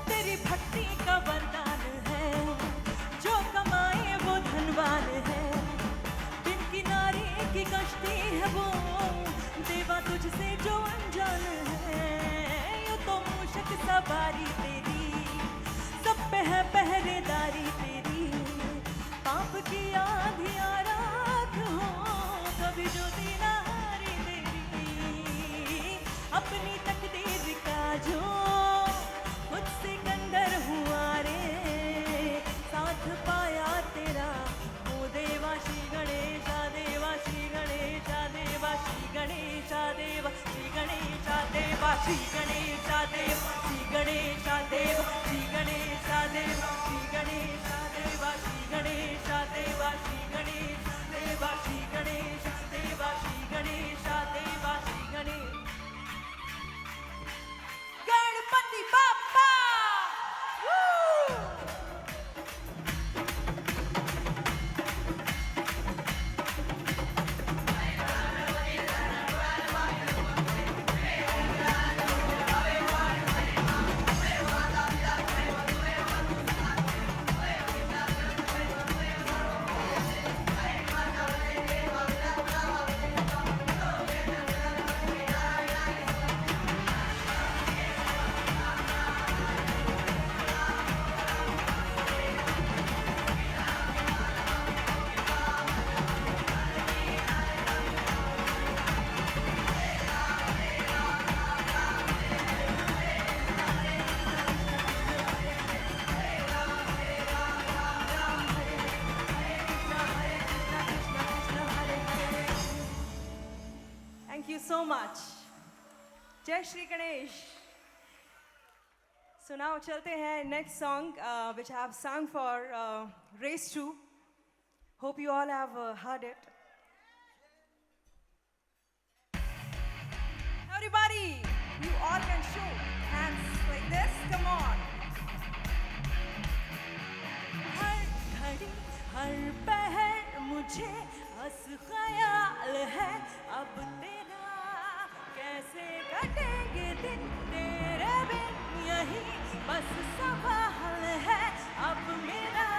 तेरी भक्ति का वरदान है, जो कमाए वो धनवान है, दिन की नारी की कश्ती है वो, देवा तुझसे जो अनजान है, यूं तो मूषक सवारी तेरी, सब पे है पहरेदारी तेरी, पाप की आधिया रात हो, कभी ज्योति ना हारी तेरी, अपनी तकदीर का जो खुद सिकंदर हुआ रे, साथ पाया तेरा ओ देवा श्री गणेशा, देवा श्री गणेशा, देवा श्री गणेशा, देवा श्री गणेशा, देवा श्री गणेशा, देवा श्री गणेशा, देवा श्री गणेशा, देवा श्री गणेशा, देवा श्री गणेशा, देवा श्री गणेशा, देवा श्री गणेशा, देवा श्री गणेशा, देवा Shri Ganesh. Ganpati Bappa Thank you so much. Jai Shri Ganesh. So now chalte hain next song which I have sung for Race 2. Hope you all have heard it. Everybody, you all can show hands like this. Come on. हर घड़ी हर पहर मुझे हंस ख्याल है, अब तेरा कैसे कटेंगे दिन तेरे बिन, यही बस सवाल है अब मेरा।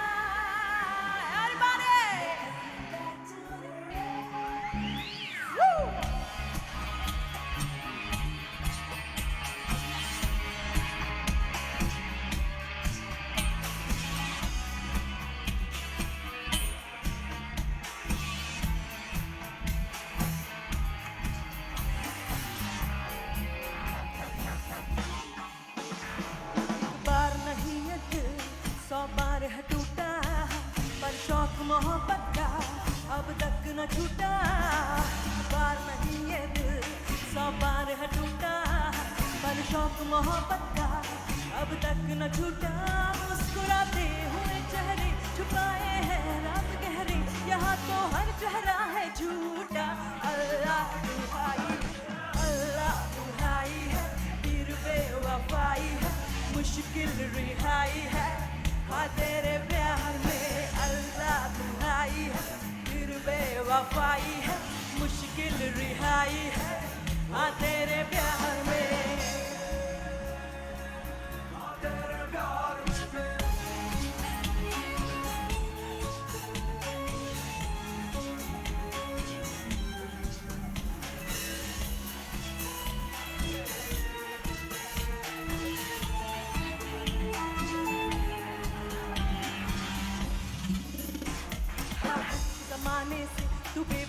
बार नहीं ये दिल 100 बार है टूटा, पर शौक मोहब्बत का अब तक न छूटा। बार नहीं ये दिल 100 बार है टूटा, पर शौक मोहब्बत का अब तक न छूटा। मुस्कुराते हुए चेहरे छुपाए हैं रात गहरे, यहाँ तो हर चेहरा है झूठा। अल्लाह दुहाई, अल्लाह दुहाई है, फिर बेवफाई है, मुश्किल रिहाई है। हाँ तेरे प्यार में अल्लाह दुहाई है, फिर बेवफाई है, मुश्किल रिहाई है। हाँ तेरे प्यार में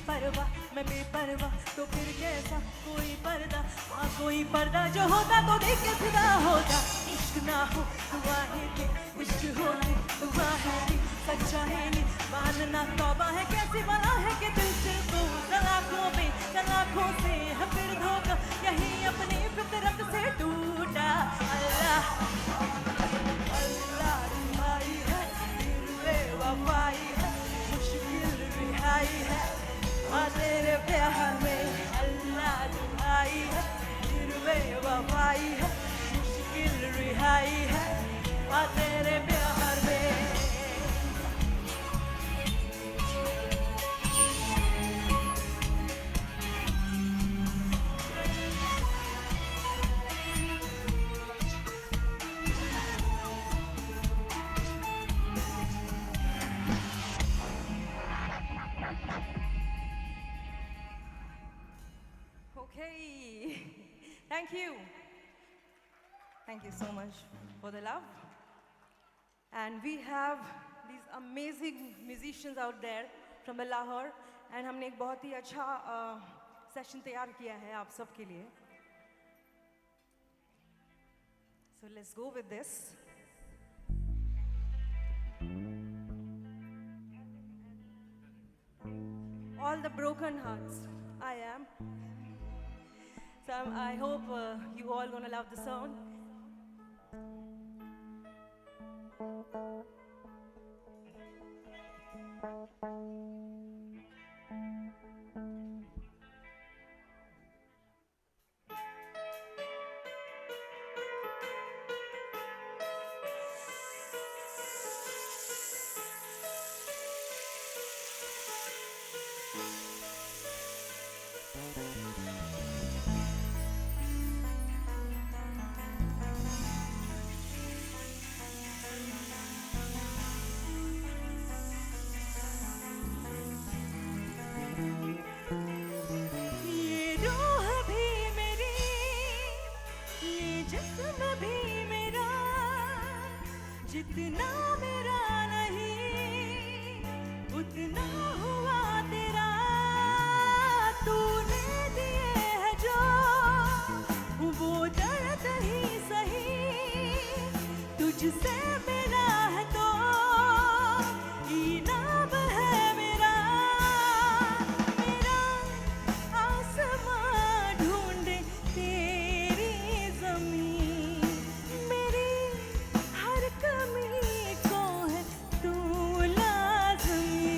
परवाह मैं बेपरवाह तो फिर कैसा कोई पर्दा हाँ कोई पर्दा जो होता तो देख के फिदा होता इश्क ना हो हुआ है कि इश्क हो हुआ है कि सच्चा है नहीं मानना तौबा है कैसी बला है कि दिल से तो तलाकों से है फिर धोखा यही अपनी फितरत से टूटा अल्लाह अल्लाह रिहाई है दिल बेवफाई है मुश्किल रिहाई है हाँ तेरे प्यार में अल्लाह रिहाई है दिल बेवफाई है मुश्किल रिहाई है हाँ तेरे प्यार में Okay, thank you. Thank you so much for the love. And we have these amazing musicians out there from Lahore. And हमने एक बहुत ही अच्छा सेशन तैयार किया है आप सब के लिए. So let's go with this. All the broken hearts. I am. So I hope you all gonna love the song. जितना मेरा नहीं उतना हुआ तेरा तूने दिए है जो वो दर्द ही सही तुझसे मिला है तो इनाम है मेरा मेरा आसमां ढूंढे तेरी ज़मीन मेरी हर कमी को है तू लाज़मी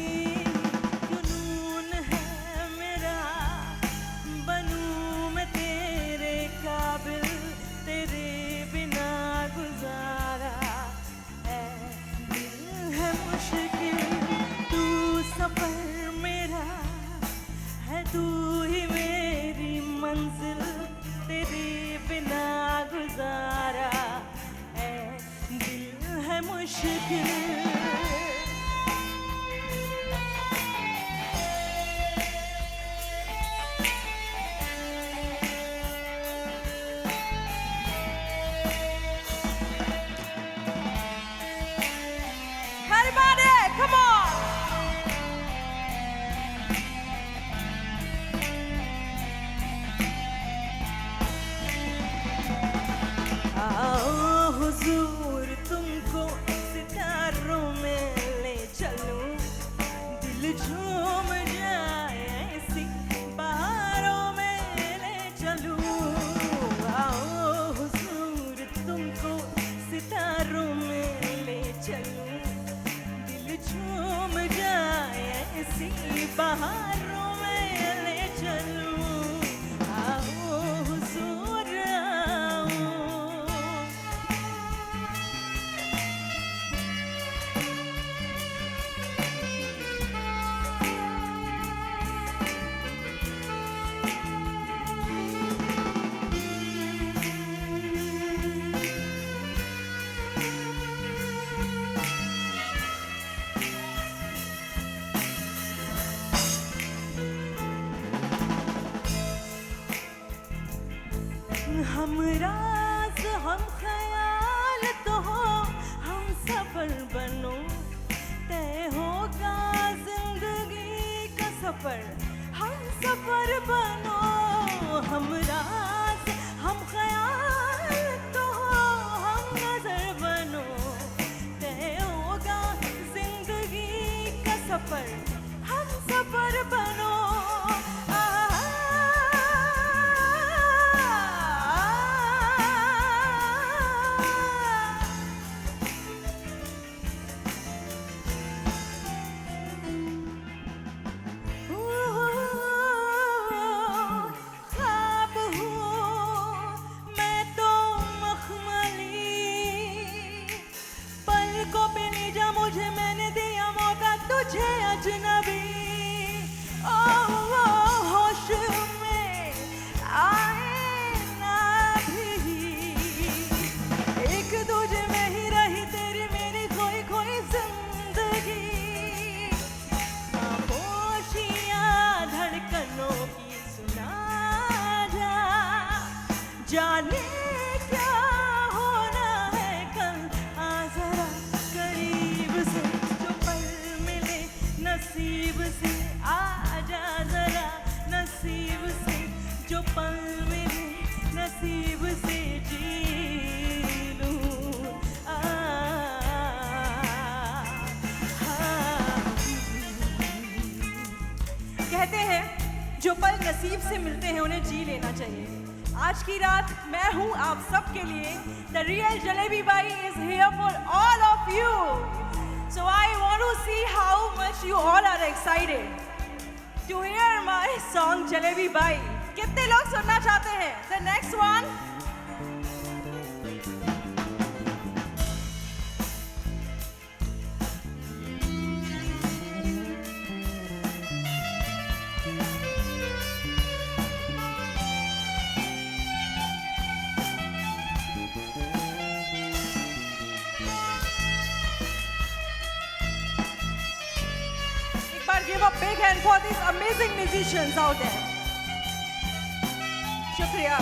जुनून है मेरा बनूं मैं तेरे काबिल तेरे बिना गुजारा है दिल है मुश्किल तू सफर मेरा है तू ही मेरी मंजिल तेरे बिना गुजारा है दिल है मुश्किल Everybody, come on! आओ हुजूर तुमको सितारों में ले चलूं दिल झूम जाए ऐसी बहारों में ले चलूं आओ हुजूर तुमको सितारों में ले चलूं दिल झूम जाए ऐसी बहारों में ले चलूं आओ हुजूर आओ हम राज हम ख्याल तो हो हम सफर बनो तय होगा जिंदगी का सफर हम सफर बनो, हम राज, हम ख्याल तो हो, हम नजर बनो, तय होगा जिंदगी का सफर, हम सफर बनो। ख्वाब हूँ मैं तो मखमली, पलकों पे ले जा मुझे, मैंने दिया मौका तुझे अजनबी। ओ होश में आए ना भी, एक दूजे में ही रही तेरी मेरी खोई खोई जिंदगी। खामोशियाँ धड़कनों की सुना जा, जाने क्या होना है कल, आ जरा करीब से, जो पल मिले नसीब से, आ जा जरा नसीब से, जो पल मिले नसीब से जी लूं। कहते हैं जो पल नसीब से मिलते हैं उन्हें जी लेना चाहिए। आज की रात मैं हूं आप सब के लिए। The real Jalebi Bai is here for all of you. So I want to see how much you all are excited to hear my song Jalebi Bai. कितने लोग सुनना चाहते हैं? The next one. Give a big hand for these amazing musicians out there. Shukriya.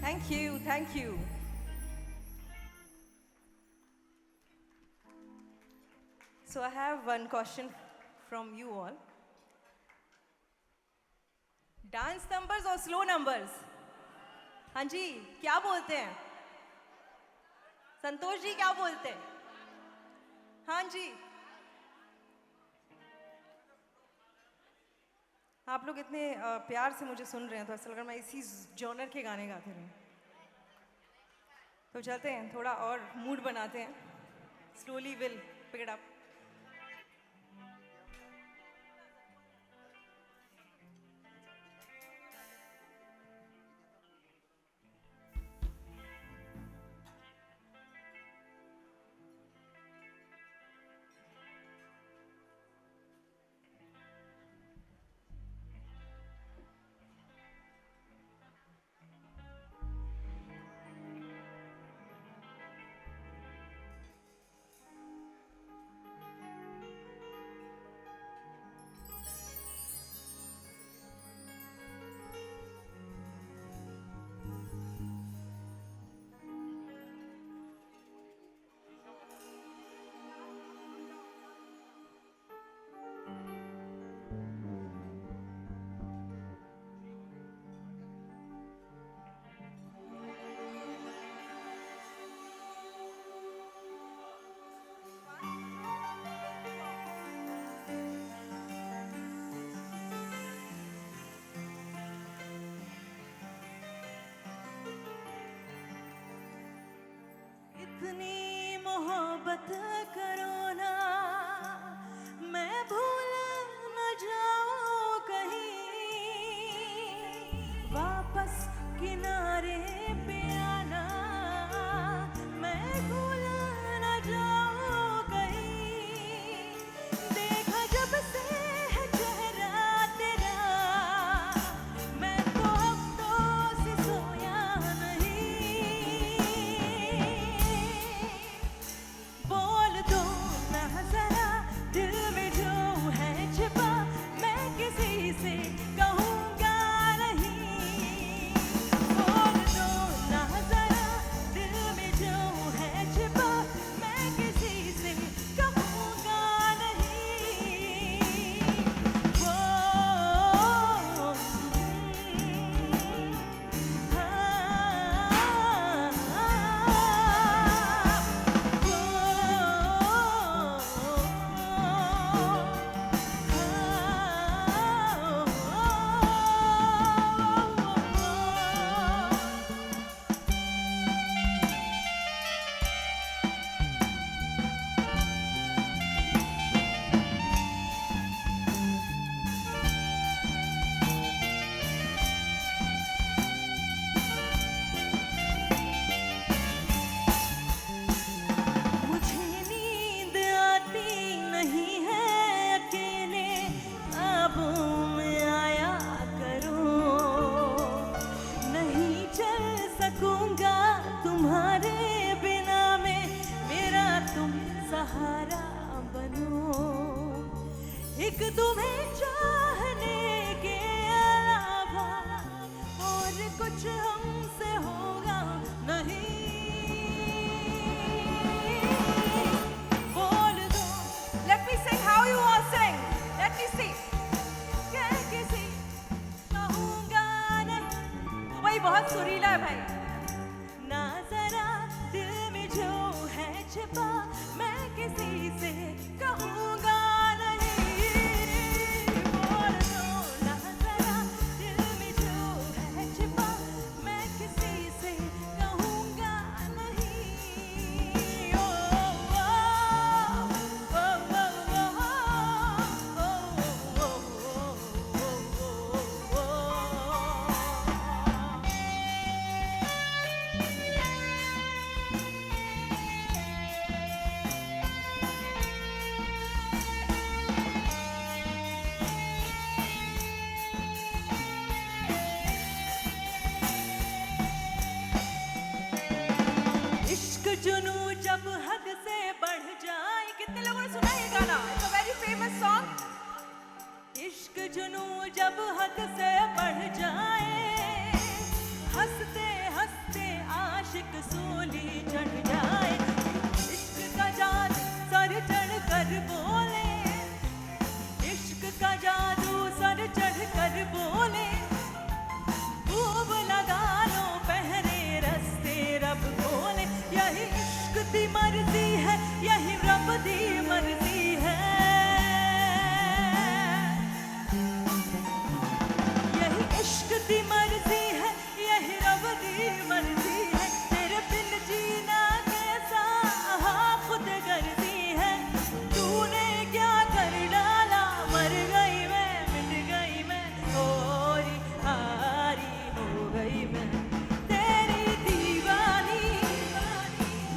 Thank you, thank you. So I have one question from you all. Dance numbers or slow numbers? हाँ जी, क्या बोलते हैं? संतोष जी क्या बोलते हैं? हाँ जी, आप लोग इतने प्यार से मुझे सुन रहे हैं तो ऐसा लग रहा है मैं इसी जॉनर के गाने गाते रहूं। तो चलते हैं, थोड़ा और मूड बनाते हैं। Slowly will pick it up. इतनी मोहब्बत करो ना, मैं भूल न जाऊं कहीं, वापस किनारे पे आना, मैं भूल न जाऊं कहीं, देखा जब से है चेहरा तेरा, मैं तो हफ्तों से सोया नहीं। मैं किसी से कहूँगा नहीं। बोल दो ना जरा दिल में जो है छिपा, मैं किसी से कहूँगा नहीं। ओ ओ ओ इश्क जुनू जब हद से बढ़ जाए, कितने लोगों ने सुना ये गाना? It's a very famous song. इश्क जुनू जब हद से बढ़ जाए, हंसते हंसते आशिक सूली चढ़ जाए। इश्क का जादू सर चढ़ कर बोले, इश्क का जादू सर चढ़ कर बोले, खूब लगा लो पहरे रस्ते रब बोले। यही इश्क दी मर्जी है, यही रब दी मर्जी है, यही इश्क दी मर्जी है, यही रब दी मर्जी है। तेरे बिन जीना कैसा खुद गर्जी है, तूने क्या कर डाला, मर गई मैं, मिट गई मैं, होरी हारी हो गई मैं। तेरी दीवानी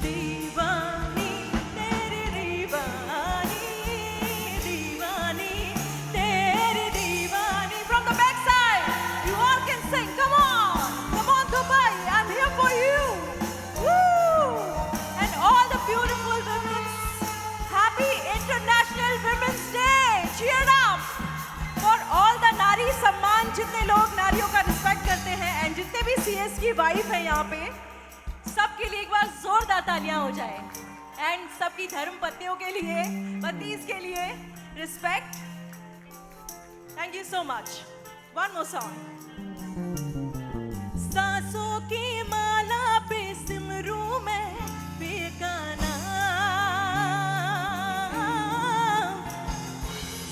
दीवानी, तेरी दीवानी दीवानी, तेरी दीवानी। From the back side, you all can sing. Come on Dubai, I'm here for you. Woo! And all the beautiful women, happy International Women's Day. Cheer up for all the Nari सम्मान, जितने लोग नारियों का respect करते हैं, and जितने भी CS की वाइफ है यहाँ पे, सबके लिए एक बार जोरदार तालियां हो जाए। एंड सबकी धर्म पत्नियों के लिए, पतीस के लिए respect. Thank you so much. One more song. सांसों की माला पे सिमरू मैं बेगाना,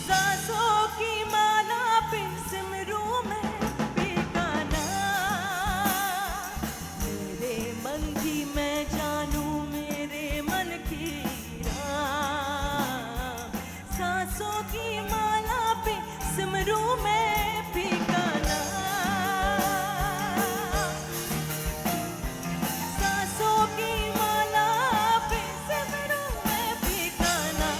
सांसों की माला पे सिमरू मैं बेगाना। मेरे मन की मैं जानू, मेरे मन की राह, सांसों की माला पे सिमरू मैं बेगाना। सांसों की माला पे सिमरू मैं बेगाना।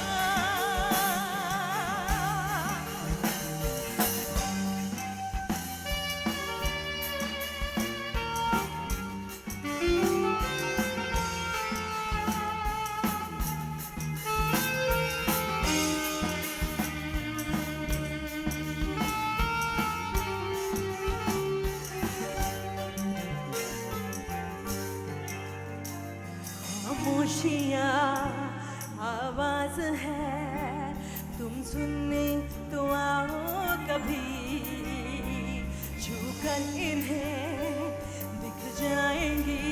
खामोशियाँ आवाज है, तुम सुनने तो आओ कभी, छूकर इन्हें दिख जाएंगी,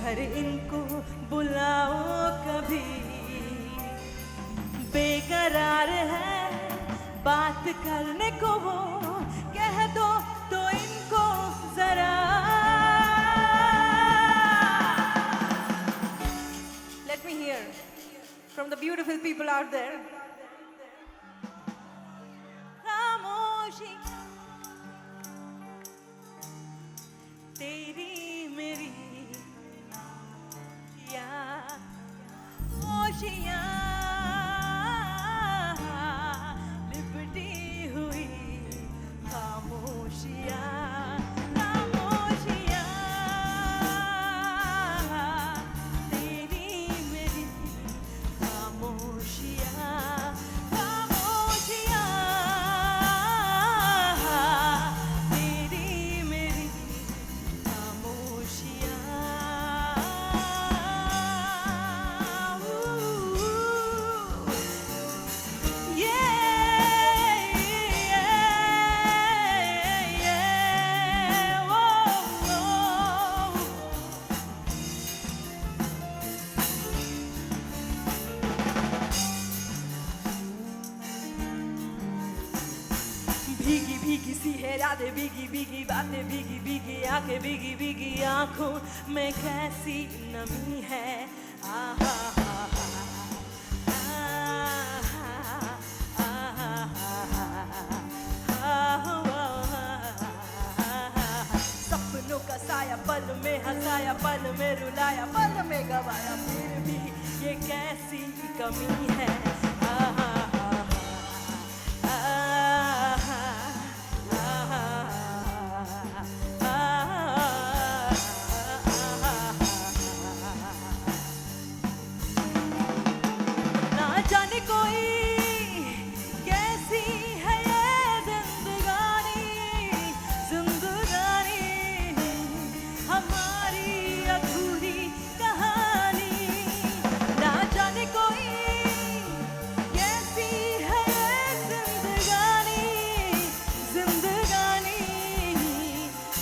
घर इनको बुलाओ कभी। बेकरार है बात करने को वो, कह दो तो इनको जरा। Let me hear from the beautiful people out there. खामोशी तेरी मेरी होशियाँ लिपटी हुई खामोशियाँ, खामोशियाँ तेरी मेरी खामोशियाँ, खामोशियाँ यादें भीगी भीगी बातें भीगी भीगी आंखें भीगी भीगी आंखों में कैसी नमी है आहा सपनों का साया पल में हंसाया पल में रुलाया पल में गवाया फिर भी ये कैसी कमी है आहा ना जाने कोई कैसी है ये जिंदगानी जिंदगानी हमारी अधूरी कहानी ना जाने कोई कैसी है ये जिंदगानी जिंदगानी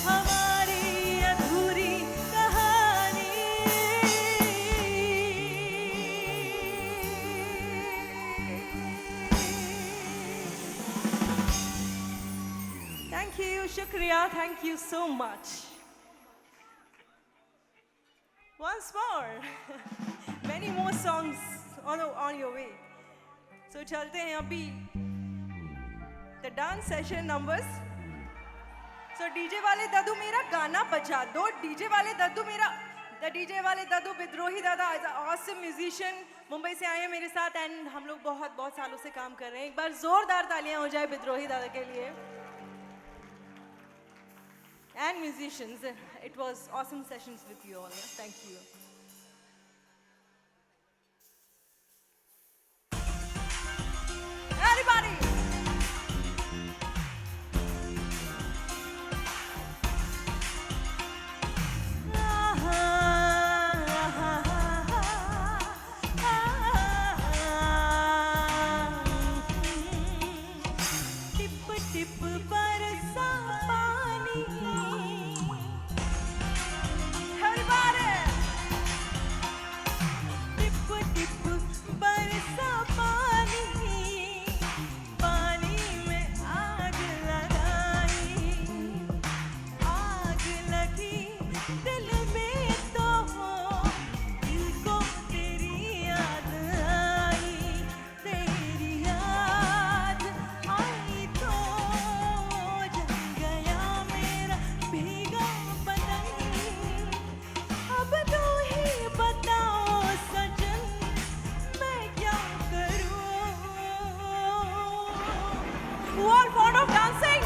हमारी अधूरी कहानी Thank you, Shukriya. Thank you so much. Once more, many more songs on your way. So चलते हैं अभी the dance session numbers. So DJ वाले दादू मेरा गाना बजा दो. DJ वाले दादू मेरा the DJ वाले दादू विद्रोही दादा is an awesome musician. Mumbai से आए हैं मेरे साथ and हम लोग बहुत सालों से काम कर रहे हैं. एक बार जोरदार तालियां हो जाए विद्रोही दादा के लिए. And musicians, it was awesome sessions with you all. Yeah? Thank you. Everybody! Tip tip बरसा पानी Everybody! टिप टिप बरसा पानी पानी में आग लगाई आग लगी दिल में तो दिल को तेरी याद आई तेरी याद आई तो जल गया मेरा भीगा बदन अब तो ही बताओ सजन मैं क्या करूं Who all fond of dancing?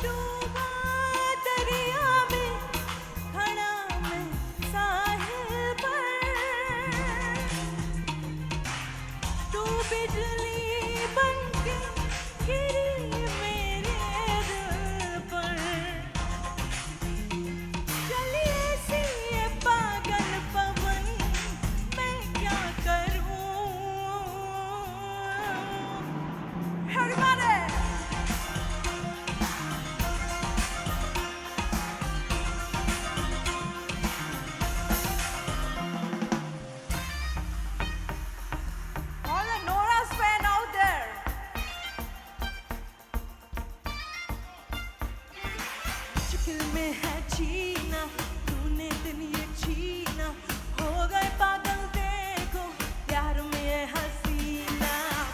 डूबा दरिया में खड़ा मैं साहिल पर तू बिजली बनके गिरी मेरे दिल पर चली ऐसी ये पागल पवन मैं क्या करूं Everybody! All the Nora's fan out there. मुश्किल में है जीना तूने दिन ये छीना हो गए पागल देखो प्यार में है हसीना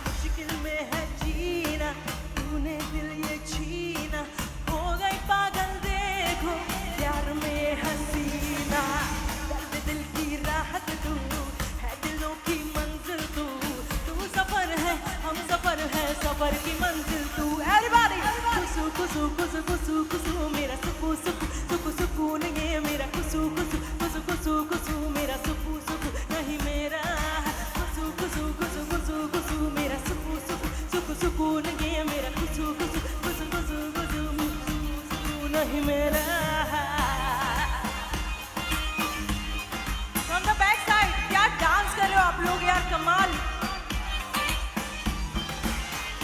मुश्किल में है जीना तूने दिल ये छीना हो गए पागल देखो प्यार में हसीना दर्द दिल की राहत तू है दिलों की मंजिल तू तू सफर है हम सफर है सफर की मंजिल तू Everybody! कुसु कुसु कुसु कुसु कुसु मेरा सुकु सुकु सुकु सुकून ये मेरा कुसु कुसु कुसु कुसु कुसु मेरा सुकु सुकु नहीं मेरा कुसु कुसु कुसु कुसु कुसु मेरा सुकु सुकु सुकु सुकून ये मेरा कुसु कुसु कुसु कुसु कुसु सुकू नहीं मेरा From the back side, क्या डांस कर रहे हो आप लोग यार कमाल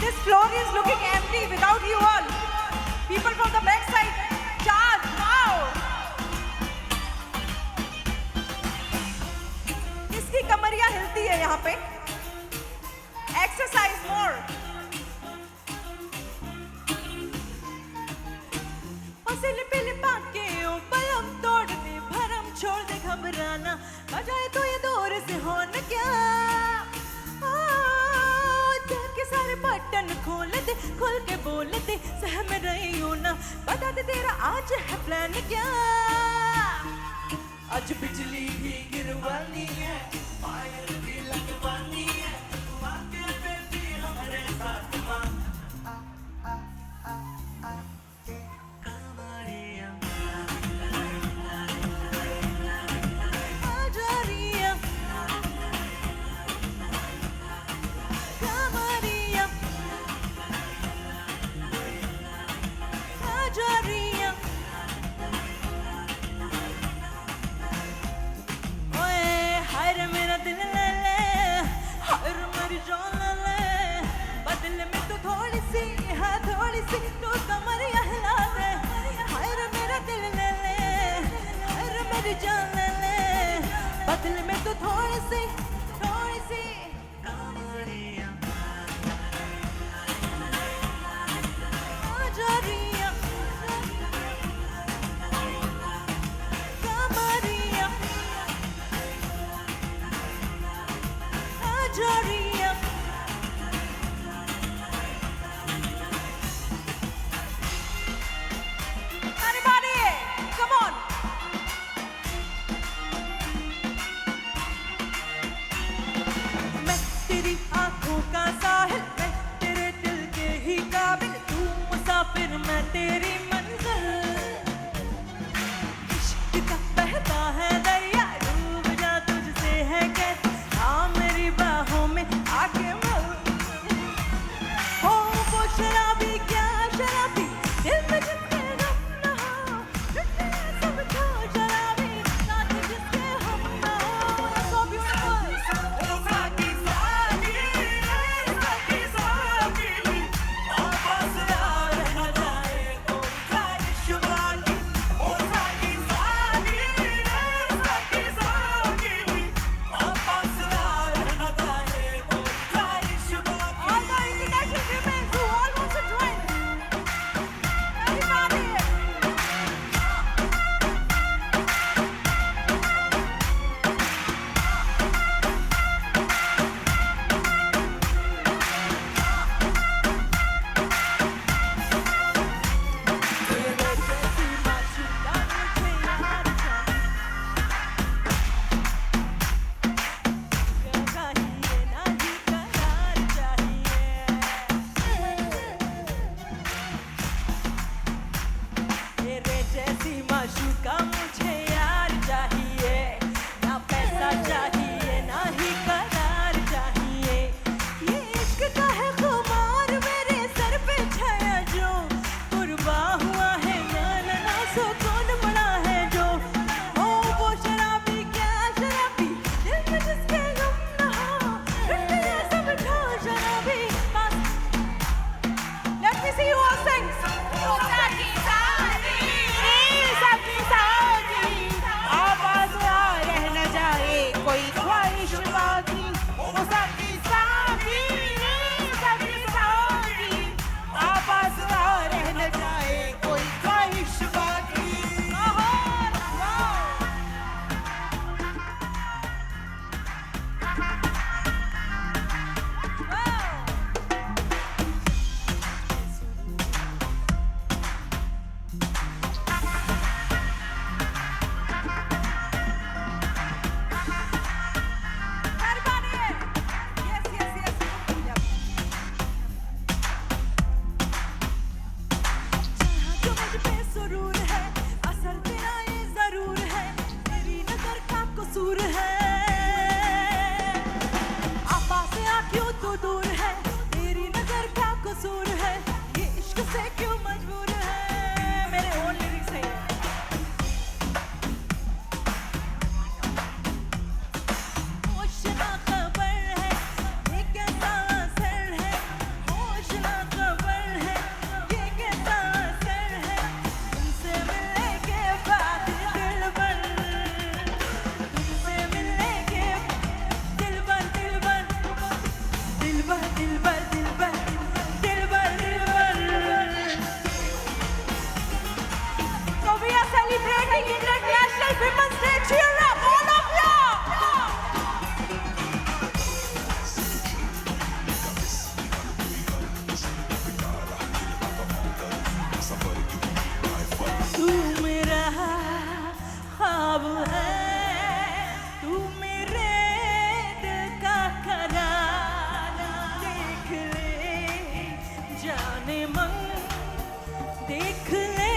This floor is looking empty without you all. People from the back side, charge, wow! कमरिया हिलती है यहाँ पे. Exercise more. पसिल पिल पाके ओ पलम तोड़ दे, भरम छोड़ दे घबराना, बजाए तो ये दौर से हो न क्या. दिल के सारे बटन खोल दे, खुल के बोल दे, सहम रही हूँ ना, बता दे तेरा आज है प्लान क्या. आज बिजली भी गिरवानी है, फायर भी लगवानी है, वाके बेबी हमारे साथ मां. बदल में तो थोड़ी सी आजा रिया, कमरिया आजा रिया. Everybody, come on. मैं तेरी आंखों का साहिल, मैं तेरे दिल के ही काबिल, तू मुसाफिर मैं तेरी मंजिल. इश्क का बहता है दरिया, डूब जा तुझसे है कहते, हाँ मेरी बाहों में आके मिल. हो वो शराबी क्या शराबी, दिल में जिसके गम न हो, जिसके सब छो शराबी, साथ जिसके हम न हो. So beautiful. ओ साकी साकी, साकी साकी, वापस आ रह जाए कोई ख्वाहिश बाकी. ओ साकी साकी, साकी साकी, वापस आ रह जाए कोई ख्वाहिश बाकी. All the international women who all want to join. Everybody. तेरे जैसी माशूका मुझे यार चाहिए, ना पैसा चाहिए ना ही करार चाहिए. ये इश्क का है खुमार मेरे सर पे छाया जो, कुर्बा हुआ है ना सुकून बड़ा है जो. ओ वो शराबी क्या शराबी, दिल में जिसके गम न हो, फिर ये सब छो शराबी. Let me see you all sing. Oh, Saki, Saki, Saki, आवाज़ आ रह न जाए कोई ख्वाहिश बाकी. ओ Saki, Saki, Saki, Saki, आवाज़ आ रह न जाए कोई ख्वाहिश बाकी. जो मुझ पे सुरूर है, असल तेरा ये जरूर है, तेरी नजर का कसूर है. आपा से आ क्यों तू दूर है, तेरी नजर का कसूर है, ये इश्क से क्यों मजबूर है. मेरे ओन लिरिक्स है. होश ना खबर है, ये कैसा असर है, होश ना खबर है, ये कैसा असर है. तुमसे मिलने के बाद दिल भर, तुमसे मिलने के जाने मन देख ले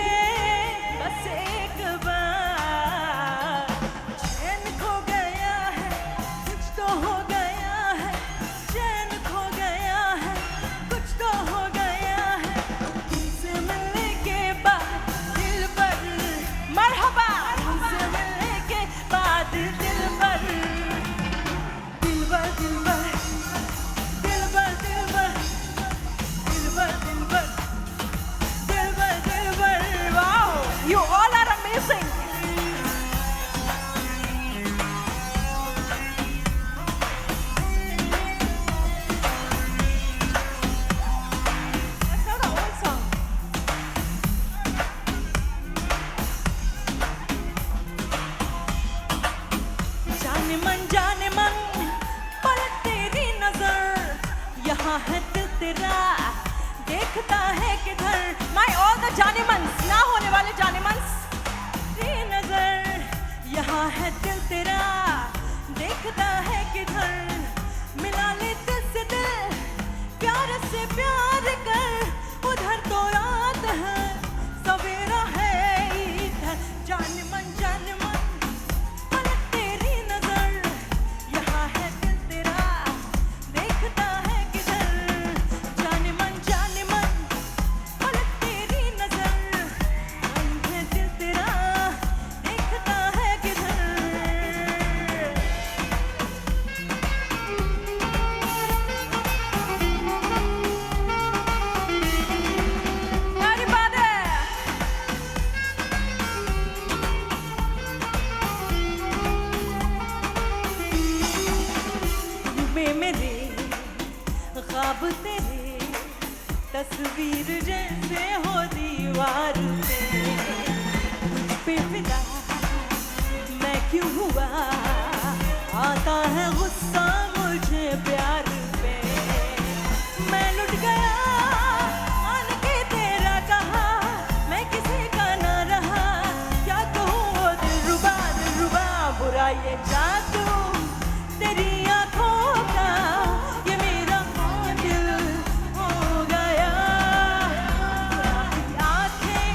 बस एक बार चैन खो गया है कुछ तो हो गया है चैन खो गया है कुछ तो हो गया है तुमसे मिलने के बाद दिल पर मरहबा तुमसे मिलने के बाद दिल पर दिल पर दिल पर दिल पर दिल पर दिल पर दिल पर दिल पर दिल पर wow you all are amazing that's not an old song जाने मन पर तेरी नजर यहाँ है दिल तेरा देखता है किधर my all the जाने मन ना होने वाले जाने मन तेरी नजर यहाँ है दिल तेरा देखता है किधर मिला ले दिल से दिल प्यार से प्यार कर उधर तो रात है सवेरा है इधर जाने मन तेरी नजर यहाँ है दिल तेरा देखता है किधर जाने मन तेरी नजर है दिल तेरा देखता है किधर Everybody! डूबे मेरे ख्वाब तेरे तस्वीर जैसे हो दीवार पे तुझ पे फिदा मैं क्यों हुआ आता है गुस्सा मुझे प्यार पे मैं लुट गया आन के तेरा कहा मैं किसी का ना रहा क्या कहूँ वो दिलरुबा बुरा ये जादू तेरी आँखों का ये मेरा दिल हो गया आँखें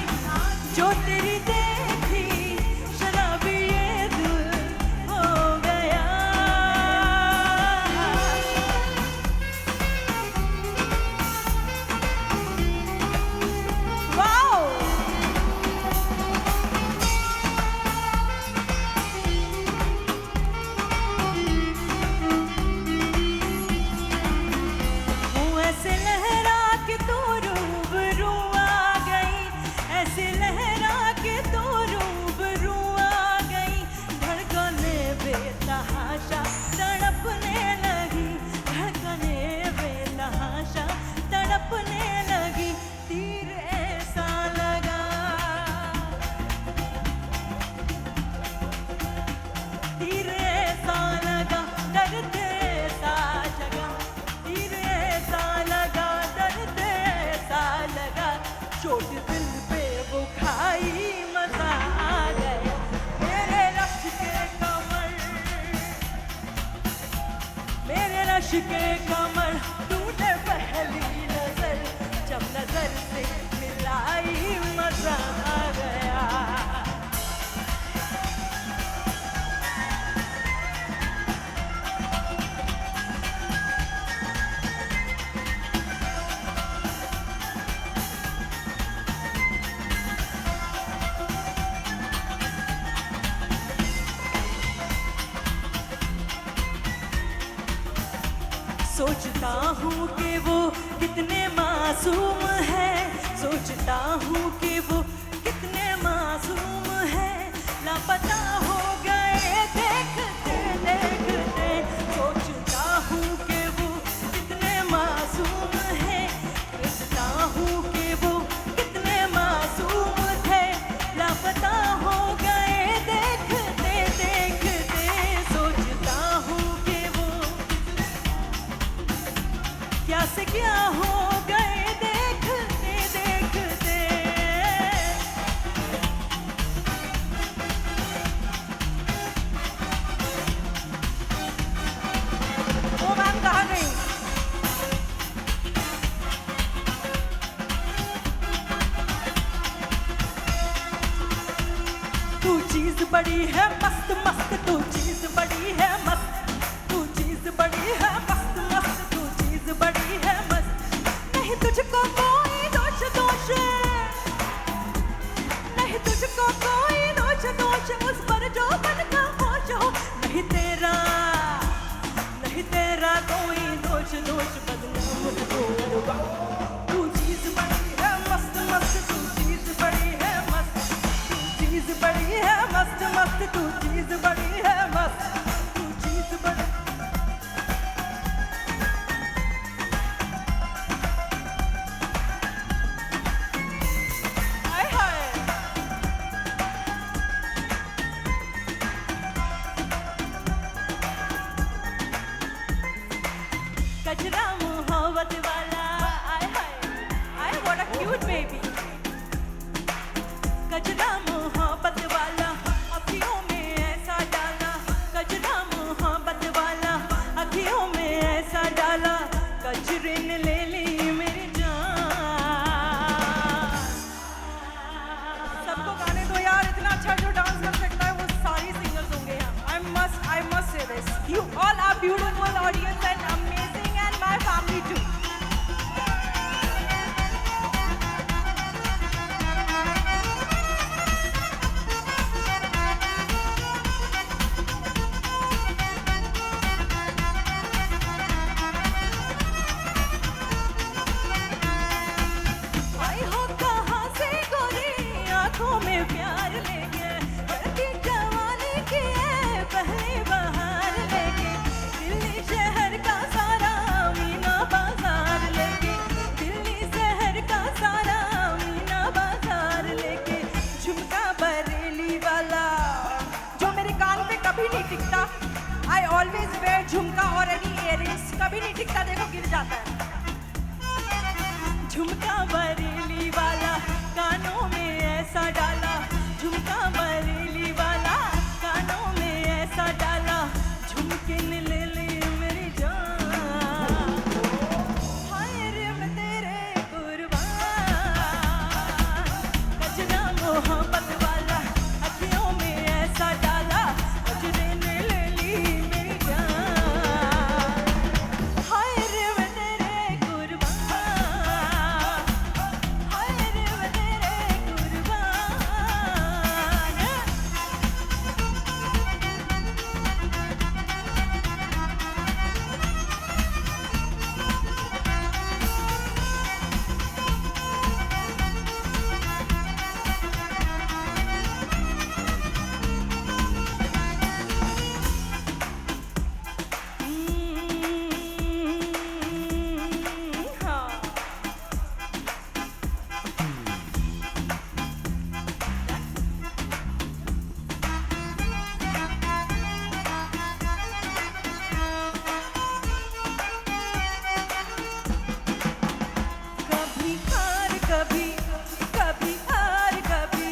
जो तेरी देखी शराबी ये दिल हो गया वाओ हूँ ऐसे लहरा के तू रूबरू आ गई ऐसे लहरा के तू रूबरू आ गई धड़कने बेतहाशा तड़पने लगी धड़कने बेतहाशा तड़पने लगी तीर ऐसा लगा तीर ऐसा लगा दर्द ऐसा जगा तीर ऐसा लगा दर्द ऐसा लगा चोट दिल पे वो खाई मजा आ गया मेरे रश के कमर तूने पहली नजर जब नजर से मिलाई मजा आ गया सोचता हूँ कि वो कितने मासूम है सोचता हूँ कि वो कितने मासूम है लापता हो गए देखते देखते सोचता हूँ कि वो कितने मासूम है सोचता हूँ कि वो कितने मासूम थे लापता हो गए देखते देखते सोचता हूँ कि वो क्या से क्या हो गए देखते देखते बड़ी है मस्त मस्त, तू चीज बड़ी है मस्त, तू चीज बड़ी है मस्त मस्त, तू चीज बड़ी है मस्त। नहीं तुझको कोई दोष दोष, नहीं तुझको कोई दोष दोष, उस पर जो मन का होश हो। नहीं तेरा कोई दोष दोष, बदनाम है तू अरबा। तू चीज बड़ी है मस्त मस्त, तू चीज बड़ी है मस्त, तू चीज बड़ी है मस्त मस्त, तू चीज बड़ी है मस्त, तू चीज बड़ी। हाय हाय कचरा मोहब्बत वाला, आय हाय आय व्हाट अ क्यूट बेबी। कचरा मोहब्बत वाला अखियों में ऐसा डाला, कचरा मोहब्बत वाला अखियों में ऐसा डाला, कचरे ने ले ली मेरी जान। सबको गाने दो यार, इतना अच्छा जो डांस कर सकता है वो सारी सिंगर्स होंगे यहाँ। I must say this. You all are beautiful audience and amazing, and my family too. आई हो कहाँ से गोरी आँखों में प्यार लेके, बढ़ती जवानी की है पहली बहार लेके, दिल्ली शहर का सारा मीना बाजार लेके, दिल्ली शहर का सारा मीना बाजार लेके, झुमका बरेली वाला जो मेरे कान पे कभी नहीं टिकता। I always wear झुमका और any earrings, कभी नहीं टिकता, देखो गिर जाता है। झुमका बरेली वाला कानों में ऐसा डाला, झुमका बरेली वाला कानों में ऐसा डाला, झुमके ने ले ली मेरी जान। हाय रे मैं तेरे कुर्बान, कचरा मोहब्बत वाला अखियों में ऐसा डाला, कचरे ने ले ली मेरी जान। हाय रे मैं तेरे कुर्बान, हाय रे मैं तेरे कुर्बान। कभी हार कभी कभी हार कभी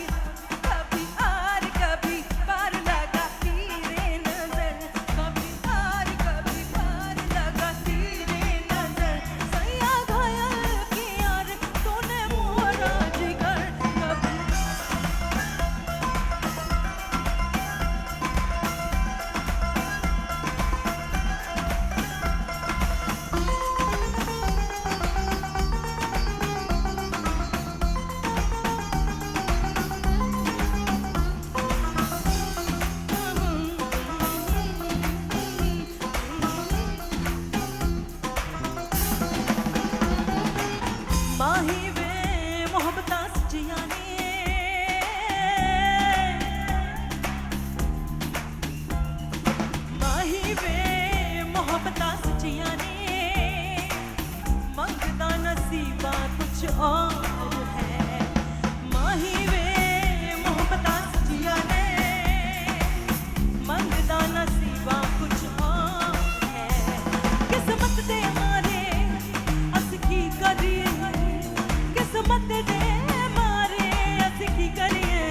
कभी हार कभी पार लगाती रे नजर, कभी हार लगाती रे नजर, सैया घायल किया रे तूने मोरा जिगर। कभी माही वे मोहब्बता सच्चियां ने, माही वे मोहब्बता सच्चियां ने, मंगदा नसीबा कुछ और है। माही वे मोहब्बता सच्चियां ने, मंगदा नसीबा कुछ और है। किस्मत दे मारे अस की करिए, किस्मत दे मारे अस की करिए,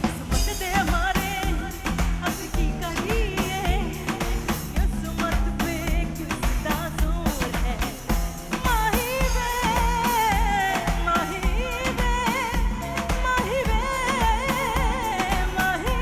किस्मत दे मारे अस की करिए, किस्मत पे किसदा जोर है। माही वे माही वे माही वे माही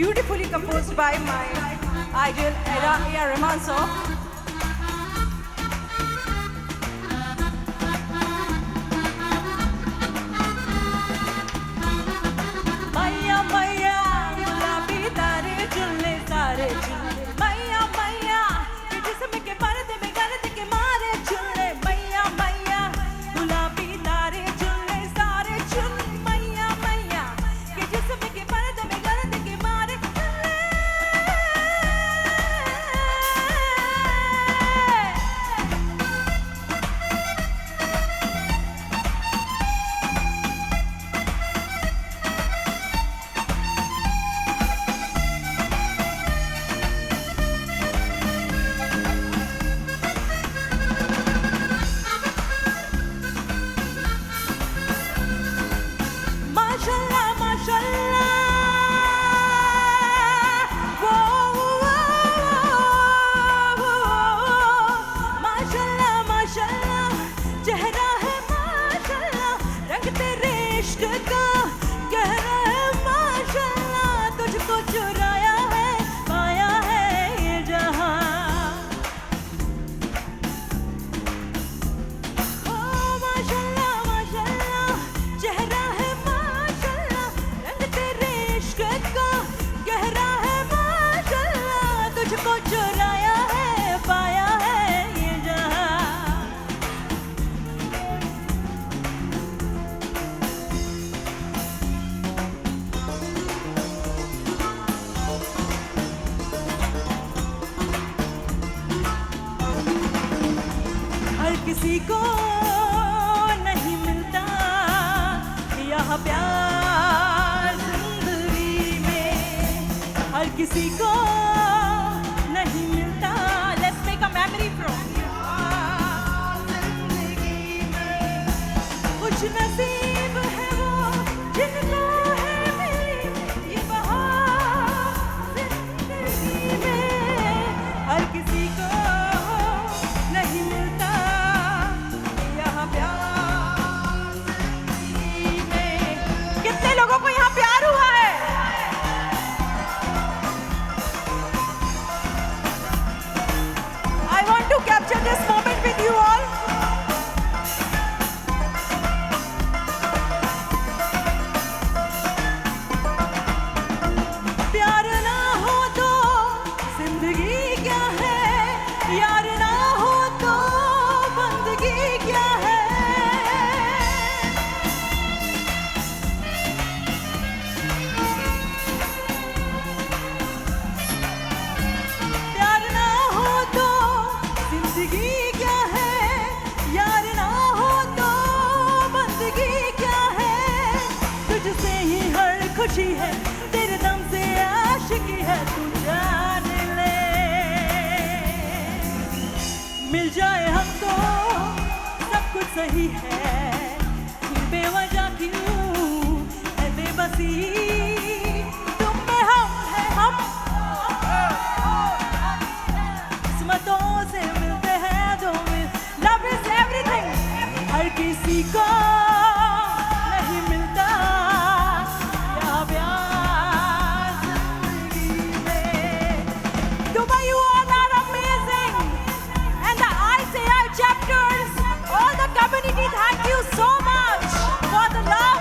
beautifully composed by my idol A.R. Rahman sir. मैया मैया गुलाबी तारे चुल्ले सारे चुल्ले मैया मैया कि जिस्म के पर्दे में गर्द के मारे चुल्ले मैया मैया गुलाबी तारे चुल्ले सारे चुल्ले मैया मैया कि जिस्म के पर्दे में गर्द के मारे माशाल्लाह माशाल्लाह वो माशाल्लाह माशाल्लाह चेहरा है माशाल्लाह रंग तेरे इश्क का गहरा है माशाल्लाह तुझको चुराया है पाया है ये जहां ओ माशाल्लाह माशाल्लाह चेहरा है माशाल्लाह रंग तेरे इश्क का गहरा है माशाल्लाह तुझको चुराया है पाया है ये जहां हर किसी को नहीं मिलता यह प्यार जिंदगी में हर किसी को नहीं मिलता let's make a memory from कुछ नसीब है वो जिनको है मिली ये बहार जिंदगी में हर किसी को नहीं मिलता यहाँ प्यार जिंदगी में कितने लोगों को यहाँ प्यार हुआ है I want to capture this moment with you all. प्यार ना हो तो जिंदगी क्या है यार ना हो तो बंदगी क्या है प्यार ना हो तो जिंदगी क्या है यार ना हो तो बंदगी क्या है तुझसे ही हर खुशी है तेरे दम से आशिकी है तू जान ले मिल जाए हमको सब कुछ सही है बेवजह क्यों है बेबसी तुम में हम है हम किस्मतों से मिलते हैं दो मिल लव इज एवरीथिंग हर किसी को नहीं मिलता यहाँ प्यार जिंदगी में Dubai, you all are amazing and the ICI chapters all the community thank you so much for the love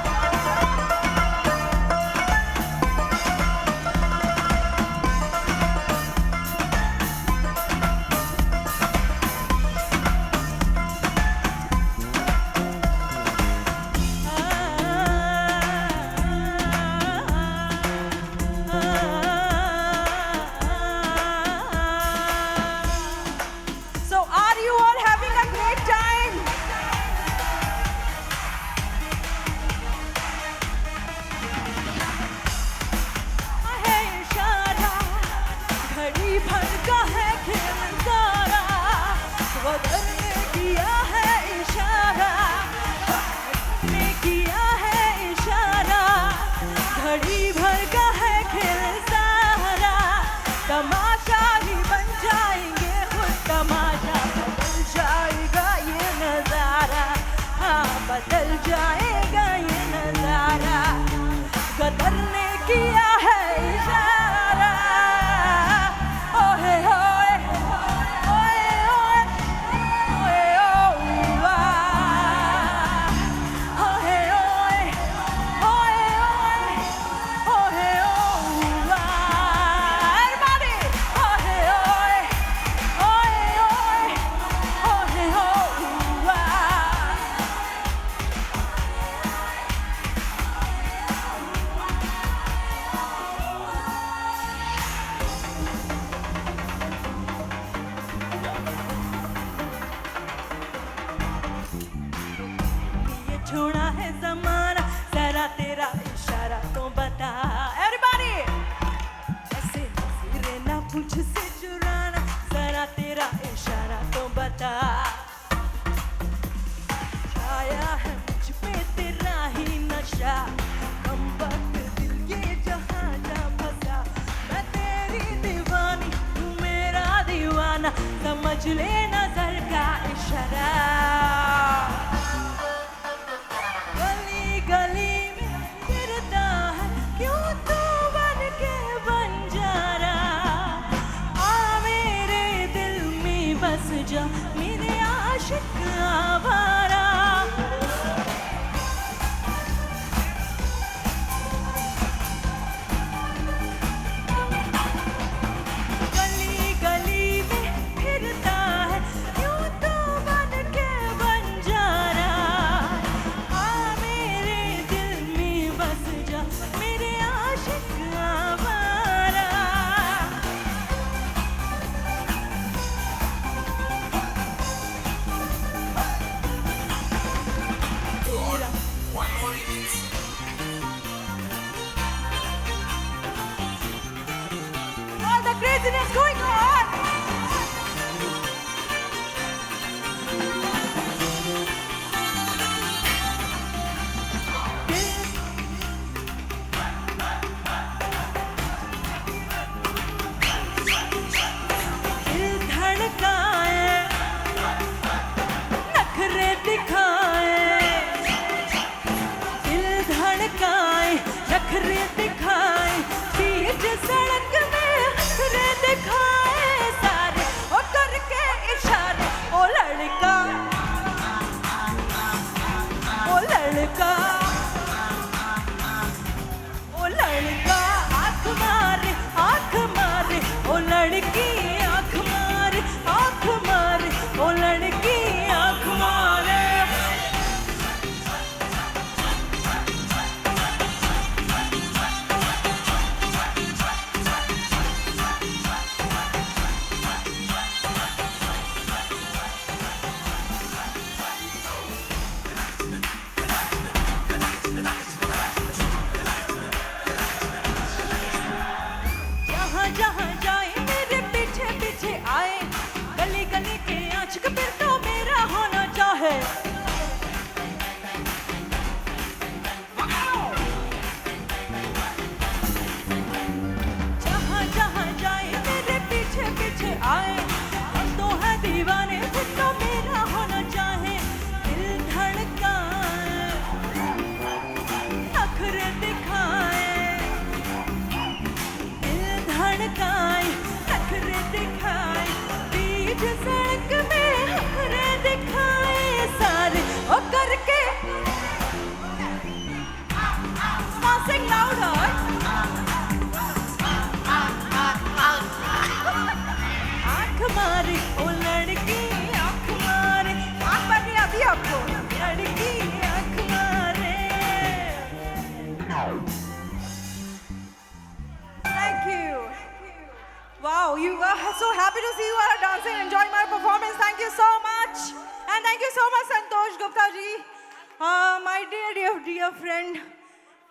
पता छाया है मुझ पे तेरा ही नशा कम वक्त दिल ये जहाँ जा फंसा मैं तेरी दीवानी तू मेरा दीवाना समझ ले नजर का इशारा गली गली में फिरता है क्यों तू बन के बंजारा आ मेरे दिल में बस जा मेरे आशिक आवारा गली गली में फिरता है क्यों तू बन के बंजारा आ मेरे दिल में बस जा मेरे आशिक आवारा all the craziness going on दिल धड़काए नखरे दिखाए दिल धड़काए नखरे दिखाए बीच सड़क में नखरे दिखाए सारे ओ करके इशारे ओ लड़का ओ लड़का ओ लड़का आँख मारे ओ लड़की आँख मारे ओ लड़की आँख मारे जहाँ जहाँ जाए मेरे पीछे पीछे आए गली गली के आशिक फिर तो मेरा होना चाहे जहाँ जहाँ जाए मेरे पीछे पीछे आए हम तो है दीवाने फिर तो मेरा होना चाहे दिल धड़काए नखरे दिखाए दिल धड़काए नखरे दिखाए बीच सड़क में नखरे दिखाए सारे ओ करके Sing louder आँख मारे ओ लड़की आँख मारे आँख मारनी आती है आपको लड़की आँख मारे Thank you. Wow, you are so happy to see you are dancing, enjoying my performance. Thank you so much. And thank you so much, Santosh Gupta ji, my dear friend,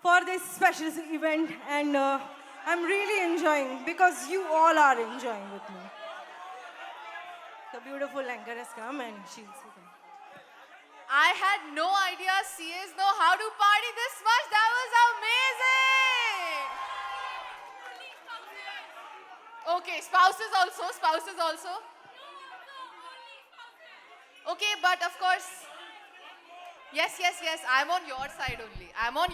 for this special event. And I'm really enjoying because you all are enjoying with me. The beautiful anchor has come and she'll see them. I had no idea CAs know how to party this much. That was amazing. Okay, spouses also. Okay, but of course, yes, I'm on your side only. I am on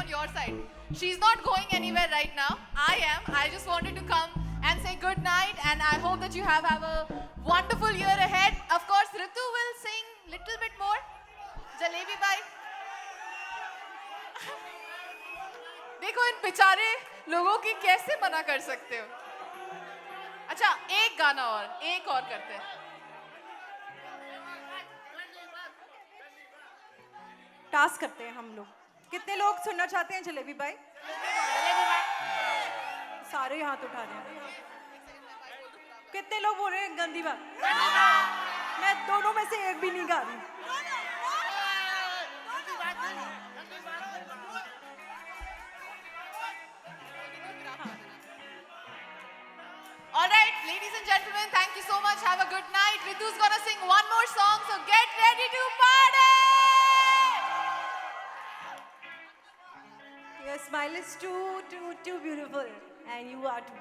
your side. She's not going anywhere right now. I am. I just wanted to come and say good night, and I hope that you have a wonderful year ahead. Of course, Ritu will sing little bit more. Jalebi bhai. देखो इन बेचारे लोगों की कैसे मना कर सकते हो. अच्छा, एक और करते हैं. टास्क करते हैं हम लोग. कितने लोग सुनना चाहते हैं जलेबी भाई? सारे हाथ उठा रहे हैं. कितने लोग बोल रहे हैं गंदी बात? मैं दोनों में से एक भी नहीं गा रही. All right, ladies and gentlemen, thank you so much. Have a good night. Ritu's gonna gonna sing one more song, so get ready to party! Your smile is too beautiful, and you are too.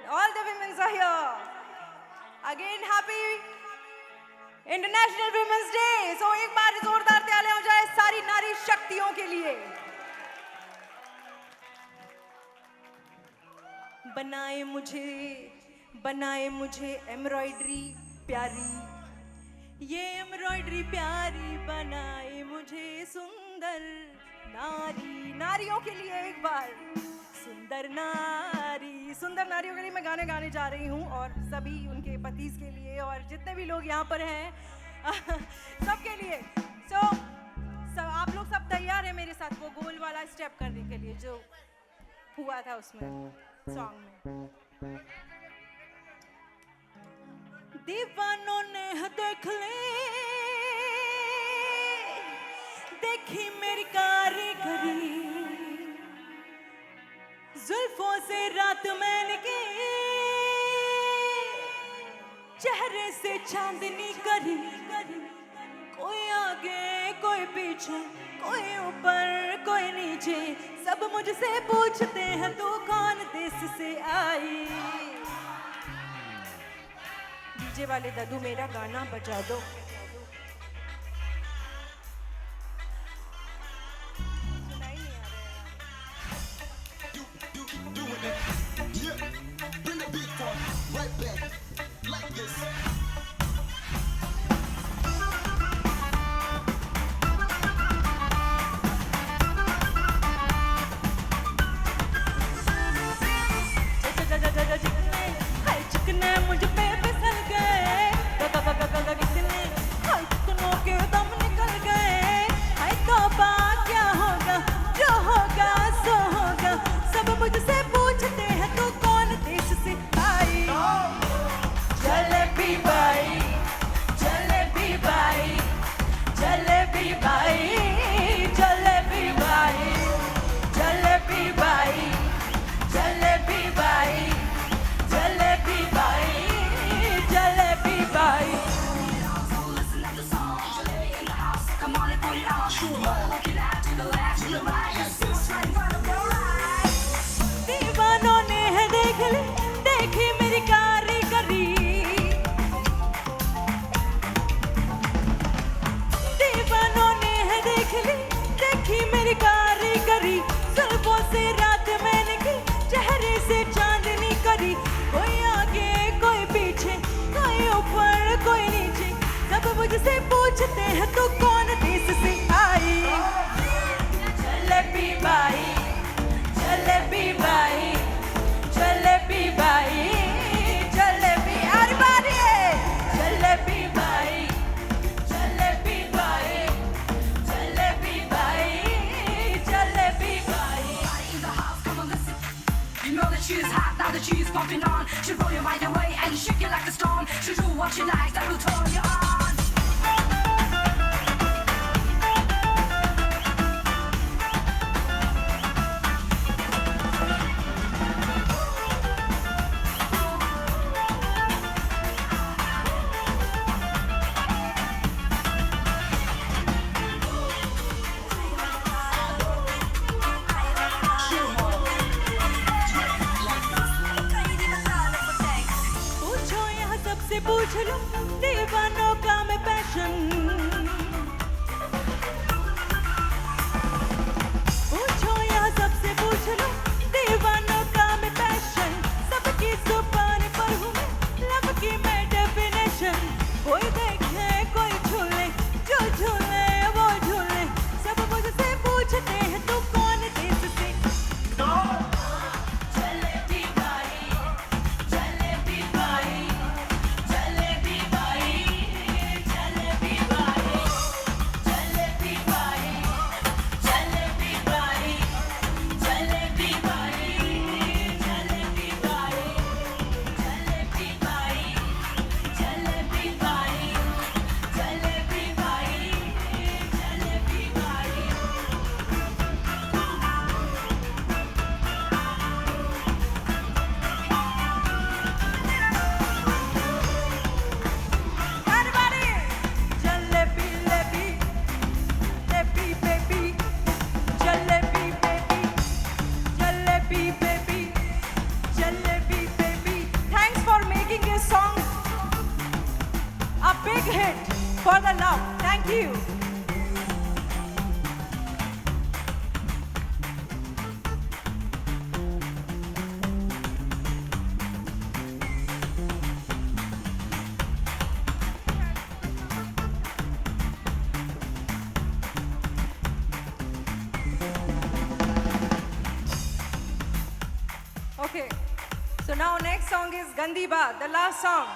All the women are here. Again, happy International Women's Day. So एक बार जोरदार तालियां हो जाए सारी नारी शक्तियों के लिए. बनाए मुझे एम्ब्रॉयडरी प्यारी, ये एम्ब्रॉयडरी प्यारी बनाए मुझे सुंदर नारी. नारियों के लिए एक बार सुंदर नारियों के लिए मैं गाने गाने जा रही हूँ, और सभी उनके पतिस के लिए और जितने भी लोग यहाँ पर हैं सबके लिए. आप लोग सब तैयार हैं मेरे साथ वो गोल वाला स्टेप करने के लिए जो हुआ था उसमें सॉन्ग में. दीवानों ने देख ले, देखी मेरी कारीगरी, जुल्फों से रात मैंने की, चेहरे से चांदनी करी. कोई आगे कोई पीछे, कोई ऊपर कोई नीचे, सब मुझसे पूछते हैं तू कौन देश से आई. डीजे वाले दादू मेरा गाना बजा दो. चिकने मुझ पे फिसल गए, चिकनों के दम निकल गए. हाय तौबा क्या होगा, जो होगा सो होगा, सब मुझसे पूछते हैं तू कौन देश से आई. जलेबी बाई, जलेबी बाई, जलेबी बाई, जलेबी बाई, जलेबी बाई, जलेबी बाई, जलेबी बाई, जलेबी बाई. दीवानों ने है देख ली, देखी मेरी कारीगरी. दीवानों ने है देख ली, देखी मेरी कारीगरी, जुल्फों से रात मैंने की, चेहरे से चांदनी करी. कोई आगे कोई पीछे, कोई ऊपर कोई नीचे, सब मुझसे पूछते हैं तू कौन देश से आई. जलेबी बाई, जलेबी बाई, जलेबी बाई, जलेबी अरे बारी है. Jalebi Bai, Jalebi Bai, Jalebi Bai, Jalebi Bai. You know that she's hot, now that she's popping on. She'll blow you right away and shake you like a stone. She'll do what she likes, that will turn you on. पूछो यहाँ सबसे पूछ लो, दीवानों का मैं passion. पूछो यहाँ सबसे पूछ लो, दीवानों का मैं पैशन. सबकी जुबान पर हूँ मैं, लब की मैं डेफिनेशन. कोई देखे कोई झूले, जो झूले वो झूले, सब मुझसे पूछते हैं तू कौन देश से. Jalebi Bai, Jalebi Bai, Jalebi Bai, Jalebi Bai, Jalebi Bai, Jalebi Bai, Jalebi Bai, Jalebi Bai, Jalebi Bai, Jalebi by, big hit for the love. Thank you. Okay, so now next song is Gandi Baat, the last song.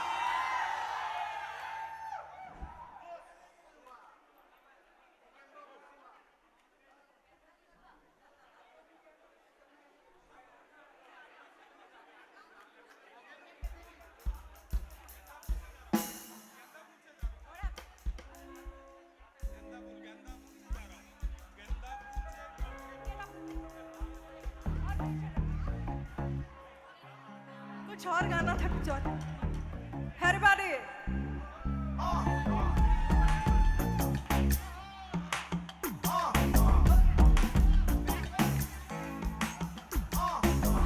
कुछ और गाना था कुछ और Everybody.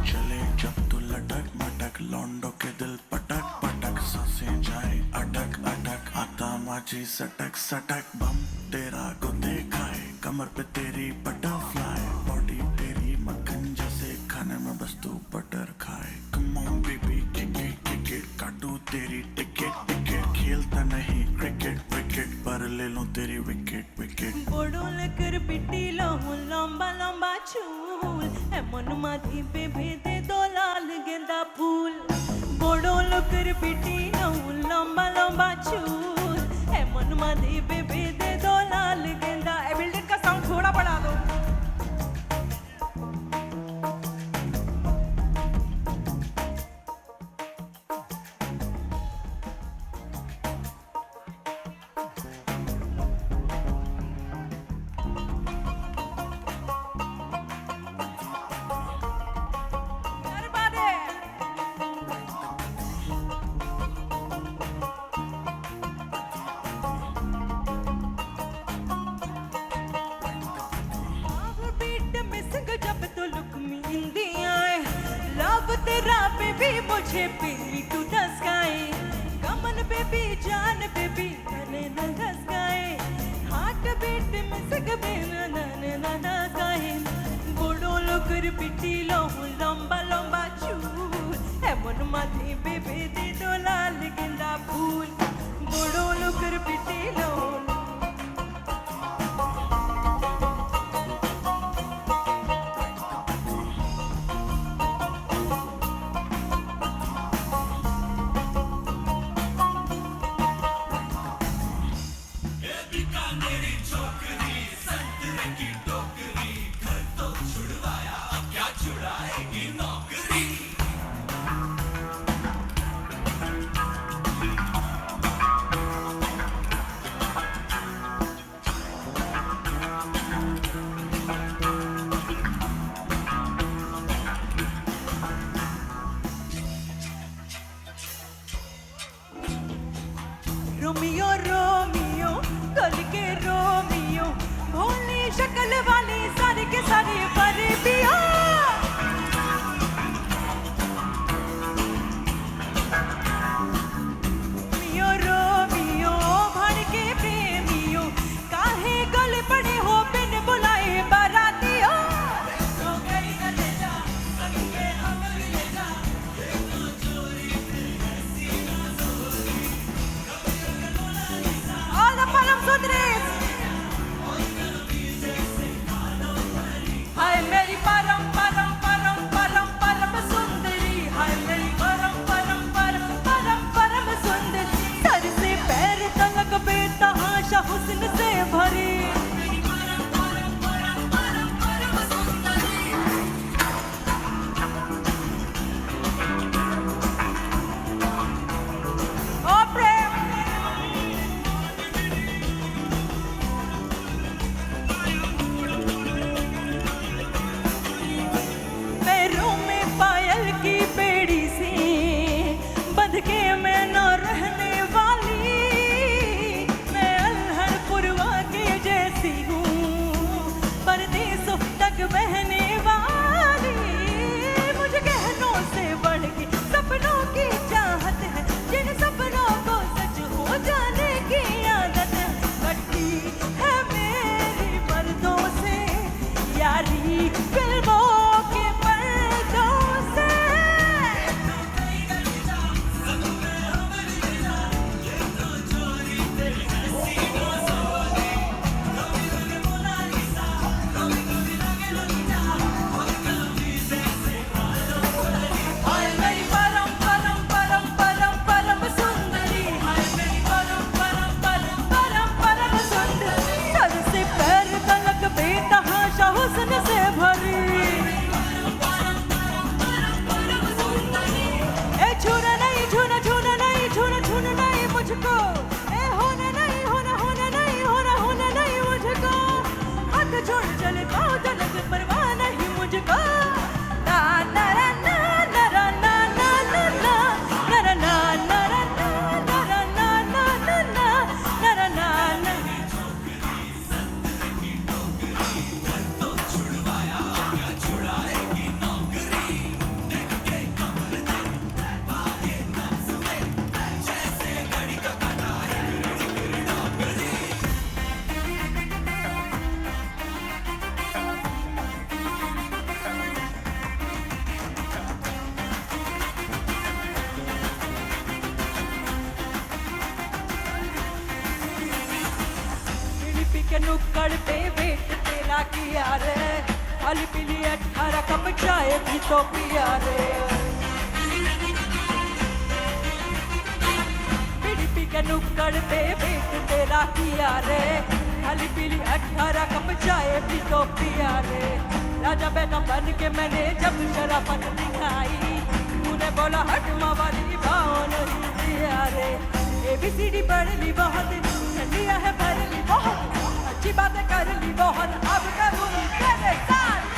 चले जब तू लटक मटक लौंडो के दिल पटक पटक सांसें जाए अटक अटक आता माझी सटक सटक बम तेरा गुदे खाए कमर पे तेरी बटरफ्लाई बॉडी तेरी मक्खन जैसे खाने में बस तू बटर खाए come on baby kick it काटू तेरी टिकट टिकट खेलता नहीं क्रिकेट विकेट पर ले लूं तेरी विकेट विकेट बोडोल कर पिटी लहू लंबा लंबा चूल है मन माधी पे भेदे दो लाल गेंदा फूल बोडोल कर पिटी लहू लंबा लंबा चूल है मन माधी पे भेदे दो लाल गेंदा बिल्डिंग का साउंड थोड़ा बढ़ा दो तेरा बेबी मुझे पीली to the sky come on baby जान बेबी नने न स्काई हार्ट बीट मिसक बिना नने न स्काई बोडो लोकर पिटी लहू लंबा लंबा चूल है मन माथे बेबी दे दो लाल गेंदा फूल बोडो लोकर पिटी लहू रोमियो रोमियो कल के रोमियो भोली शक्ल वाली सारी के सारी परबिया मियो रोमियो भर के प्रेमियो काहे गल पड़े हो बिन बुलाए बारातियों All the Param Sundris! Hi, Mary Param Param Param Param Param Sundari. Hi, Mary Param Param Param Param Param Sundari. Sir से पैर तलक बेता आशा हुस्न से भरी ओ प्रेम पैरों में पायल की बेड़ी से बंध के मैं न रहने वाली मैं अल्हड़पुर नुक्कड़ पे वेट तेरा किया रे खाली पीली 18 कप चाय भी तो पिया रे बीड़ी पी के नुक्कड़ पे वेट तेरा किया रे खाली पीली 18 कप चाय भी तो पिया रे राजा बेगम बन के मैंने जब शराफत दिखाई तूने बोला हटमा वाली भाव नहीं दिया रे ABCD पढ़ ली बहुत ठंडिया है भर ली बहुत अच्छी बातें कर ली बहुत अब करूँगी तेरे साथ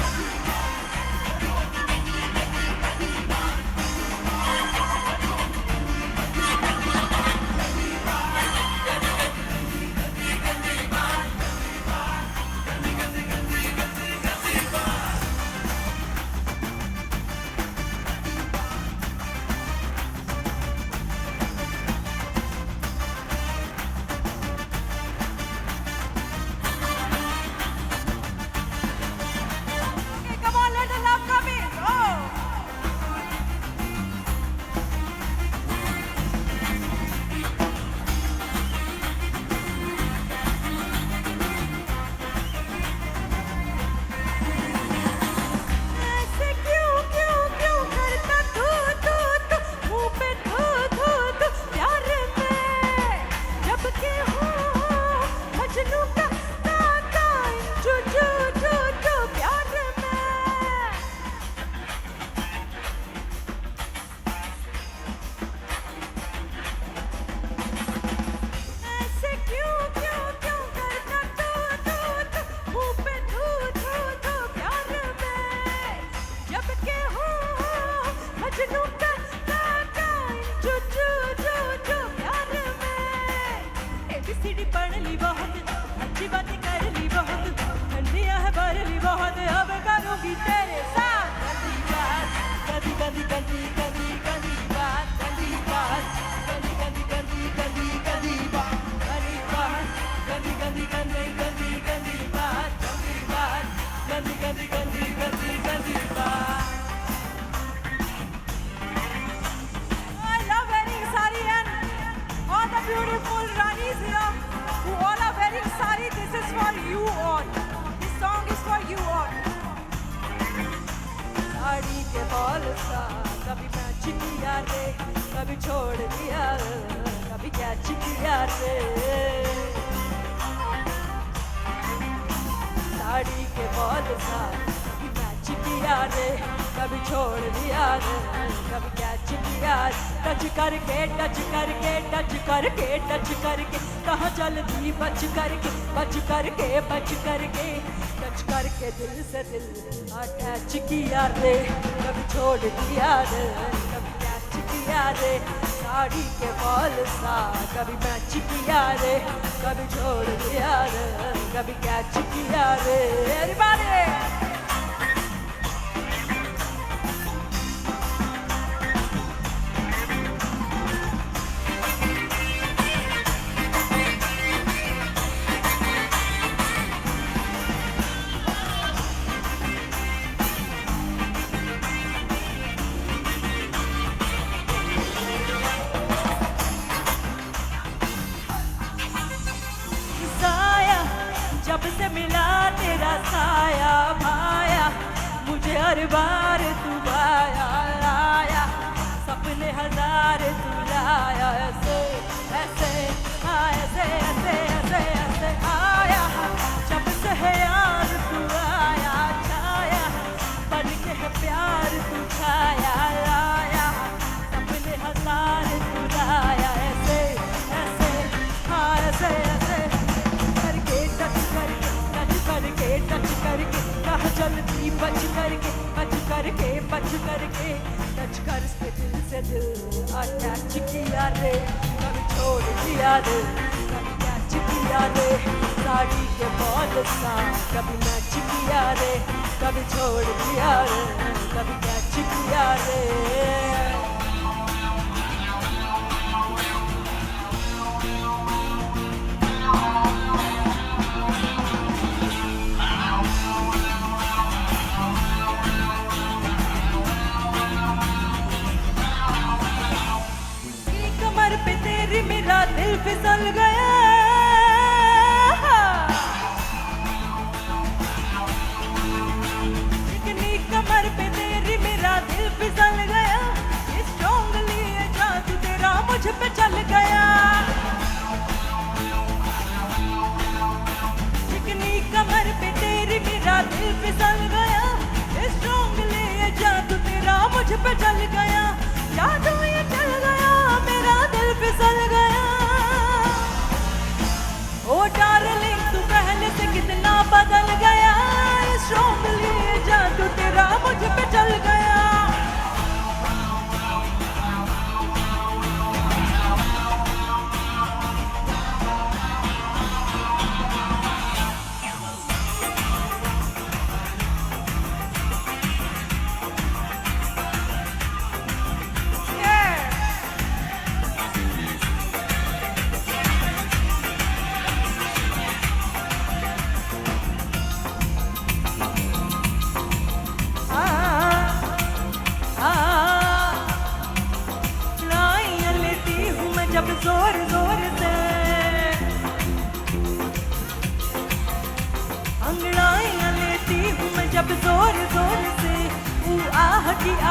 कमर पे तेरी मेरा दिल फिसल गया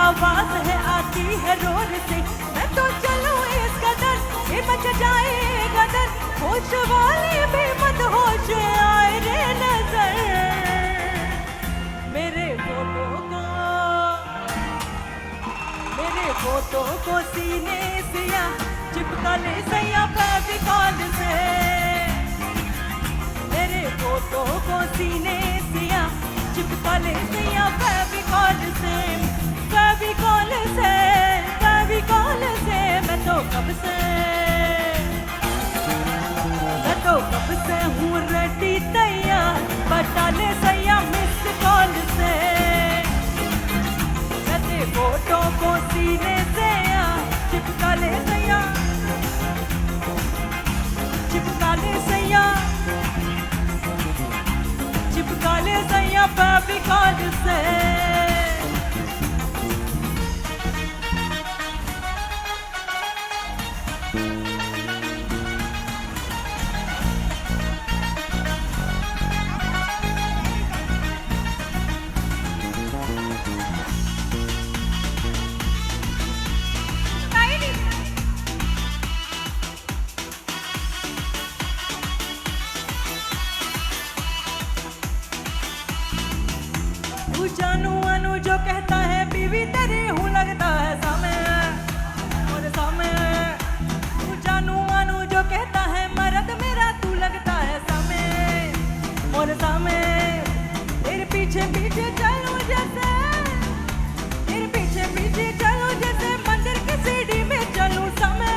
आवाज है आती है रोड से, मैं तो चलूं इस कदर ये मच जाए गदर, होश वाले भी मत होश आए रे नजर। मेरे फोटो को सीने से या चिपका ले सैया फेविकॉल से, मेरे फोटो को सीने से या चिपका ले सैया फेविकॉल से, फेविकॉल से, फेविकॉल से। मैं तो कब से हूँ रेडी तैयार, बता ले सैया मिस कॉल से, मेरे फोटो को सीने से या चिपका ले सैया, चिपका ले सैया, चिपका ले सैया फेविकॉल से। तू जानू अनु जो कहता है बीवी तेरी हूँ लगता है सामे, और सामे। तू जानू अनु जो कहता है मर्द मेरा तू लगता है सामे, और सामे। तेरे पीछे पीछे चलूं जैसे, तेरे पीछे पीछे चलूं जैसे मंदिर की सीढ़ी में चलूं सामे,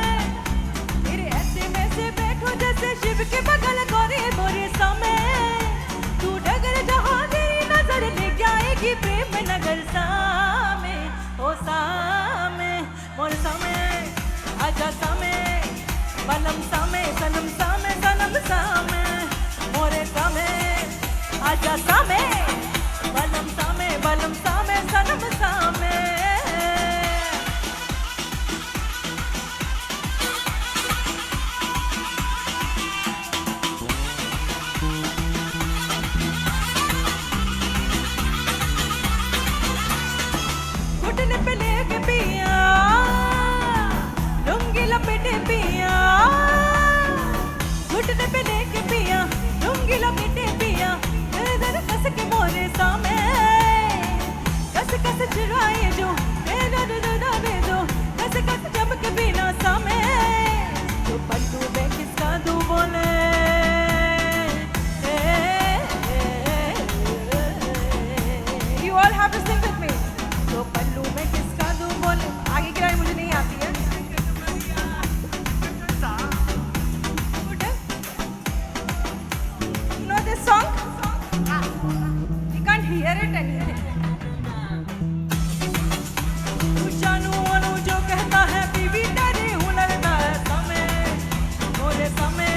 तेरे ऐसे में से बैठूं जैसे शिव के बगल गोरी गोरी सामे। तू डगर जहाँ तेरी नजर ले जाएगी प्रेम नगर सामे, ओ सामे, मोर सामे, आजा सामे, बलम सामे, सनम सामे, सनम सामे, मोरे सामे, आजा सामे, बलम सामे, बलम सामे, सनम सामे। घुटने पे लेके पिया, लुंगी लपेटे पिया, घुटने पे लेके पिया, लुंगी लपेटे पिया, दर दर कस के मोरे सामे, कस कस चुराए जो मेरा दे दो, कस कस जब के बिना सामे। तो पल्लू में किसका दू बोले, you all have to sing with me. तो पल्लू में किसका दूं बोले, आगे की लाइन मुझे नहीं आती है। You know this song? You can't hear it anything. तू जानू अनु जो कहता है बीवी तेरी हूँ लगता है सामे, बोले सामे।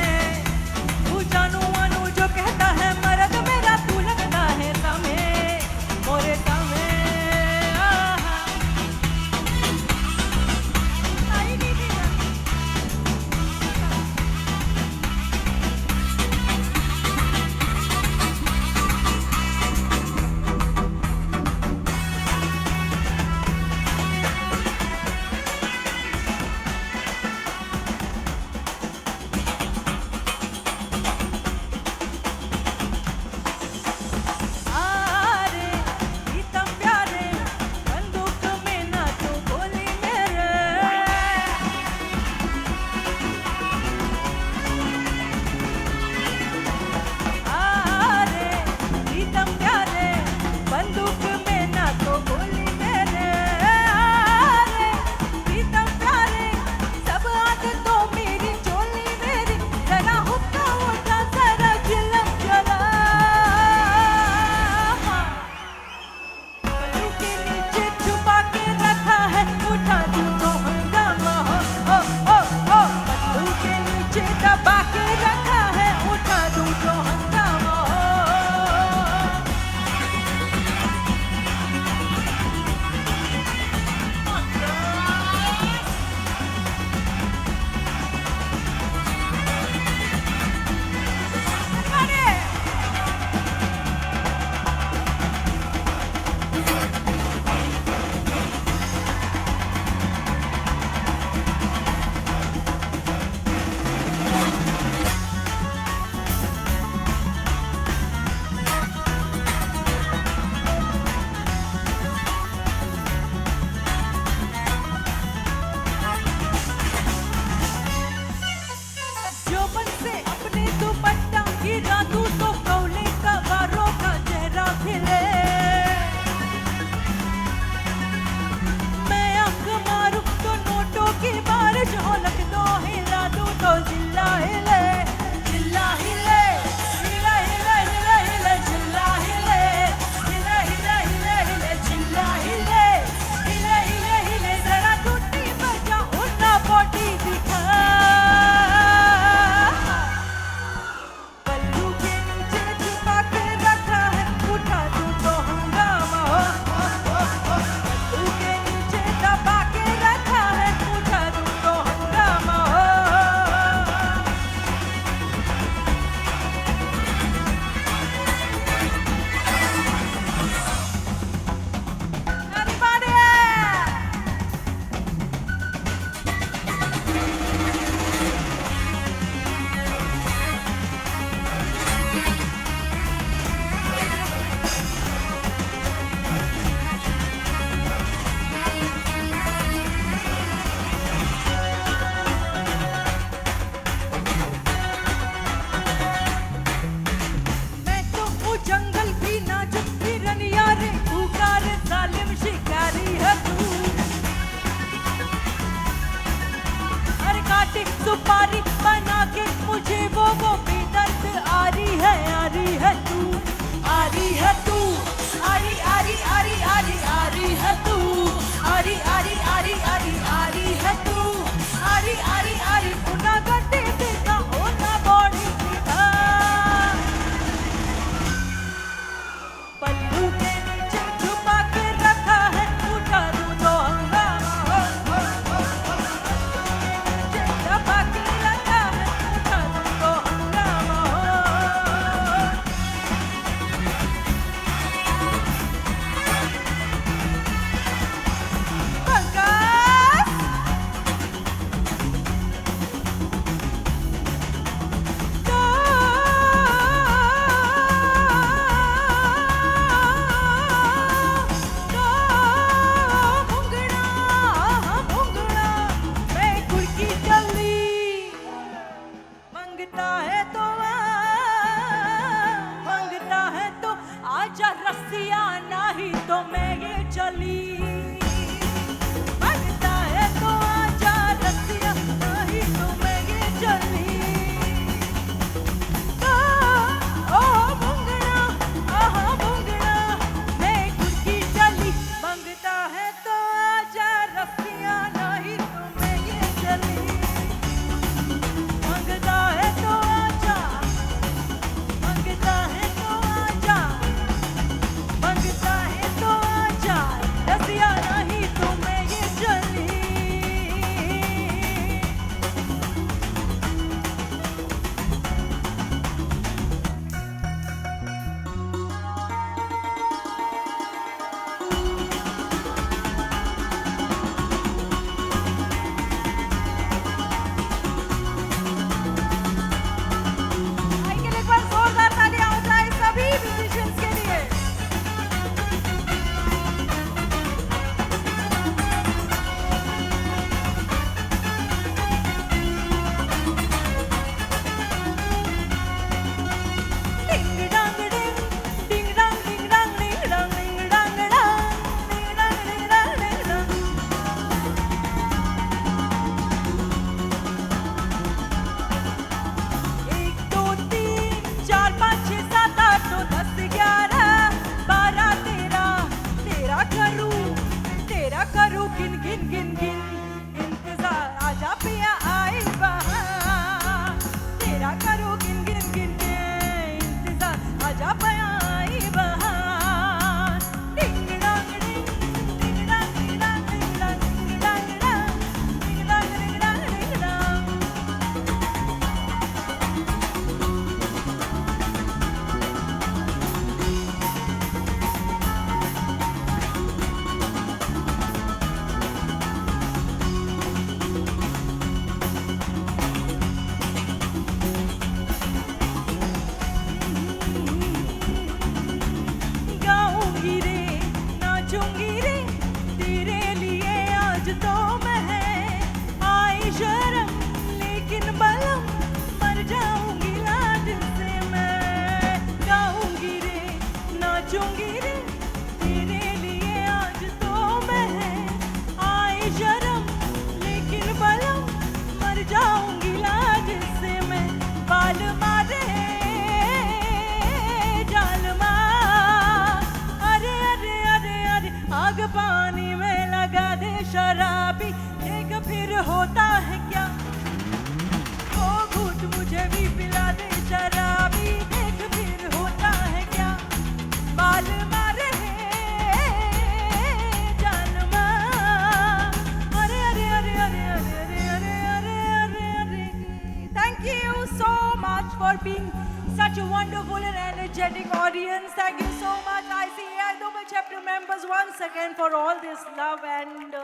much for being such a wonderful and energetic audience. Thank you so much, ICAI Dubai chapter members, once again for all this love. And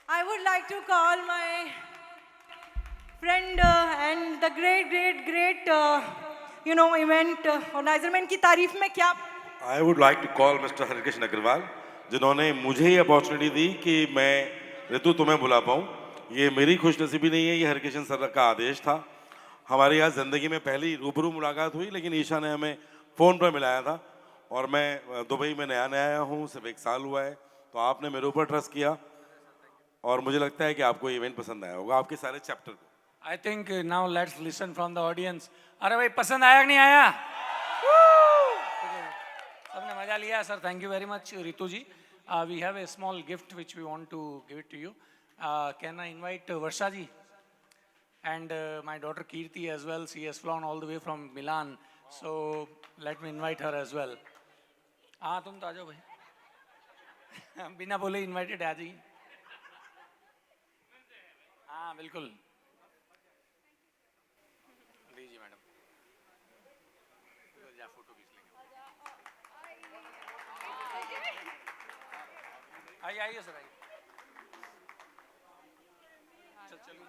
I would like to call my friend and the great, event organizer. मैं इनकी तारीफ में क्या I would like to call Mr. Harikrishna Agarwal, जिन्होंने मुझे ये opportunity दी कि मैं ऋतु तुम्हें बुला पाऊँ। ये मेरी खुशनसीबी नहीं है, ये हरिकृष्ण सर का आदेश था। हमारी आज ज़िंदगी में पहली रूबरू मुलाकात हुई, लेकिन ईशा ने हमें फ़ोन पर मिलाया था और मैं दुबई में नया आया हूँ, सिर्फ 1 साल हुआ है, तो आपने मेरे ऊपर ट्रस्ट किया और मुझे लगता है कि आपको ये इवेंट पसंद आया होगा, आपके सारे चैप्टर को। I think now let's listen from the audience. अरे भाई पसंद आया कि नहीं आया? सबने मजा लिया sir. Thank you very much, Ritu ji. We have a small gift which we want to give it to you. Can I invite Varsha ji and my daughter Kirti as well? She has flown all the way from Milan, so let me invite her as well. हाँ तुम तो आ जाओ भाई. बिना बोले invited आ जाइए. हाँ बिल्कुल. लीजिए मैडम. जा फोटो खींच लेंगे. आइए आइए सर आइए. चल चलिए.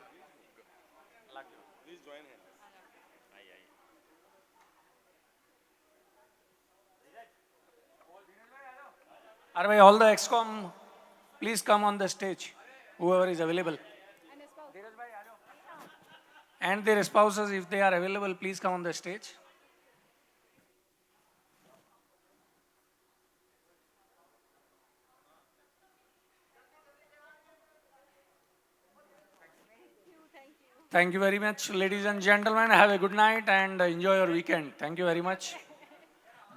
लग जाओ. प्लीज ज्वाइन है. आइए आइए. अरे भाई all the excom please come on the stage. Whoever is available. And their spouses, if they are available, please come on the stage. Thank you very much, ladies and gentlemen. Have a good night and enjoy your weekend. Thank you very much.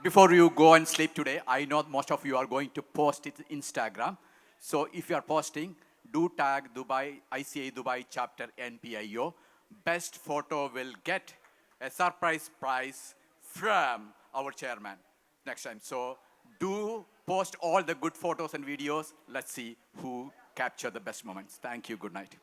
Before you go and sleep today, I know most of you are going to post it Instagram. So if you are posting, do tag Dubai, ICA Dubai chapter NPIO. Best photo will get a surprise prize from our chairman next time. So do post all the good photos and videos. Let's see who capture the best moments. Thank you. Good night.